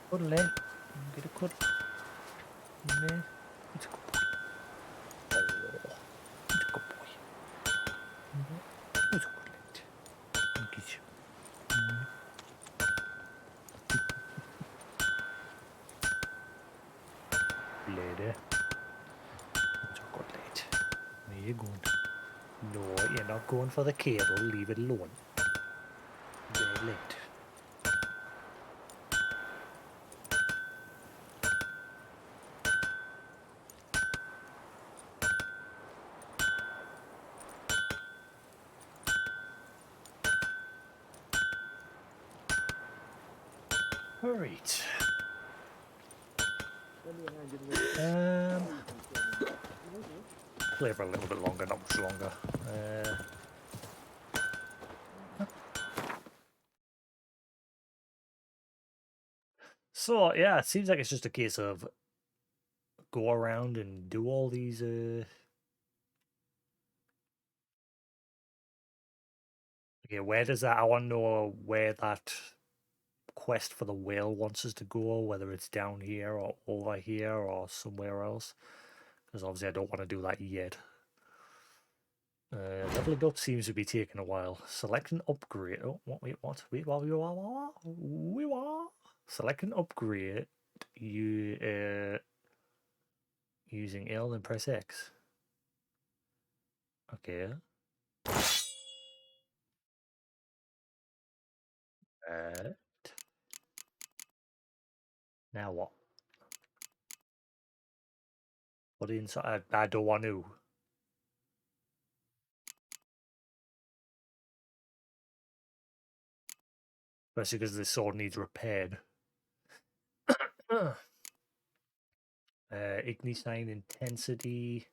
Cuddle in. Get a cuddle. In there. It's a good boy. Oh, it's a good boy. It's a good lad. Look at you. Lady. It's a good lad. Where you going? No, you're not going for the cable. Leave it alone. Bad lad. Alright. Play for a little bit longer, not much longer. So, yeah, it seems like it's just a case of go around and do all these, Okay, where does that, I want to know where that quest for the whale wants us to go, whether it's down here or over here or somewhere else. Because obviously I don't want to do that yet. Leveling up seems to be taking a while. Select an upgrade. Oh, what? Select an upgrade. Using L and press X. Okay. Now what? Put inside. I don't want to. Especially because this sword needs repaired. Ignisign intensity.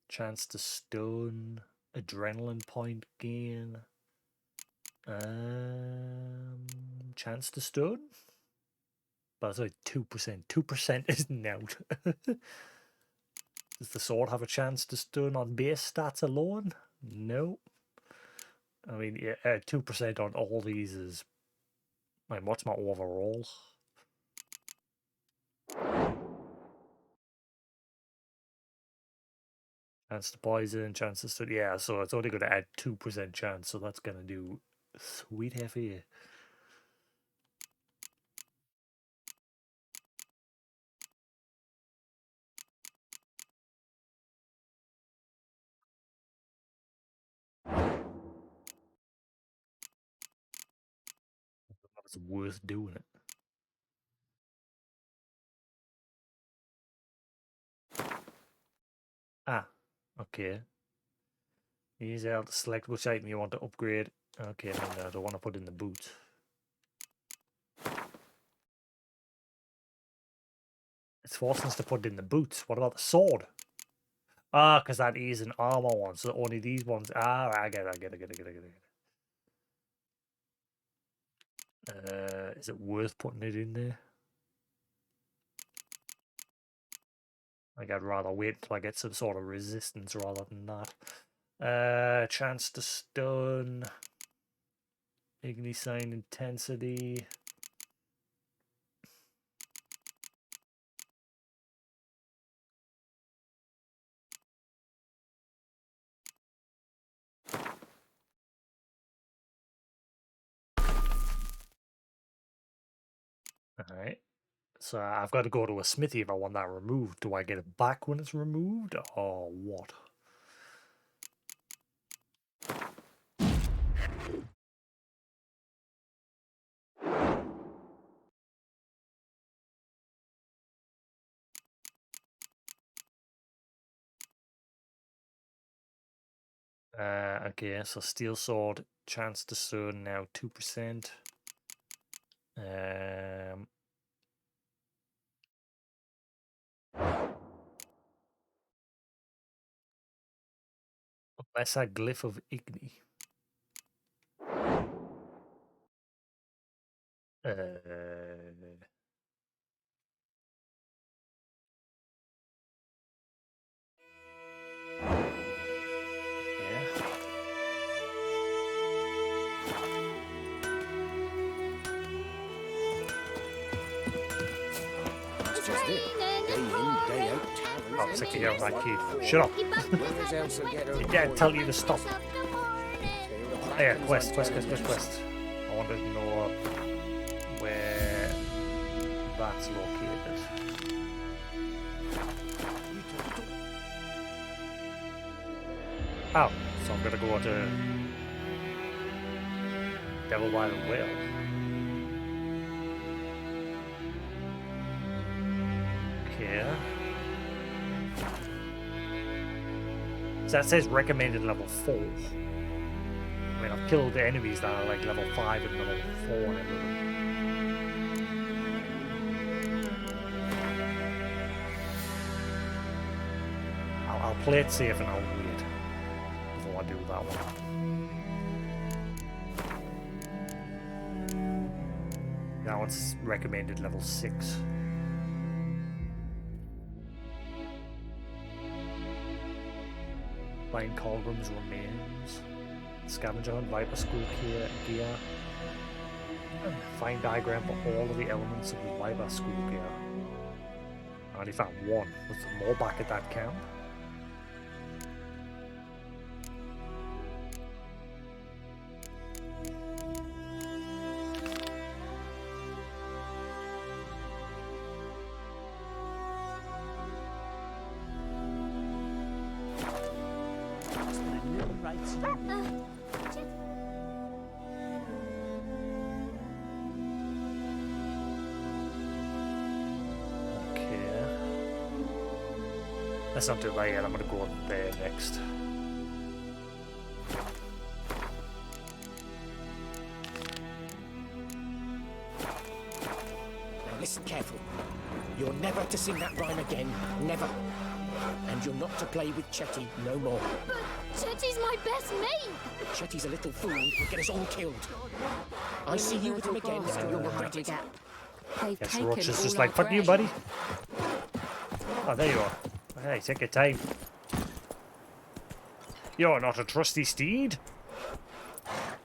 Chance to stun. Adrenaline point gain. Chance to stun? But it's like 2%. 2% isn't out. Does the sword have a chance to stun on base stats alone? No. I mean, yeah, 2% on all these is... I mean, what's my overall? Chance to poison, chance to stun. Yeah, so it's only going to add 2% chance, so that's going to do sweet heavy. It's worth doing it. Ah, okay. Use out to select which item you want to upgrade. Okay, then I don't want to put in the boot. It's forcing us to put in the boots. What about the sword? Ah, because that is an armor one, so only these ones. Ah, I get it. Is it worth putting it in there? Like, I'd rather wait till I get some sort of resistance rather than that. Chance to stun. Ignisign intensity. Alright. So I've got to go to a smithy if I want that removed. Do I get it back when it's removed, or what? Okay, so steel sword, chance to stun now 2%. Unless I glyph of Igni. That's just it. Day in, day out. I'm sick of hearing that kid. Shut up. Yeah, tell you to stop. Oh, yeah, quest. I wanted to know where that's located. Oh, so I'm gonna go to Devil by the Whale. Okay. So that says recommended level 4. I mean, I've killed the enemies that are like level 5 and level 4 and everything. I'll play it safe and I'll wait before I do that one. Now it's recommended level 6. Find Colgrim's remains. Scavenger hunt, Viper School gear. Find diagram for all of the elements of the Viper School gear. I only found one. Was there more back at that camp? Let's not do that yet. I'm going to go there next. Now listen careful. You're never to sing that rhyme again. Never. And you're not to play with Chetty no more. But Chetty's my best mate. Chetty's a little fool who'll get us all killed. I see you with him again, and you'll regret it. They've Yes, taken Roach is all just our like, fuck you, grain. buddy. Oh, there you are. Hey, take your time. You're not a trusty steed.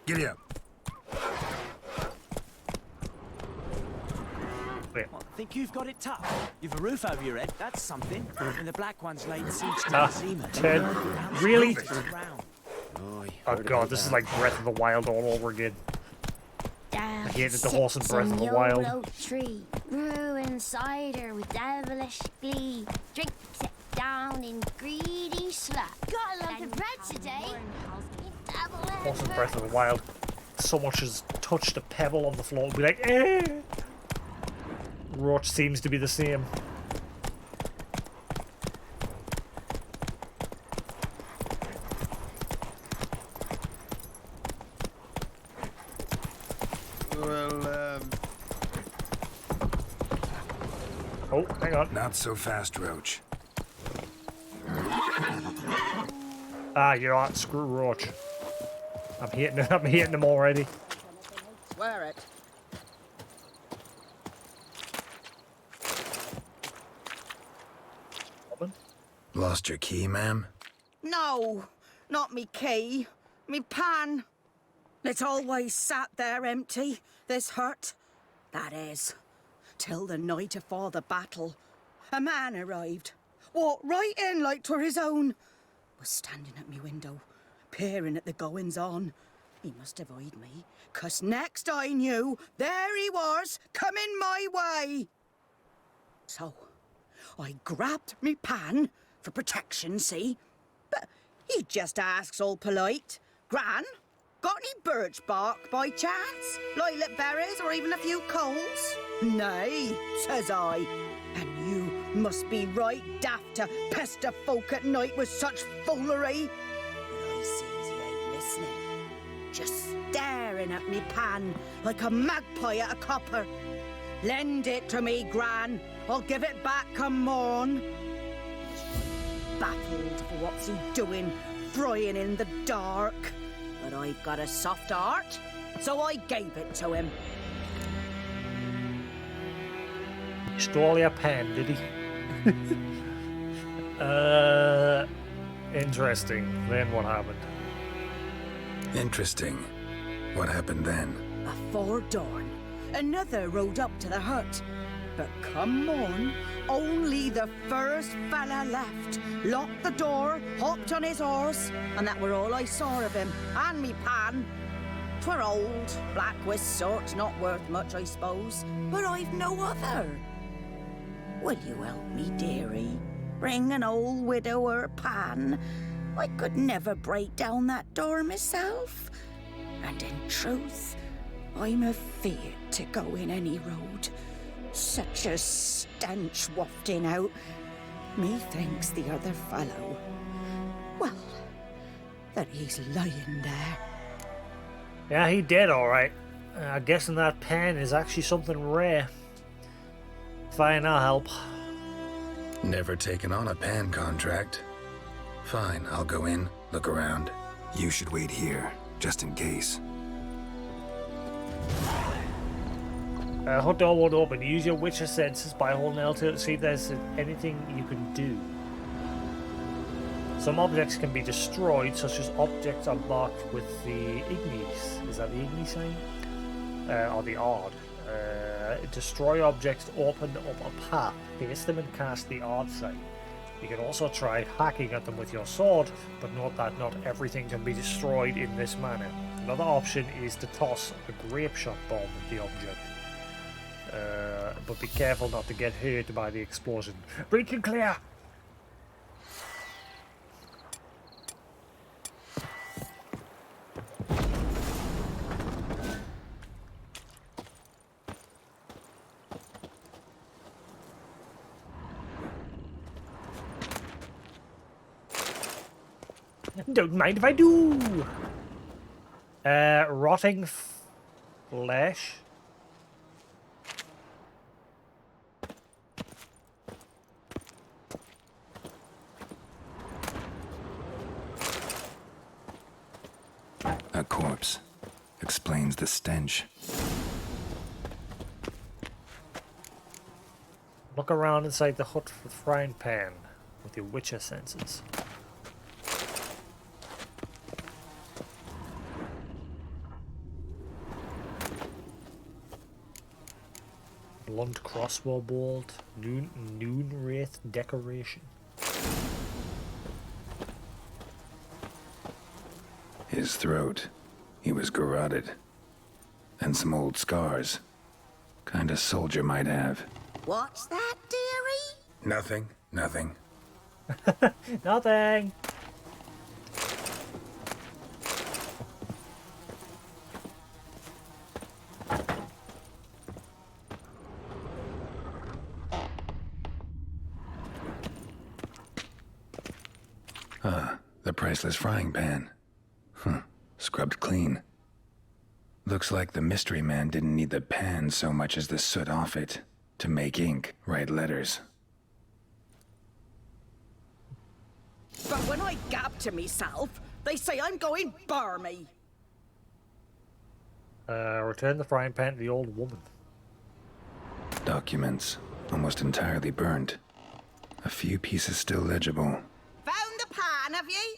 Giddy up. Wait. I think you've got it tough. You've a roof over your head, that's something. And the Black One's laid siege to Ah, the Zima. Ted, really? Oh, Oh god, this is like Breath of the Wild all over again. I hated the horse in Breath of the Wild. Oak tree, brewing cider with devilish glee. Drinks it down in greedy slut. Got a lump of bread today. Horse in Breath of the Wild. So much as touched a pebble on the floor and be like, eh. Roach seems to be the same. Well, Oh, hang on. Not so fast, Roach. Ah, you're right. Screw Roach. I'm hitting him already. Swear it. Lost your key, ma'am? No, not me key. Me pan. It's always sat there empty, this hut. That is, till the night afore the battle. A man arrived, walked right in like 'twere his own. Was standing at me window, peering at the goings-on. He must have eyed me, 'cause next I knew, there he was, coming my way. So, I grabbed me pan, for protection, see? But he just asks all polite, Gran, got any birch bark by chance? Lilac berries or even a few coals? Nay, says I. And you must be right daft to pester folk at night with such foolery. But I sees he ain't listening. Just staring at me pan like a magpie at a copper. Lend it to me, Gran. I'll give it back come morn. Baffled for what's he doing, frying in the dark. But I've got a soft heart, so I gave it to him. He stole your pen, did he? Interesting. Then what happened? Interesting. What happened then? Afore dawn, another rode up to the hut. But come on, only the first fella left. Locked the door, hopped on his horse, and that were all I saw of him, and me pan. 'Twere old, black with sort, not worth much, I suppose, but I've no other. Will you help me, dearie? Bring an old widower pan. I could never break down that door myself. And in truth, I'm afeard to go in any road. Such a stench wafting out. Methinks the other fellow, well, that he's lying there. Yeah, he did alright. I'm guessing that pen is actually something rare. Fine, I'll help. Never taken on a pan contract. Fine, I'll go in, look around. You should wait here, just in case. Hut door won't open. Use your witcher senses by holding L2 to see if there's anything you can do. Some objects can be destroyed, such as objects are marked with the ignis. Is that the igni sign? Or the odd. Destroy objects to open up a path. Face them and cast the odd sign. You can also try hacking at them with your sword, but note that not everything can be destroyed in this manner. Another option is to toss a grape shot bomb at the object. But be careful not to get hurt by the explosion. Break and clear! Don't mind if I do. Rotting flesh. A corpse. Explains the stench. Look around inside the hut for the frying pan with your witcher senses. Blunt crossbow bolt, noon wraith decoration. His throat. He was garroted. And some old scars. Kind of soldier might have. What's that, dearie? Nothing. Nothing. Nothing. The priceless frying pan. Scrubbed clean. Looks like the mystery man didn't need the pan so much as the soot off it to make ink, write letters. But when I gab to myself, they say I'm going barmy. Return the frying pan to the old woman. Documents, almost entirely burned. A few pieces still legible. Found the pan, have you?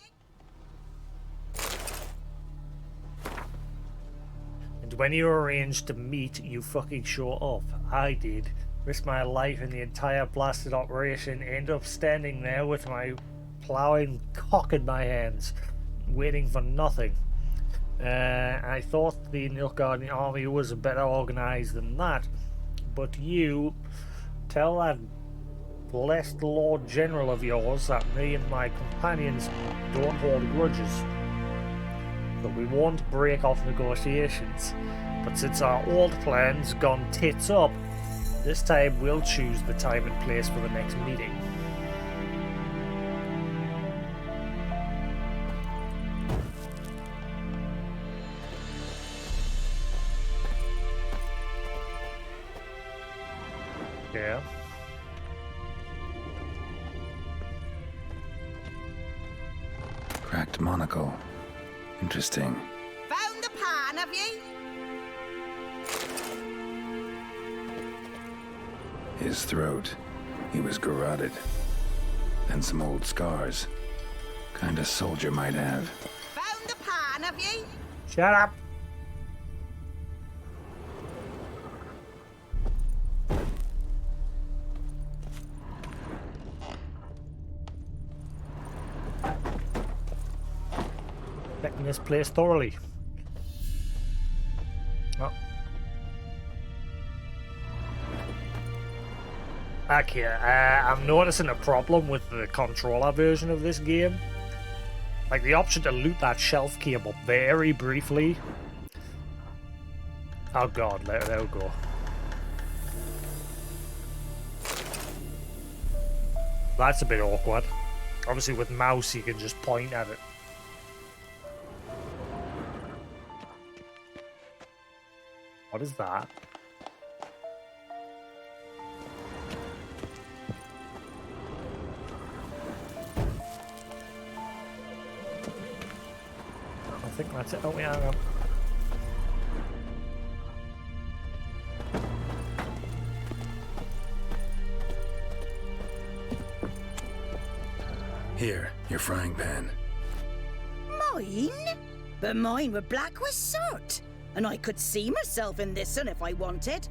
And when you arranged to meet, you fucking show up. I did. Risked my life in the entire blasted operation, end up standing there with my ploughing cock in my hands, waiting for nothing. I thought the Nilfgaardian army was better organized than that, but you tell that blessed Lord General of yours that me and my companions don't hold grudges. That we won't break off negotiations, but since our old plan's gone tits up, this time we'll choose the time and place for the next meeting. Yeah. Cracked monocle. Interesting. Found the pan, have you? His throat. He was garroted. And some old scars. Kind of soldier might have. Found the pan, have you? Shut up! Checking this place thoroughly. Oh. Okay, I'm noticing a problem with the controller version of this game. Like, the option to loot that shelf came up very briefly. Oh god, let it go. That's a bit awkward. Obviously with mouse you can just point at it. What is that? I think that's it. Oh, yeah, hang on. Here, your frying pan. Mine? But mine were black with soot. And I could see myself in this one if I wanted.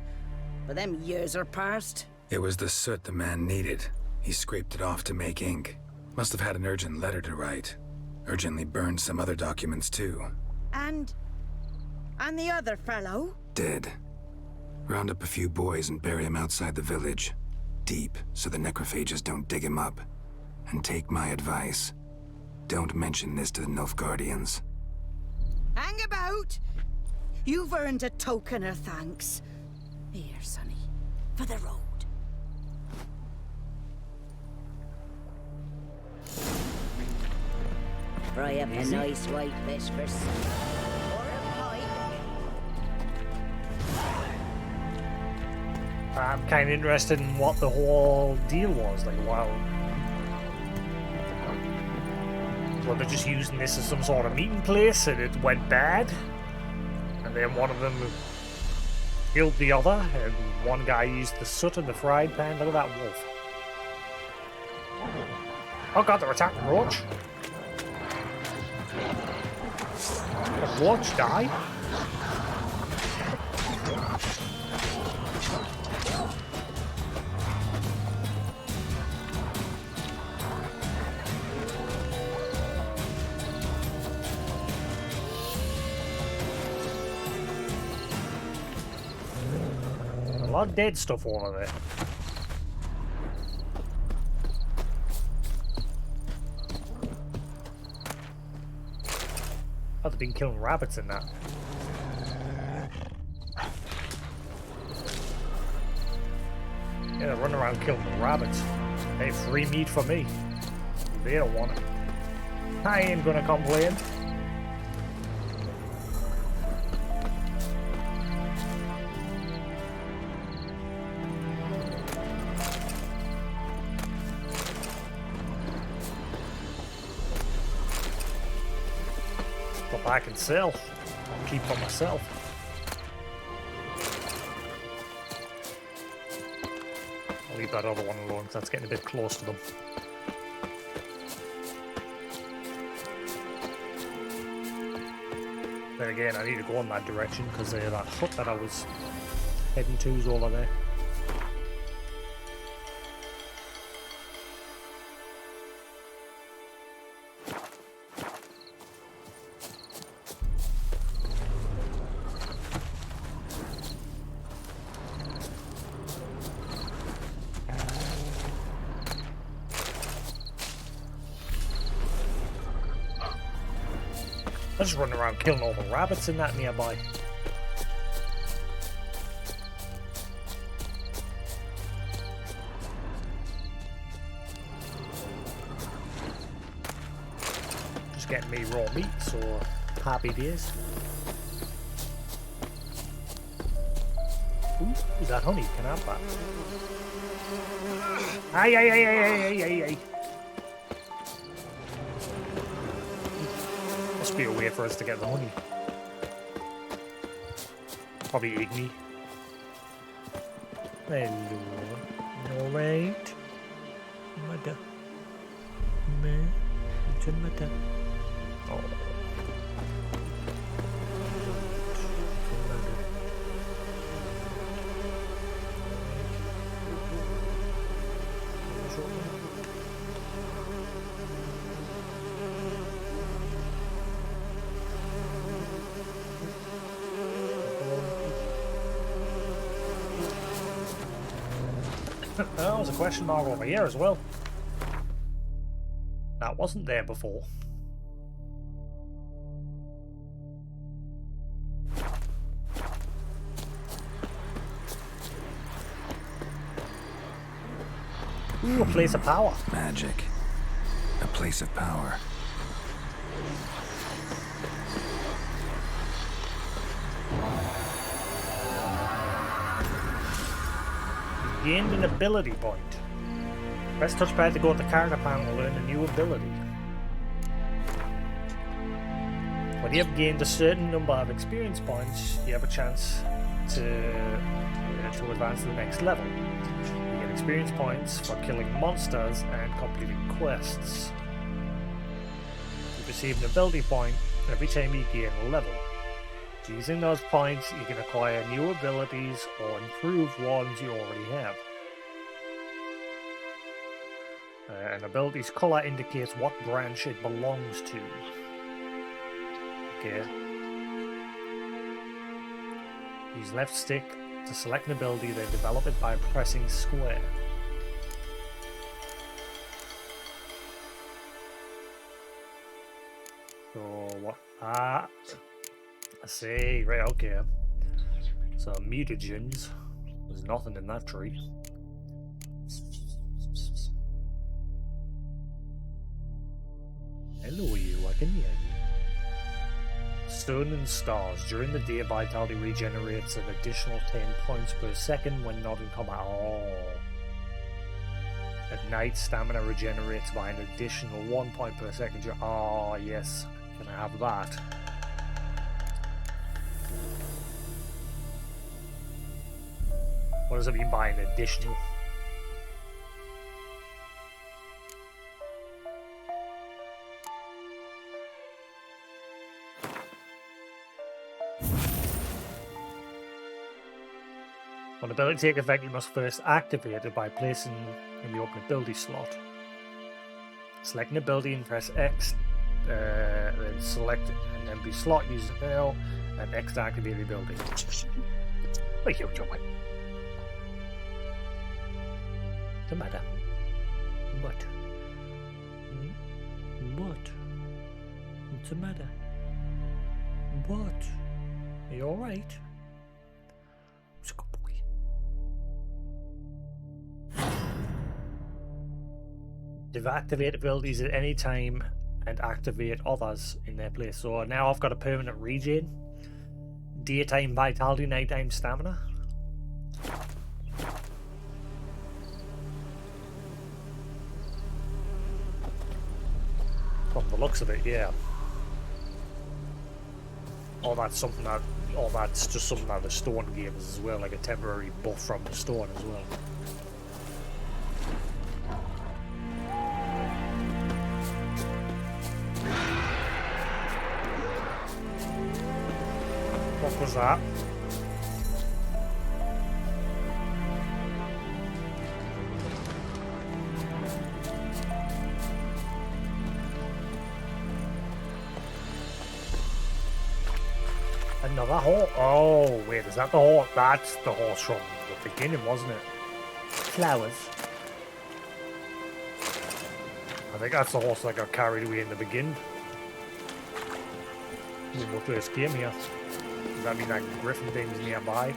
But them years are past. It was the soot the man needed. He scraped it off to make ink. Must have had an urgent letter to write. Urgently burned some other documents too. And the other fellow? Dead. Round up a few boys and bury him outside the village. Deep, so the necrophages don't dig him up. And take my advice. Don't mention this to the Nilfgaardians. Hang about! You've earned a token of thanks. Here, sonny, for the road. Fry up Easy. a nice white fish for supper. Or a pint. I'm kind of interested in what the whole deal was. Like, wow. So they're just using this as some sort of meeting place and it went bad. And then one of them killed the other, and one guy used the soot in the fried pan. Look at that wolf. Oh god, they're attacking Roach. Did Roach die? A lot of dead stuff over there. Oh, they've been killing rabbits in that. Yeah, they're running around killing the rabbits. Hey, free meat for me. They don't want it. I ain't gonna complain. I can sell. I'll keep for myself. I'll leave that other one alone because that's getting a bit close to them. Then again, I need to go in that direction because that hut that I was heading to is over there. I'm just running around killing all the rabbits in that nearby. Just getting me raw meat, so happy days. Ooh, is that honey? Can I have that? Ay, ay, ay, ay, ay, ay, ay. Must be a way for us to get the honey. Probably Igni. Hello. Alright. Mother. Mother. Oh. That was a question mark over here as well. That wasn't there before. Ooh, a place of power. Magic. A place of power. Gained an ability point. Press touchpad to go to the character panel to learn a new ability. When you have gained a certain number of experience points, you have a chance to advance to the next level. You get experience points for killing monsters and completing quests. You receive an ability point every time you gain a level. Using those points, you can acquire new abilities or improve ones you already have. An ability's colour indicates what branch it belongs to. Okay. Use left stick to select an ability, then develop it by pressing square. So what? I see, right, okay. So mutagens. There's nothing in that tree. Hello you, I Can you? Sun and stars. During the day, vitality regenerates an additional 10 points per second when not in combat. Oh. At night, stamina regenerates by an additional 1 point per second. Oh, yes. Can I have that? What does it mean by an additional? When ability take effect, you must first activate it by placing in the open ability slot. Select an ability and press X, then select an empty slot using L and X to activate the ability. What are you doing? What's the matter? What? What? What's the matter? What? Are you alright? It's a good boy. Activate abilities at any time and activate others in their place. So now I've got a permanent regen, daytime vitality, nighttime stamina. From the looks of it, yeah. Or that's something that, or that's just something that the stone gives as well, like a temporary buff from the stone as well. What was that? Another horse. Oh, wait, is that the horse? That's the horse from the beginning, wasn't it? Flowers. I think that's the horse that got carried away in the beginning. When we first came here. Does that mean that griffin thing's nearby?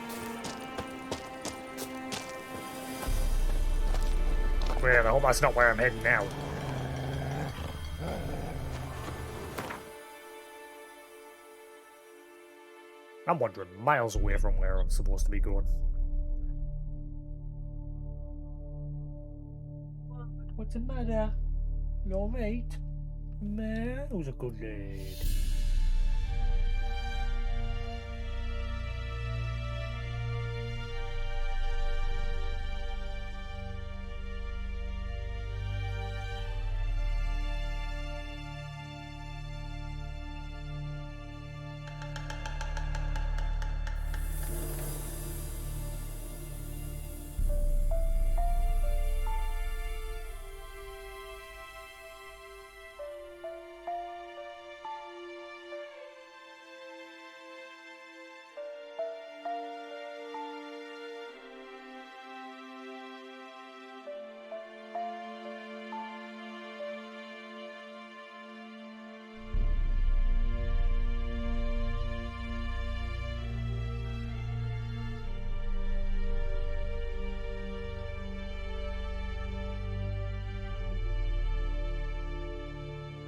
Well, I hope that's not where I'm heading now. I'm wondering miles away from where I'm supposed to be going. What's the matter? You alright? Man, who's a good lad?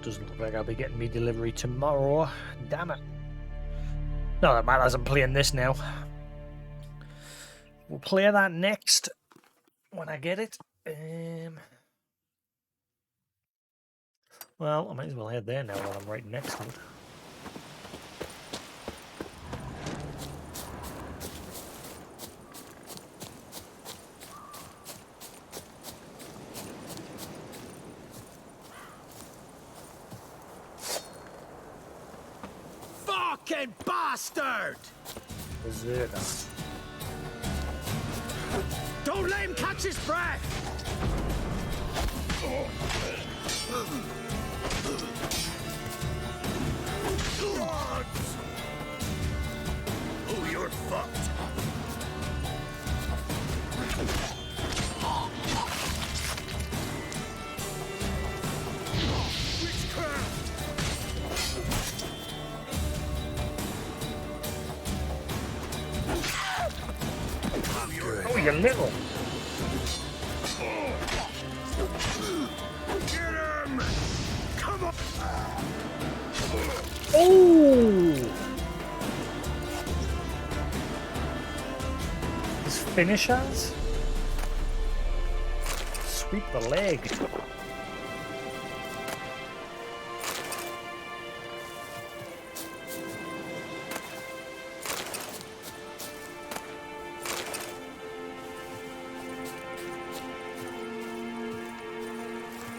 Doesn't look like I'll be getting me delivery tomorrow. Damn it. No, that matters. I'm playing this now. We'll play that next when I get it. Well, I might as well head there now while I'm right next to it. Fucking bastard! Deserter. Don't let him catch his breath! Oh, you're fucked. Oh, you little. Get him! Come on! Oh! His finishers? Sweep the leg.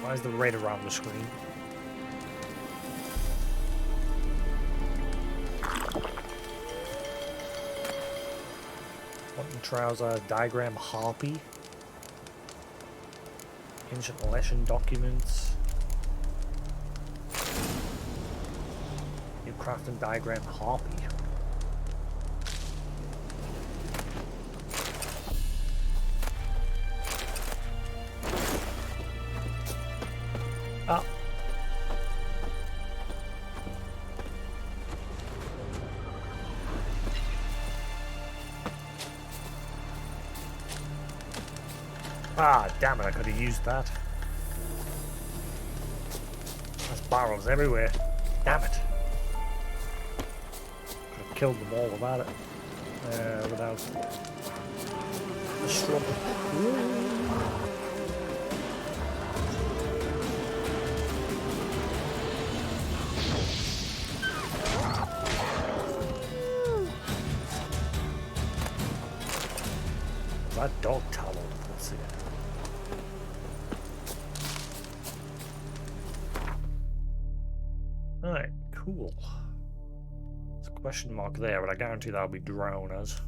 Why is the red around the screen? Button trouser, diagram harpy. Ancient lesson documents. New craft and diagram harpy. Ah. Ah, damn it, I could have used that. There's barrels everywhere. Damn it. Could have killed them all without it. Without the struggle. That dog towel. Let's see. Alright, cool. There's a question mark there, but I guarantee that'll be drowners.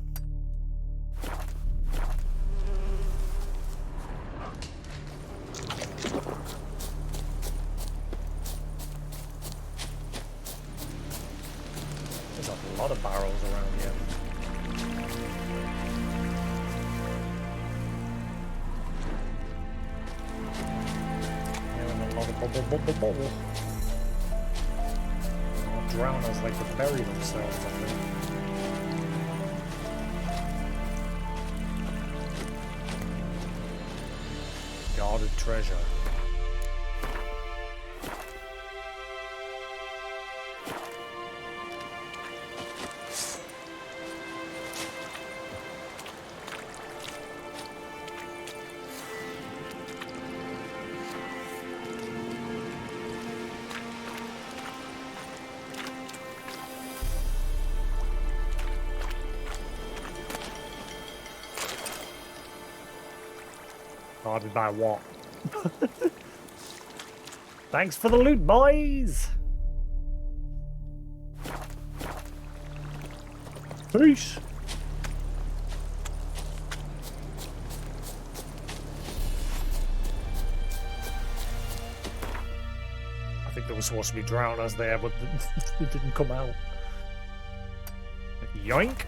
There's a lot of barrels around here. Bubble. Drowners like to bury themselves, I think. Guarded treasure. Guarded by what? Thanks for the loot, boys! Peace! I think there was supposed to be drowners there, but it didn't come out. Yoink!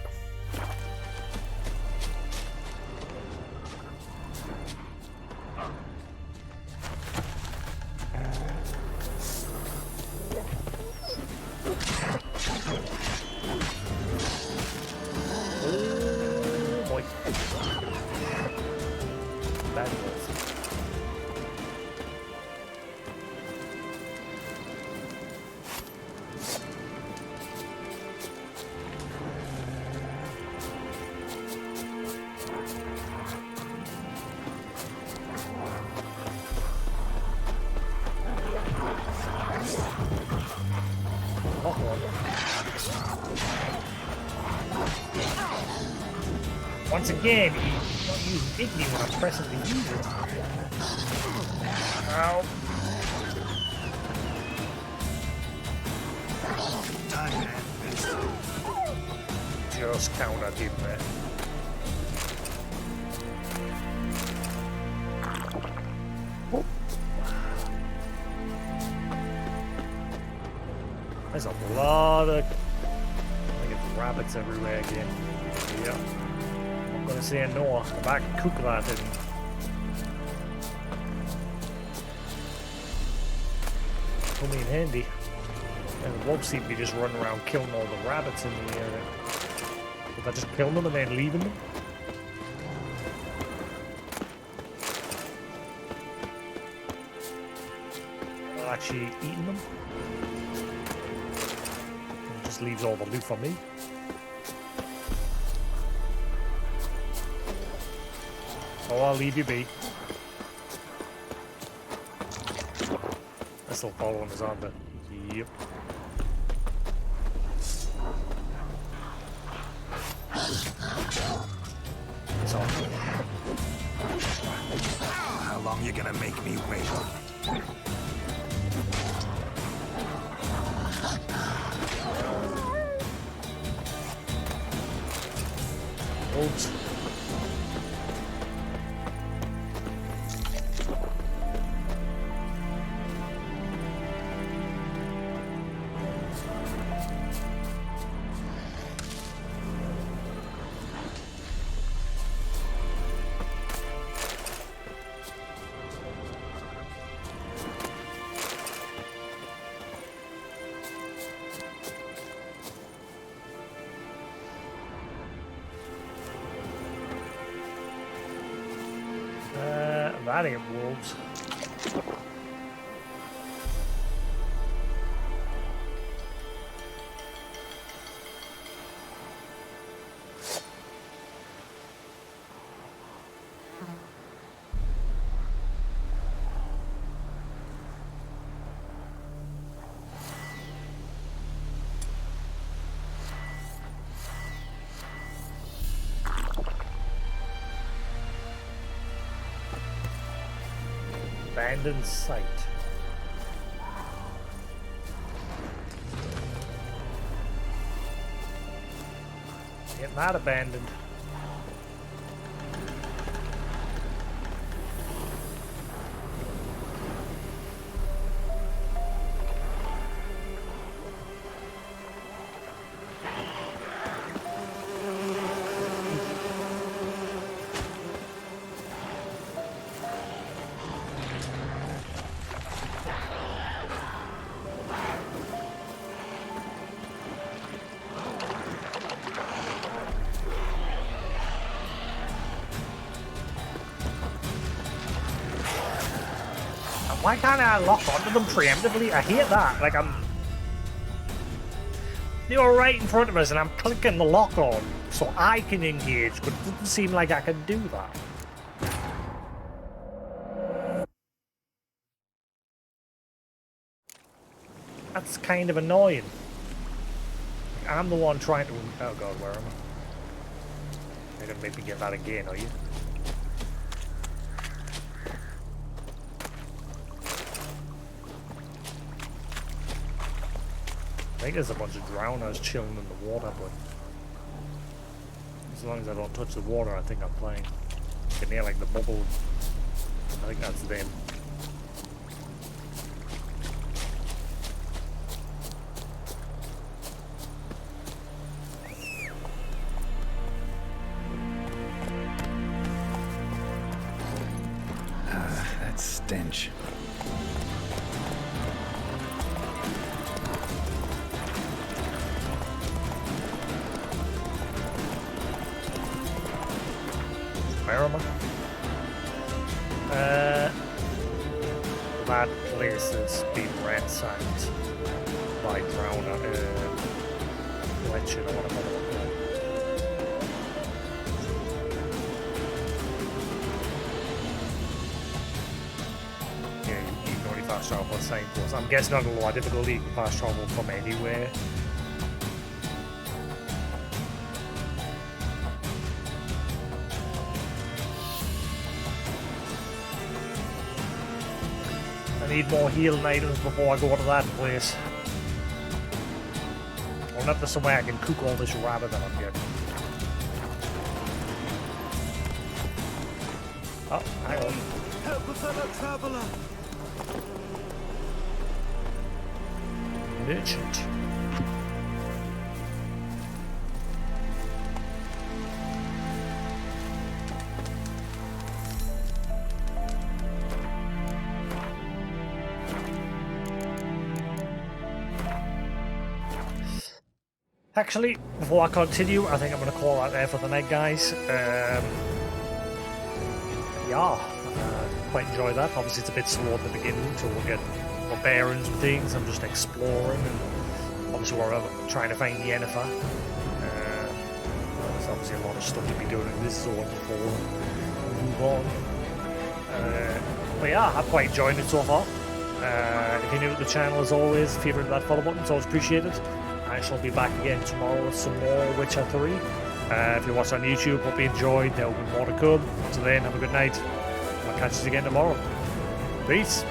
Once again, he's not using Igni when I'm pressing the user. Ow. Just countered him there. Oh. There's a lot of... I think it's rabbits everywhere again. Yeah. I'm gonna say no. I'm back to cook that in. Come in handy. And wolves seem to be just running around killing all the rabbits in the area. Did I just kill them and then leaving them? Actually eating them? just leaves all the loot for me. Oh, I'll leave you be. They're still following us, aren't they? Yep. It's on. How long you gonna make me wait? Oops. That ain't wolves. Abandoned site. Get not abandoned. Why can't I lock onto them preemptively? I hate that. Like, they're right in front of us and I'm clicking the lock on so I can engage, but it doesn't seem like I can do that. That's kind of annoying. I'm the one trying to... Oh god, where am I? You're gonna make me get that again, are you? I think there's a bunch of drowners chilling in the water, but as long as I don't touch the water, I think I'm playing. You can hear like the bubble. I think that's them. That stench. Where am I? That place has been ransacked by drowner, legend or whatever. Yeah, you can only fast travel the same course. I'm guessing on a lower difficulty you can fast travel from anywhere. I need more healing items before I go to that place. Or not to somewhere I can cook all this rabbit that I'm getting. Oh, hang on. Help a fellow traveler. Merchant. Actually, before I continue, I think I'm going to call that there for the night, guys. Quite enjoy that. Obviously, it's a bit slow at the beginning until we get more bearings and things. I'm just exploring, and obviously we're trying to find Yennefer. There's obviously a lot of stuff to be doing in this zone before we move on. But yeah, I've quite enjoyed it so far. If you're new to the channel, as always, favourite that follow button, it's always appreciated. I shall be back again tomorrow with some more Witcher 3. If you watch on YouTube, hope you enjoyed. There will be more to come. Until then, have a good night. I'll catch you again tomorrow. Peace.